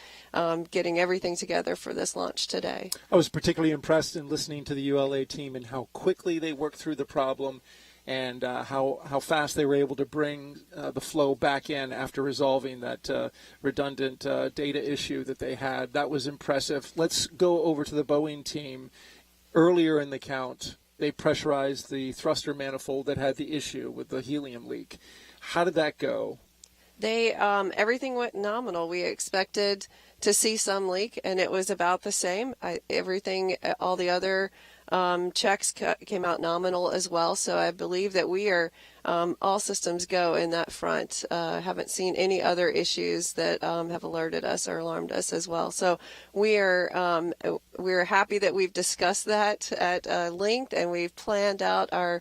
getting everything together for this launch today. I was particularly impressed in listening to the ULA team and how quickly they worked through the problem and how fast they were able to bring the flow back in after resolving that redundant data issue that they had. That was impressive. Let's go over to the Boeing team. Earlier in the count, they pressurized the thruster manifold that had the issue with the helium leak. How did that go? They everything went nominal. We expected to see some leak, and it was about the same. All the other checks came out nominal as well. So I believe that we are all systems go in that front. Haven't seen any other issues that have alerted us or alarmed us as well. So we're happy that we've discussed that at length, and we've planned out our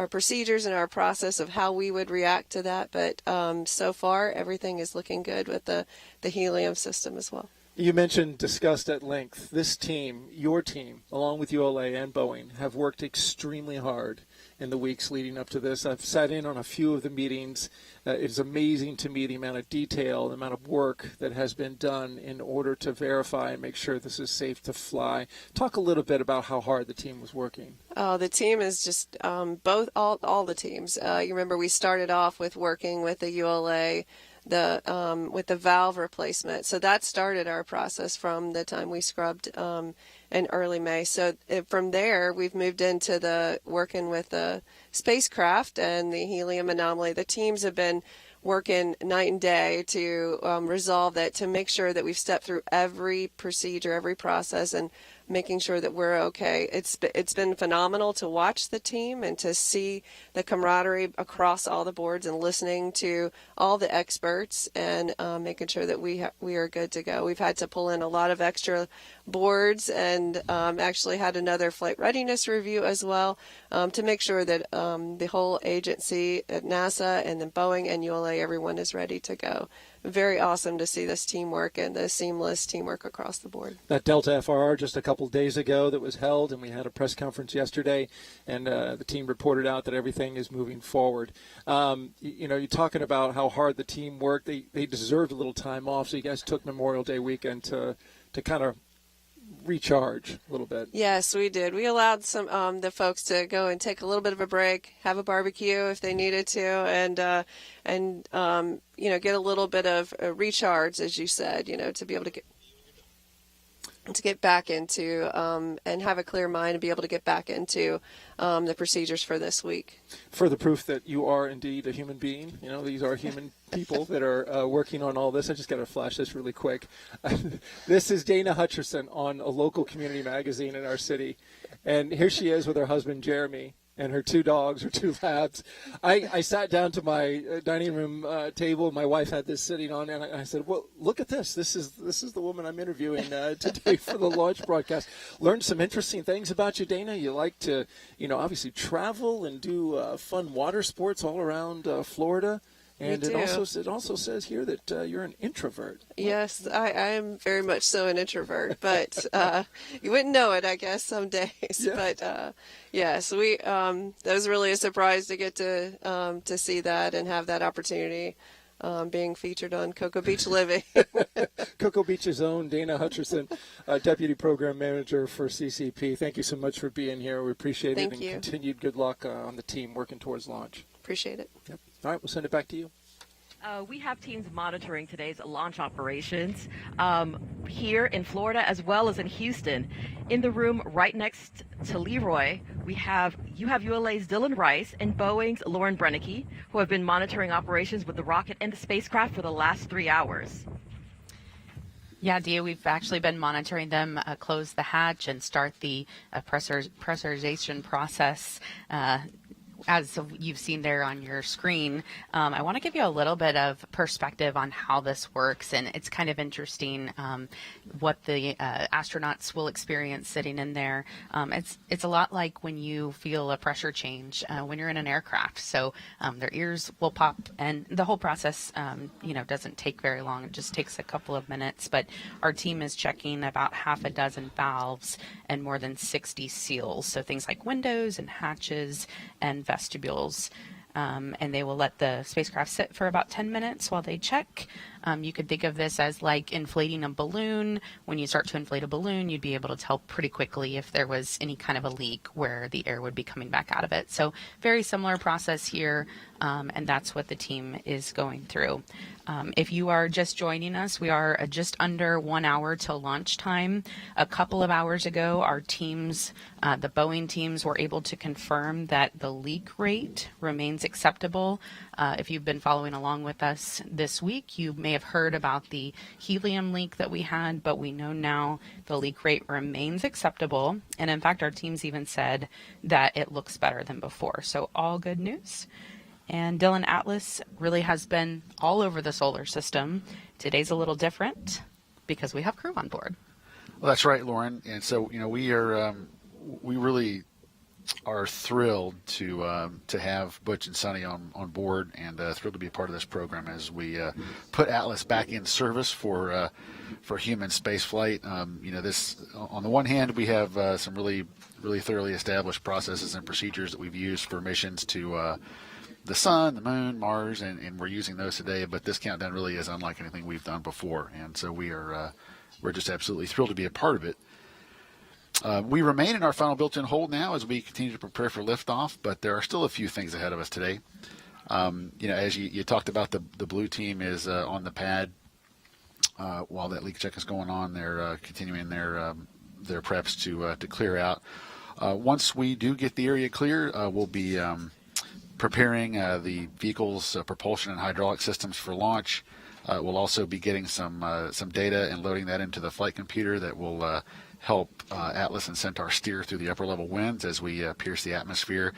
procedures and our process of how we would react to that. But so far, everything is looking good with the helium system as well. You mentioned discussed at length. This team, your team, along with ULA and Boeing, have worked extremely hard in the weeks leading up to this. I've sat in on a few of the meetings. It's amazing to me the amount of detail, the amount of work that has been done in order to verify and make sure this is safe to fly. Talk a little bit about how hard the team was working. Oh, the team is just all the teams. You remember we started off with working with the ULA with the valve replacement. So that started our process from the time we scrubbed in early May. So from there, we've moved into the working with the spacecraft and the helium anomaly. The teams have been working night and day to resolve that, to make sure that we've stepped through every procedure, every process, and making sure that we're okay. It's been phenomenal to watch the team and to see the camaraderie across all the boards and listening to all the experts and making sure that we are good to go. We've had to pull in a lot of extra boards and actually had another flight readiness review as well to make sure that the whole agency at NASA and then Boeing and ULA, everyone is ready to go. Very awesome to see this teamwork and the seamless teamwork across the board. That Delta FRR just a couple days ago that was held, and we had a press conference yesterday, and the team reported out that everything is moving forward. You're talking about how hard the team worked. They deserved a little time off, so you guys took Memorial Day weekend to kind of recharge a little bit. Yes, we did. We allowed some the folks to go and take a little bit of a break, have a barbecue if they needed to, and get a little bit of a recharge, as you said, to be able to get back into and have a clear mind and be able to get back into the procedures for this week. Further proof that you are indeed a human being. These are human people that are working on all this. I just got to flash this really quick. This is Dana Hutcherson on a local community magazine in our city. And here she is with her husband, Jeremy, and her two dogs, her two labs. I sat down to my dining room table. My wife had this sitting on, and I said, "Well, look at this. This is the woman I'm interviewing today for the launch broadcast." Learned some interesting things about you, Dana. You like to, obviously travel and do fun water sports all around Florida. And it also says here that you're an introvert. Yes, I am very much so an introvert, but you wouldn't know it, I guess, some days. Yeah. But yes, that was really a surprise to get to see that and have that opportunity. Being featured on Cocoa Beach Living. Cocoa Beach's own Dana Hutcherson, Deputy Program Manager for CCP. Thank you so much for being here. We appreciate it. Thank you. And continued good luck on the team working towards launch. Appreciate it. Yep. All right, we'll send it back to you. We have teams monitoring today's launch operations here in Florida as well as in Houston. In the room right next to Leroy, you have ULA's Dylan Rice and Boeing's Lauren Brennicke, who have been monitoring operations with the rocket and the spacecraft for the last 3 hours. Yeah, Dia, we've actually been monitoring them close the hatch and start the pressurization process as you've seen there on your screen, I want to give you a little bit of perspective on how this works, and it's kind of interesting what the astronauts will experience sitting in there. It's a lot like when you feel a pressure change when you're in an aircraft. So their ears will pop, and the whole process, doesn't take very long. It just takes a couple of minutes. But our team is checking about half a dozen valves and more than 60 seals. So things like windows and hatches and vestibules. And they will let the spacecraft sit for about 10 minutes while they check. You could think of this as like inflating a balloon. When you start to inflate a balloon, you'd be able to tell pretty quickly if there was any kind of a leak where the air would be coming back out of it. So very similar process here, and that's what the team is going through. If you are just joining us, we are just under 1 hour till launch time. A couple of hours ago, our teams, the Boeing teams, were able to confirm that the leak rate remains acceptable. If you've been following along with us this week, you may have heard about the helium leak that we had, but we know now the leak rate remains acceptable. And in fact, our teams even said that it looks better than before. So all good news. And Dylan, Atlas really has been all over the solar system. Today's a little different because we have crew on board. Well, that's right, Lauren. And so, we really are thrilled to have Butch and Suni on board, and thrilled to be a part of this program as we put Atlas back in service for human space flight. This, on the one hand, we have some really thoroughly established processes and procedures that we've used for missions to the sun, the moon, Mars, and we're using those today. But this countdown really is unlike anything we've done before, and so we're just absolutely thrilled to be a part of it. We remain in our final built-in hold now as we continue to prepare for liftoff, but there are still a few things ahead of us today. As you talked about, the blue team is on the pad while that leak check is going on. They're continuing their preps to clear out. Once we do get the area clear, we'll be preparing the vehicle's propulsion and hydraulic systems for launch. We'll also be getting some data and loading that into the flight computer that will help Atlas and Centaur steer through the upper level winds as we pierce the atmosphere.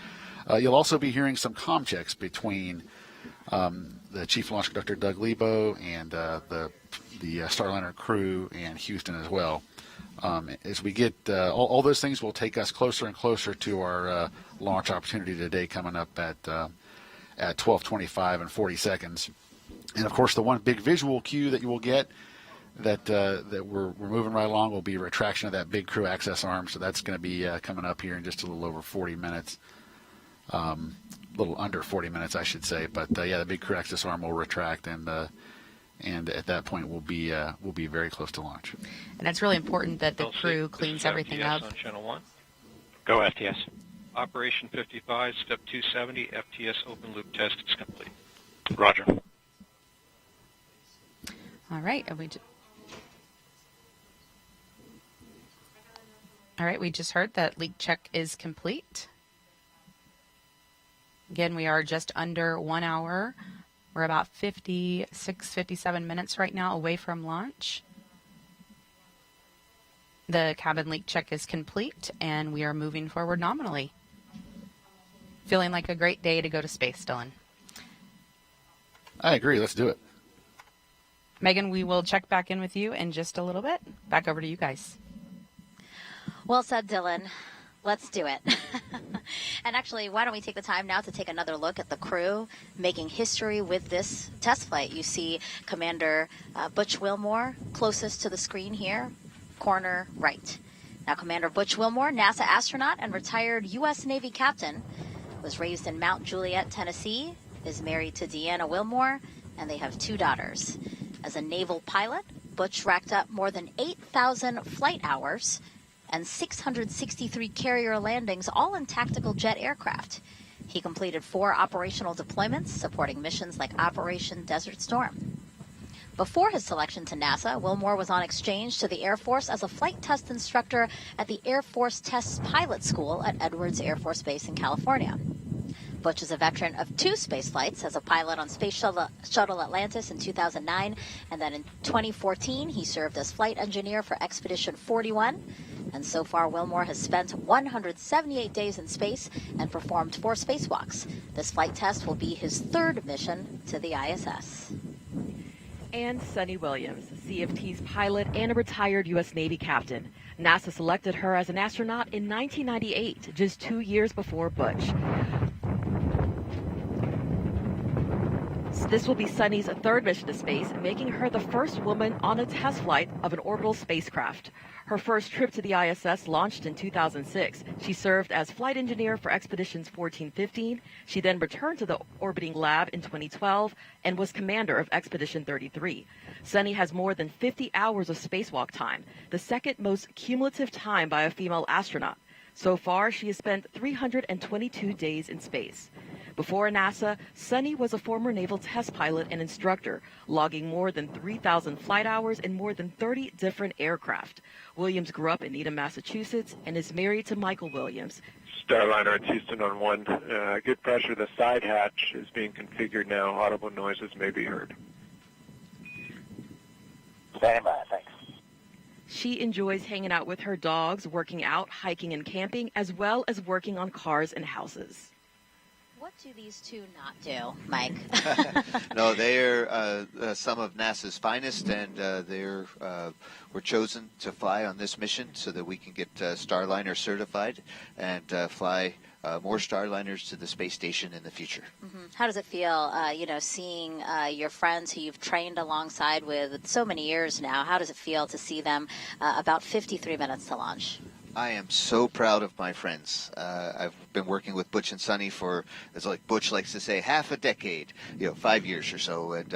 You'll also be hearing some comm checks between the Chief Launch Conductor Doug Lebo and the Starliner crew and Houston as well. As we get all those things will take us closer and closer to our launch opportunity today, coming up at 12:25 and 40 seconds. And of course, the one big visual cue that you will get that we're moving right along will be a retraction of that big crew access arm. So that's going to be coming up here in just a little over 40 minutes, a little under 40 minutes, I should say. But the big crew access arm will retract, and at that point we'll be very close to launch. And it's really important that the crew cleans everything up. On channel 1. Go FTS. Operation 55, step 270, FTS open loop test is complete. Roger. All right. We just heard that leak check is complete. Again, we are just under 1 hour. We're about 56, 57 minutes right now away from launch. The cabin leak check is complete, and we are moving forward nominally. Feeling like a great day to go to space, Dylan. I agree. Let's do it. Megan, we will check back in with you in just a little bit. Back over to you guys. Well said, Dylan. Let's do it. And actually, why don't we take the time now to take another look at the crew making history with this test flight. You see Commander Butch Wilmore closest to the screen here, corner right. Now, Commander Butch Wilmore, NASA astronaut and retired U.S. Navy captain, was raised in Mount Juliet, Tennessee, is married to Deanna Wilmore, and they have 2 daughters. As a naval pilot, Butch racked up more than 8,000 flight hours and 663 carrier landings, all in tactical jet aircraft. He completed 4 operational deployments supporting missions like Operation Desert Storm. Before his selection to NASA, Wilmore was on exchange to the Air Force as a flight test instructor at the Air Force Test Pilot School at Edwards Air Force Base in California. Butch is a veteran of 2 space flights as a pilot on Space Shuttle Atlantis in 2009, and then in 2014 he served as flight engineer for Expedition 41. And so far, Wilmore has spent 178 days in space and performed 4 spacewalks. This flight test will be his 3rd mission to the ISS. And Suni Williams, CFT's pilot and a retired U.S. Navy captain. NASA selected her as an astronaut in 1998, just 2 years before Butch. This will be Suni's 3rd mission to space, making her the first woman on a test flight of an orbital spacecraft. Her first trip to the ISS launched in 2006. She served as flight engineer for Expeditions 14-15. She then returned to the orbiting lab in 2012 and was commander of Expedition 33. Suni has more than 50 hours of spacewalk time, the 2nd most cumulative time by a female astronaut. So far, she has spent 322 days in space. Before NASA, Suni was a former naval test pilot and instructor, logging more than 3,000 flight hours in more than 30 different aircraft. Williams grew up in Needham, Massachusetts, and is married to Michael Williams. Starliner at Houston on 1. Good pressure. The side hatch is being configured now. Audible noises may be heard. Standing by, thanks. She enjoys hanging out with her dogs, working out, hiking, and camping, as well as working on cars and houses. What do these two not do, Mike? No, they're some of NASA's finest, and were chosen to fly on this mission so that we can get Starliner certified and fly more Starliners to the space station in the future. Mm-hmm. How does it feel, seeing your friends who you've trained alongside with so many years now? How does it feel to see them about 53 minutes to launch? I am so proud of my friends. I've been working with Butch and Suni for, as like Butch likes to say, half a decade, 5 years or so, and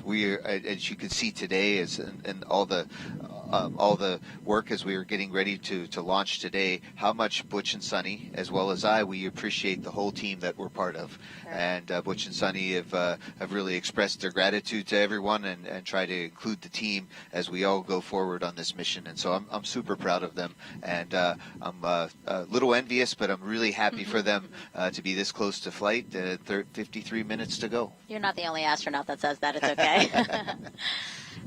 we're as you can see today, and all the work as we were getting ready to launch today, how much Butch and Suni, as well as we appreciate the whole team that we're part of. Sure. And Butch and Suni have really expressed their gratitude to everyone and try to include the team as we all go forward on this mission. And so I'm super proud of them, and I'm a little envious, but I'm really happy for them to be this close to flight. 53 minutes to go. You're not the only astronaut that says that. It's okay.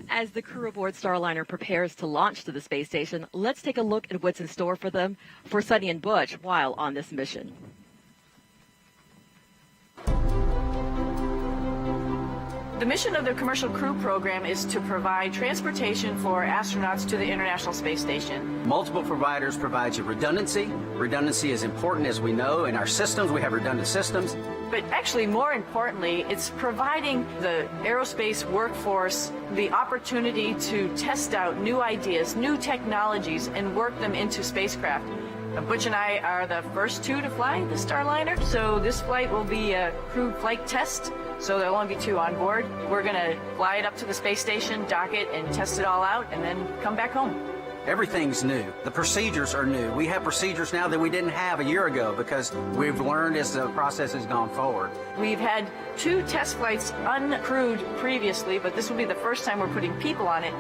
As the crew aboard Starliner prepares to launch to the space station, let's take a look at what's in store for them, for Suni and Butch, while on this mission. The mission of the Commercial Crew Program is to provide transportation for astronauts to the International Space Station. Multiple providers provide you redundancy. Redundancy is important, as we know. In our systems, we have redundant systems. But actually, more importantly, it's providing the aerospace workforce the opportunity to test out new ideas, new technologies, and work them into spacecraft. Butch and I are the first two to fly the Starliner, so this flight will be a crewed flight test. So there'll only be 2 on board. We're going to fly it up to the space station, dock it, and test it all out, and then come back home. Everything's new. The procedures are new. We have procedures now that we didn't have a year ago because we've learned as the process has gone forward. We've had 2 test flights uncrewed previously, but this will be the first time we're putting people on it.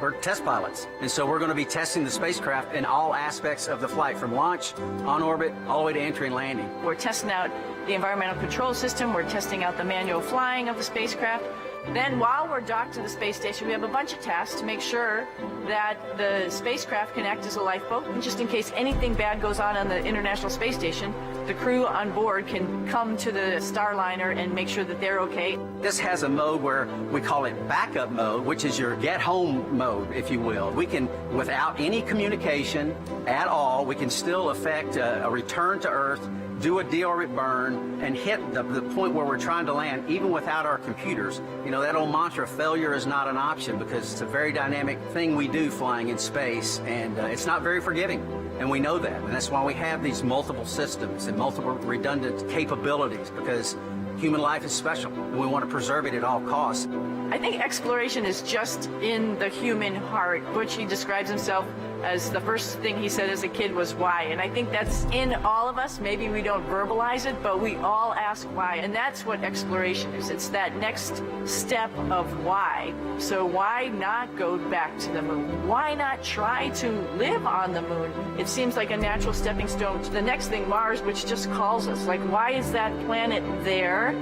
We're test pilots, and so we're going to be testing the spacecraft in all aspects of the flight, from launch, on orbit, all the way to entry and landing. We're testing out the environmental control system. We're testing out the manual flying of the spacecraft. Then while we're docked to the space station, we have a bunch of tasks to make sure that the spacecraft can act as a lifeboat. And just in case anything bad goes on the International Space Station, the crew on board can come to the Starliner and make sure that they're okay. This has a mode where we call it backup mode, which is your get home mode, if you will. We can, without any communication at all, we can still effect a return to Earth, do a deorbit burn, and hit the point where we're trying to land, even without our computers. That old mantra, failure is not an option, because it's a very dynamic thing we do flying in space, and it's not very forgiving, and we know that. And that's why we have these multiple systems and multiple redundant capabilities, because human life is special, and we want to preserve it at all costs. I think exploration is just in the human heart. Butch, he describes himself as the first thing he said as a kid was why. And I think that's in all of us. Maybe we don't verbalize it, but we all ask why. And that's what exploration is. It's that next step of why. So why not go back to the moon? Why not try to live on the moon? It seems like a natural stepping stone to the next thing, Mars, which just calls us. Like, why is that planet there?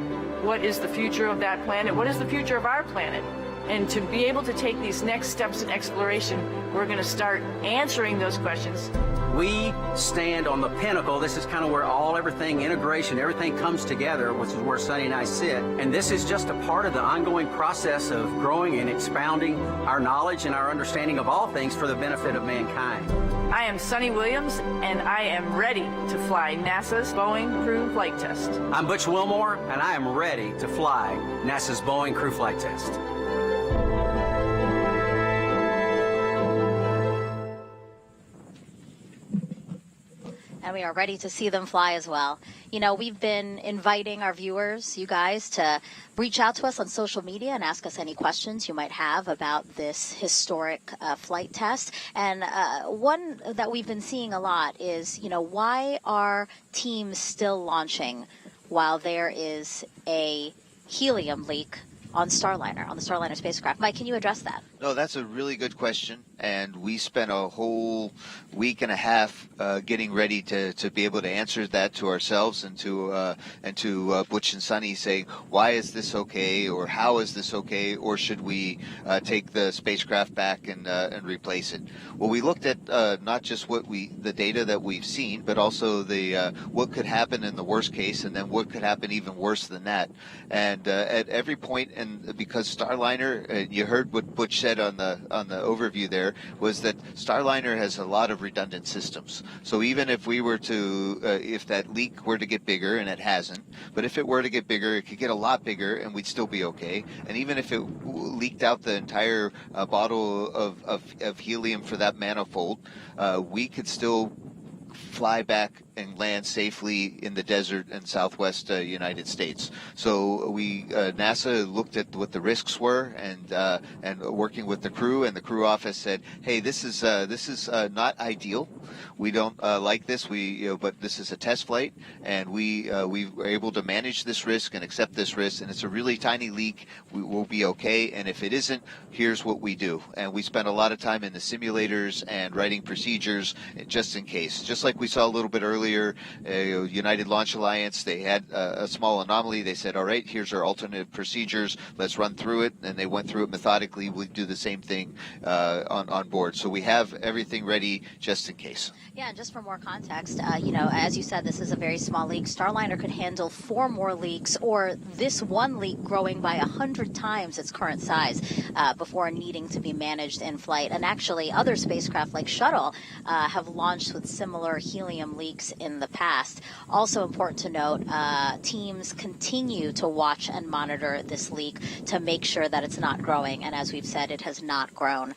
What is the future of that planet? What is the future of our planet? And to be able to take these next steps in exploration, we're going to start answering those questions. We stand on the pinnacle. This is kind of where everything, integration, everything comes together, which is where Suni and I sit. And this is just a part of the ongoing process of growing and expounding our knowledge and our understanding of all things for the benefit of mankind. I am Suni Williams, and I am ready to fly NASA's Boeing Crew Flight Test. I'm Butch Wilmore, and I am ready to fly NASA's Boeing Crew Flight Test. And we are ready to see them fly as well. You know, we've been inviting our viewers, you guys, to reach out to us on social media and ask us any questions you might have about this historic flight test. And one that we've been seeing a lot is, you know, why are teams still launching while there is a helium leak on Starliner, on the Starliner spacecraft? Mike, can you address that? No, that's a really good question, and we spent a whole week and a half getting ready to be able to answer that to ourselves and to Butch and Suni, saying, why is this okay, or how is this okay, or should we take the spacecraft back and replace it? Well, we looked at not just the data that we've seen, but also the what could happen in the worst case, and then what could happen even worse than that. And at every point, and because Starliner, you heard what Butch said on the overview there, was that Starliner has a lot of redundant systems. So even if we were to, if that leak were to get bigger, and it hasn't, but if it were to get bigger, it could get a lot bigger, and we'd still be okay. And even if it leaked out the entire bottle of helium for that manifold, we could still fly back and land safely in the desert in southwest United States. So we NASA looked at what the risks were, and working with the crew, and the crew office said, hey, this is not ideal. We don't like this. But this is a test flight, and we were able to manage this risk and accept this risk, and it's a really tiny leak. We will be okay, and if it isn't, here's what we do. And we spent a lot of time in the simulators and writing procedures just in case. Just like we saw a little bit earlier, United Launch Alliance, they had a small anomaly. They said, all right, here's our alternate procedures. Let's run through it. And they went through it methodically. We do the same thing on board. So we have everything ready just in case. Yeah, and just for more context, as you said, this is a very small leak. Starliner could handle 4 more leaks, or this one leak growing by 100 times its current size before needing to be managed in flight. And actually, other spacecraft like Shuttle have launched with similar helium leaks in the past. Also important to note, teams continue to watch and monitor this leak to make sure that it's not growing. And as we've said, it has not grown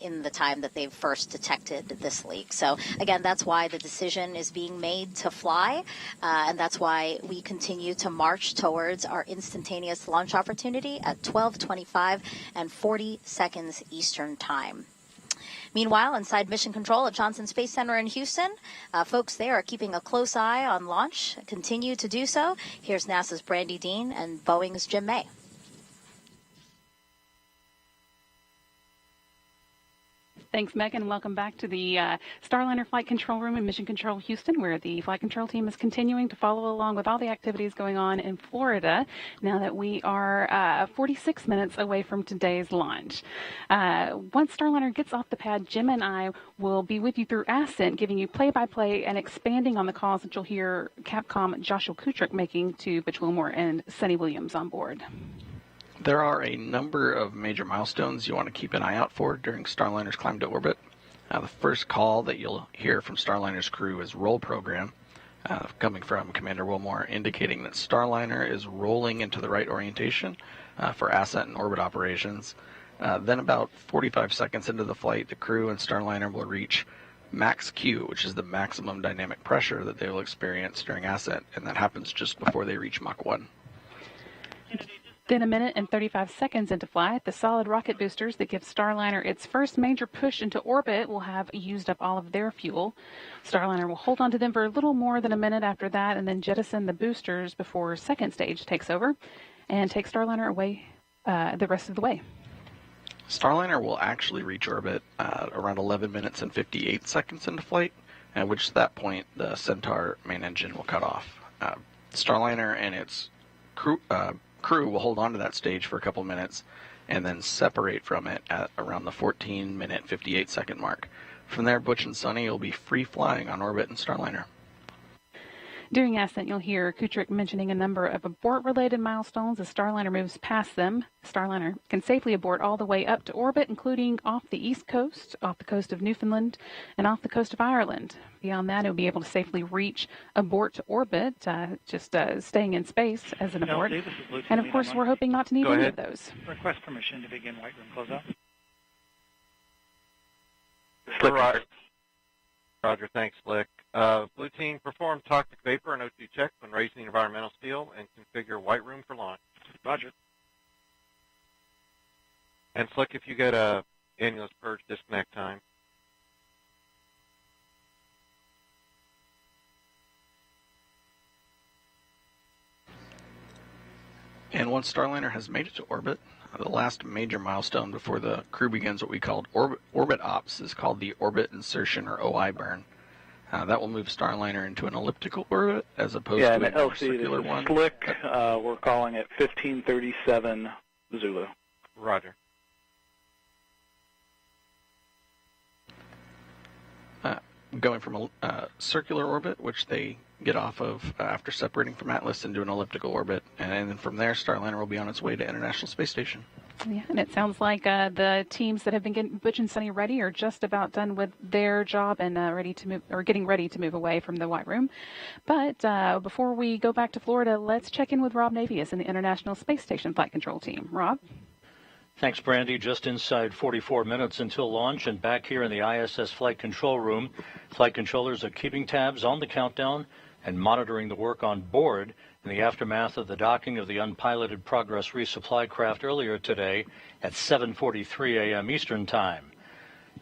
in the time that they've first detected this leak. So again, that's why the decision is being made to fly, and that's why we continue to march towards our instantaneous launch opportunity at 12:25 and 40 seconds Eastern Time. Meanwhile, inside Mission Control at Johnson Space Center in Houston, folks there are keeping a close eye on launch, continue to do so. Here's NASA's Brandy Dean and Boeing's Jim May. Thanks, Megan. Welcome back to the Starliner Flight Control Room in Mission Control Houston, where the flight control team is continuing to follow along with all the activities going on in Florida now that we are 46 minutes away from today's launch. Once Starliner gets off the pad, Jim and I will be with you through Ascent, giving you play-by-play and expanding on the calls that you'll hear Capcom Joshua Kutrick making to Butch Wilmore and Suni Williams on board. There are a number of major milestones you want to keep an eye out for during Starliner's climb to orbit. The first call that you'll hear from Starliner's crew is roll program, coming from Commander Wilmore, indicating that Starliner is rolling into the right orientation for ascent and orbit operations. Then about 45 seconds into the flight, the crew and Starliner will reach max Q, which is the maximum dynamic pressure that they will experience during ascent, and that happens just before they reach Mach 1. Then a minute and 35 seconds into flight, the solid rocket boosters that give Starliner its first major push into orbit will have used up all of their fuel. Starliner will hold on to them for a little more than a minute after that, and then jettison the boosters before second stage takes over and take Starliner away the rest of the way. Starliner will actually reach orbit around 11 minutes and 58 seconds into flight, at which at that point the Centaur main engine will cut off. Starliner and its crew will hold on to that stage for a couple minutes, and then separate from it at around the 14-minute, 58-second mark. From there, Butch and Suni will be free flying on orbit in Starliner. During Ascent, you'll hear Kutrick mentioning a number of abort-related milestones as Starliner moves past them. Starliner can safely abort all the way up to orbit, including off the east coast, off the coast of Newfoundland, and off the coast of Ireland. Beyond that, it'll be able to safely reach abort to orbit, staying in space as an abort. And, of course, we're hoping not to need any of those. Request permission to begin white room closeout. Roger, thanks, Slick. Blue team, perform toxic vapor and O2 checks when raising the environmental steel and configure white room for launch. Roger. And Slick, if you get a annulus purge disconnect time. And once Starliner has made it to orbit, the last major milestone before the crew begins what we called orbit ops is called the orbit insertion, or OI burn. That will move Starliner into an elliptical orbit as opposed to a more circular one. Slick, we're calling it 1537 Zulu. Roger. Going from a circular orbit, which they get off of after separating from Atlas, into an elliptical orbit, and then from there, Starliner will be on its way to International Space Station. Yeah, and it sounds like the teams that have been getting Butch and Suni ready are just about done with their job and ready to move, or getting ready to move away from the White Room. But before we go back to Florida, let's check in with Rob Navius in the International Space Station Flight Control Team. Rob? Thanks, Brandy. Just inside 44 minutes until launch, and back here in the ISS Flight Control Room, flight controllers are keeping tabs on the countdown and monitoring the work on board in the aftermath of the docking of the unpiloted Progress resupply craft earlier today at 7:43 a.m. Eastern Time.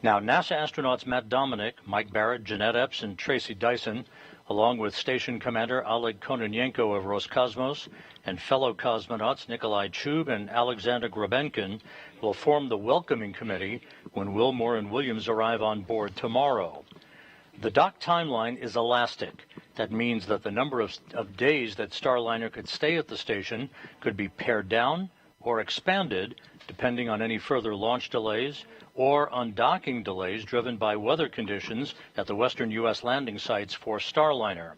Now, NASA astronauts Matt Dominic, Mike Barrett, Jeanette Epps, and Tracy Dyson, along with Station Commander Oleg Kononenko of Roscosmos and fellow cosmonauts Nikolai Chub and Alexander Grabenkin, will form the welcoming committee when Wilmore and Williams arrive on board tomorrow. The dock timeline is elastic. That means that the number of days that Starliner could stay at the station could be pared down or expanded depending on any further launch delays or undocking delays driven by weather conditions at the western U.S. landing sites for Starliner.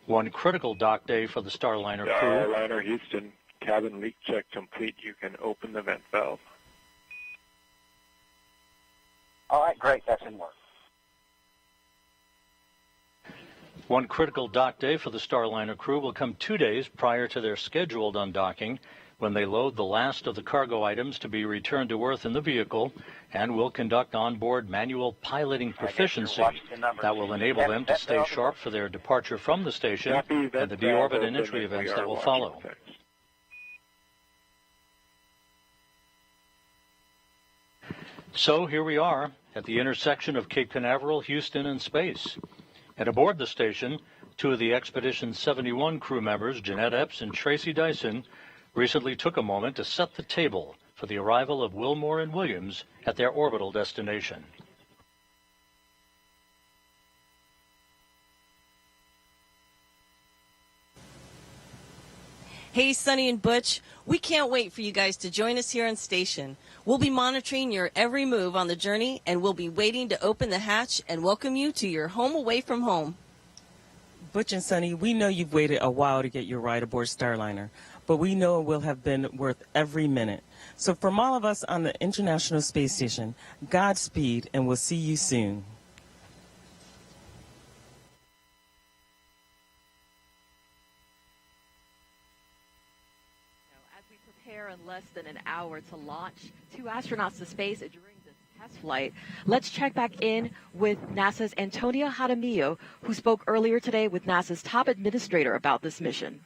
One critical dock day for the Starliner crew. Starliner Houston, cabin leak check complete. You can open the vent valve. All right, great. That's in work. One critical dock day for the Starliner crew will come 2 days prior to their scheduled undocking, when they load the last of the cargo items to be returned to Earth in the vehicle and will conduct onboard manual piloting proficiency that will enable them to stay sharp for their departure from the station and the deorbit and entry events that will follow. So here we are at the intersection of Cape Canaveral, Houston, and space. And aboard the station, two of the Expedition 71 crew members, Jeanette Epps and Tracy Dyson, recently took a moment to set the table for the arrival of Wilmore and Williams at their orbital destination. Hey, Suni and Butch, we can't wait for you guys to join us here on station. We'll be monitoring your every move on the journey, and we'll be waiting to open the hatch and welcome you to your home away from home. Butch and Suni, we know you've waited a while to get your ride aboard Starliner, but we know it will have been worth every minute. So from all of us on the International Space Station, Godspeed, and we'll see you soon. In less than an hour to launch two astronauts to space during this test flight. Let's check back in with NASA's Antonio Jaramillo, who spoke earlier today with NASA's top administrator about this mission.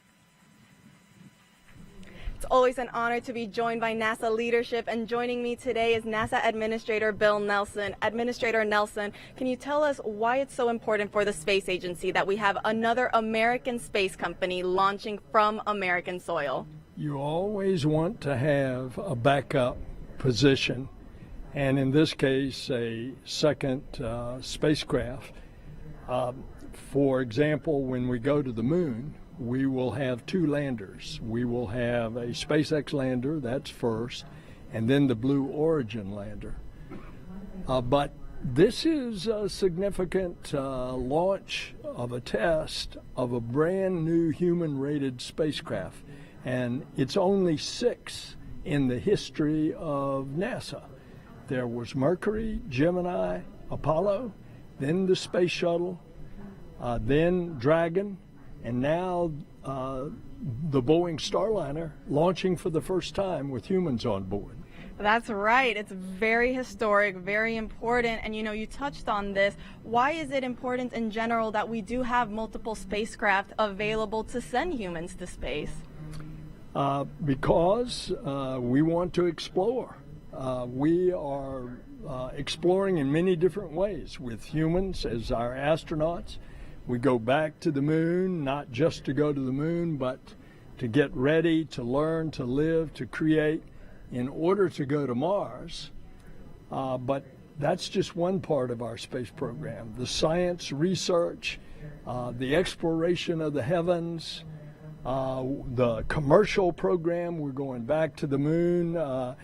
It's always an honor to be joined by NASA leadership, and joining me today is NASA Administrator Bill Nelson. Administrator Nelson, can you tell us why it's so important for the space agency that we have another American space company launching from American soil? You always want to have a backup position, and in this case, a second spacecraft. For example, when we go to the moon, we will have two landers. We will have a SpaceX lander, that's first, and then the Blue Origin lander. But this is a significant launch of a test of a brand new human-rated spacecraft, and it's only 6 in the history of NASA. There was Mercury, Gemini, Apollo, then the Space Shuttle, then Dragon, and now the Boeing Starliner launching for the first time with humans on board. That's right. It's very historic, very important. And you touched on this. Why is it important in general that we do have multiple spacecraft available to send humans to space? Because we want to explore. We are exploring in many different ways with humans as our astronauts. We go back to the moon, not just to go to the moon, but to get ready, to learn, to live, to create in order to go to Mars. But that's just one part of our space program. The science, research, the exploration of the heavens, the commercial program. We're going back to the moon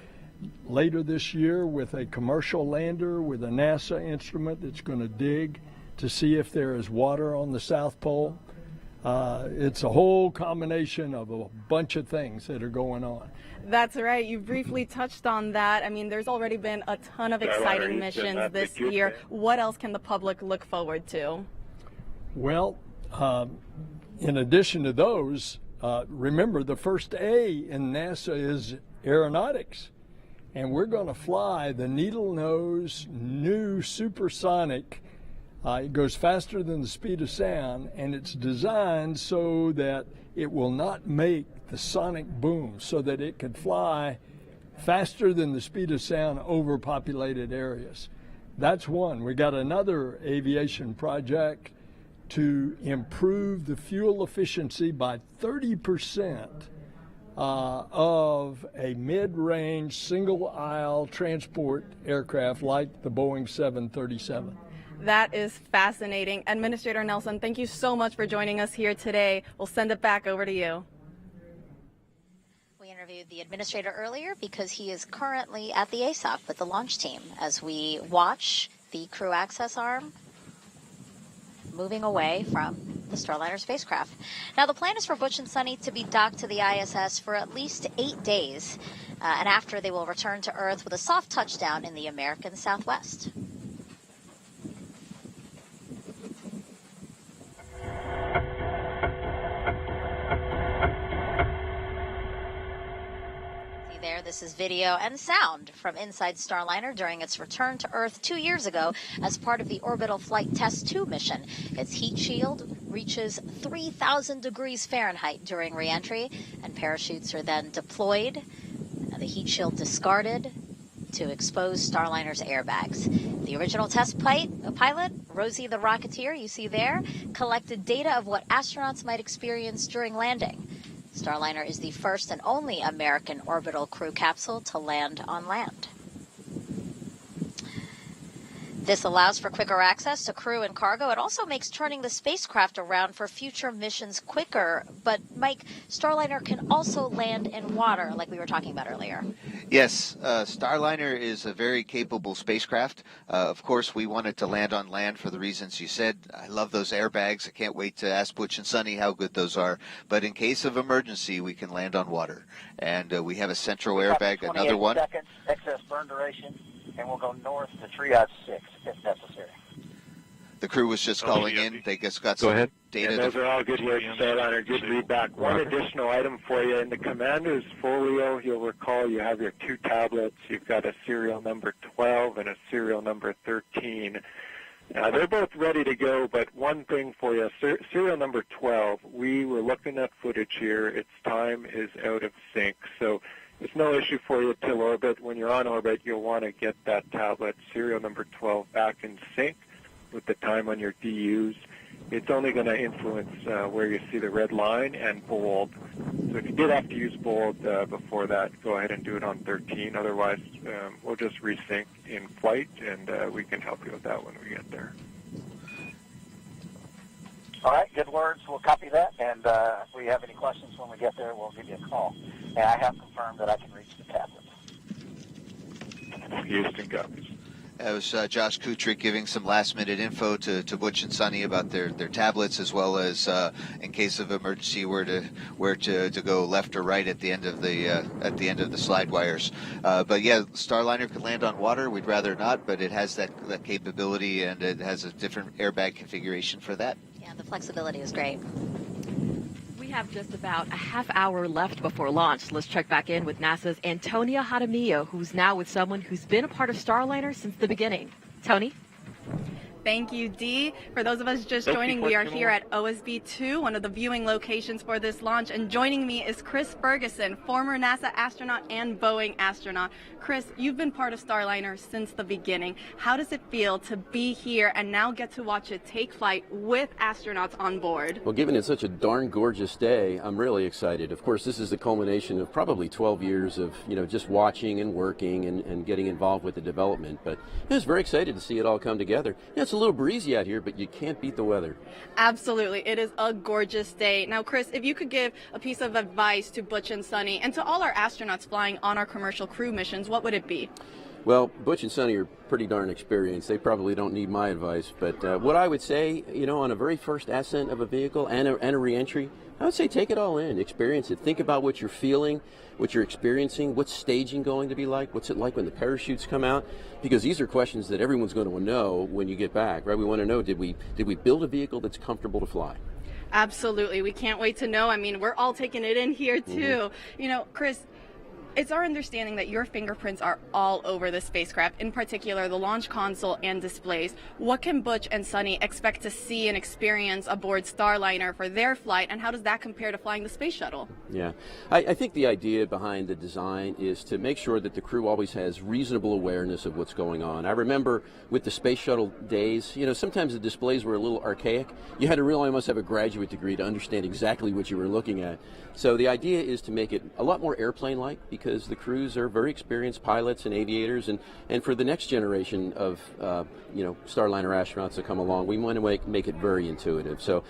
later this year with a commercial lander with a NASA instrument that's going to dig to see if there is water on the South Pole. It's a whole combination of a bunch of things that are going on. That's right. You briefly touched on that. I mean, there's already been a ton of exciting missions this year. What else can the public look forward to? Well, in addition to those, remember the first A in NASA is aeronautics. And we're going to fly the needle-nose new supersonic. It goes faster than the speed of sound, and it's designed so that it will not make the sonic boom, so that it can fly faster than the speed of sound over populated areas. That's one. We got another aviation project to improve the fuel efficiency by 30% of a mid-range single-aisle transport aircraft like the Boeing 737. That is fascinating. Administrator Nelson, thank you so much for joining us here today. We'll send it back over to you. We interviewed the administrator earlier because he is currently at the ASOC with the launch team as we watch the crew access arm moving away from the Starliner spacecraft. Now, the plan is for Butch and Suni to be docked to the ISS for at least 8 days, and after they will return to Earth with a soft touchdown in the American Southwest. There, this is video and sound from inside Starliner during its return to Earth 2 years ago as part of the Orbital Flight Test 2 mission. Its heat shield reaches 3,000 degrees Fahrenheit during reentry, and parachutes are then deployed, the heat shield discarded to expose Starliner's airbags. The original test pilot, Rosie the Rocketeer, you see there, collected data of what astronauts might experience during landing. Starliner is the first and only American orbital crew capsule to land on land. This allows for quicker access to crew and cargo. It also makes turning the spacecraft around for future missions quicker. But, Mike, Starliner can also land in water, like we were talking about earlier. Yes, Starliner is a very capable spacecraft. Of course, we wanted to land on land for the reasons you said. I love those airbags. I can't wait to ask Butch and Suni how good those are. But in case of emergency, we can land on water. And we have a central airbag, another one. 28 seconds, excess burn duration, and we'll go north to triage 6 if necessary. The crew was just calling in. They just got some data. And those are all good words, Starliner. Good feedback. One additional item for you. In the commander's folio, you'll recall you have your 2 tablets. You've got a serial number 12 and a serial number 13. They're both ready to go, but one thing for you. Serial number 12, we were looking at footage here. Its time is out of sync. So it's no issue for you till orbit. When you're on orbit, you'll want to get that tablet, serial number 12, back in sync with the time on your DUs. It's only going to influence where you see the red line and bold. So if you did have to use bold before that, go ahead and do it on 13. Otherwise, we'll just resync in flight, and we can help you with that when we get there. All right, good words. We'll copy that, and if we have any questions when we get there, we'll give you a call. And I have confirmed that I can reach the tablet. Houston copies. That was Josh Kutrick giving some last-minute info to Butch and Suni about their tablets, as well as in case of emergency where to go left or right at the end of the slide wires. But yeah, Starliner could land on water. We'd rather not, but it has that capability, and it has a different airbag configuration for that. Yeah, the flexibility is great. We have just about a half hour left before launch. Let's check back in with NASA's Antonia Jaramillo, who's now with someone who's been a part of Starliner since the beginning. Tony? Thank you, Dee. For those of us just joining, we are here at OSB 2, one of the viewing locations for this launch. And joining me is Chris Ferguson, former NASA astronaut and Boeing astronaut. Chris, you've been part of Starliner since the beginning. How does it feel to be here and now get to watch it take flight with astronauts on board? Well, given it's such a darn gorgeous day, I'm really excited. Of course, this is the culmination of probably 12 years of, just watching and working and getting involved with the development. But I was very excited to see it all come together. It's a little breezy out here, but you can't beat the weather. Absolutely. It is a gorgeous day. Now, Chris, if you could give a piece of advice to Butch and Suni and to all our astronauts flying on our commercial crew missions, what would it be? Well, Butch and Suni are pretty darn experienced. They probably don't need my advice. But what I would say, on a very first ascent of a vehicle and a reentry, I would say take it all in, experience it. Think about what you're feeling, what you're experiencing, what's staging going to be like, what's it like when the parachutes come out, because these are questions that everyone's going to know when you get back, right? We want to know, did we build a vehicle that's comfortable to fly? Absolutely. We can't wait to know. I mean, we're all taking it in here too. Chris, it's our understanding that your fingerprints are all over the spacecraft, in particular the launch console and displays. What can Butch and Suni expect to see and experience aboard Starliner for their flight, and how does that compare to flying the space shuttle? Yeah, I think the idea behind the design is to make sure that the crew always has reasonable awareness of what's going on. I remember with the space shuttle days, sometimes the displays were a little archaic. You had to really almost have a graduate degree to understand exactly what you were looking at. So the idea is to make it a lot more airplane-like, because the crews are very experienced pilots and aviators, and for the next generation of Starliner astronauts to come along, we want to make it very intuitive. So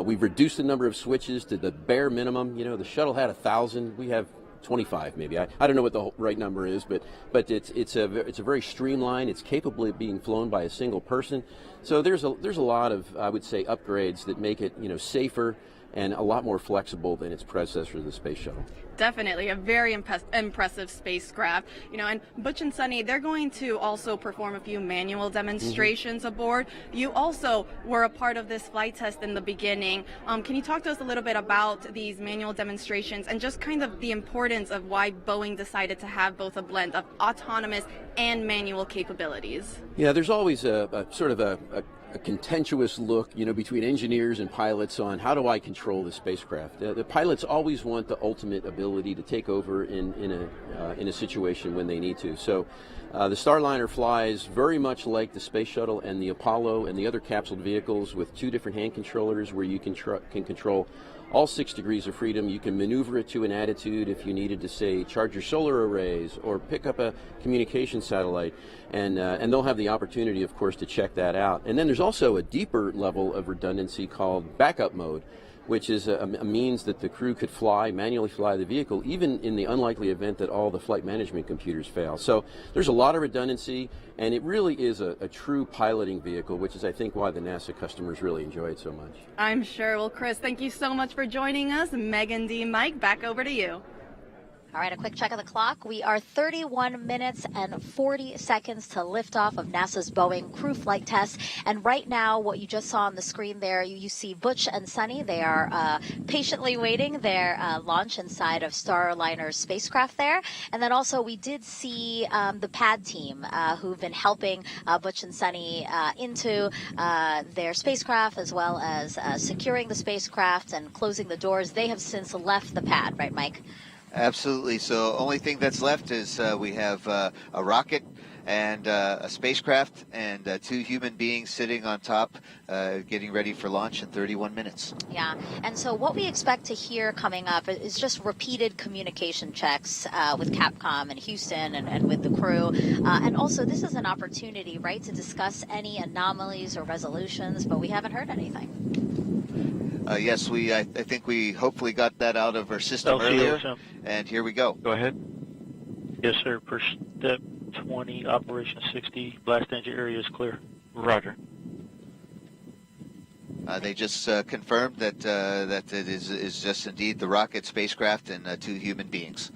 we've reduced the number of switches to the bare minimum. The shuttle had 1,000. We have 25 maybe. I don't know what the right number is, but it's a very streamlined. It's capable of being flown by a single person. So there's a lot of, I would say, upgrades that make it safer and a lot more flexible than its predecessor, the space shuttle. Definitely a very impressive spacecraft. And Butch and Suni, they're going to also perform a few manual demonstrations aboard. You also were a part of this flight test in the beginning. Can you talk to us a little bit about these manual demonstrations and just kind of the importance of why Boeing decided to have both a blend of autonomous and manual capabilities? Yeah, there's always a sort of a contentious look, between engineers and pilots on how do I control the spacecraft. The pilots always want the ultimate ability to take over in a situation when they need to. So the Starliner flies very much like the space shuttle and the Apollo and the other capsule vehicles, with two different hand controllers where you can control all 6 degrees of freedom. You can maneuver it to an attitude if you needed to, say, charge your solar arrays or pick up a communication satellite, and they'll have the opportunity, of course, to check that out. And then there's also a deeper level of redundancy called backup mode, which is a means that the crew could manually fly the vehicle, even in the unlikely event that all the flight management computers fail. So there's a lot of redundancy, and it really is a true piloting vehicle, which is, I think, why the NASA customers really enjoy it so much. I'm sure. Well, Chris, thank you so much for joining us. Megan D. Mike, back over to you. All right, a quick check of the clock. We are 31 minutes and 40 seconds to liftoff of NASA's Boeing crew flight test. And right now, what you just saw on the screen there, you see Butch and Suni. They are patiently waiting their launch inside of Starliner's spacecraft there. And then also we did see the pad team who've been helping Butch and Suni into their spacecraft, as well as securing the spacecraft and closing the doors. They have since left the pad, right, Mike? Absolutely. So only thing that's left is we have a rocket and a spacecraft and 2 human beings sitting on top getting ready for launch in 31 minutes. Yeah. And so what we expect to hear coming up is just repeated communication checks with Capcom and Houston and with the crew. And also this is an opportunity, right, to discuss any anomalies or resolutions, but we haven't heard anything. Yes, I think we hopefully got that out of our system earlier, and here we go. Go ahead. Yes, sir. First step 20, operation 60, blast engine area is clear. Roger. They just confirmed that it is just indeed the rocket, spacecraft, and 2 human beings.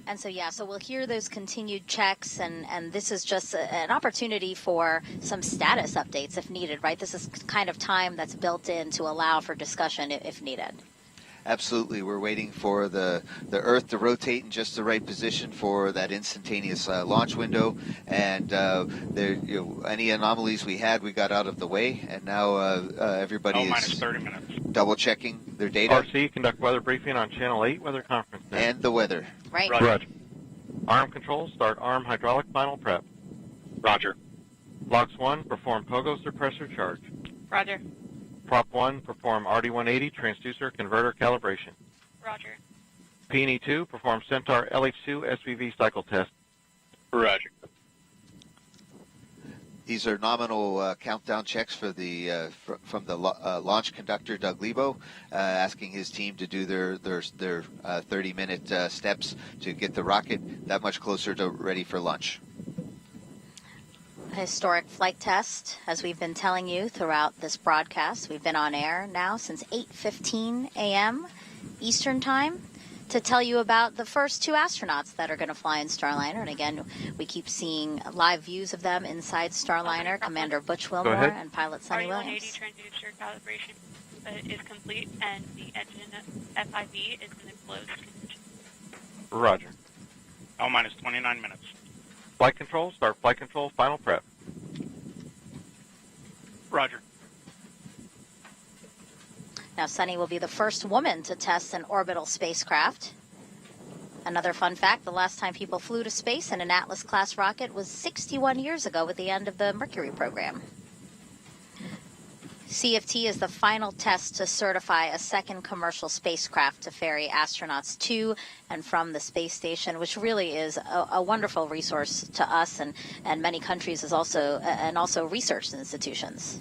And so, so we'll hear those continued checks, and this is just an opportunity for some status updates if needed, right? This is kind of time that's built in to allow for discussion if needed. Absolutely. We're waiting for the Earth to rotate in just the right position for that instantaneous launch window. And any anomalies we had, we got out of the way. And now everybody is 30 minutes. double-checking their data. RC, conduct weather briefing on Channel 8 weather conference. And the weather. Right. Roger. Arm control, start arm hydraulic final prep. Roger. Blocks 1, perform pogo suppressor charge. Roger. Prop 1, perform RD180 transducer converter calibration. Roger. P&E 2, perform Centaur LH2 SVV cycle test. Roger. These are nominal countdown checks for the from the launch conductor, Doug Lebo, asking his team to do their 30-minute steps to get the rocket that much closer to ready for launch. Historic flight test, as we've been telling you throughout this broadcast. We've been on air now since 8:15 a.m. Eastern Time to tell you about the first 2 astronauts that are going to fly in Starliner. And again, we keep seeing live views of them inside Starliner. Commander Butch Wilmore and pilot Suni Williams. RD180 transducer calibration is complete, and the engine FIV is in a closed condition. Roger. L-minus 29 minutes. Flight control, start flight control final prep. Roger. Now, Suni will be the first woman to test an orbital spacecraft. Another fun fact, the last time people flew to space in an Atlas-class rocket was 61 years ago with the end of the Mercury program. CFT is the final test to certify a second commercial spacecraft to ferry astronauts to and from the space station, which really is a wonderful resource to us and many countries and also research institutions.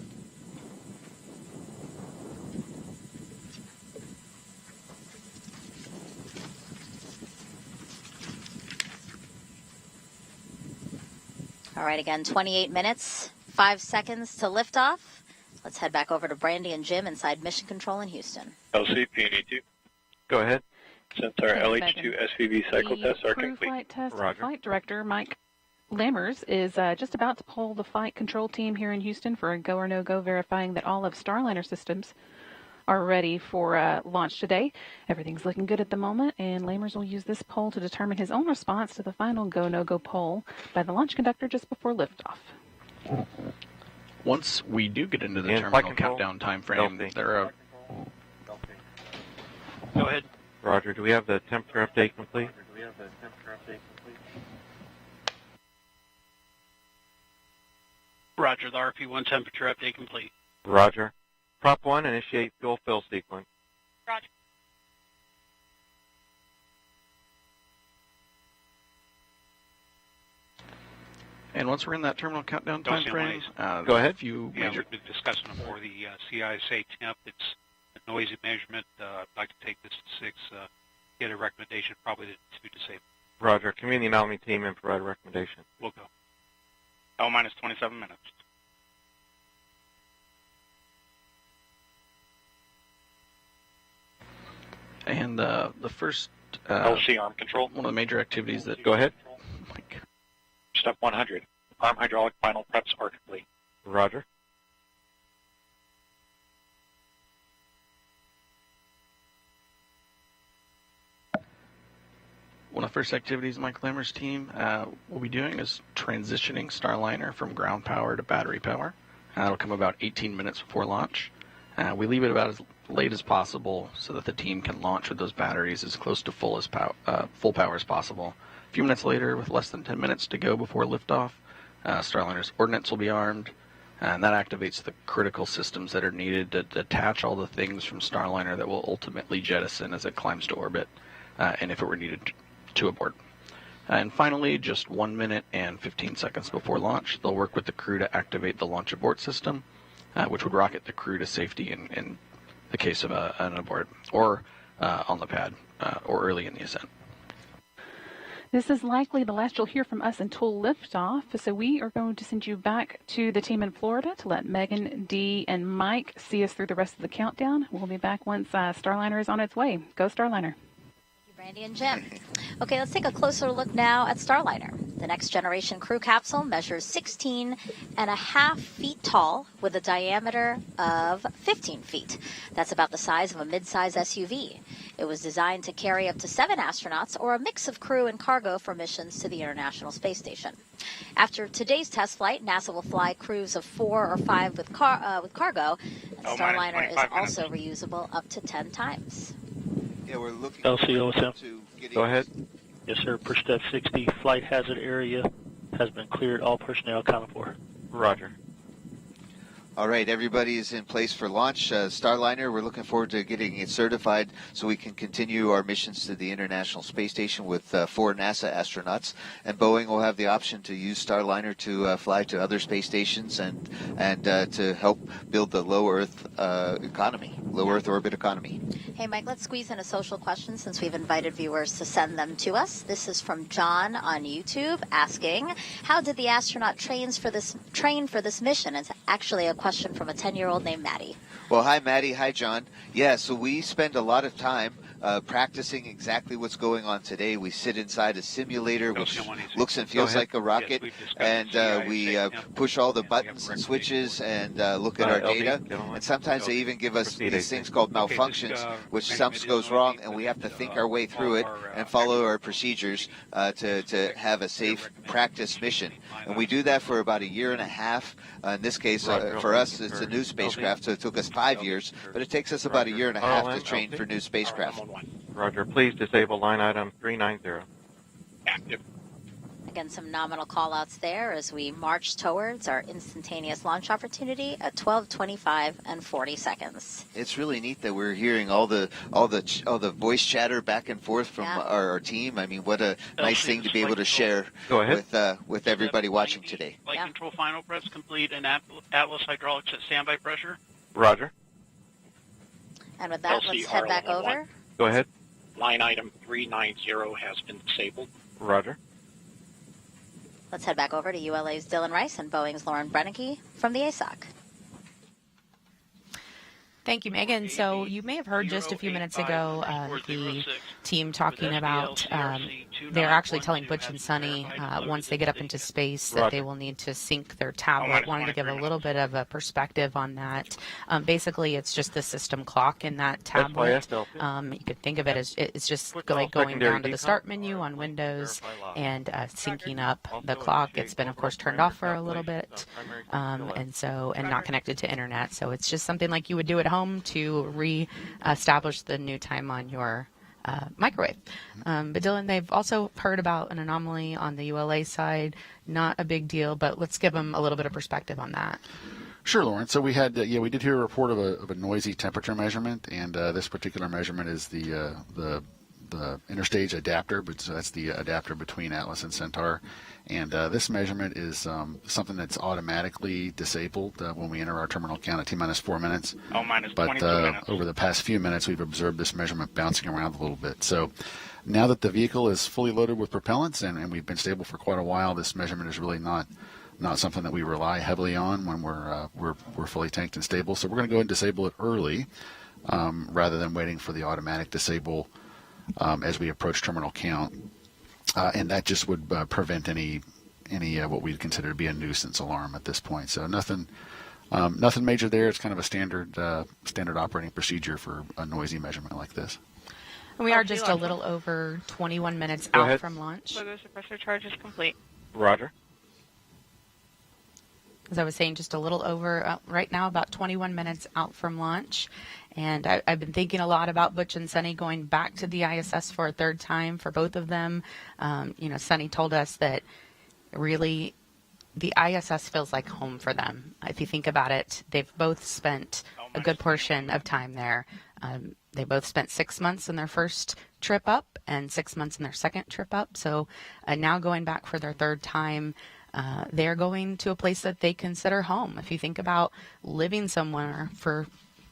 All right, again, 28 minutes, 5 seconds to liftoff. Let's head back over to Brandy and Jim inside Mission Control in Houston. LC, P&E2. Go ahead. Centaur LH2 SVV cycle tests are crew complete. Flight test Roger. Flight Director Mike Lammers is just about to poll the flight control team here in Houston for a go or no-go, verifying that all of Starliner systems are ready for launch today. Everything's looking good at the moment, and Lammers will use this poll to determine his own response to the final go-no-go poll by the launch conductor just before liftoff. Once we do get into the And terminal flight control. countdown time frame, there are... Go ahead. Roger, do we have the temperature update complete? Roger, the RP1 temperature update complete. Roger. Prop 1, initiate fuel fill sequence. Roger. And once we're in that terminal countdown Don't time see frame, Go ahead. if you Yeah, we've been discussing before the CISA temp. It's a noisy measurement. I'd like to take this to 6. Get a recommendation, probably to 2 to save. Roger. Convene the Anomaly team and provide a recommendation. We'll go. L-minus 27 minutes. And the first LC arm control. one of the major activities that Go ahead. Step 100. Arm hydraulic final preps are complete. Roger. one of the first activities Mike Lammer's team will be doing is transitioning Starliner from ground power to battery power. That'll come about 18 minutes before launch. We leave it about as late as possible so that the team can launch with those batteries as close to full power as possible. A few minutes later, with less than 10 minutes to go before liftoff, Starliner's ordnance will be armed, and that activates the critical systems that are needed to detach all the things from Starliner that will ultimately jettison as it climbs to orbit, and if it were needed to abort. And finally, just 1 minute and 15 seconds before launch, they'll work with the crew to activate the launch abort system, which would rocket the crew to safety in the case of an abort, or on the pad, or early in the ascent. This is likely the last you'll hear from us until liftoff, so we are going to send you back to the team in Florida to let Megan, Dee, and Mike see us through the rest of the countdown. We'll be back once Starliner is on its way. Go Starliner. Randy and Jim. Okay, let's take a closer look now at Starliner. The next generation crew capsule measures 16.5 feet tall with a diameter of 15 feet. That's about the size of a mid-size SUV. It was designed to carry up to 7 astronauts or a mix of crew and cargo for missions to the International Space Station. After today's test flight, NASA will fly crews of 4 or 5 with cargo, and Starliner is also reusable up to 10 times. Yeah, we're looking LCOSM. to getting... Go ahead. Yes, sir. Push step 60. Flight hazard area has been cleared. All personnel accounted for. Roger. All right, everybody is in place for launch. Starliner, we're looking forward to getting it certified so we can continue our missions to the International Space Station with 4 NASA astronauts. And Boeing will have the option to use Starliner to fly to other space stations and to help build the low Earth economy, low Earth orbit economy. Hey, Mike, let's squeeze in a social question since we've invited viewers to send them to us. This is from John on YouTube asking, how did the astronaut train for this mission? It's actually a question from a 10-year-old named Maddie. Well, hi, Maddie. Hi, John. Yeah, so we spend a lot of time practicing exactly what's going on today. We sit inside a simulator which looks and feels like a rocket, and we push all the buttons and switches and look at our data. And sometimes they even give us these things called malfunctions, which something goes wrong, and we have to think our way through it and follow our procedures to have a safe practice mission. And we do that for about a year and a half. In this case, for us, it's a new spacecraft, so it took us 5 years, but it takes us about a year and a half to train for new spacecraft. Roger. Please disable line item 390. Active. Again, some nominal call-outs there as we march towards our instantaneous launch opportunity at 12:25 and 40 seconds. It's really neat that we're hearing all the voice chatter back and forth from our team. I mean, what a nice thing to be able to share with everybody watching today. Flight control final preps complete and Atlas hydraulics at standby pressure. Roger. And with that, let's head back over. Go ahead. Line item 390 has been disabled. Roger. Let's head back over to ULA's Dylan Rice and Boeing's Lauren Brennicke from the ASOC. Thank you, Megan. So you may have heard just a few minutes ago the team talking about they're actually telling Butch and Suni once they get up into space that they will need to sync their tablet. Wanted to give a little bit of a perspective on that. Basically, it's just the system clock in that tablet. You could think of it as it's just like going down to the start menu on Windows and syncing up the clock. It's been, of course, turned off for a little bit, and not connected to internet. So it's just something like you would do at home to re-establish the new time on your microwave. But Dylan, they've also heard about an anomaly on the ULA side. Not a big deal, but let's give them a little bit of perspective on that. Sure, Lauren. So we had, we did hear a report of a noisy temperature measurement, and this particular measurement is the interstage adapter, but so that's the adapter between Atlas and Centaur. And this measurement is something that's automatically disabled when we enter our terminal count at T-minus 4 minutes. But over the past few minutes, we've observed this measurement bouncing around a little bit. So now that the vehicle is fully loaded with propellants and we've been stable for quite a while, this measurement is really not something that we rely heavily on when we're fully tanked and stable. So we're going to go ahead and disable it early rather than waiting for the automatic disable as we approach terminal count. And that just would prevent any what we'd consider to be a nuisance alarm at this point. So nothing major there. It's kind of a standard operating procedure for a noisy measurement like this. And we are just a little over 21 minutes out from launch. Weather suppressor charge is complete. Roger. As I was saying, just a little over, right now, about 21 minutes out from launch. And I've been thinking a lot about Butch and Suni going back to the ISS for a third time for both of them. Suni told us that really the ISS feels like home for them. If you think about it, they've both spent a good portion of time there. They both spent 6 months in their first trip up and 6 months in their second trip up. So now going back for their third time, they're going to a place that they consider home. If you think about living somewhere for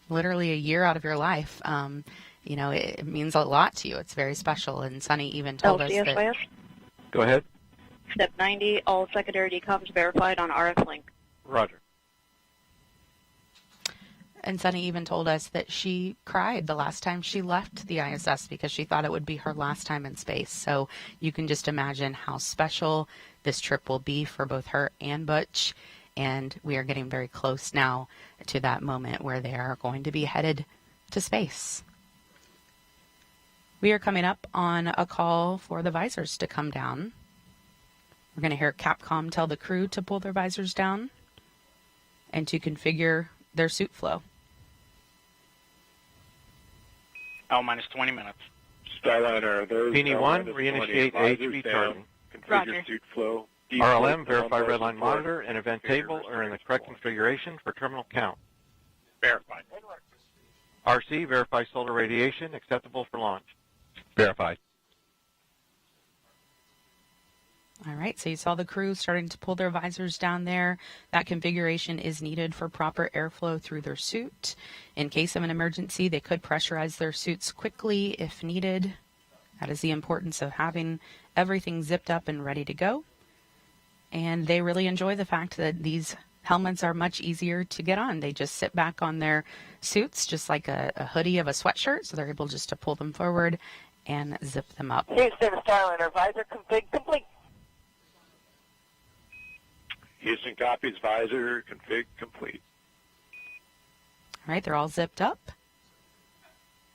literally a year out of your life, it means a lot to you. It's very special. And Suni even told us that Go ahead. Step 90, all secondary decoms verified on RF link. Roger. And Sunny even told us that she cried the last time she left the ISS because she thought it would be her last time in space. So you can just imagine how special this trip will be for both her and Butch. And we are getting very close now to that moment where they are going to be headed to space. We are coming up on a call for the visors to come down. We're going to hear Capcom tell the crew to pull their visors down and to configure their suit flow. L-minus 20 minutes. Starliner, those Peony 1, reinitiate HV charging. Configure suit flow. RLM, verify redline monitor and event table are in the correct configuration for terminal count. Verified. RC, verify solar radiation acceptable for launch. Verified. All right, so you saw the crew starting to pull their visors down there. That configuration is needed for proper airflow through their suit. In case of an emergency, they could pressurize their suits quickly if needed. That is the importance of having everything zipped up and ready to go. And they really enjoy the fact that these helmets are much easier to get on. They just sit back on their suits, just like a hoodie of a sweatshirt, so they're able just to pull them forward and zip them up. Houston, Starliner, visor config complete. Houston copies, visor config complete. All right, they're all zipped up.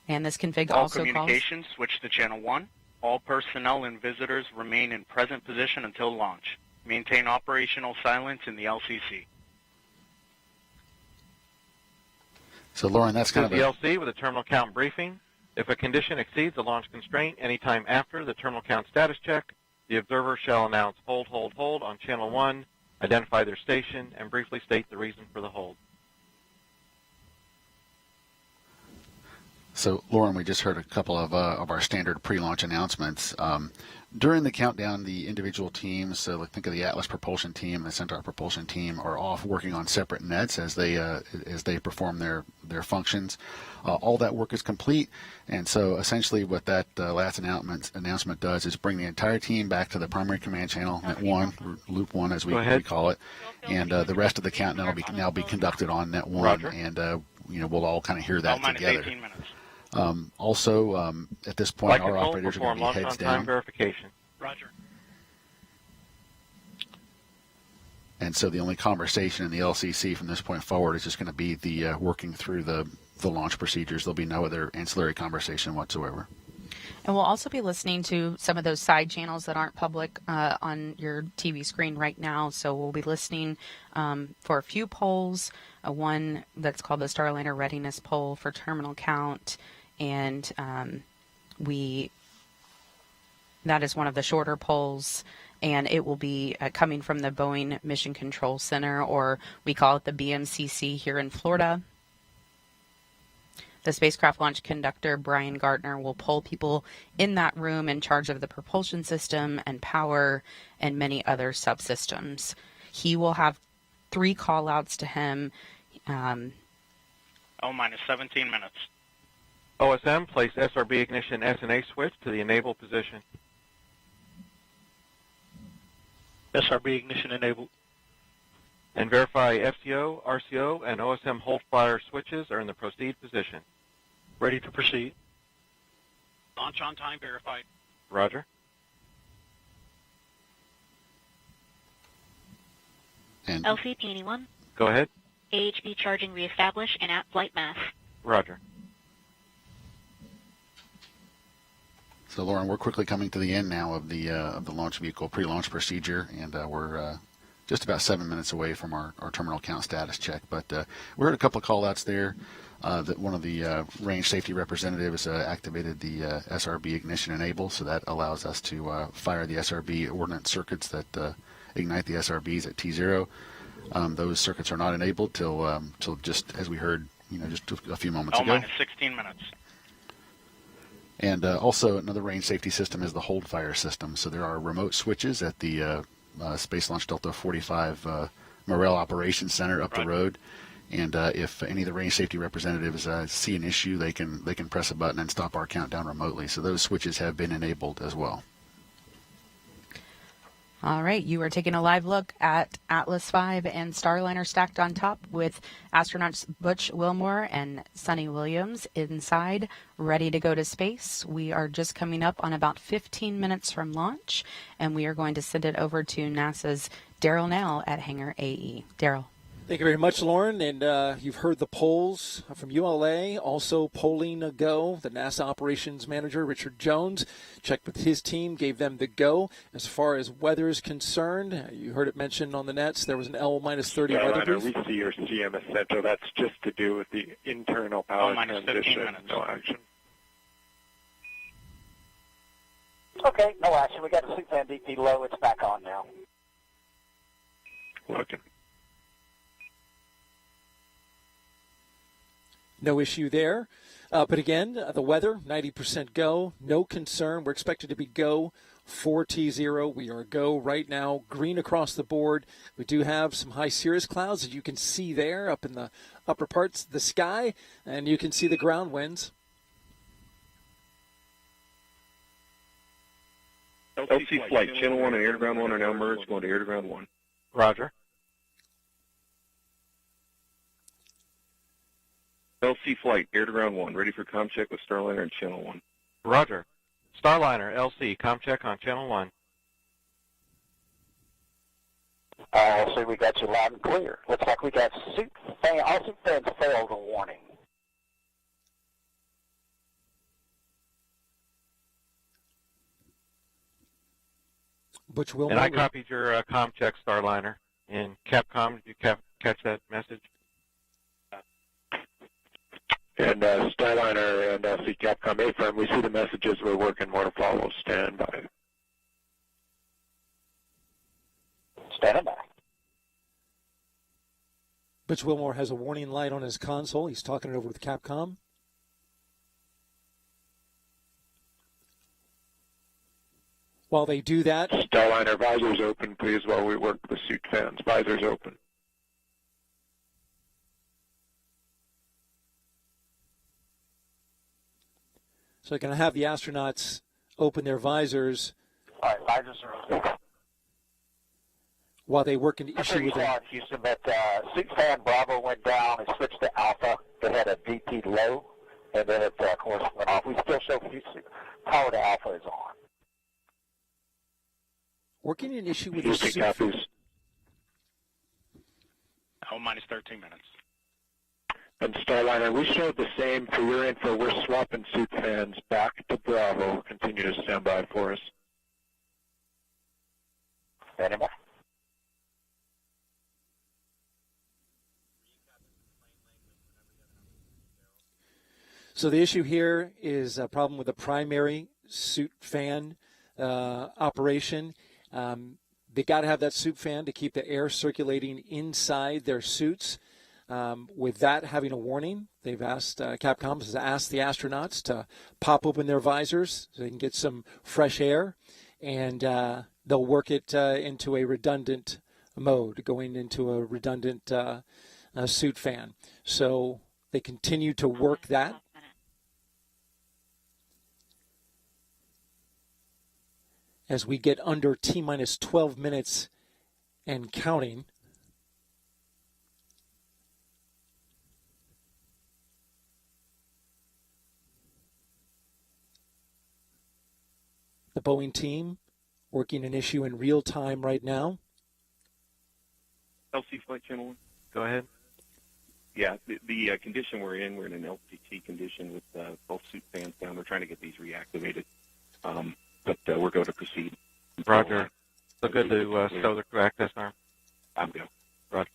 And this config All also calls... communications switch to channel 1. All personnel and visitors remain in present position until launch. Maintain operational silence in the LCC. So, Lauren, that's kind of the LC with a terminal count briefing. If a condition exceeds the launch constraint anytime after the terminal count status check, the observer shall announce hold, hold, hold on channel 1, identify their station, and briefly state the reason for the hold. So, Lauren, we just heard a couple of our standard pre-launch announcements. During the countdown, the individual teams, so think of the Atlas propulsion team and the Centaur propulsion team, are off working on separate nets as they perform their functions. All that work is complete, and so essentially what that last announcement does is bring the entire team back to the primary command channel, net 1, loop 1 as we call it, and the rest of the countdown will now be conducted on net 1, Roger. And we'll all kind of hear that together. 18 minutes. Also, at this point, our operators are going to be heads down. Verification. Roger. And so the only conversation in the LCC from this point forward is just going to be the working through the launch procedures. There'll be no other ancillary conversation whatsoever. And we'll also be listening to some of those side channels that aren't public on your TV screen right now. So we'll be listening for a few polls, one that's called the Starliner Readiness Poll for terminal count. And that is one of the shorter polls, and it will be coming from the Boeing Mission Control Center, or we call it the BMCC here in Florida. The spacecraft launch conductor, Brian Gardner, will poll people in that room in charge of the propulsion system and power and many other subsystems. He will have 3 call-outs to him. L-minus 17 minutes. OSM, place SRB ignition SNA switch to the enable position. SRB ignition enabled. And verify FCO, RCO, and OSM hold fire switches are in the proceed position. Ready to proceed. Launch on time verified. Roger. And LCP anyone? Go ahead. AHB charging reestablish and at flight mass. Roger. So, Lauren, we're quickly coming to the end now of the launch vehicle pre-launch procedure, and we're just about 7 minutes away from our terminal count status check. But we heard a couple of call-outs there. That one of the range safety representatives activated the SRB ignition enable, so that allows us to fire the SRB ordnance circuits that ignite the SRBs at T0. Those circuits are not enabled till just as we heard, just a few moments ago. L-minus 16 minutes. And also another range safety system is the hold fire system. So there are remote switches at the Space Launch Delta 45 Morel Operations Center up the road. And if any of the range safety representatives see an issue, they can press a button and stop our countdown remotely. So those switches have been enabled as well. All right, you are taking a live look at Atlas V and Starliner stacked on top with astronauts Butch Wilmore and Suni Williams inside, ready to go to space. We are just coming up on about 15 minutes from launch, and we are going to send it over to NASA's Daryl Nell at Hangar AE. Daryl. Thank you very much, Lauren. And you've heard the polls from ULA. Also polling a go. The NASA operations manager, Richard Jones, checked with his team, gave them the go. As far as weather is concerned, you heard it mentioned on the nets, there was an L-30 weather brief. We see your CM Ascent, that's just to do with the internal power transition. No action. Okay, no action. We got the suit fan DP low. It's back on now. Looking. No issue there. But again, the weather, 90% go. No concern. We're expected to be go 4T0. We are go right now. Green across the board. We do have some high cirrus clouds that you can see there up in the upper parts of the sky. And you can see the ground winds. LC flight, channel 1 and air to ground 1 are now merged, going to air to ground 1. Roger. LC flight, air to ground 1, ready for comm check with Starliner and channel 1. Roger. Starliner, LC, comm check on channel 1. So we got you loud and clear. Looks like we got suit fan, all suit fans failed a warning. Butch Wilmore. And I copied your comm check, Starliner. And Capcom, did you catch that message? And Starliner and LC Capcom A-Firm, we see the messages. We're working more to follow. Stand by. Standing by. Butch Wilmore has a warning light on his console. He's talking it over with Capcom. While they do that, Starliner, visors open, please, while we work with the suit fans. Visors open. so they're going to have the astronauts open their visors. All right, visors are open. While they work an issue with it. Houston, but suit fan Bravo went down and switched to Alpha. They had a DP low, and then it, of course, went off. We still show power to Alpha is on. Working an issue with Houston the copies. minus 13 minutes. And Starliner, we showed the same for your info. We're swapping suit fans back to Bravo. Continue to stand by for us. Standing by. So the issue here is a problem with the primary suit fan operation. They got to have that suit fan to keep the air circulating inside their suits. With that having a warning, they've asked, Capcom has asked the astronauts to pop open their visors so they can get some fresh air, and they'll work it into a redundant mode, going into a redundant suit fan. So they continue to work that. As we get under T-minus 12 minutes and counting. The Boeing team working an issue in real time right now. LC flight channel 1. Go ahead. Yeah, the condition we're in an LPT condition with both suit fans down. We're trying to get these reactivated. But we're going to proceed. Roger. So good to stow the crew access arm. I'm go. Roger.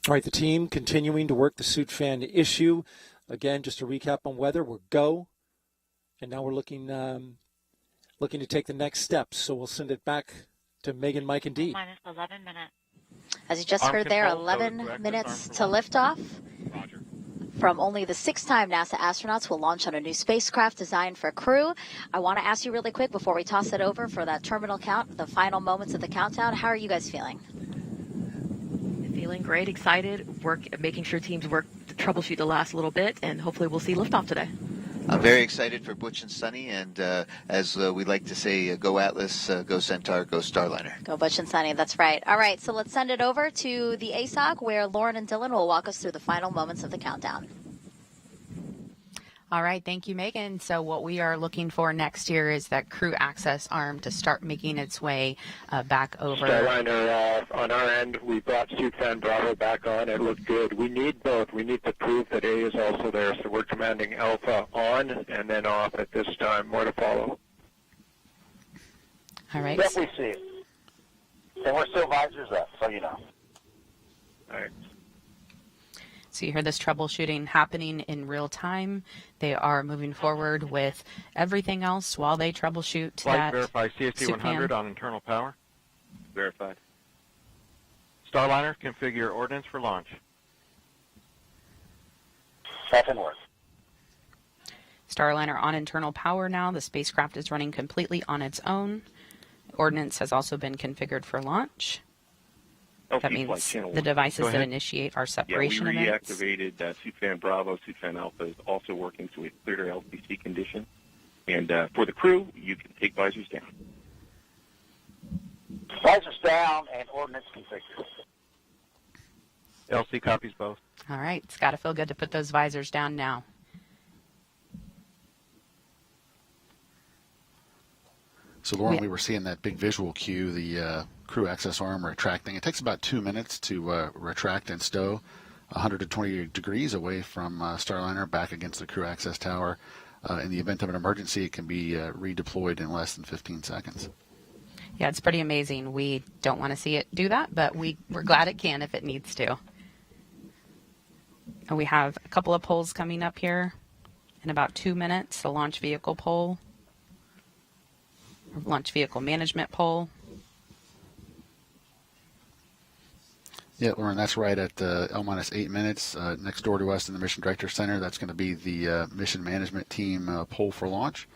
All right, the team continuing to work the suit fan issue. Again, just to recap on weather, we're go. And now we're looking to take the next steps. So we'll send it back to Megan, Mike, and Dee. Minus 11 minutes. As you just heard there, 11 minutes to liftoff. From only the 6th-time NASA astronauts will launch on a new spacecraft designed for crew. I want to ask you really quick before we toss it over for that terminal count, the final moments of the countdown. How are you guys feeling? feeling great, excited, making sure teams work to troubleshoot the last little bit, and hopefully we'll see liftoff today. I'm very excited for Butch and Suni, and as we like to say, go Atlas, go Centaur, go Starliner. Go Butch and Suni, that's right. All right, so let's send it over to the ASOC where Lauren and Dylan will walk us through the final moments of the countdown. All right, thank you, Megan. So what we are looking for next here is that crew access arm to start making its way back over. Starliner, on our end, we brought suit fan Bravo back on. It looked good. We need both. We need to prove that A is also there, so we're commanding Alpha on and then off at this time. More to follow. All right. Yep, we see it. And we're still visors up, so you know. All right. So you hear this troubleshooting happening in real time. They are moving forward with everything else while they troubleshoot Flight that. verify CST 100 on internal power. Verified. Starliner, configure ordnance for launch. Second work. Starliner on internal power now. The spacecraft is running completely on its own. Ordnance has also been configured for launch. That means the devices that initiate our separation events. We reactivated suit fan Bravo. Suit fan Alpha is also working, so we've cleared our LCC condition. And for the crew, you can take visors down. Visors down and ordnance configured. LC copies both. All right, it's got to feel good to put those visors down now. So, Lauren, we were seeing that big visual cue, the crew access arm retracting. It takes about 2 minutes to retract and stow 120 degrees away from Starliner back against the crew access tower. In the event of an emergency, it can be redeployed in less than 15 seconds. Yeah, it's pretty amazing. We don't want to see it do that, but we're glad it can if it needs to. And we have a couple of polls coming up here in about 2 minutes. The launch vehicle poll, launch vehicle management poll. Yeah, Lauren, that's right at L-8 minutes. Next door to us in the Mission Director Center, that's going to be the mission management team poll for launch.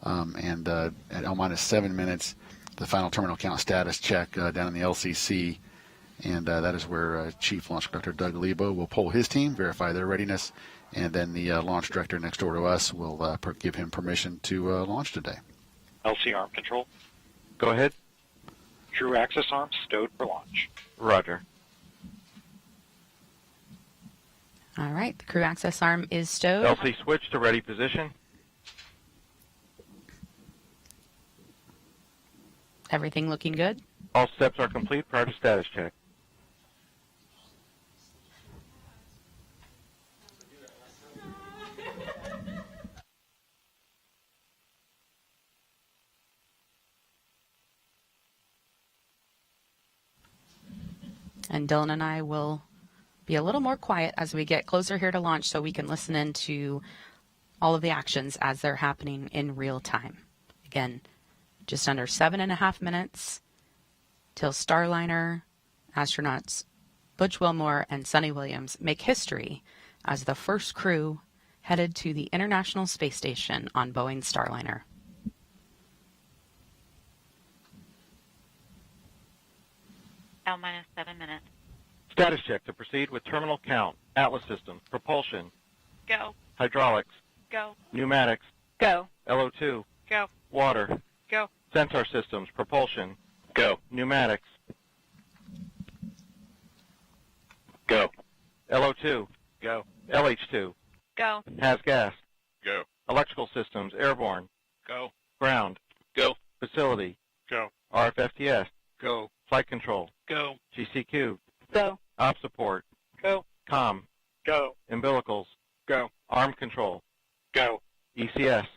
And at L-7 minutes, the final terminal count status check down in the LCC. And that is where Chief Launch Director Doug Lebo will poll his team, verify their readiness, and then the launch director next door to us will give him permission to launch today. LC arm control. Go ahead. Crew access arm stowed for launch. Roger. All right, the crew access arm is stowed. LC switch to ready position. Everything looking good? All steps are complete prior to status check. And Dylan and I will be a little more quiet as we get closer here to launch so we can listen into all of the actions as they're happening in real time. Again, just under 7.5 minutes till Starliner astronauts Butch Wilmore and Suni Williams make history as the first crew headed to the International Space Station on Boeing Starliner. L-7 minutes. Status check to proceed with terminal count, Atlas systems, propulsion, Go. hydraulics, Go. pneumatics, Go. LO2, Go. water, Go. Centaur systems, propulsion, Go. pneumatics, Go. LO2, Go. LH2, Go. has gas, Go. electrical systems, airborne, Go. ground, Go. facility, Go. RFFTS, Go. flight control, Go. GCQ, Go. op support, Go. comm, Go. umbilicals, Go. arm control, Go. ECS,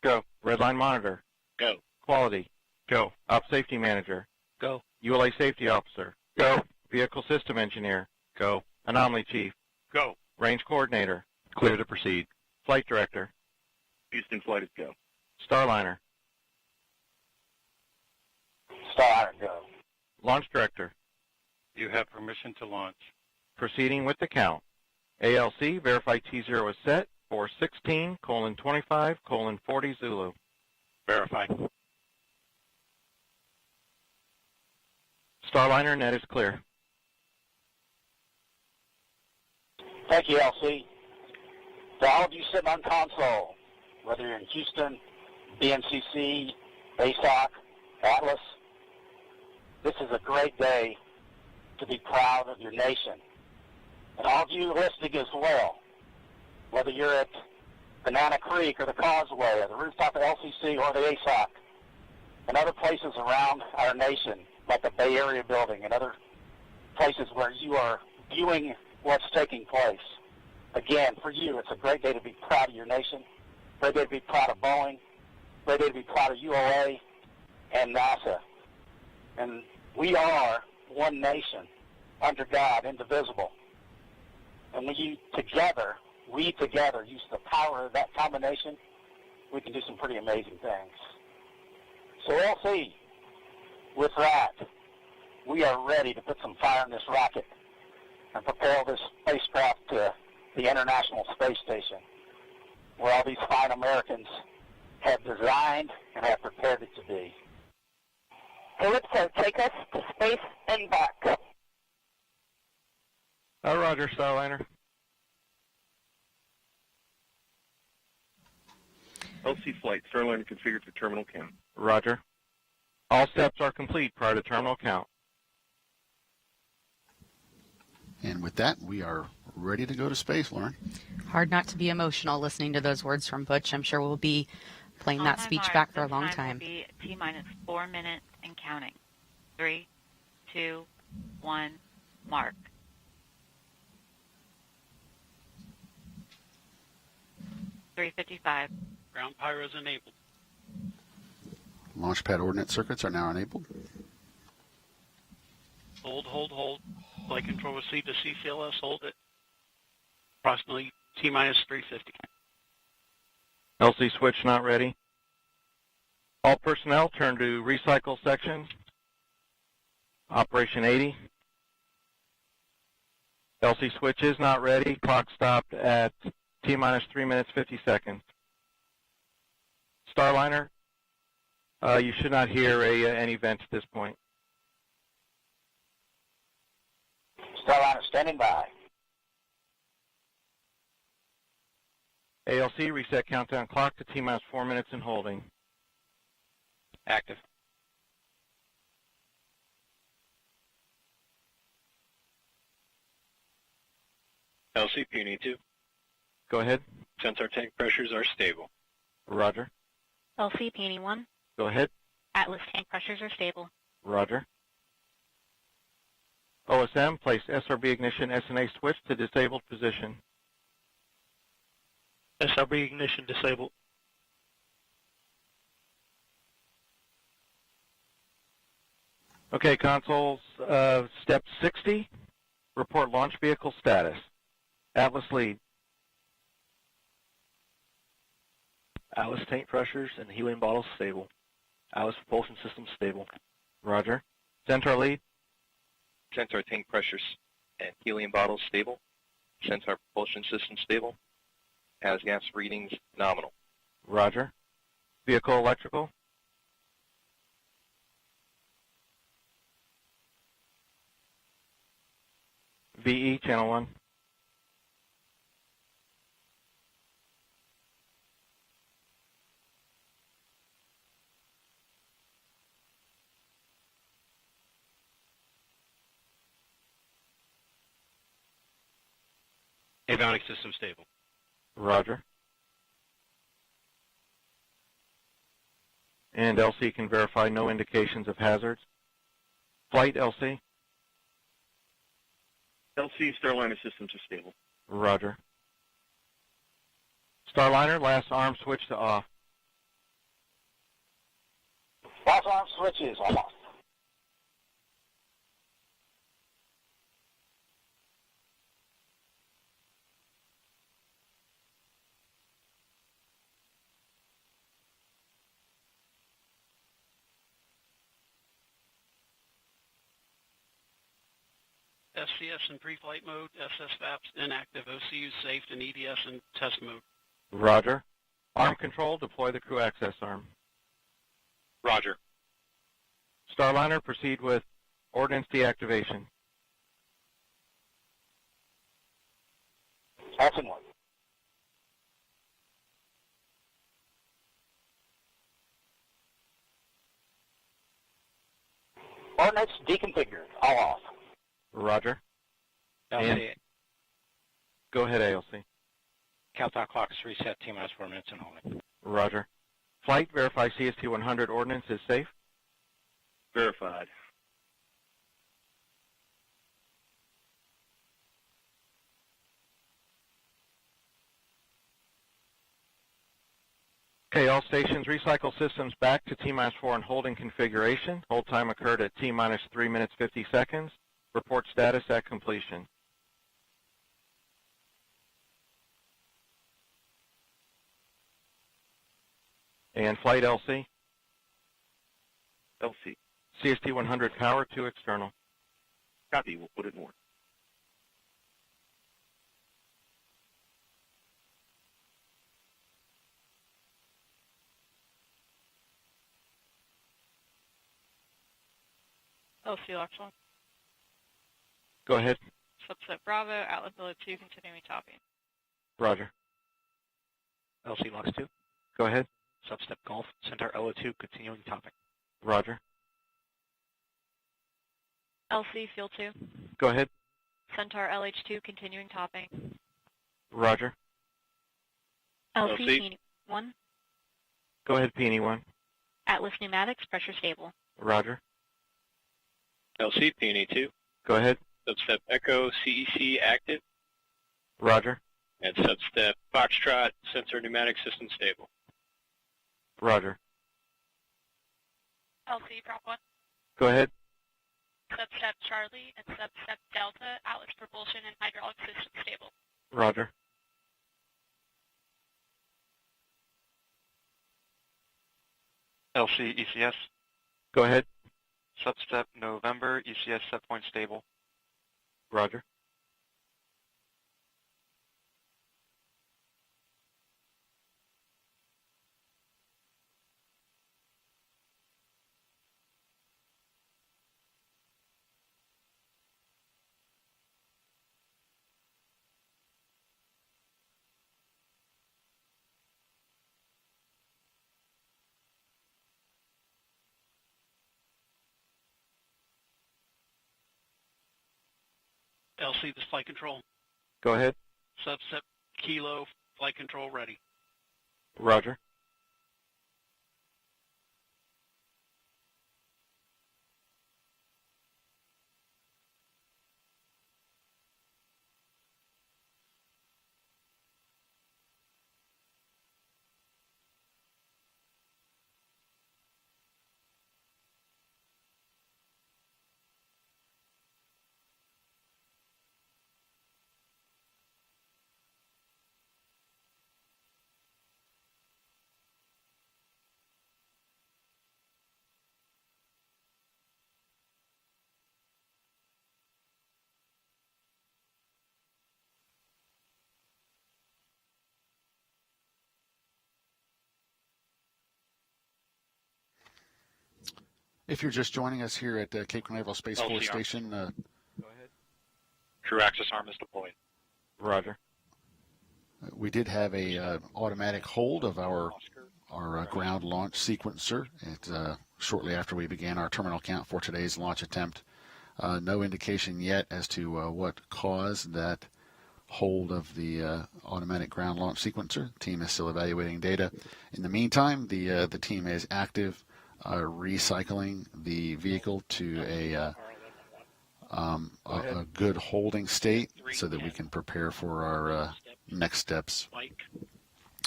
Go. redline monitor, Go. quality, Go. op safety manager, Go. ULA safety officer, Go. vehicle system engineer, Go. anomaly chief, Go. range coordinator, Clear to proceed. flight director, Houston flight is go. Starliner, Starliner, go. launch director, You have permission to launch. proceeding with the count. ALC, verify T0 is set for 16:25:40 Zulu. Verify. Starliner net is clear. Thank you, LC. To all of you sitting on console, whether you're in Houston, BNCC, ASOC, Atlas, this is a great day to be proud of your nation. And all of you listening as well, whether you're at Banana Creek or the Causeway or the rooftop at LCC or the ASOC and other places around our nation, like the Bay Area building and other places where you are viewing what's taking place. Again, for you, it's a great day to be proud of your nation, great day to be proud of Boeing, great day to be proud of UOA and NASA. And we are one nation, under God, indivisible. And when we together use the power of that combination, we can do some pretty amazing things. So LC, with that, we are ready to put some fire in this rocket and propel this spacecraft to the International Space Station, where all these fine Americans have designed and have prepared it to be. Calypso, take us to space and back. Roger, Starliner. LC flight, Starliner configured for terminal count. Roger. All steps are complete prior to terminal count. And with that, we are ready to go to space, Lauren. Hard not to be emotional listening to those words from Butch. I'm sure we'll be playing that speech back for a long time. Will be T-minus 4 minutes and counting. 3, 2, 1, mark. .355. Ground pyros enabled. Launch pad ordnance circuits are now enabled. Hold. Flight control received a CCLS. Hold it. Approximately T-minus 350. LC switch not ready. All personnel turn to recycle section. Operation 80. LC switch is not ready. Clock stopped at T-minus 3 minutes 50 seconds. Starliner, you should not hear an event at this point. Starliner standing by. ALC, reset countdown clock to T-minus 4 minutes and holding. Active. LC Peony 2. Go ahead. Centaur tank pressures are stable. Roger. LC Peony 1. Go ahead. Atlas tank pressures are stable. Roger. OSM, place SRB ignition SNA switch to disabled position. SRB ignition disabled. Okay, consoles, step 60, report launch vehicle status. Atlas lead. Atlas tank pressures and helium bottles stable. Atlas propulsion system stable. Roger. Centaur lead. Centaur tank pressures and helium bottles stable. Centaur propulsion system stable. As gas readings nominal. Roger. Vehicle electrical. VE channel 1. Avionics system stable. Roger. And LC can verify no indications of hazards. Flight, LC. LC Starliner systems are stable. Roger. Starliner, last arm switch to off. Last arm switch is off. SCS in pre-flight mode, SSVAPs inactive, OCU safe, and EDS in test mode. Roger. Arm control, deploy the crew access arm. Roger. Starliner, proceed with ordnance deactivation. Passing 1. Coordinates deconfigured. All off. Roger. LC. And go ahead, ALC. Countdown clock is reset. T-minus 4 minutes and holding. Roger. Flight, verify CST 100 ordnance is safe. Verified. Okay, all stations, recycle systems back to T-minus 4 and holding configuration. Hold time occurred at T-minus 3 minutes 50 seconds. Report status at completion. And flight LC. LC. CST 100 power to external. Copy. We'll put it in order. LC Lock 1. Go ahead. Subset Bravo, Atlas Bullet 2, continuing topping. Roger. LC Lux 2. Go ahead. Substep Golf, Centaur LO2, continuing topic. Roger. LC Fuel 2. Go ahead. Centaur LH2, continuing topping. Roger. LC LC. Peony 1. Go ahead, Peony 1. Atlas Pneumatics, pressure stable. Roger. LC Peony 2. Go ahead. Substep Echo CEC active. Roger. And substep Foxtrot sensor pneumatic system stable. Roger. LC Prop 1. Go ahead. Substep Charlie and substep Delta, Atlas propulsion and hydraulic system stable. Roger. LC ECS. Go ahead. Substep November, ECS set point stable. Roger. LC, this flight control. Go ahead. Subset Kilo, flight control ready. Roger. If you're just joining us here at Cape Canaveral Space Force Station, Go ahead. Crew access arm is deployed. Roger. We did have a automatic hold of our ground launch sequencer shortly after we began our terminal count for today's launch attempt. No indication yet as to what caused that hold of the automatic ground launch sequencer. The team is still evaluating data. In the meantime, the team is active recycling the vehicle to a good holding state so that we can prepare for our next steps.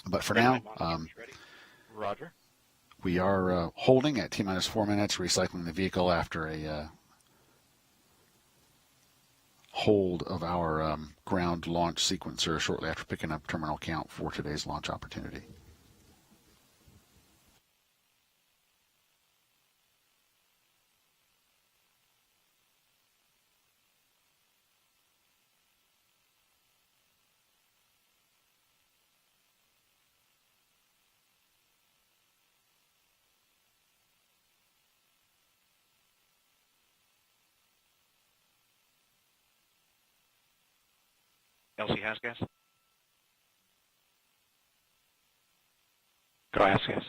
But for now, Roger. We are holding at T-minus 4 minutes, recycling the vehicle after a hold of our ground launch sequencer shortly after picking up terminal count for today's launch opportunity. LC has gas. Go has gas.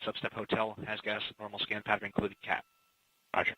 Substep Hotel has gas. Normal scan pattern included cap. Roger.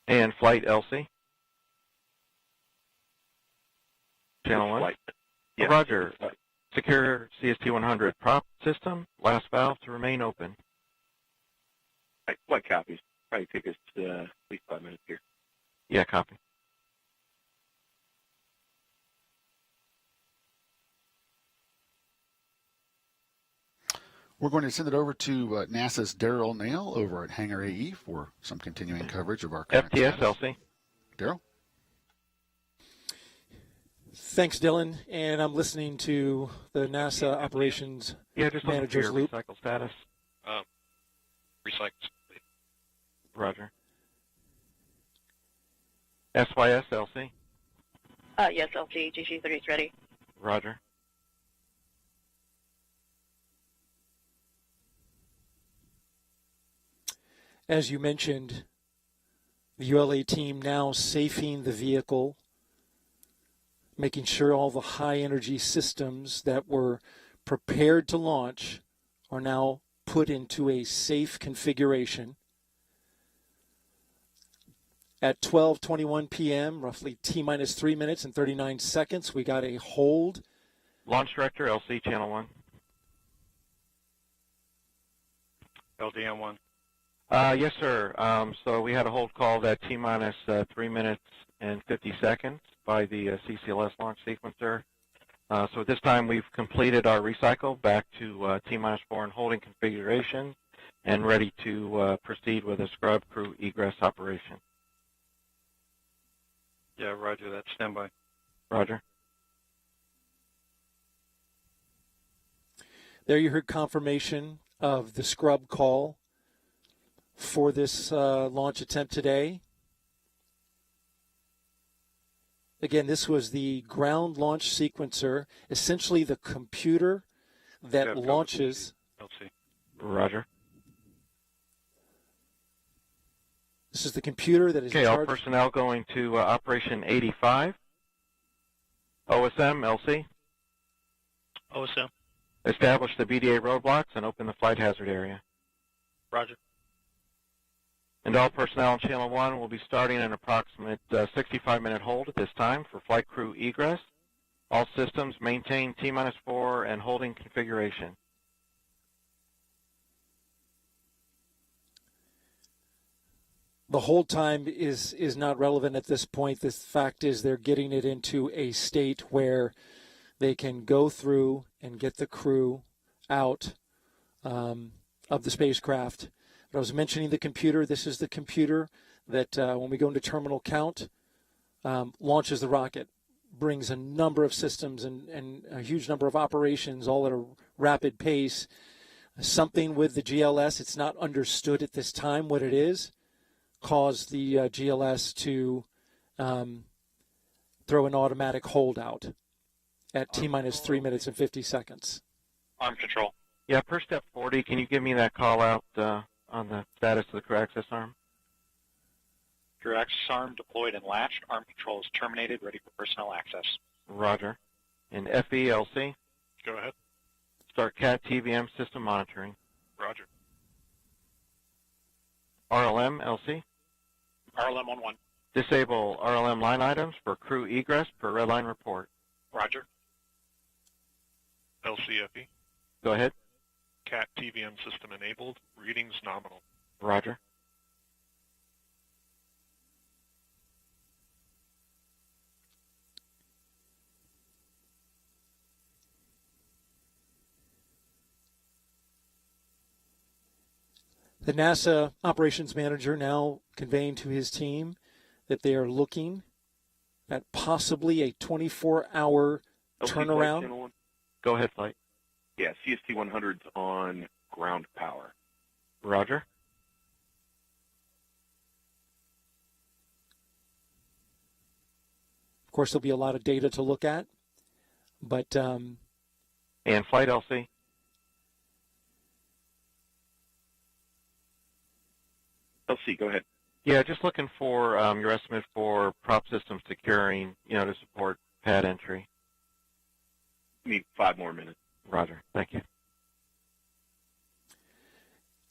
And flight LC. Channel 1. Flight. Yes. Roger. Secure CST-100 prop system. Last valve to remain open. Right, flight copies. Probably take us at least 5 minutes here. Yeah, copy. We're going to send it over to NASA's Daryl Nail over at Hangar AE for some continuing coverage of our current FTS status. LC. Daryl? Thanks, Dylan. And I'm listening to the NASA operations manager's loop. Recycle status. Recycle. Roger. SYS LC. Yes, LC, GC30 is ready. Roger. As you mentioned, the ULA team now safing the vehicle, making sure all the high-energy systems that were prepared to launch are now put into a safe configuration. At 12:21 p.m., roughly T-minus 3 minutes and 39 seconds, we got a hold. Launch Director, LC, Channel 1. LDM-1. Yes, sir. So we had a hold call at T-minus 3 minutes and 50 seconds by the CCLS launch sequencer. So at this time, we've completed our recycle back to T-minus 4 and holding configuration and ready to proceed with a scrub crew egress operation. Yeah, roger that. Standby. Roger. There you heard confirmation of the scrub call for this launch attempt today. Again, this was the ground launch sequencer, essentially the computer that launches. LC. Roger. This is the computer that is in Okay, all charge. personnel going to Operation 85. OSM, LC. OSM. Establish the BDA roadblocks and open the flight hazard area. Roger. And all personnel on Channel 1 will be starting an approximate 65-minute hold at this time for flight crew egress. All systems maintain T-minus 4 and holding configuration. The hold time is not relevant at this point. The fact is they're getting it into a state where they can go through and get the crew out of the spacecraft. But I was mentioning the computer. This is the computer that when we go into terminal count, launches the rocket, brings a number of systems and a huge number of operations all at a rapid pace. Something with the GLS, it's not understood at this time what it is, caused the GLS to throw an automatic holdout at T-minus 3 minutes and 50 seconds. Arm control. Yeah, per step 40, can you give me that call out on the status of the crew access arm? Crew access arm deployed and latched. Arm control is terminated, ready for personnel access. Roger. And FELC? Go ahead. Start CAT TVM system monitoring. Roger. RLM, LC? RLM-11. Disable RLM line items for crew egress per red line report. Roger. LCFE. Go ahead. CAT TVM system enabled. Readings nominal. Roger. The NASA operations manager now conveying to his team that they are looking at possibly a 24-hour turnaround. Go ahead, flight. Yeah, CST 100's on ground power. Roger. Of course, there'll be a lot of data to look at, but And flight LC. LC, go ahead. Yeah, just looking for your estimate for prop system securing, to support pad entry. Need 5 more minutes. Roger. Thank you.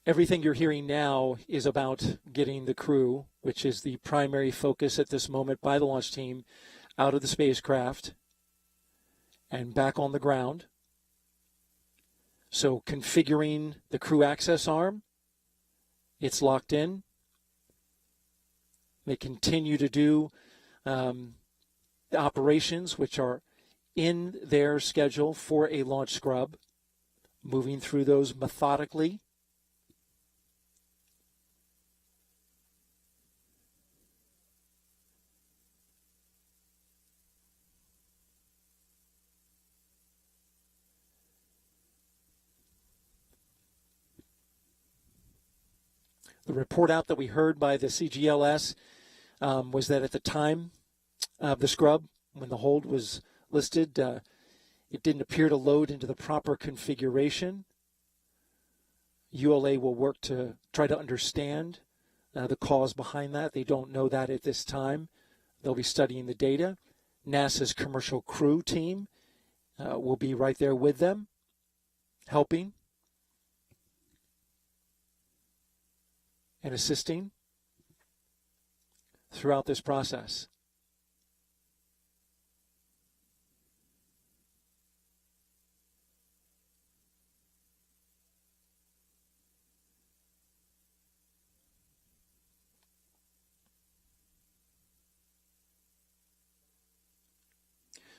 everything you're hearing now is about getting the crew, which is the primary focus at this moment by the launch team, out of the spacecraft and back on the ground. So configuring the crew access arm, it's locked in. They continue to do the operations, which are in their schedule for a launch scrub, moving through those methodically. The report out that we heard by the CGLS was that at the time of the scrub, when the hold was listed, it didn't appear to load into the proper configuration. ULA will work to try to understand the cause behind that. They don't know that at this time. They'll be studying the data. NASA's commercial crew team will be right there with them, helping and assisting throughout this process.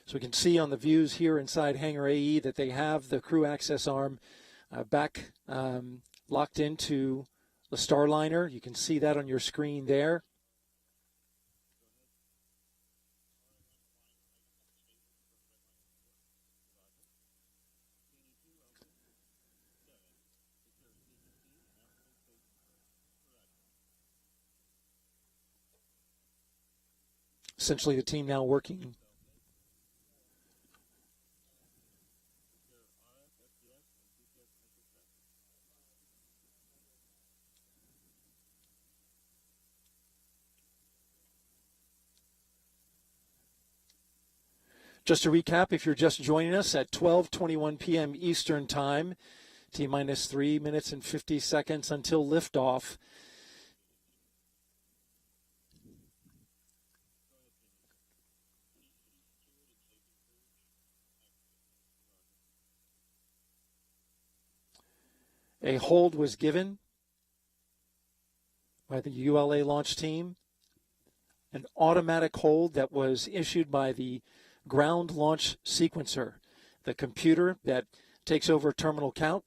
So we can see on the views here inside Hangar AE that they have the crew access arm back locked into the Starliner. You can see that on your screen there. Essentially the team now working Just to recap, if you're just joining us at 12:21 p.m. Eastern Time, T-minus 3 minutes and 50 seconds until liftoff. A hold was given by the ULA launch team, an automatic hold that was issued by the ground launch sequencer, the computer that takes over terminal count.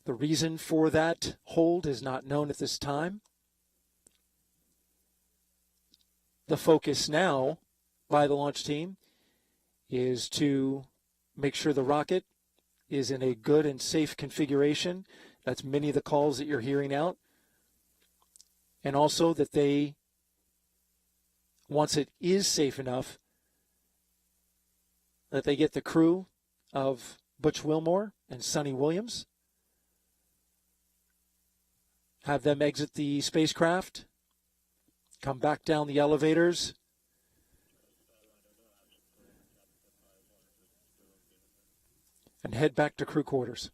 The reason for that hold is not known at this time. The focus now by the launch team is to make sure the rocket is in a good and safe configuration. That's many of the calls that you're hearing out. And also that they, once it is safe enough, that they get the crew of Butch Wilmore and Suni Williams, have them exit the spacecraft, come back down the elevators, and head back to crew quarters.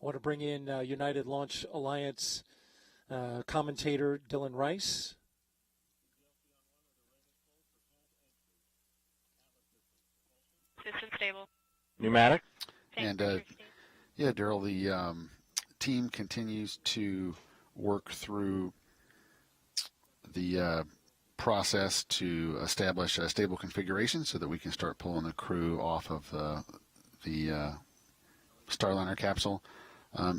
want to bring in United Launch Alliance commentator Dylan Rice. System stable. Pneumatic. And yeah, Daryl, the team continues to work through the process to establish a stable configuration so that we can start pulling the crew off of the Starliner capsule.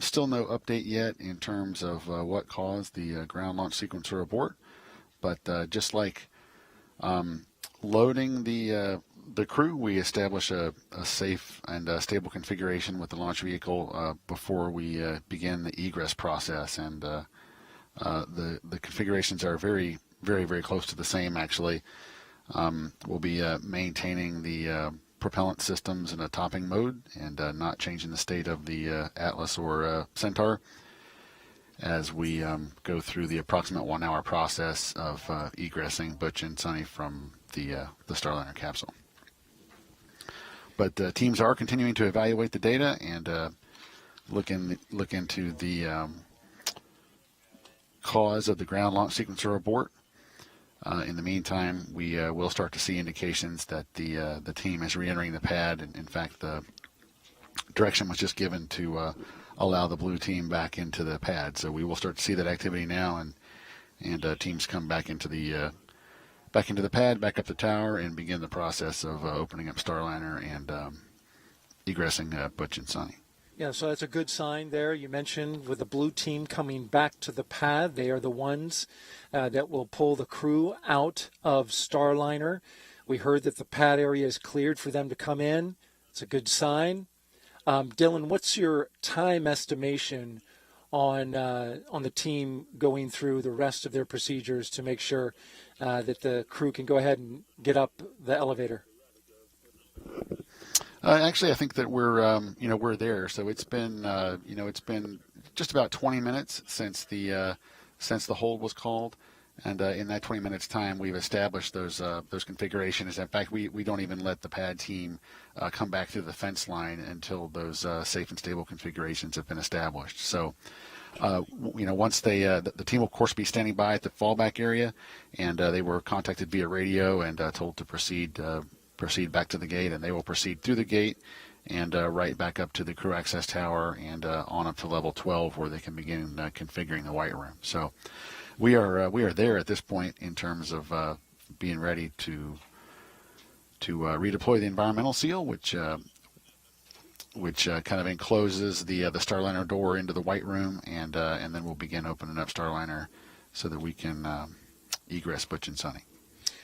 Still no update yet in terms of what caused the ground launch sequencer abort, but just like loading the crew, we establish a safe and stable configuration with the launch vehicle before we begin the egress process, and the configurations are very, very close to the same, actually. We'll be maintaining the propellant systems in a topping mode and not changing the state of the Atlas or Centaur as we go through the approximate 1 hour process of egressing Butch and Suni from the Starliner capsule. But teams are continuing to evaluate the data and look into the cause of the ground launch sequencer abort. In the meantime, we will start to see indications that the team is re-entering the pad. And in fact, the direction was just given to allow the blue team back into the pad. So we will start to see that activity now, and teams come back into the pad, back up the tower, and begin the process of opening up Starliner and egressing Butch and Suni. Yeah, so that's a good sign there. You mentioned with the blue team coming back to the pad, they are the ones that will pull the crew out of Starliner. We heard that the pad area is cleared for them to come in. It's a good sign. Dylan, what's your time estimation on the team going through the rest of their procedures to make sure that the crew can go ahead and get up the elevator? Actually, I think that we're there. So it's been just about 20 minutes since the hold was called, and in that 20 minutes time, we've established those configurations. In fact, we don't even let the pad team come back to the fence line until those safe and stable configurations have been established. So, once the team will of course be standing by at the fallback area, and they were contacted via radio and told to proceed back to the gate, and they will proceed through the gate and right back up to the crew access tower and on up to level 12 where they can begin configuring the white room. So we are there at this point in terms of being ready to redeploy the environmental seal, which kind of encloses the Starliner door into the white room, and then we'll begin opening up Starliner so that we can egress Butch and Suni.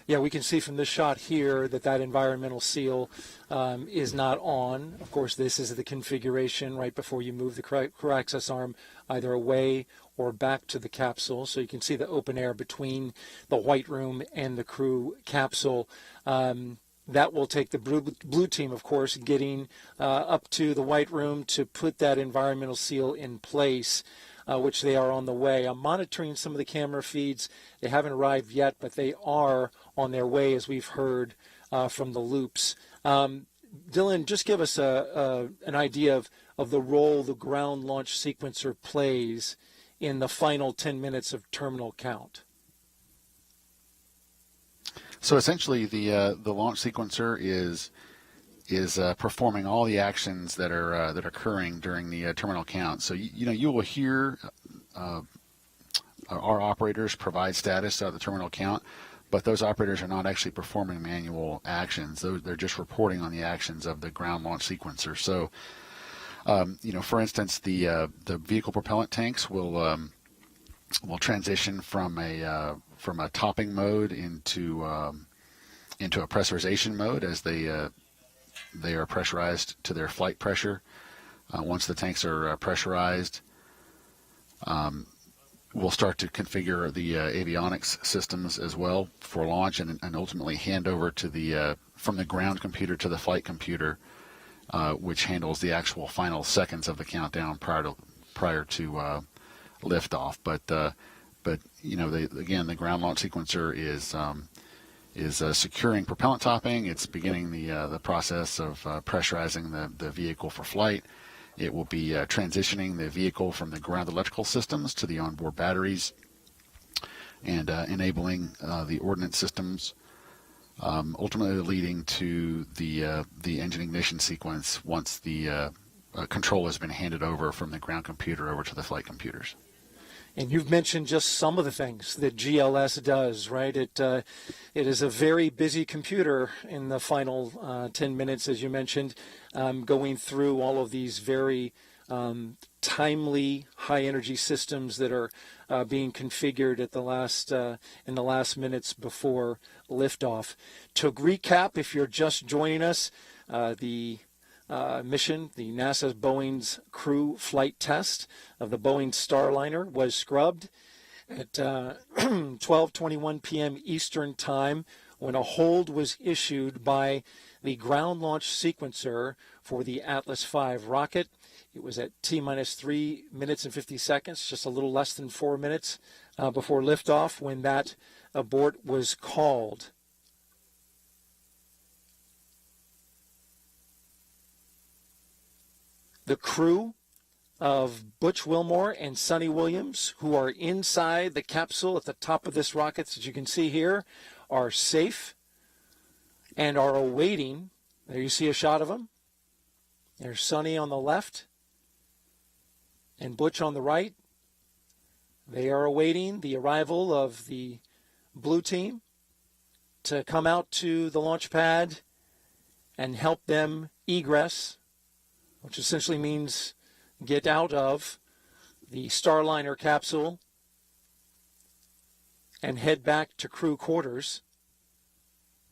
Yeah, we can see from this shot here that environmental seal is not on. Of course, this is the configuration right before you move the crew access arm either away or back to the capsule. So you can see the open air between the white room and the crew capsule. That will take the blue team, of course, getting up to the white room to put that environmental seal in place, which they are on the way. I'm monitoring some of the camera feeds. They haven't arrived yet, but they are on their way, as we've heard from the loops. Dylan, just give us an idea of the role the ground launch sequencer plays in the final 10 minutes of terminal count. So essentially, the launch sequencer is performing all the actions that are occurring during the terminal count. So you will hear our operators provide status of the terminal count, but those operators are not actually performing manual actions. They're just reporting on the actions of the ground launch sequencer. So, for instance, the vehicle propellant tanks will transition from a topping mode into a pressurization mode as they are pressurized to their flight pressure. Once the tanks are pressurized, we'll start to configure the avionics systems as well for launch, and ultimately hand over to from the ground computer to the flight computer, which handles the actual final seconds of the countdown prior to liftoff. But the ground launch sequencer is securing propellant topping. It's beginning the process of pressurizing the vehicle for flight, It will be transitioning the vehicle from the ground electrical systems to the onboard batteries and enabling the ordnance systems, ultimately leading to the engine ignition sequence once the control has been handed over from the ground computer over to the flight computers. And you've mentioned just some of the things that GLS does, right? It is a very busy computer in the final 10 minutes, as you mentioned, going through all of these very timely high-energy systems that are being configured at the last in the last minutes before liftoff. To recap, if you're just joining us, the mission, the NASA Boeing's crew flight test of the Boeing Starliner was scrubbed at 12:21 p.m. Eastern Time when a hold was issued by the ground launch sequencer for the Atlas V rocket. It was at T-minus 3 minutes and 50 seconds, just a little less than 4 minutes before liftoff when that abort was called. The crew of Butch Wilmore and Suni Williams, who are inside the capsule at the top of this rocket, as you can see here, are safe and are awaiting. There you see a shot of them. There's Suni on the left and Butch on the right. They are awaiting the arrival of the blue team to come out to the launch pad and help them egress, which essentially means get out of the Starliner capsule and head back to crew quarters.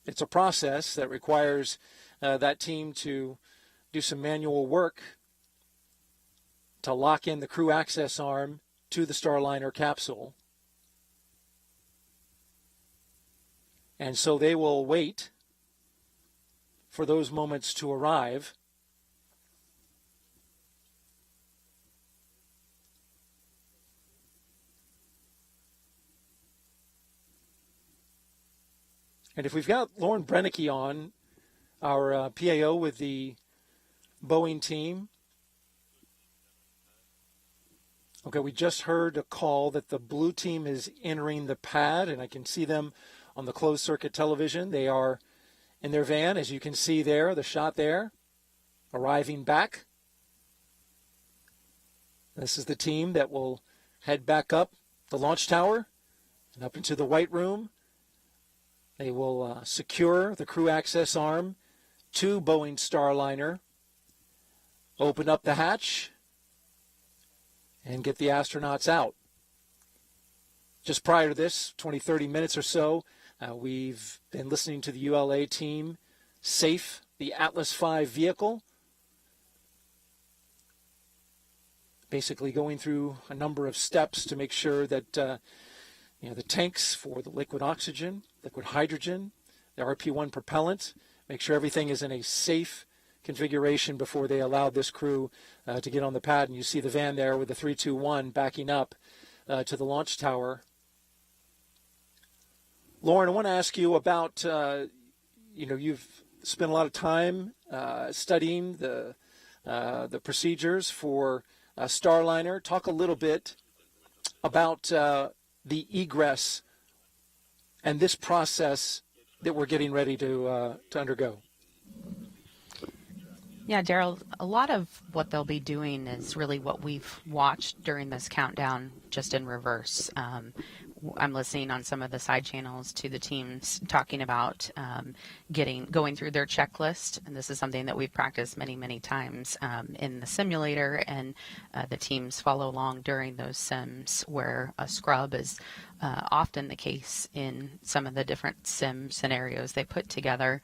It's a process that requires that team to do some manual work to lock in the crew access arm to the Starliner capsule. And so they will wait for those moments to arrive. And if we've got Lauren Brennicky on, our PAO with the Boeing team. Okay, we just heard a call that the blue team is entering the pad, and I can see them on the closed circuit television. They are in their van, as you can see there, the shot there, arriving back. This is the team that will head back up the launch tower and up into the White Room. They will secure the crew access arm to Boeing Starliner, open up the hatch, and get the astronauts out. Just prior to this, 20, 30 minutes or so, we've been listening to the ULA team safe the Atlas V vehicle, basically going through a number of steps to make sure that the tanks for the liquid oxygen, liquid hydrogen, the RP-1 propellant, make sure everything is in a safe configuration before they allow this crew to get on the pad. And you see the van there with the 321 backing up to the launch tower. Lauren, I want to ask you about, you've spent a lot of time studying the procedures for Starliner. Talk a little bit about the egress and this process that we're getting ready to undergo. Yeah, Daryl, a lot of what they'll be doing is really what we've watched during this countdown, just in reverse. I'm listening on some of the side channels to the teams talking about going through their checklist, and this is something that we've practiced many, many times in the simulator, and the teams follow along during those sims where a scrub is often the case in some of the different sim scenarios they put together.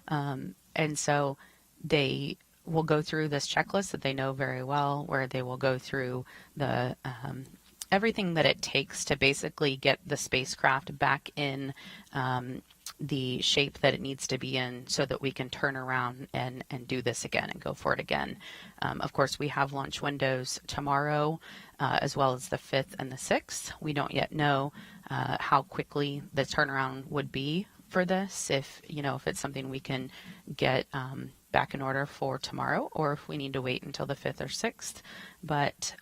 And so they will go through this checklist that they know very well, where they will go through the everything that it takes to basically get the spacecraft back in the shape that it needs to be in so that we can turn around and do this again and go for it again. Of course, we have launch windows tomorrow as well as the 5th and the 6th. We don't yet know how quickly the turnaround would be for this, if it's something we can get back in order for tomorrow, or if we need to wait until the 5th or 6th. But,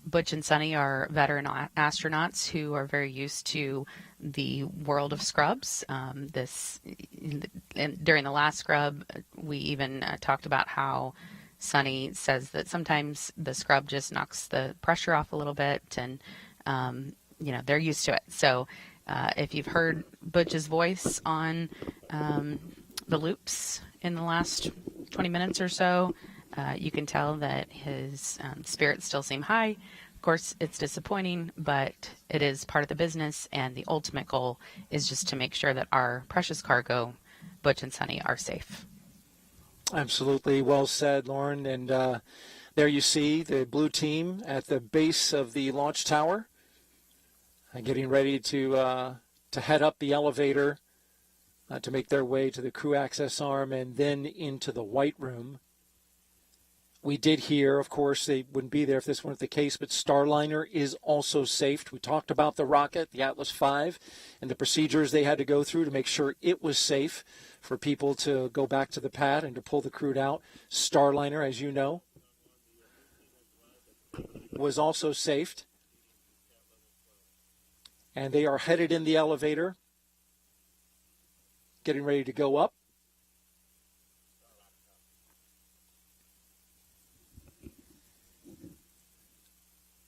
Butch and Suni are veteran astronauts who are very used to the world of scrubs. During the last scrub, we even talked about how Suni says that sometimes the scrub just knocks the pressure off a little bit, and they're used to it. So if you've heard Butch's voice on the loops in the last 20 minutes or so, you can tell that his spirits still seem high. Of course, it's disappointing, but it is part of the business, and the ultimate goal is just to make sure that our precious cargo, Butch and Suni, are safe. Absolutely. Well said, Lauren. And there you see the blue team at the base of the launch tower, getting ready to head up the elevator to make their way to the crew access arm and then into the white room. We did hear, of course, they wouldn't be there if this weren't the case, but Starliner is also safe. We talked about the rocket, the Atlas V, and the procedures they had to go through to make sure it was safe for people to go back to the pad and to pull the crew out. Starliner, as you know, was also safe. And they are headed in the elevator, getting ready to go up.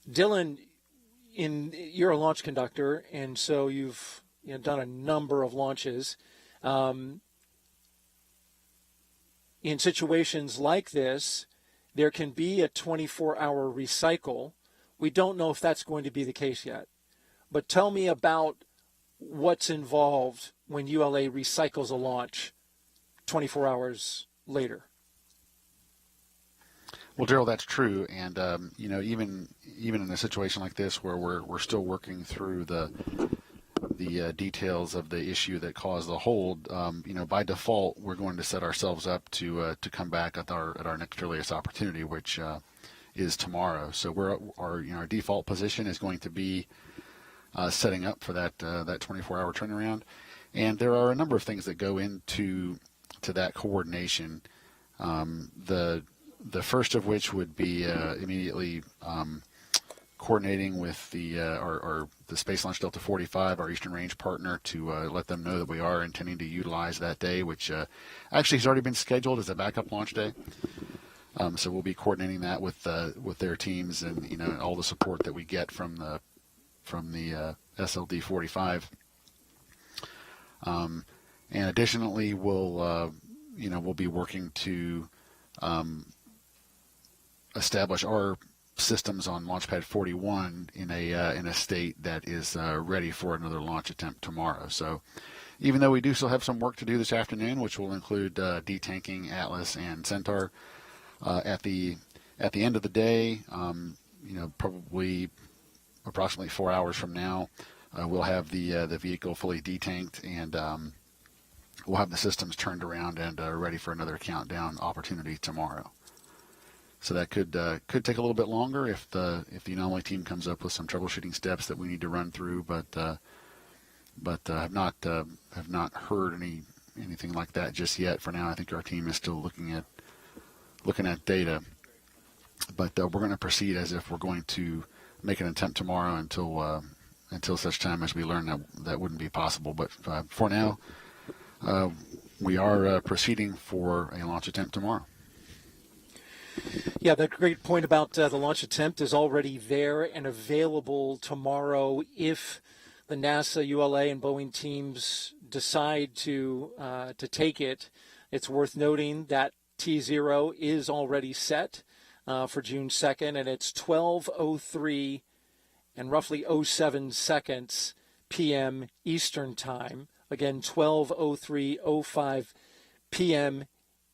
Dylan, you're a launch conductor, and so you've done a number of launches. In situations like this, there can be a 24-hour recycle. We don't know if that's going to be the case yet. But tell me about what's involved when ULA recycles a launch 24 hours later. Well, Gerald, that's true, and even in a situation like this where we're still working through the details of the issue that caused the hold, by default we're going to set ourselves up to come back at our next earliest opportunity, which is tomorrow. So our default position is going to be setting up for that 24-hour turnaround, and there are a number of things that go into that coordination. The first of which would be immediately coordinating with the Space Launch Delta 45, our Eastern Range partner, to let them know that we are intending to utilize that day, which actually has already been scheduled as a backup launch day. So we'll be coordinating that with their teams and all the support that we get from the SLD 45. And additionally, we'll be working to establish our systems on Launchpad 41 in a state that is ready for another launch attempt tomorrow. So even though we do still have some work to do this afternoon, which will include detanking Atlas and Centaur, at the end of the day, probably approximately 4 hours from now, we'll have the vehicle fully detanked, and we'll have the systems turned around and ready for another countdown opportunity tomorrow. So that could take a little bit longer if the Anomaly team comes up with some troubleshooting steps that we need to run through, but have not heard anything like that just yet. For now, I think our team is still looking at data, but we're going to proceed as if we're going to make an attempt tomorrow until such time as we learn that wouldn't be possible. But for now, we are proceeding for a launch attempt tomorrow. Yeah, that great point about the launch attempt is already there and available tomorrow if the NASA, ULA, and Boeing teams decide to take it. It's worth noting that T0 is already set for June 2nd, and it's 12:03 and roughly 07 seconds p.m. Eastern Time. Again, 12:03:05 p.m.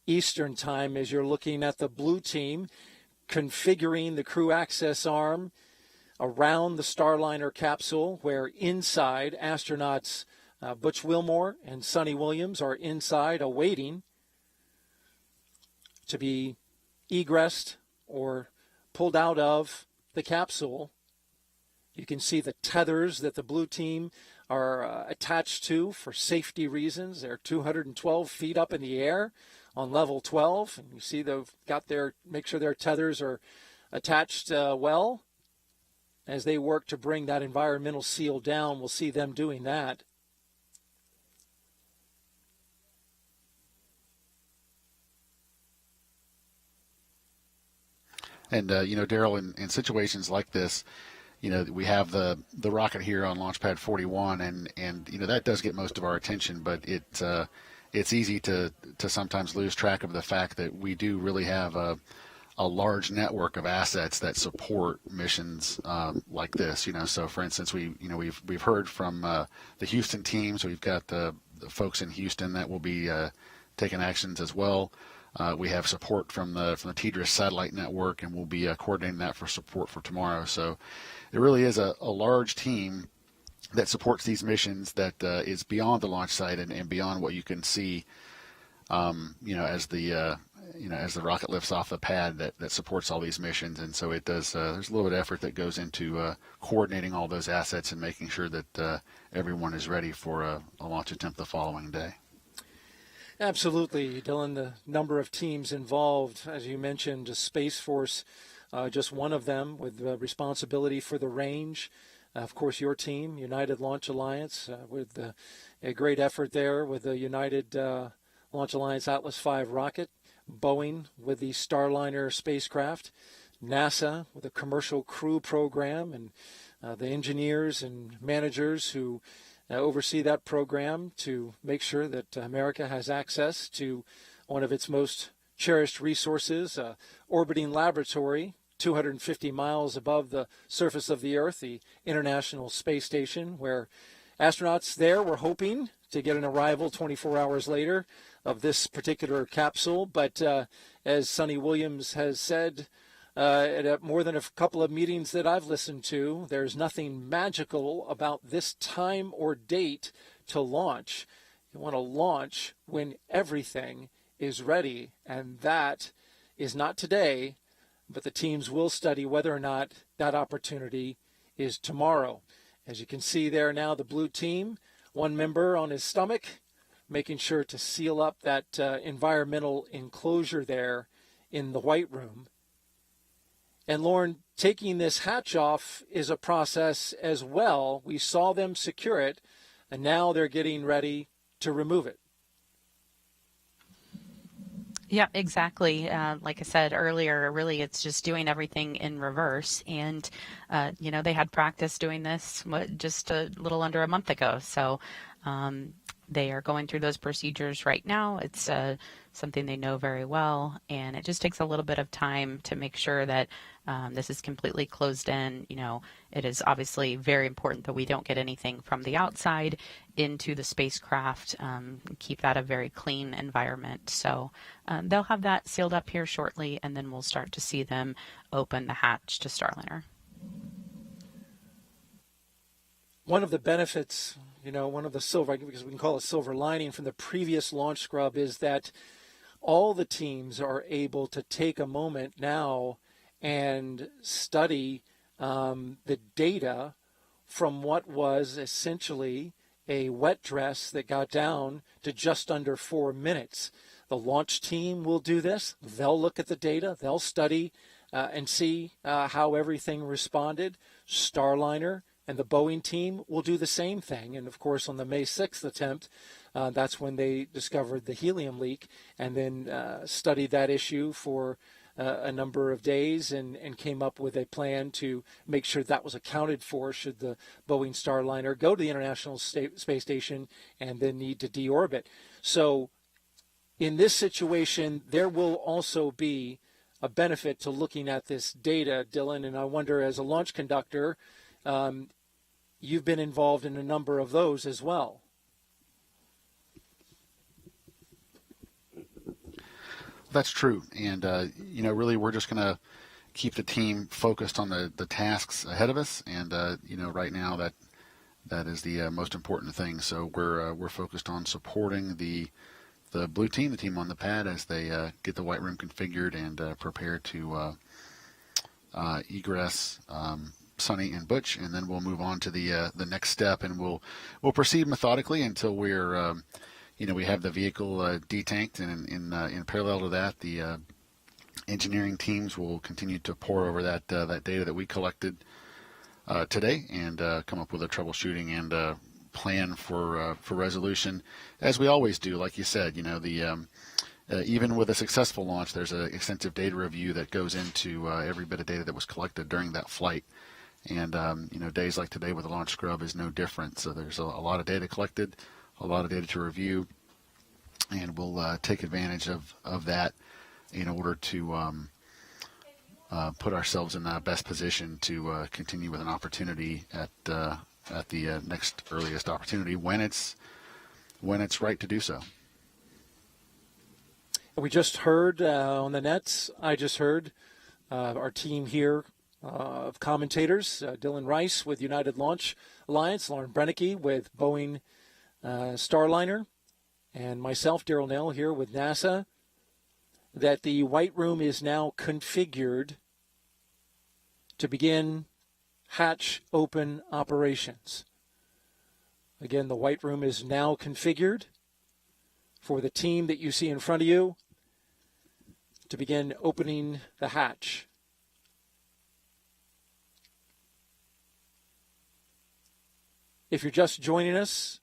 Eastern Time, as you're looking at the blue team configuring the crew access arm around the Starliner capsule, where inside astronauts Butch Wilmore and Suni Williams are inside awaiting to be egressed or pulled out of the capsule. You can see the tethers that the blue team are attached to for safety reasons. They're 212 feet up in the air on level 12. And you see they've got make sure their tethers are attached well. As they work to bring that environmental seal down, we'll see them doing that. And, Daryl, in situations like this, we have the rocket here on Launch Pad 41, and that does get most of our attention, but it's easy to sometimes lose track of the fact that we do really have a large network of assets that support missions like this. So for instance, we've heard from the Houston team, so we've got the folks in Houston that will be taking actions as well. We have support from the Egress satellite network, and we'll be coordinating that for support for tomorrow. So it really is a large team that supports these missions that is beyond the launch site and beyond what you can see, as the rocket lifts off the pad that supports all these missions. And so it does. There's a little bit of effort that goes into coordinating all those assets and making sure that everyone is ready for a launch attempt the following day. Absolutely, Dylan. The number of teams involved, as you mentioned, Space Force, just one of them with responsibility for the range. Of course, your team, United Launch Alliance, with a great effort there with the United Launch Alliance Atlas V rocket. Boeing with the Starliner spacecraft. NASA with a commercial crew program, and the engineers and managers who oversee that program to make sure that America has access to one of its most cherished resources, orbiting laboratory 250 miles above the surface of the Earth, the International Space Station, where astronauts there were hoping to get an arrival 24 hours later of this particular capsule. But as Suni Williams has said, at more than a couple of meetings that I've listened to, there's nothing magical about this time or date to launch. You want to launch when everything is ready, and that is not today, but the teams will study whether or not that opportunity is tomorrow. As you can see there now, the blue team, one member on his stomach, making sure to seal up that environmental enclosure there in the white room. And Lauren, taking this hatch off is a process as well. We saw them secure it, and now they're getting ready to remove it. Yeah, exactly. Like I said earlier, really it's just doing everything in reverse. And, they had practice doing this just a little under a month ago. So they are going through those procedures right now. It's something they know very well. And it just takes a little bit of time to make sure that this is completely closed in. It is obviously very important that we don't get anything from the outside into the spacecraft, keep that a very clean environment. So they'll have that sealed up here shortly, and then we'll start to see them open the hatch to Starliner. One of the benefits, one of the silver, because we can call it silver lining from the previous launch scrub, is that all the teams are able to take a moment now and study the data from what was essentially a wet dress that got down to just under 4 minutes. The launch team will do this. They'll look at the data. They'll study and see how everything responded. Starliner and the Boeing team will do the same thing. And, of course, on the May 6th attempt, that's when they discovered the helium leak and then studied that issue for a number of days and came up with a plan to make sure that was accounted for should the Boeing Starliner go to the International Space Station and then need to deorbit. So in this situation, there will also be a benefit to looking at this data, Dylan, and I wonder, as a launch conductor, you've been involved in a number of those as well. That's true. And, really we're just going to keep the team focused on the tasks ahead of us. And, right now that is the most important thing. So we're focused on supporting the blue team, the team on the pad, as they get the white room configured and prepare to egress Suni and Butch, and then we'll move on to the next step, and we'll proceed methodically until we're we have the vehicle detanked, and in parallel to that, the engineering teams will continue to pore over that data that we collected today and come up with a troubleshooting and plan for resolution, as we always do. Like you said, even with a successful launch, there's an extensive data review that goes into every bit of data that was collected during that flight. And days like today with the launch scrub is no different. So there's a lot of data collected, a lot of data to review, and we'll take advantage of that in order to put ourselves in the best position to continue with an opportunity at the next earliest opportunity when it's right to do so. We just heard on the nets, I just heard our team here of commentators, Dylan Rice with United Launch Alliance, Lauren Brennicke with Boeing Starliner, and myself, Daryl Nell, here with NASA, that the White Room is now configured to begin hatch open operations. Again, the White Room is now configured for the team that you see in front of you to begin opening the hatch. If you're just joining us,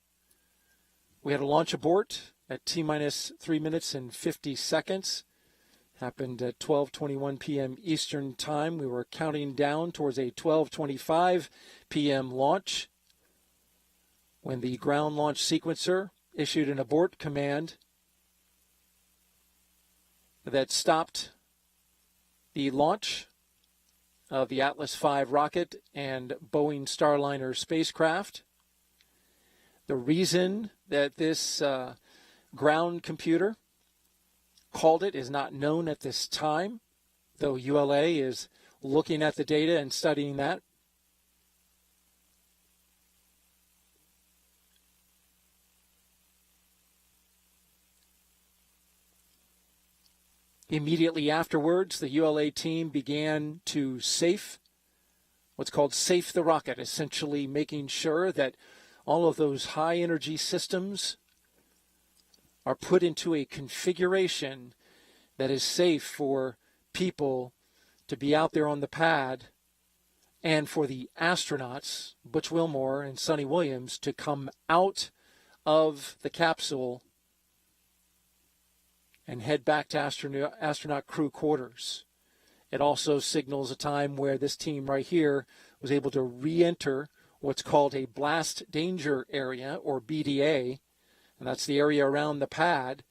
we had a launch abort at T-minus 3 minutes and 50 seconds. Happened at 12:21 p.m. Eastern Time. We were counting down towards a 12:25 p.m. launch when the ground launch sequencer issued an abort command that stopped the launch of the Atlas V rocket and Boeing Starliner spacecraft. The reason that this ground computer called it is not known at this time, though ULA is looking at the data and studying that. Immediately afterwards, the ULA team began to what's called safe the rocket, essentially making sure that all of those high-energy systems are put into a configuration that is safe for people to be out there on the pad and for the astronauts, Butch Wilmore and Suni Williams, to come out of the capsule and head back to astronaut crew quarters. It also signals a time where this team right here was able to re-enter what's called a blast danger area, or BDA, and that's the area around the pad,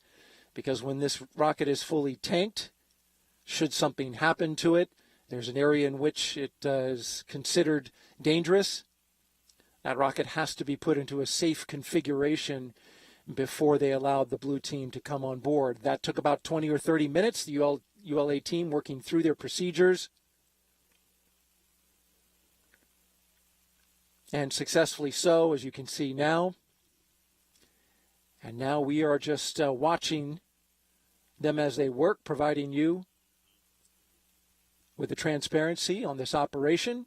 because when this rocket is fully tanked, should something happen to it, there's an area in which it is considered dangerous. That rocket has to be put into a safe configuration before they allowed the blue team to come on board. That took about 20 or 30 minutes, the ULA team working through their procedures, and successfully so, as you can see now. And now we are just watching them as they work, providing you with the transparency on this operation.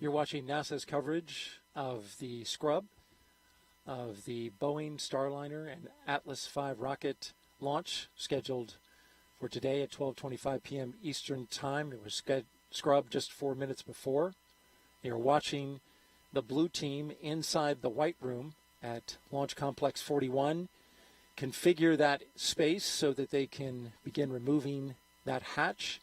You're watching NASA's coverage of the scrub of the Boeing Starliner and Atlas V rocket launch scheduled for today at 12:25 p.m. Eastern Time. It was scrubbed just 4 minutes before. You're watching the blue team inside the white room at Launch Complex 41 configure that space so that they can begin removing that hatch,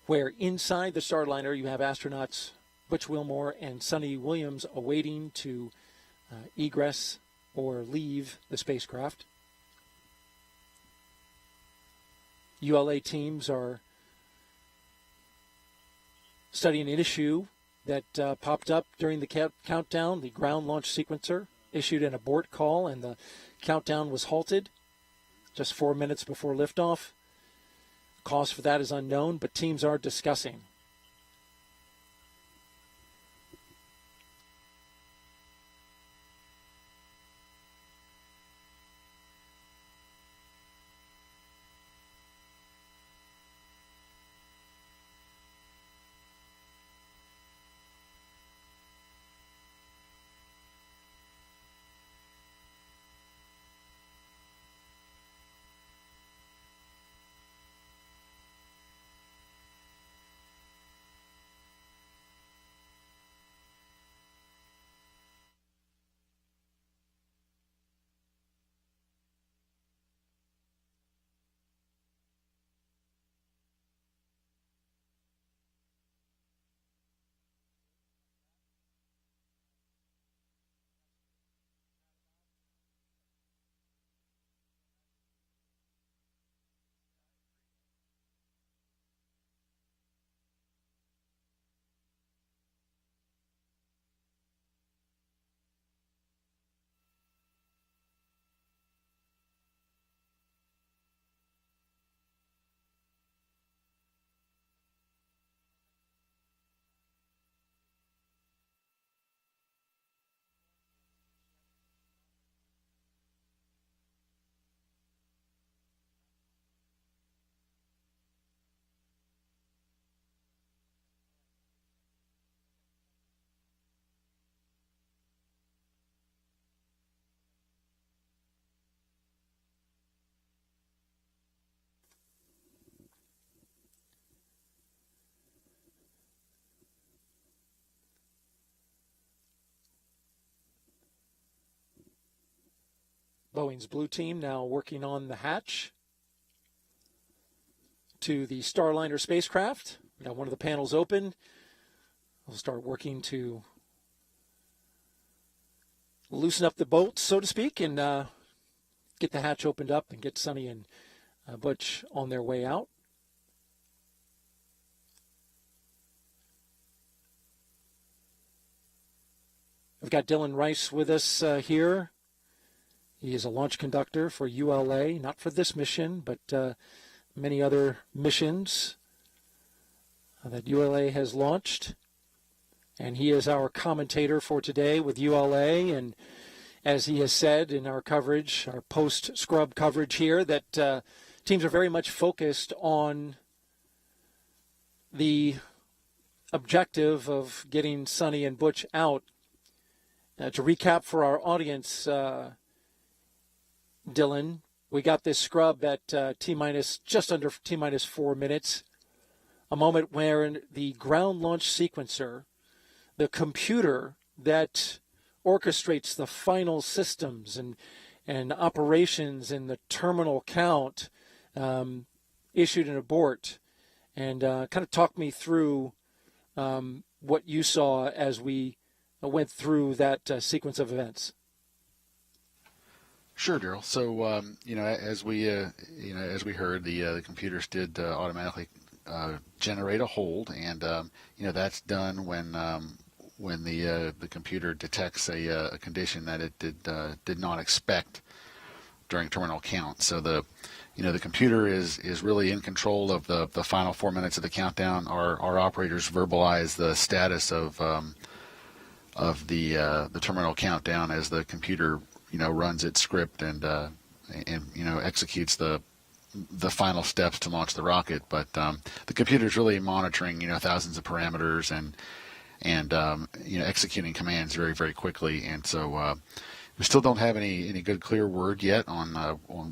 where inside the Starliner you have astronauts Butch Wilmore and Suni Williams awaiting to egress or leave the spacecraft. ULA teams are studying an issue that popped up during the countdown. The ground launch sequencer issued an abort call, and the countdown was halted just 4 minutes before liftoff. Cause for that is unknown, but teams are discussing. Boeing's blue team now working on the hatch to the Starliner spacecraft. We got one of the panels open. We'll start working to loosen up the bolts, so to speak, and get the hatch opened up and get Suni and Butch on their way out. We've got Dylan Rice with us here. He is a launch conductor for ULA, not for this mission, but many other missions that ULA has launched. And he is our commentator for today with ULA. And as he has said in our coverage, our post-scrub coverage here, that teams are very much focused on the objective of getting Suni and Butch out. To recap for our audience, Dylan, we got this scrub at just under T-minus 4 minutes, a moment where the ground launch sequencer, the computer that orchestrates the final systems and operations in the terminal count, issued an abort. And kind of talk me through what you saw as we went through that sequence of events. Sure, Daryl. So, as we heard, the computers did automatically generate a hold, and that's done when the computer detects a condition that it did not expect during terminal count. So the computer is really in control of the final 4 minutes of the countdown. Our operators verbalize the status of the terminal countdown as the computer runs its script and executes the final steps to launch the rocket. But the computer is really monitoring thousands of parameters and executing commands very, very quickly. And so we still don't have any good clear word yet on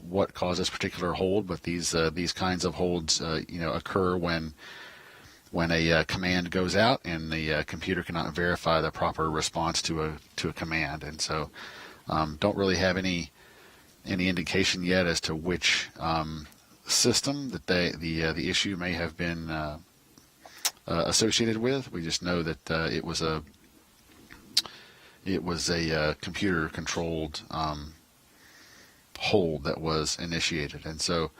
what caused this particular hold, but these kinds of holds occur when a command goes out and the computer cannot verify the proper response to a command. And so don't really have any indication yet as to which system that the issue may have been associated with. We just know that it was a computer controlled hold that was initiated. And so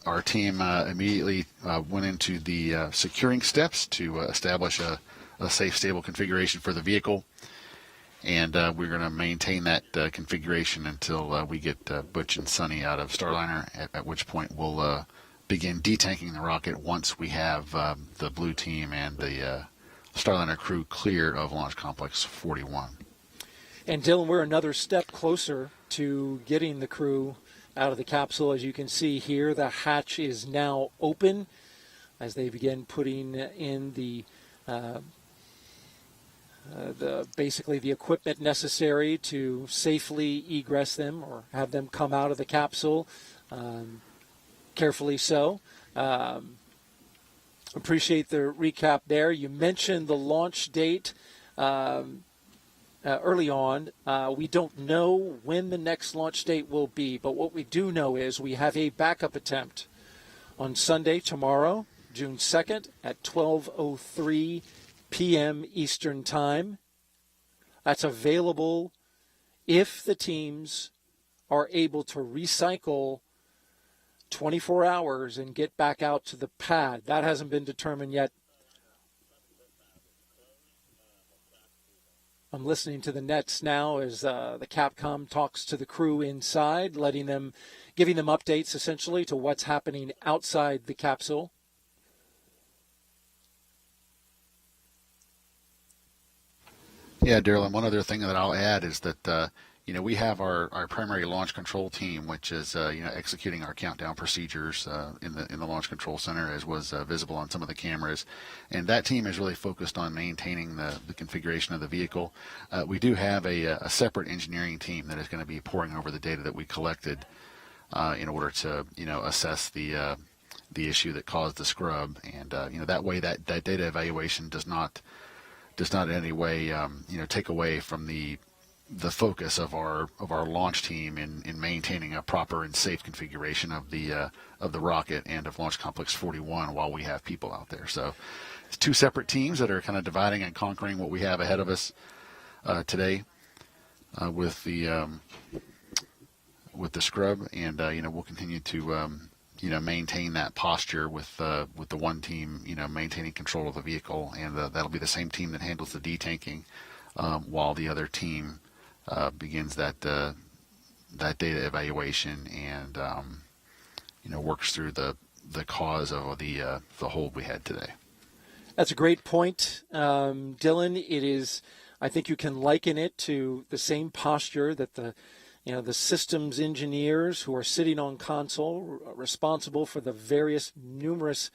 our team immediately went into the securing steps to establish a safe, stable configuration for the vehicle. And we're going to maintain that configuration until we get Butch and Suni out of Starliner, at which point we'll begin detanking the rocket once we have the blue team and the Starliner crew clear of Launch Complex 41. And Dylan, we're another step closer to getting the crew out of the capsule. As you can see here, the hatch is now open as they begin putting in basically the equipment necessary to safely egress them or have them come out of the capsule, carefully so. Appreciate the recap there. You mentioned the launch date early on. We don't know when the next launch date will be, but what we do know is we have a backup attempt on Sunday, tomorrow, June 2nd at 12:03 p.m. Eastern Time. That's available if the teams are able to recycle 24 hours and get back out to the pad. That hasn't been determined yet. I'm listening to the nets now as the Capcom talks to the crew inside, giving them updates essentially to what's happening outside the capsule. Yeah, Daryl, and one other thing that I'll add is that we have our primary launch control team, which is executing our countdown procedures in the launch control center, as was visible on some of the cameras, and that team is really focused on maintaining the configuration of the vehicle. We do have a separate engineering team that is going to be poring over the data that we collected in order to assess the issue that caused the scrub, and that way that data evaluation does not in any way take away from the focus of our launch team in maintaining a proper and safe configuration of the rocket and of Launch Complex 41 while we have people out there. So it's two separate teams that are kind of dividing and conquering what we have ahead of us today with the scrub, and we'll continue to maintain that posture with the one team maintaining control of the vehicle, and that'll be the same team that handles the detanking while the other team begins that data evaluation and works through the cause of the hold we had today. That's a great point, Dylan. It is. I think you can liken it to the same posture that the systems engineers who are sitting on console, responsible for the numerous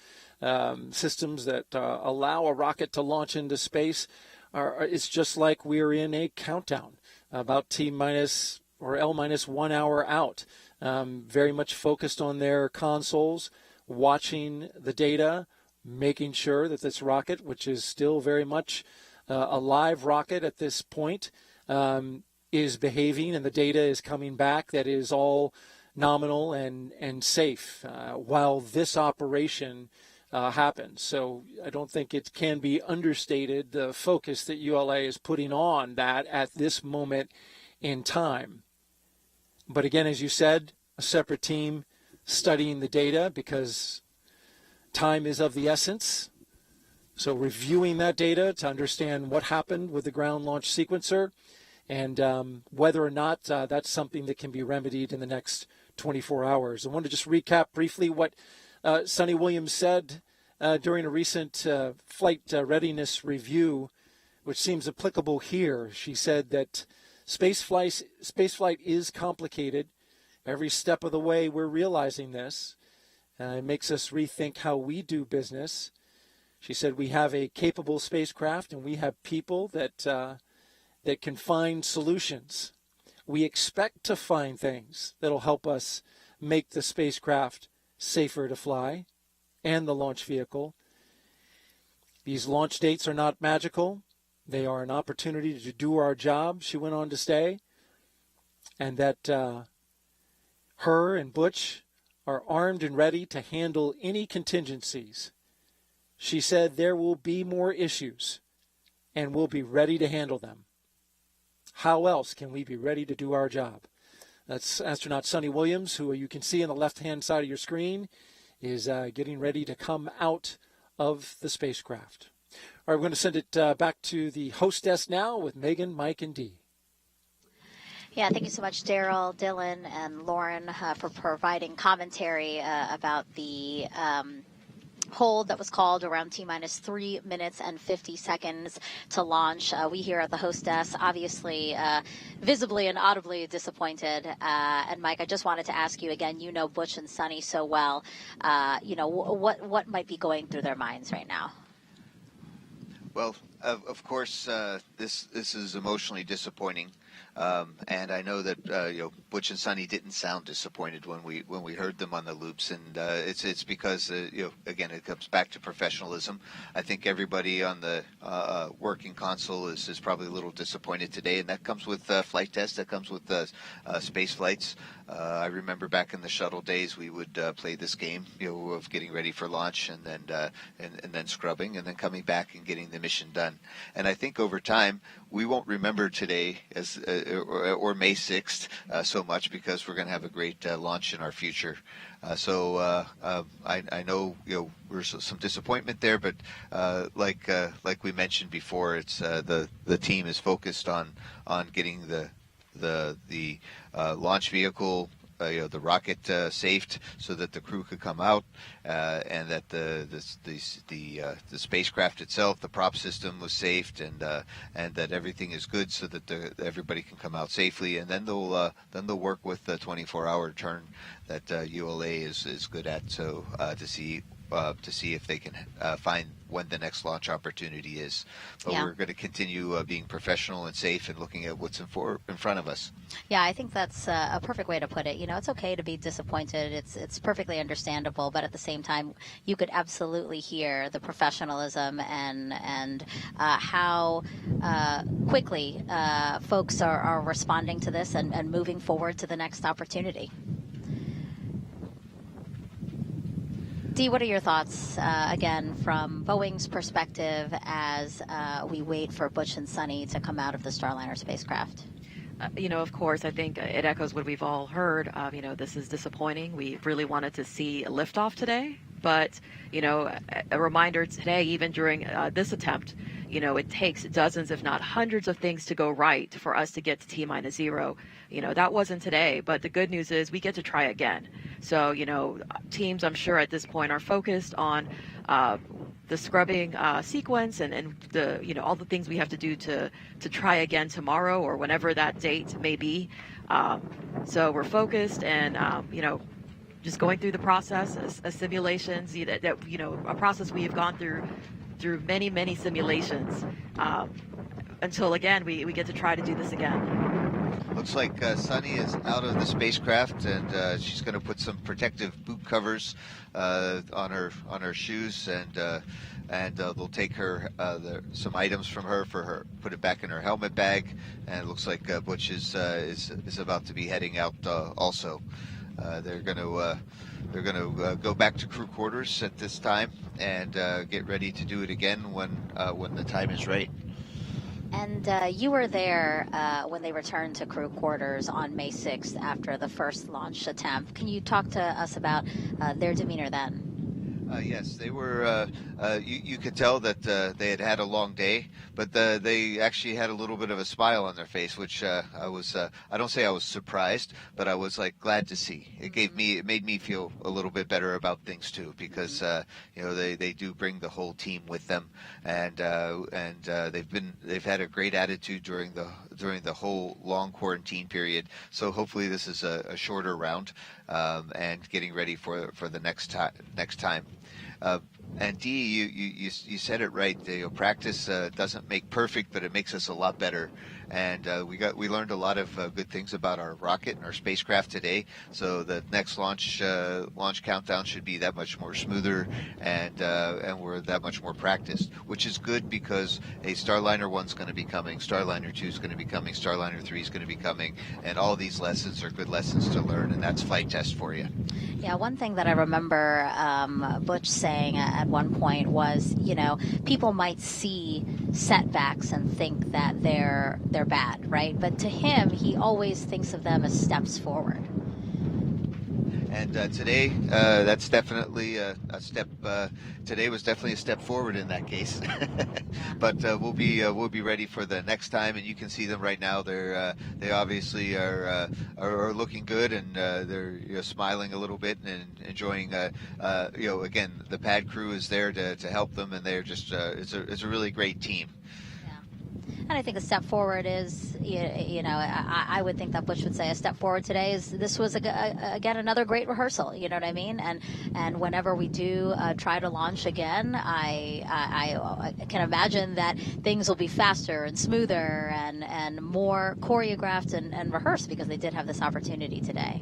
systems that allow a rocket to launch into space. It's just like we're in a countdown, about T- or L-1 hour out. Very much focused on their consoles, watching the data, making sure that this rocket, which is still very much a live rocket at this point, is behaving and the data is coming back that is all nominal and safe while this operation happens. So I don't think it can be understated the focus that ULA is putting on that at this moment in time. But again, as you said, a separate team studying the data because time is of the essence. So reviewing that data to understand what happened with the ground launch sequencer and whether or not that's something that can be remedied in the next 24 hours. I want to just recap briefly what Suni Williams said during a recent flight readiness review, which seems applicable here. She said that spaceflight is complicated. Every step of the way we're realizing this. It makes us rethink how we do business. She said, we have a capable spacecraft and we have people that can find solutions. We expect to find things that'll help us make the spacecraft safer to fly and the launch vehicle. These launch dates are not magical. They are an opportunity to do our job, she went on to say, and that her and Butch are armed and ready to handle any contingencies. She said there will be more issues, and we'll be ready to handle them. How else can we be ready to do our job? That's astronaut Suni Williams, who you can see on the left-hand side of your screen, is getting ready to come out of the spacecraft. All right, we're going to send it back to the hostess now with Megan, Mike, and Dee. Yeah, thank you so much, Daryl, Dylan, and Lauren for providing commentary about the hold that was called around T-minus 3 minutes and 50 seconds to launch. We here at the hostess, obviously, visibly and audibly disappointed. And Mike, I just wanted to ask you again, you know Butch and Suni so well. What might be going through their minds right now? Well, of course, this is emotionally disappointing. And I know that Butch and Suni didn't sound disappointed when we heard them on the loops, and it's because again, it comes back to professionalism. I think everybody on the working console is probably a little disappointed today, and that comes with flight tests. That comes with space flights. I remember back in the shuttle days, we would play this game, of getting ready for launch, and then scrubbing, and then coming back and getting the mission done. And I think over time, we won't remember today as or May 6th so much, because we're going to have a great launch in our future. So I know there's some disappointment there, but like we mentioned before, it's the team is focused on getting the launch vehicle, the rocket safed, so that the crew could come out, and that the spacecraft itself, the prop system, was safed, and that everything is good, so that everybody can come out safely. And then they'll work with the 24-hour turn that ULA is good at, so to see if they can find when the next launch opportunity is. But we're going to continue being professional and safe and looking at what's in front of us. Yeah, I think that's a perfect way to put it. It's okay to be disappointed. It's perfectly understandable, but at the same time, you could absolutely hear the professionalism and how quickly folks are responding to this and moving forward to the next opportunity. Dee, what are your thoughts, again, from Boeing's perspective as we wait for Butch and Suni to come out of the Starliner spacecraft? Of course, I think it echoes what we've all heard. This is disappointing. We really wanted to see a liftoff today. But, a reminder today, even during this attempt, it takes dozens, if not hundreds of things to go right for us to get to T-minus 0. That wasn't today, but the good news is we get to try again. So, teams, I'm sure at this point, are focused on the scrubbing sequence and the, all the things we have to do to try again tomorrow or whenever that date may be. So we're focused and, just going through the process as simulations, a process we have gone through many simulations until, again, we get to try to do this again. Looks like Suni is out of the spacecraft, and she's going to put some protective boot covers on her shoes, and they'll take her some items from her, put it back in her helmet bag, and it looks like Butch is about to be heading out also. They're going to go back to crew quarters at this time and get ready to do it again when the time is right. And you were there when they returned to crew quarters on May 6th after the first launch attempt. Can you talk to us about their demeanor then? Yes, they were. You could tell that they had had a long day, but they actually had a little bit of a smile on their face, which I was. I don't say I was surprised, but I was glad to see. It made me feel a little bit better about things too, because they do bring the whole team with them, and they've had a great attitude during the whole long quarantine period. So hopefully this is a shorter round, and getting ready for the next time. And Dee, you said it right. Practice doesn't make perfect, but it makes us a lot better. And we learned a lot of good things about our rocket and our spacecraft today. So the next launch countdown should be that much more smoother, and we're that much more practiced, which is good because Starliner 1's going to be coming, Starliner 2 is going to be coming, Starliner 3 is going to be coming, and all these lessons are good lessons to learn, and that's flight test for you. Yeah, one thing that I remember Butch saying at one point was, people might see setbacks and think that they're bad, right? But to him, he always thinks of them as steps forward. And today, that's definitely a step. Today was definitely a step forward in that case. But we'll be ready for the next time, and you can see them right now. They obviously are looking good, and they're smiling a little bit and enjoying. Again, the pad crew is there to help them, and they're just it's a really great team. And I think a step forward is, I would think that Butch would say a step forward today is this was, again, another great rehearsal, you know what I mean? And whenever we do try to launch again, I can imagine that things will be faster and smoother and more choreographed and rehearsed because they did have this opportunity today.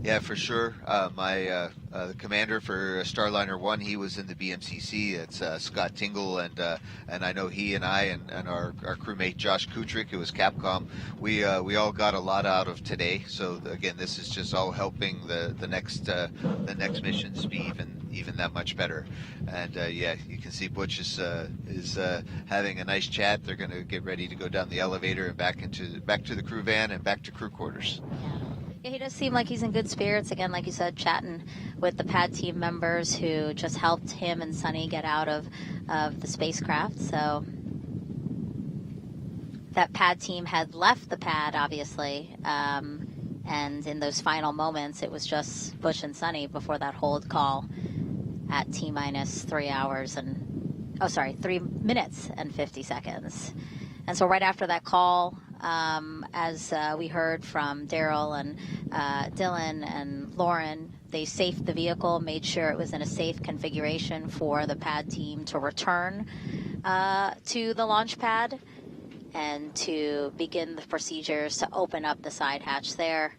Yeah, for sure. The commander for Starliner 1, he was in the BMCC. It's Scott Tingle, and I know he and I and our crewmate Josh Kutrick, who was Capcom, we all got a lot out of today. So again, this is just all helping the next missions be even that much better. And you can see Butch is having a nice chat. They're going to get ready to go down the elevator and back to the crew van and back to crew quarters. Yeah, he does seem like he's in good spirits. Again, like you said, chatting with the pad team members who just helped him and Suni get out of the spacecraft. So that pad team had left the pad, obviously, and in those final moments, it was just Butch and Suni before that hold call at T-minus 3 minutes and 50 seconds. And so right after that call, as we heard from Daryl and Dylan and Lauren, they safed the vehicle, made sure it was in a safe configuration for the pad team to return to the launch pad and to begin the procedures to open up the side hatch there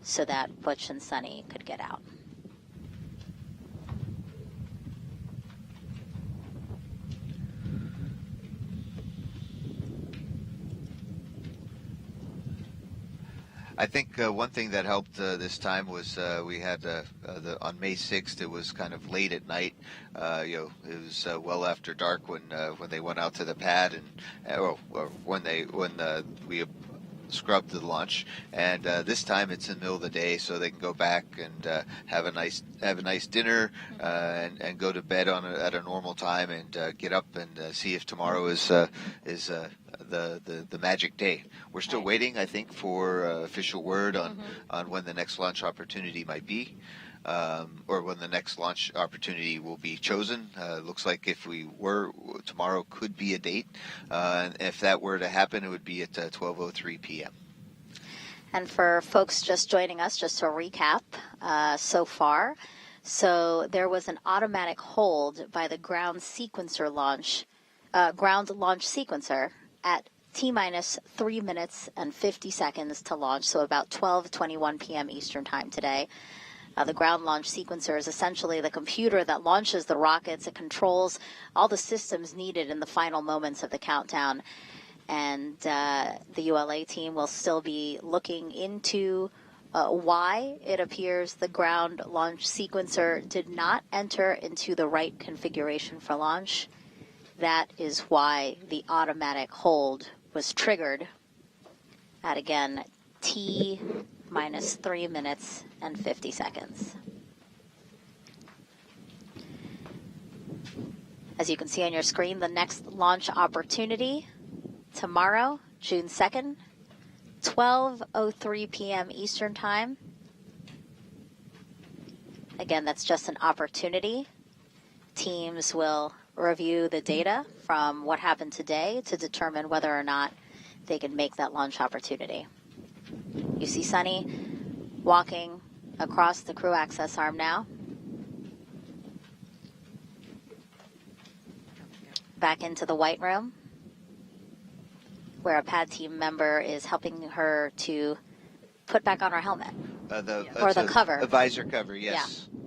so that Butch and Suni could get out. I think one thing that helped this time was we had on May 6th. It was kind of late at night. It was well after dark when they went out to the pad and when we scrubbed the launch. And this time it's in the middle of the day, so they can go back and have a nice dinner and go to bed at a normal time and get up and see if tomorrow is the magic day. We're still waiting, I think, for official word on when the next launch opportunity might be, or when the next launch opportunity will be chosen. Looks like tomorrow could be a date, and if that were to happen, it would be at 12:03 p.m. And for folks just joining us, just to recap so far, so there was an automatic hold by the ground launch sequencer at T-minus 3 minutes and 50 seconds to launch, so about 12:21 p.m. Eastern Time today. The ground launch sequencer is essentially the computer that launches the rockets. It controls all the systems needed in the final moments of the countdown. And the ULA team will still be looking into why it appears the ground launch sequencer did not enter into the right configuration for launch. That is why the automatic hold was triggered at, again, T-minus 3 minutes and 50 seconds. As you can see on your screen, the next launch opportunity tomorrow, June 2nd, 12:03 p.m. Eastern Time. Again, that's just an opportunity. Teams will review the data from what happened today to determine whether or not they can make that launch opportunity. You see Suni walking across the crew access arm now. back into the white room, where a pad team member is helping her to put back on her helmet. The cover. A visor cover, yes. Yeah.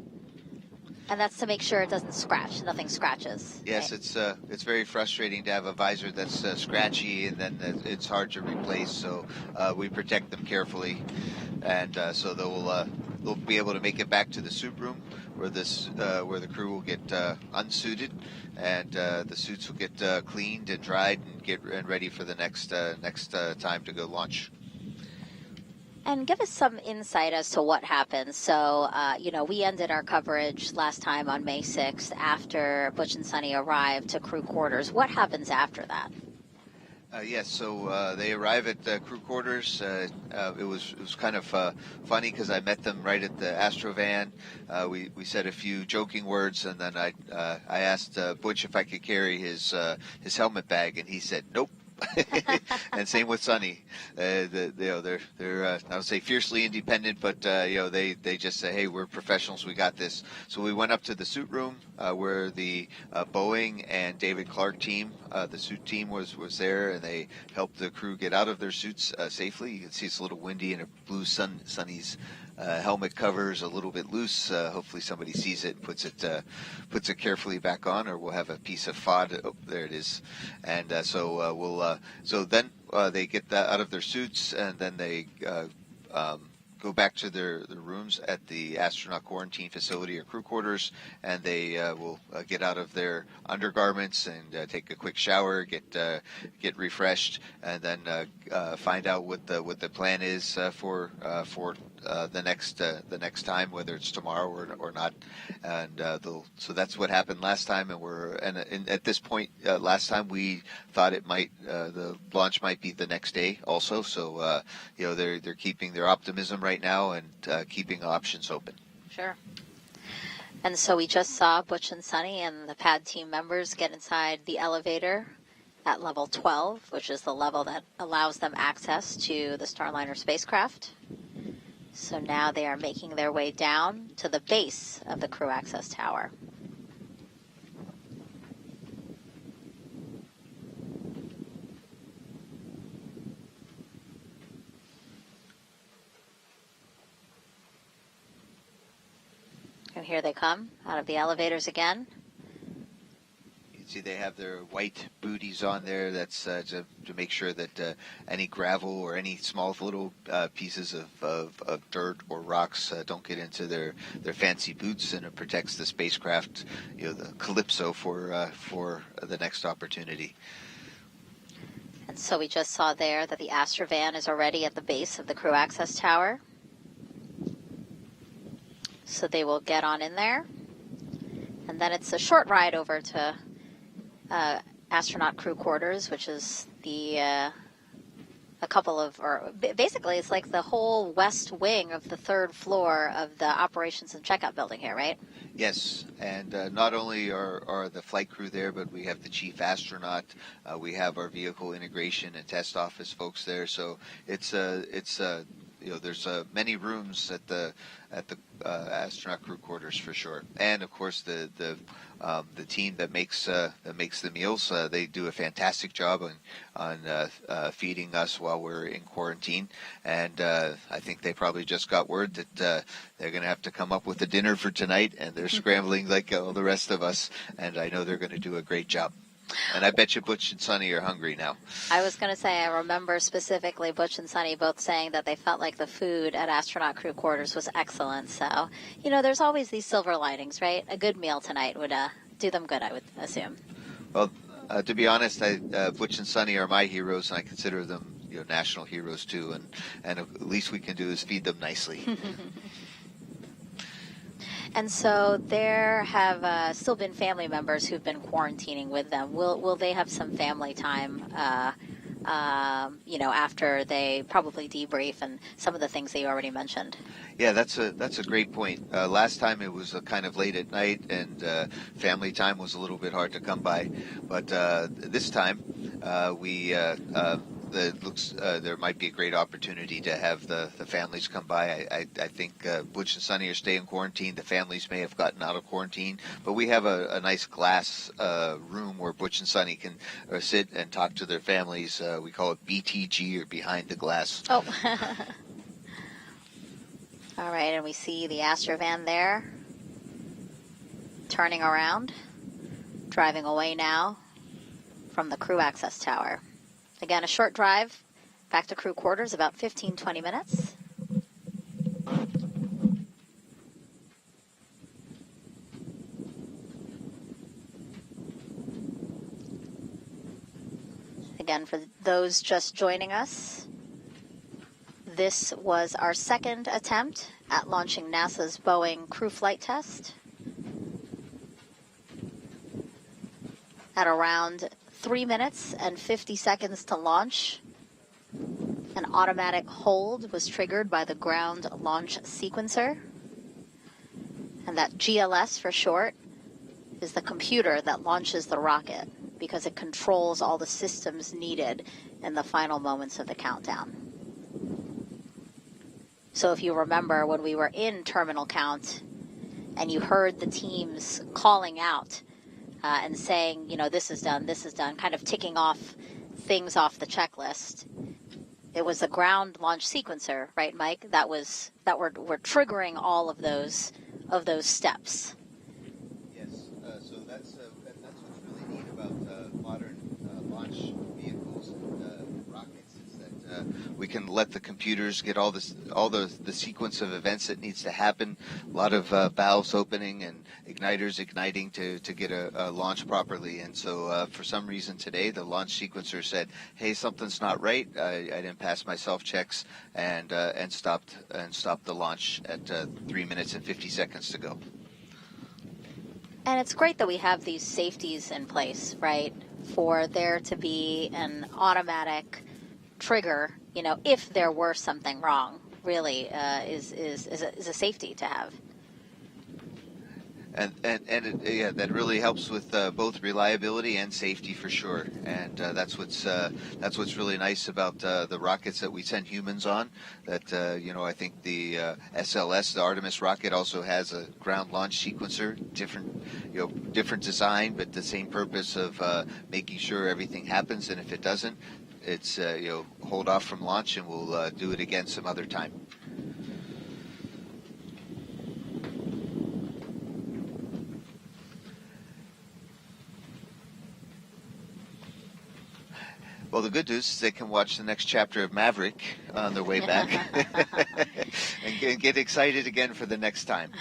And that's to make sure it doesn't scratch. Nothing scratches. Yes, it's very frustrating to have a visor that's scratchy and then it's hard to replace. So we protect them carefully, and so they'll be able to make it back to the suit room where where the crew will get unsuited, and the suits will get cleaned and dried and ready for the next time to go launch. And give us some insight as to what happened. So, we ended our coverage last time on May 6th after Butch and Suni arrived to crew quarters. What happens after that? Yes, so they arrive at crew quarters. It was kind of funny because I met them right at the Astrovan. We said a few joking words, and then I asked Butch if I could carry his helmet bag, and he said nope. And same with Suni. They're I would say fiercely independent, but they just say, hey, we're professionals, we got this. So we went up to the suit room where the Boeing and David Clark team, the suit team, was there, and they helped the crew get out of their suits safely. You can see it's a little windy, and it blew Suni's helmet covers a little bit loose. Hopefully somebody sees it and puts it carefully back on, or we'll have a piece of FOD. Oh, there it is. And so then they get that out of their suits, and then they go back to their rooms at the astronaut quarantine facility or crew quarters, and they will get out of their undergarments and take a quick shower, get refreshed, and then find out what the plan is for the next time, whether it's tomorrow or not. And so that's what happened last time, and at this point last time we thought the launch might be the next day also. So they're keeping their optimism right now and keeping options open. Sure. And so we just saw Butch and Suni and the pad team members get inside the elevator at level 12, which is the level that allows them access to the Starliner spacecraft. So now they are making their way down to the base of the crew access tower. And here they come out of the elevators again. You can see they have their white booties on there. That's to make sure that any gravel or any small little pieces of dirt or rocks don't get into their fancy boots, and it protects the spacecraft, the Calypso, for the next opportunity. And so we just saw there that the Astrovan is already at the base of the crew access tower. So they will get on in there. And then it's a short ride over to astronaut crew quarters, which is basically it's like the whole west wing of the third floor of the operations and checkout building here, right? Yes, and not only are the flight crew there, but we have the chief astronaut. We have our vehicle integration and test office folks there. So it's there's many rooms at the astronaut crew quarters for sure, and of course the team that makes the meals. They do a fantastic job on feeding us while we're in quarantine, and I think they probably just got word that they're going to have to come up with a dinner for tonight, and they're scrambling like all the rest of us, and I know they're going to do a great job. And I bet you Butch and Suni are hungry now. I was going to say, I remember specifically Butch and Suni both saying that they felt like the food at astronaut crew quarters was excellent. So, there's always these silver linings, right? A good meal tonight would do them good, I would assume. Well, to be honest, Butch and Suni are my heroes, and I consider them national heroes too. And at least we can do is feed them nicely. And so there have still been family members who've been quarantining with them. Will they have some family time, after they probably debrief and some of the things that you already mentioned? Yeah, that's a great point. Last time it was kind of late at night, and family time was a little bit hard to come by. But this time we there might be a great opportunity to have the families come by. I think Butch and Suni are staying quarantined. The families may have gotten out of quarantine, but we have a nice glass room where Butch and Suni can sit and talk to their families. We call it BTG, or behind the glass. Oh. All right, and we see the Astrovan there, turning around, driving away now from the crew access tower. Again, a short drive back to crew quarters, about 15-20 minutes. Again, for those just joining us, this was our second attempt at launching NASA's Boeing crew flight test. At around 3 minutes and 50 seconds to launch, an automatic hold was triggered by the ground launch sequencer. And that GLS for short is the computer that launches the rocket, because it controls all the systems needed in the final moments of the countdown. So if you remember when we were in terminal count and you heard the teams calling out and saying, you know, this is done, kind of ticking off things off the checklist, it was the ground launch sequencer, right, Mike? That were triggering all of those steps. Yes. So that's what's really neat about modern launch vehicles and rockets, is that we can let the computers get all the sequence of events that needs to happen. A lot of valves opening and igniters igniting to get a launch properly. And so for some reason today, the launch sequencer said, "Hey, something's not right. I didn't pass my self checks," and stopped the launch at 3 minutes and 50 seconds to go. And it's great that we have these safeties in place, right? For there to be an automatic trigger, you know, if there were something wrong, really is a safety to have. And that really helps with both reliability and safety for sure. And that's what's really nice about the rockets that we send humans on. That I think the SLS, the Artemis rocket, also has a ground launch sequencer, different design, but the same purpose of making sure everything happens. And if it doesn't, it's hold off from launch, and we'll do it again some other time. Well, the good news is they can watch the next chapter of Maverick on their way back and get excited again for the next time.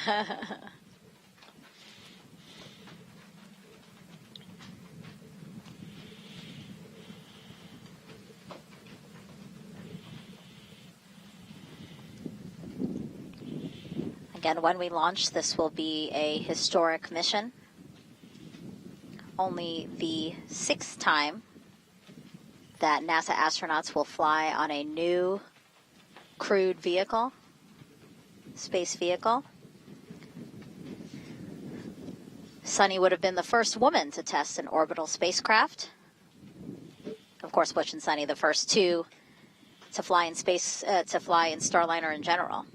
Again, when we launch, this will be a historic mission. Only the 6th time that NASA astronauts will fly on a new crewed vehicle, space vehicle. Suni would have been the first woman to test an orbital spacecraft. Of course, Butch and Suni, the first two to fly in space, to fly in Starliner in general.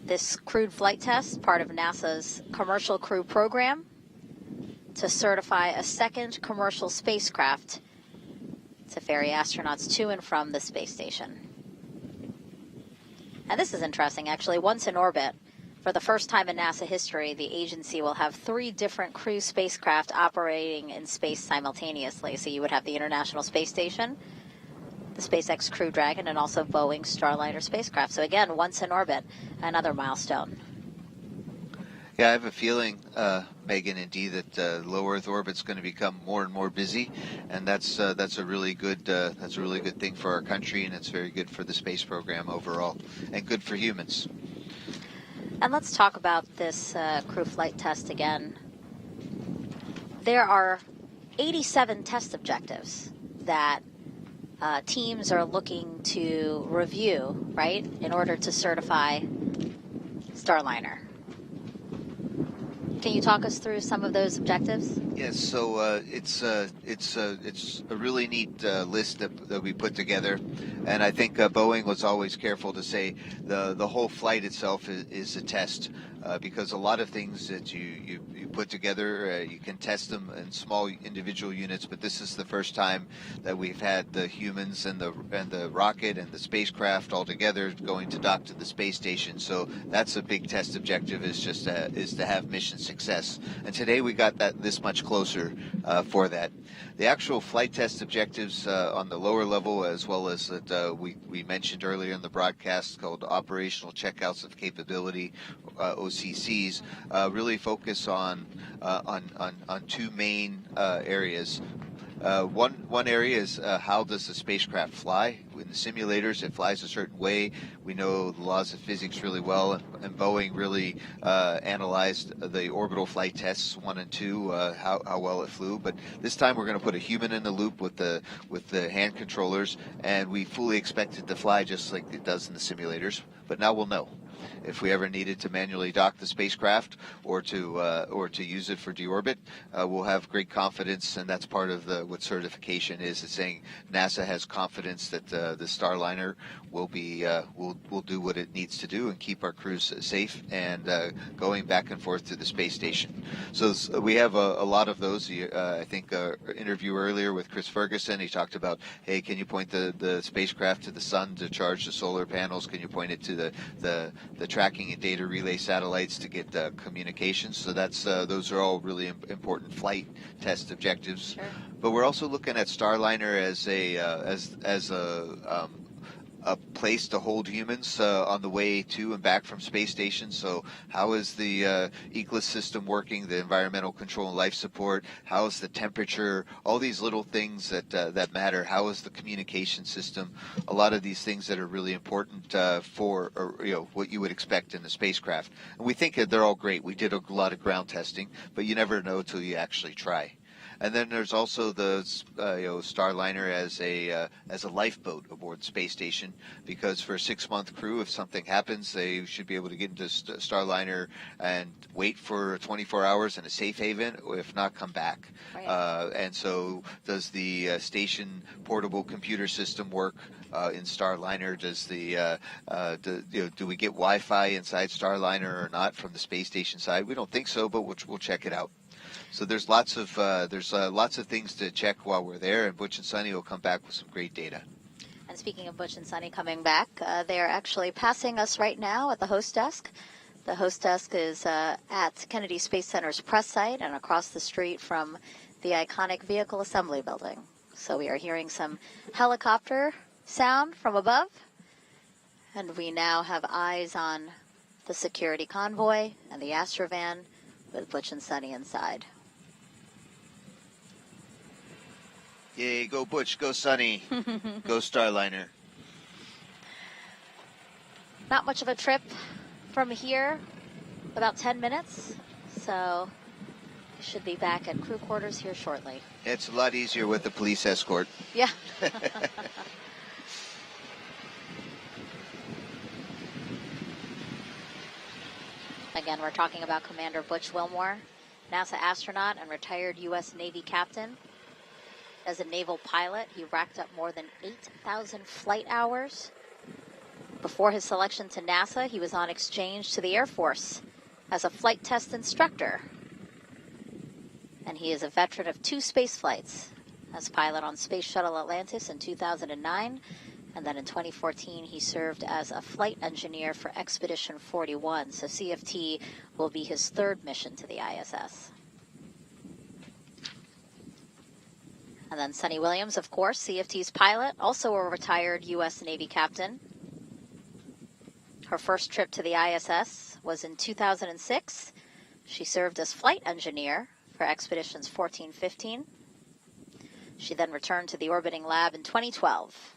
This crewed flight test, part of NASA's commercial crew program, to certify a second commercial spacecraft to ferry astronauts to and from the space station. And this is interesting, actually. Once in orbit, for the first time in NASA history, the agency will have 3 different crew spacecraft operating in space simultaneously. So you would have the International Space Station, the SpaceX Crew Dragon, and also Boeing Starliner spacecraft. So again, once in orbit, another milestone. Yeah, I have a feeling, Megan and Dee, that low Earth orbit's going to become more and more busy, and that's a really good thing for our country, and it's very good for the space program overall, and good for humans. And let's talk about this crew flight test again. There are 87 test objectives that teams are looking to review, right, in order to certify Starliner. Can you talk us through some of those objectives? Yes, so it's a really neat list that we put together, and I think Boeing was always careful to say the whole flight itself is a test, because a lot of things that you put together, you can test them in small individual units, but this is the first time that we've had the humans and the rocket and the spacecraft all together going to dock to the space station. So that's a big test objective, is to have mission success. And today we got this much closer for that. The actual flight test objectives on the lower level, as well as that we mentioned earlier in the broadcast, called operational checkouts of capability, OCCs, really focus on two main areas. One area is how does the spacecraft fly? In the simulators, it flies a certain way. We know the laws of physics really well, and Boeing really analyzed the orbital flight tests 1 and 2, how well it flew. But this time we're going to put a human in the loop with the hand controllers, and we fully expect it to fly just like it does in the simulators. But now we'll know. If we ever needed to manually dock the spacecraft or to use it for deorbit, we'll have great confidence, and that's part of what certification is. It's saying NASA has confidence that the Starliner will do what it needs to do and keep our crews safe and going back and forth to the space station. So we have a lot of those. I think interview earlier with Chris Ferguson, he talked about, hey, can you point the spacecraft to the sun to charge the solar panels? Can you point it to the tracking and data relay satellites to get communications? So those are all really important flight test objectives. Sure. But we're also looking at Starliner as a place to hold humans on the way to and back from space stations. So how is the Egress system working, the environmental control and life support? How is the temperature? All these little things that matter. How is the communication system? A lot of these things that are really important for what you would expect in the spacecraft. And we think that they're all great. We did a lot of ground testing, but you never know till you actually try. And then there's also the Starliner as a lifeboat aboard the space station, because for a 6-month crew, if something happens, they should be able to get into Starliner and wait for 24 hours in a safe haven, or if not, come back. Right. And so does the station portable computer system work in Starliner? Does do we get Wi-Fi inside Starliner or not from the space station side? We don't think so, but we'll check it out. So there's lots of things to check while we're there, and Butch and Suni will come back with some great data. And speaking of Butch and Suni coming back, they are actually passing us right now at the host desk. The host desk is at Kennedy Space Center's press site and across the street from the iconic Vehicle Assembly Building. So we are hearing some helicopter sound from above, and we now have eyes on the security convoy and the Astrovan with Butch and Suni inside. Yay, go Butch, go Suni, go Starliner. Not much of a trip from here, about 10 minutes, so we should be back at crew quarters here shortly. It's a lot easier with the police escort. Yeah. Again, we're talking about Commander Butch Wilmore, NASA astronaut and retired U.S. Navy captain. As a naval pilot, he racked up more than 8,000 flight hours. Before his selection to NASA, he was on exchange to the Air Force as a flight test instructor. And he is a veteran of 2 space flights as pilot on Space Shuttle Atlantis in 2009. And then in 2014, he served as a flight engineer for Expedition 41. So CFT will be his 3rd mission to the ISS. And then Suni Williams, of course, CFT's pilot, also a retired U.S. Navy captain. Her first trip to the ISS was in 2006. She served as flight engineer for Expeditions 14-15. She then returned to the orbiting lab in 2012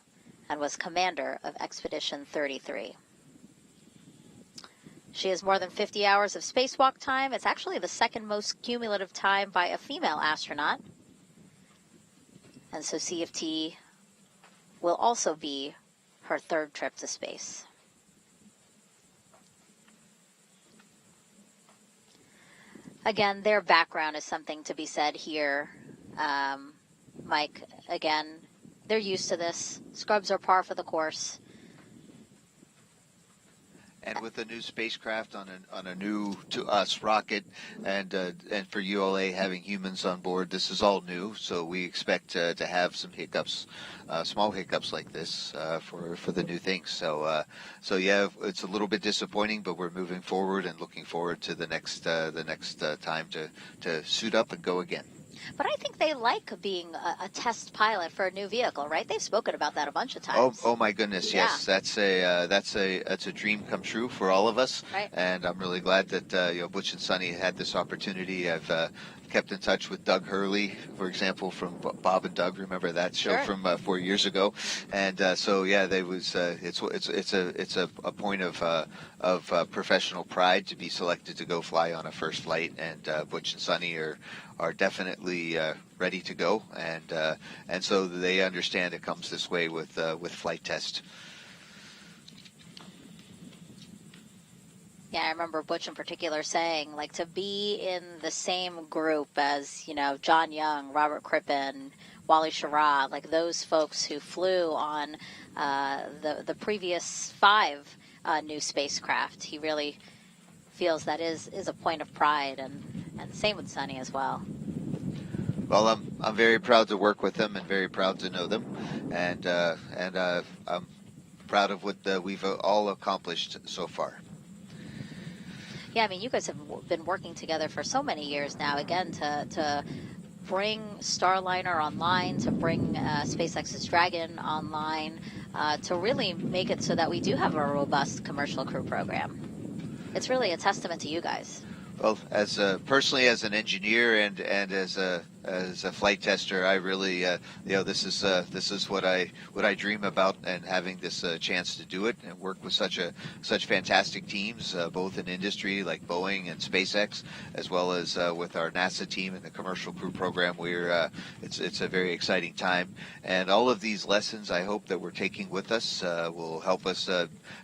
and was commander of Expedition 33. She has more than 50 hours of spacewalk time. It's actually the 2nd most cumulative time by a female astronaut. And so CFT will also be her 3rd trip to space. Again, their background is something to be said here. Mike, again, they're used to this. Scrubs are par for the course. And with a new spacecraft on a new to us rocket, and for ULA having humans on board, this is all new. So we expect to have some hiccups, small hiccups like this for the new things. So yeah, it's a little bit disappointing, but we're moving forward and looking forward to the next time to suit up and go again. But I think they like being a test pilot for a new vehicle, right? They've spoken about that a bunch of times. Oh my goodness, Yeah. yes, that's a dream come true for all of us, right. And I'm really glad that Butch and Suni had this opportunity. I've kept in touch with Doug Hurley, for example, from Bob and Doug. Remember that show Sure. from 4 years ago? And so yeah, they was it's a point of professional pride to be selected to go fly on a first flight, and Butch and Suni are definitely ready to go, and so they understand it comes this way with flight test. Yeah, I remember Butch in particular saying, like, to be in the same group as, John Young, Robert Crippen, Wally Schirra, like those folks who flew on the previous 5 new spacecraft. He really feels that is a point of pride, and same with Suni as well. Well, I'm very proud to work with them and very proud to know them, and I'm proud of what we've all accomplished so far. Yeah, I mean, you guys have been working together for so many years now, again, to bring Starliner online, to bring SpaceX's Dragon online, to really make it so that we do have a robust commercial crew program. It's really a testament to you guys. Well, as personally as an engineer and as a flight tester, I really this is what I dream about, and having this chance to do it and work with such fantastic teams, both in industry like Boeing and SpaceX, as well as with our NASA team and the commercial crew program. It's a very exciting time, and all of these lessons I hope that we're taking with us will help us,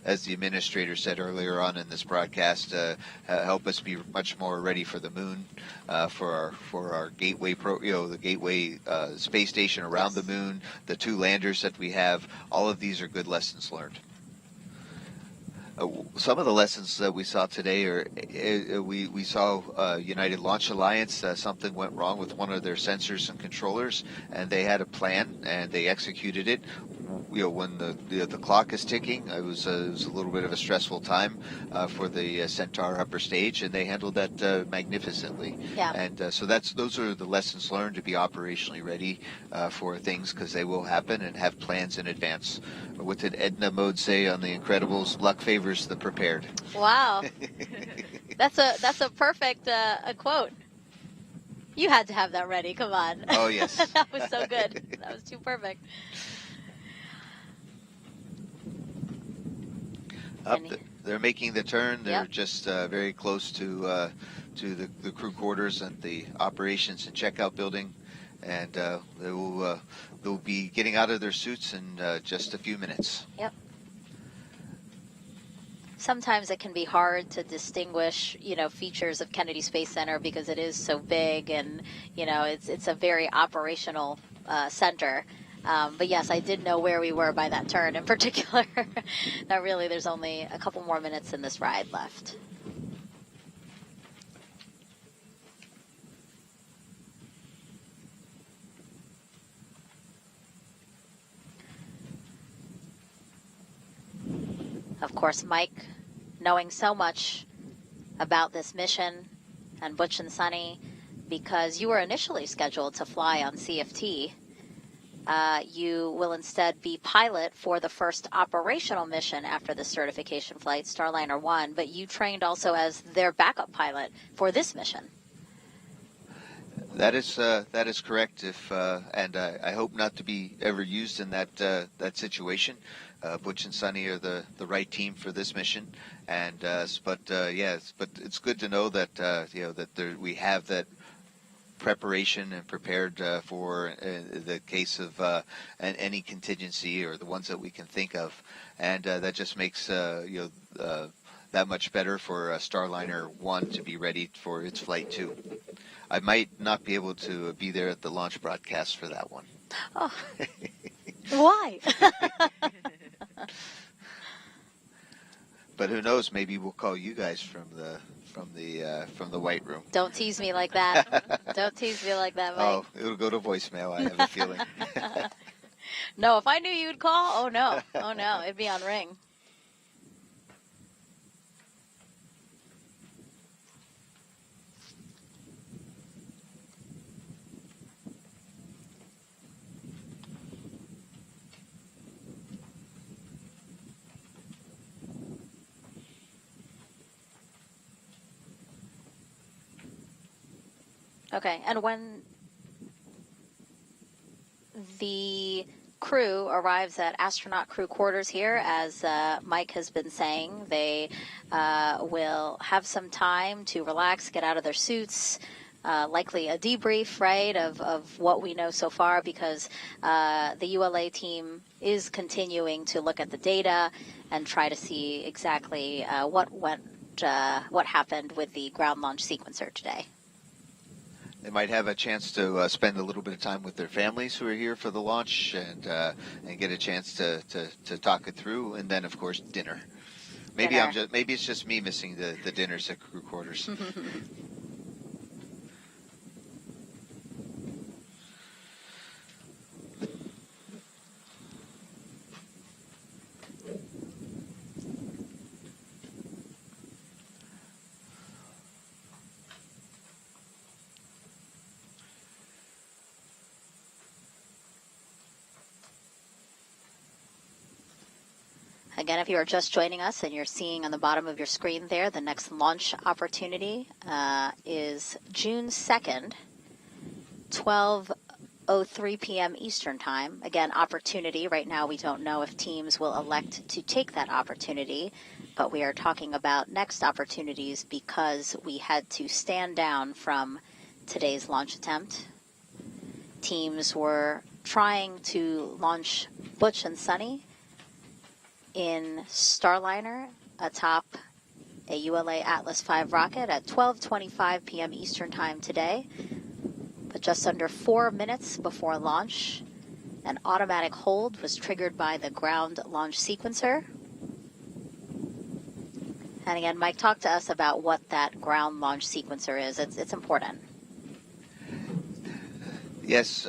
as the administrator said earlier on in this broadcast, help us be much more ready for the moon, for our gateway the gateway space station around the moon, the 2 landers that we have. All of these are good lessons learned. Some of the lessons that we saw today are we saw United Launch Alliance. Something went wrong with one of their sensors and controllers, and they had a plan and they executed it. When the clock is ticking, it was a little bit of a stressful time for the Centaur upper stage, and they handled that magnificently. Yeah. And so those are the lessons learned, to be operationally ready for things, because they will happen, and have plans in advance. What did Edna Mode say on The Incredibles? Luck favors the prepared. Wow. That's a perfect quote. You had to have that ready. Come on. Oh, yes. That was so good. That was too perfect. They're making the turn. They're Yep. just very close to the crew quarters and the operations and checkout building, and they'll be getting out of their suits in just a few minutes. Yep. Sometimes it can be hard to distinguish, features of Kennedy Space Center because it is so big, and it's a very operational center. But yes, I did know where we were by that turn in particular. That really, there's only a couple more minutes in this ride left. Of course, Mike, knowing so much about this mission, and Butch and Suni, because you were initially scheduled to fly on CFT, you will instead be pilot for the first operational mission after the certification flight, Starliner 1, but you trained also as their backup pilot for this mission. That is correct. And I hope not to be ever used in that situation. Butch and Suni are the right team for this mission, and but it's good to know that that we have that preparation and prepared for the case of any contingency, or the ones that we can think of, and that just makes that much better for Starliner 1 to be ready for its flight 2. I might not be able to be there at the launch broadcast for that one. Oh. Why? But who knows? Maybe we'll call you guys from the White Room. Don't tease me like that. Don't tease me like that, Mike. Oh, it'll go to voicemail. I have a feeling. No, if I knew you'd call, oh no, it'd be on ring. Okay, and when the crew arrives at astronaut crew quarters here, as Mike has been saying, they will have some time to relax, get out of their suits, likely a debrief, right, of what we know so far, because the ULA team is continuing to look at the data and try to see exactly what happened with the ground launch sequencer today. They might have a chance to spend a little bit of time with their families who are here for the launch and get a chance to talk it through, and then of course dinner. Maybe it's just me missing the dinners at crew quarters. Again, if you are just joining us and you're seeing on the bottom of your screen there, the next launch opportunity is June 2nd, 12:03 p.m. Eastern Time. Again, opportunity. Right now we don't know if teams will elect to take that opportunity, but we are talking about next opportunities because we had to stand down from today's launch attempt. Teams were trying to launch Butch and Suni in Starliner atop a ULA Atlas V rocket at 12:25 p.m. Eastern Time today. But just under 4 minutes before launch, an automatic hold was triggered by the ground launch sequencer. And again, Mike, talk to us about what that ground launch sequencer is. It's important. Yes,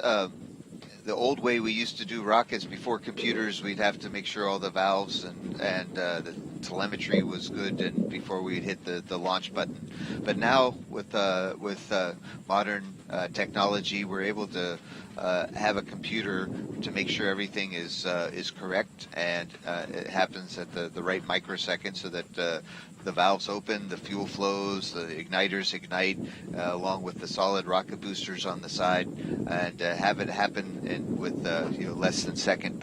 the old way we used to do rockets before computers, we'd have to make sure all the valves and the telemetry was good and before we'd hit the launch button. But now with modern technology, we're able to have a computer to make sure everything is correct, and it happens at the right microsecond so that the valves open, the fuel flows, the igniters ignite, along with the solid rocket boosters on the side, and have it happen with less than second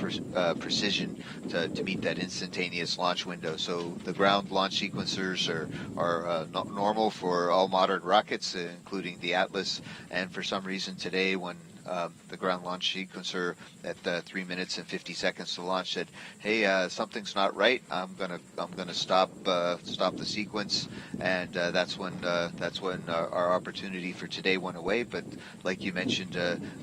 precision to meet that instantaneous launch window. So the ground launch sequencers are normal for all modern rockets, including the Atlas. And for some reason today, when the ground launch sequencer at 3 minutes and 50 seconds to launch said, "Hey, something's not right. I'm gonna stop the sequence," and that's when our opportunity for today went away. But like you mentioned,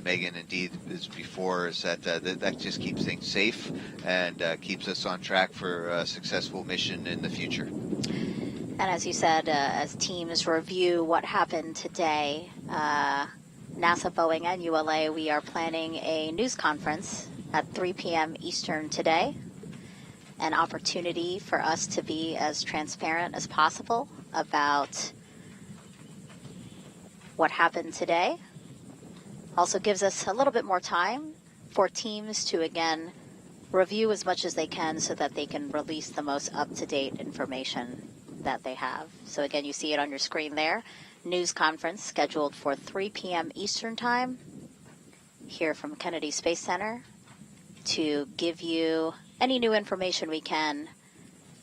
Megan, indeed, as before, is that just keeps things safe and keeps us on track for a successful mission in the future. And as you said, as teams review what happened today, NASA, Boeing, and ULA, we are planning a news conference at 3 p.m. Eastern today. An opportunity for us to be as transparent as possible about what happened today. Also gives us a little bit more time for teams to, again, review as much as they can so that they can release the most up-to-date information that they have. So again, you see it on your screen there. News conference scheduled for 3 p.m. Eastern Time here from Kennedy Space Center to give you any new information we can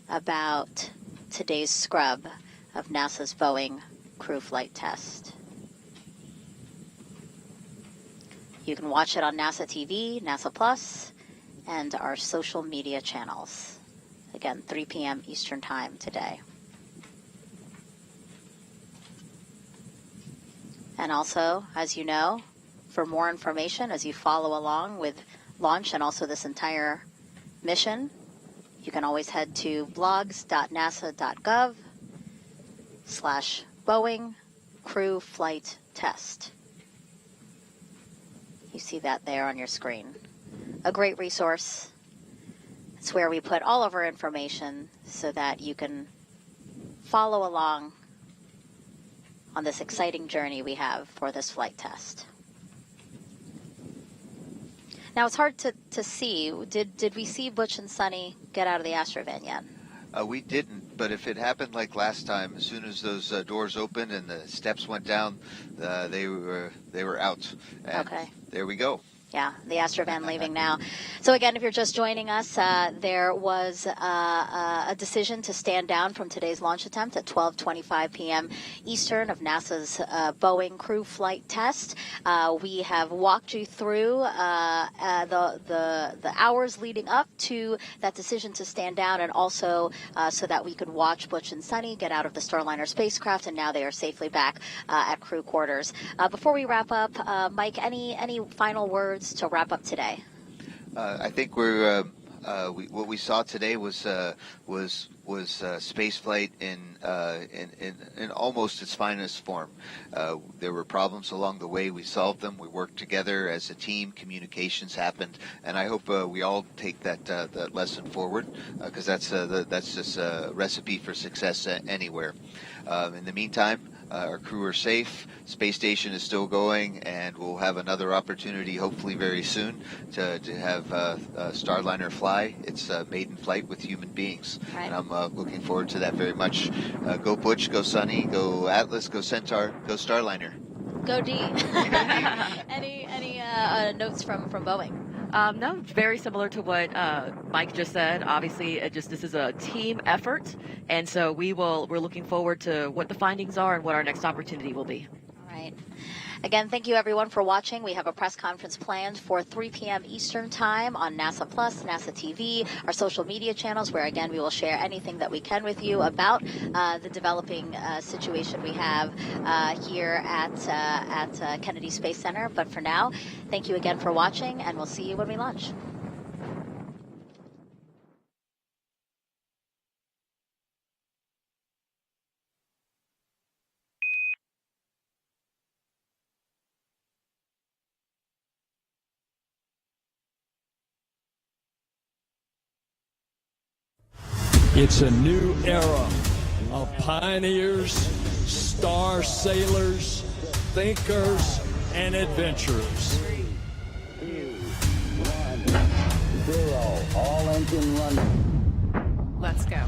about today's scrub of NASA's Boeing crew flight test. You can watch it on NASA TV, NASA Plus, and our social media channels. Again, 3 p.m. Eastern Time today. And also, as you know, for more information as you follow along with launch and also this entire mission, you can always head to blogs.nasa.gov/Boeing crew flight test. You see that there on your screen. A great resource. It's where we put all of our information so that you can follow along on this exciting journey we have for this flight test. Now, it's hard to see. Did we see Butch and Suni get out of the Astrovan yet? We didn't, but if it happened like last time, as soon as those doors opened and the steps went down, they were out. And okay. There we go. Yeah, the Astrovan leaving now. So again, if you're just joining us, there was a decision to stand down from today's launch attempt at 12:25 p.m. Eastern of NASA's Boeing crew flight test. We have walked you through the hours leading up to that decision to stand down, and also so that we could watch Butch and Suni get out of the Starliner spacecraft, and now they are safely back at crew quarters. Before we wrap up, Mike, any final words to wrap up today? I think what we saw today was space flight in almost its finest form. There were problems along the way. We solved them. We worked together as a team. Communications happened, and I hope we all take that lesson forward, because that's just a recipe for success anywhere. In the meantime, our crew are safe. Space station is still going, and we'll have another opportunity, hopefully very soon, to have Starliner fly its maiden flight with human beings. Right. And I'm looking forward to that very much. Go Butch, go Suni, go Atlas, go Centaur, go Starliner. Go D. Any notes from Boeing? No, very similar to what Mike just said. Obviously, this is a team effort, and so we're looking forward to what the findings are and what our next opportunity will be. All right. Again, thank you everyone for watching. We have a press conference planned for 3 p.m. Eastern Time on NASA Plus, NASA TV, our social media channels, where again we will share anything that we can with you about the developing situation we have here at Kennedy Space Center. But for now, thank you again for watching, and we'll see you when we launch. It's a new era of pioneers, star sailors, thinkers, and adventurers. 3, 2, 1, 0. All engine running. Let's go.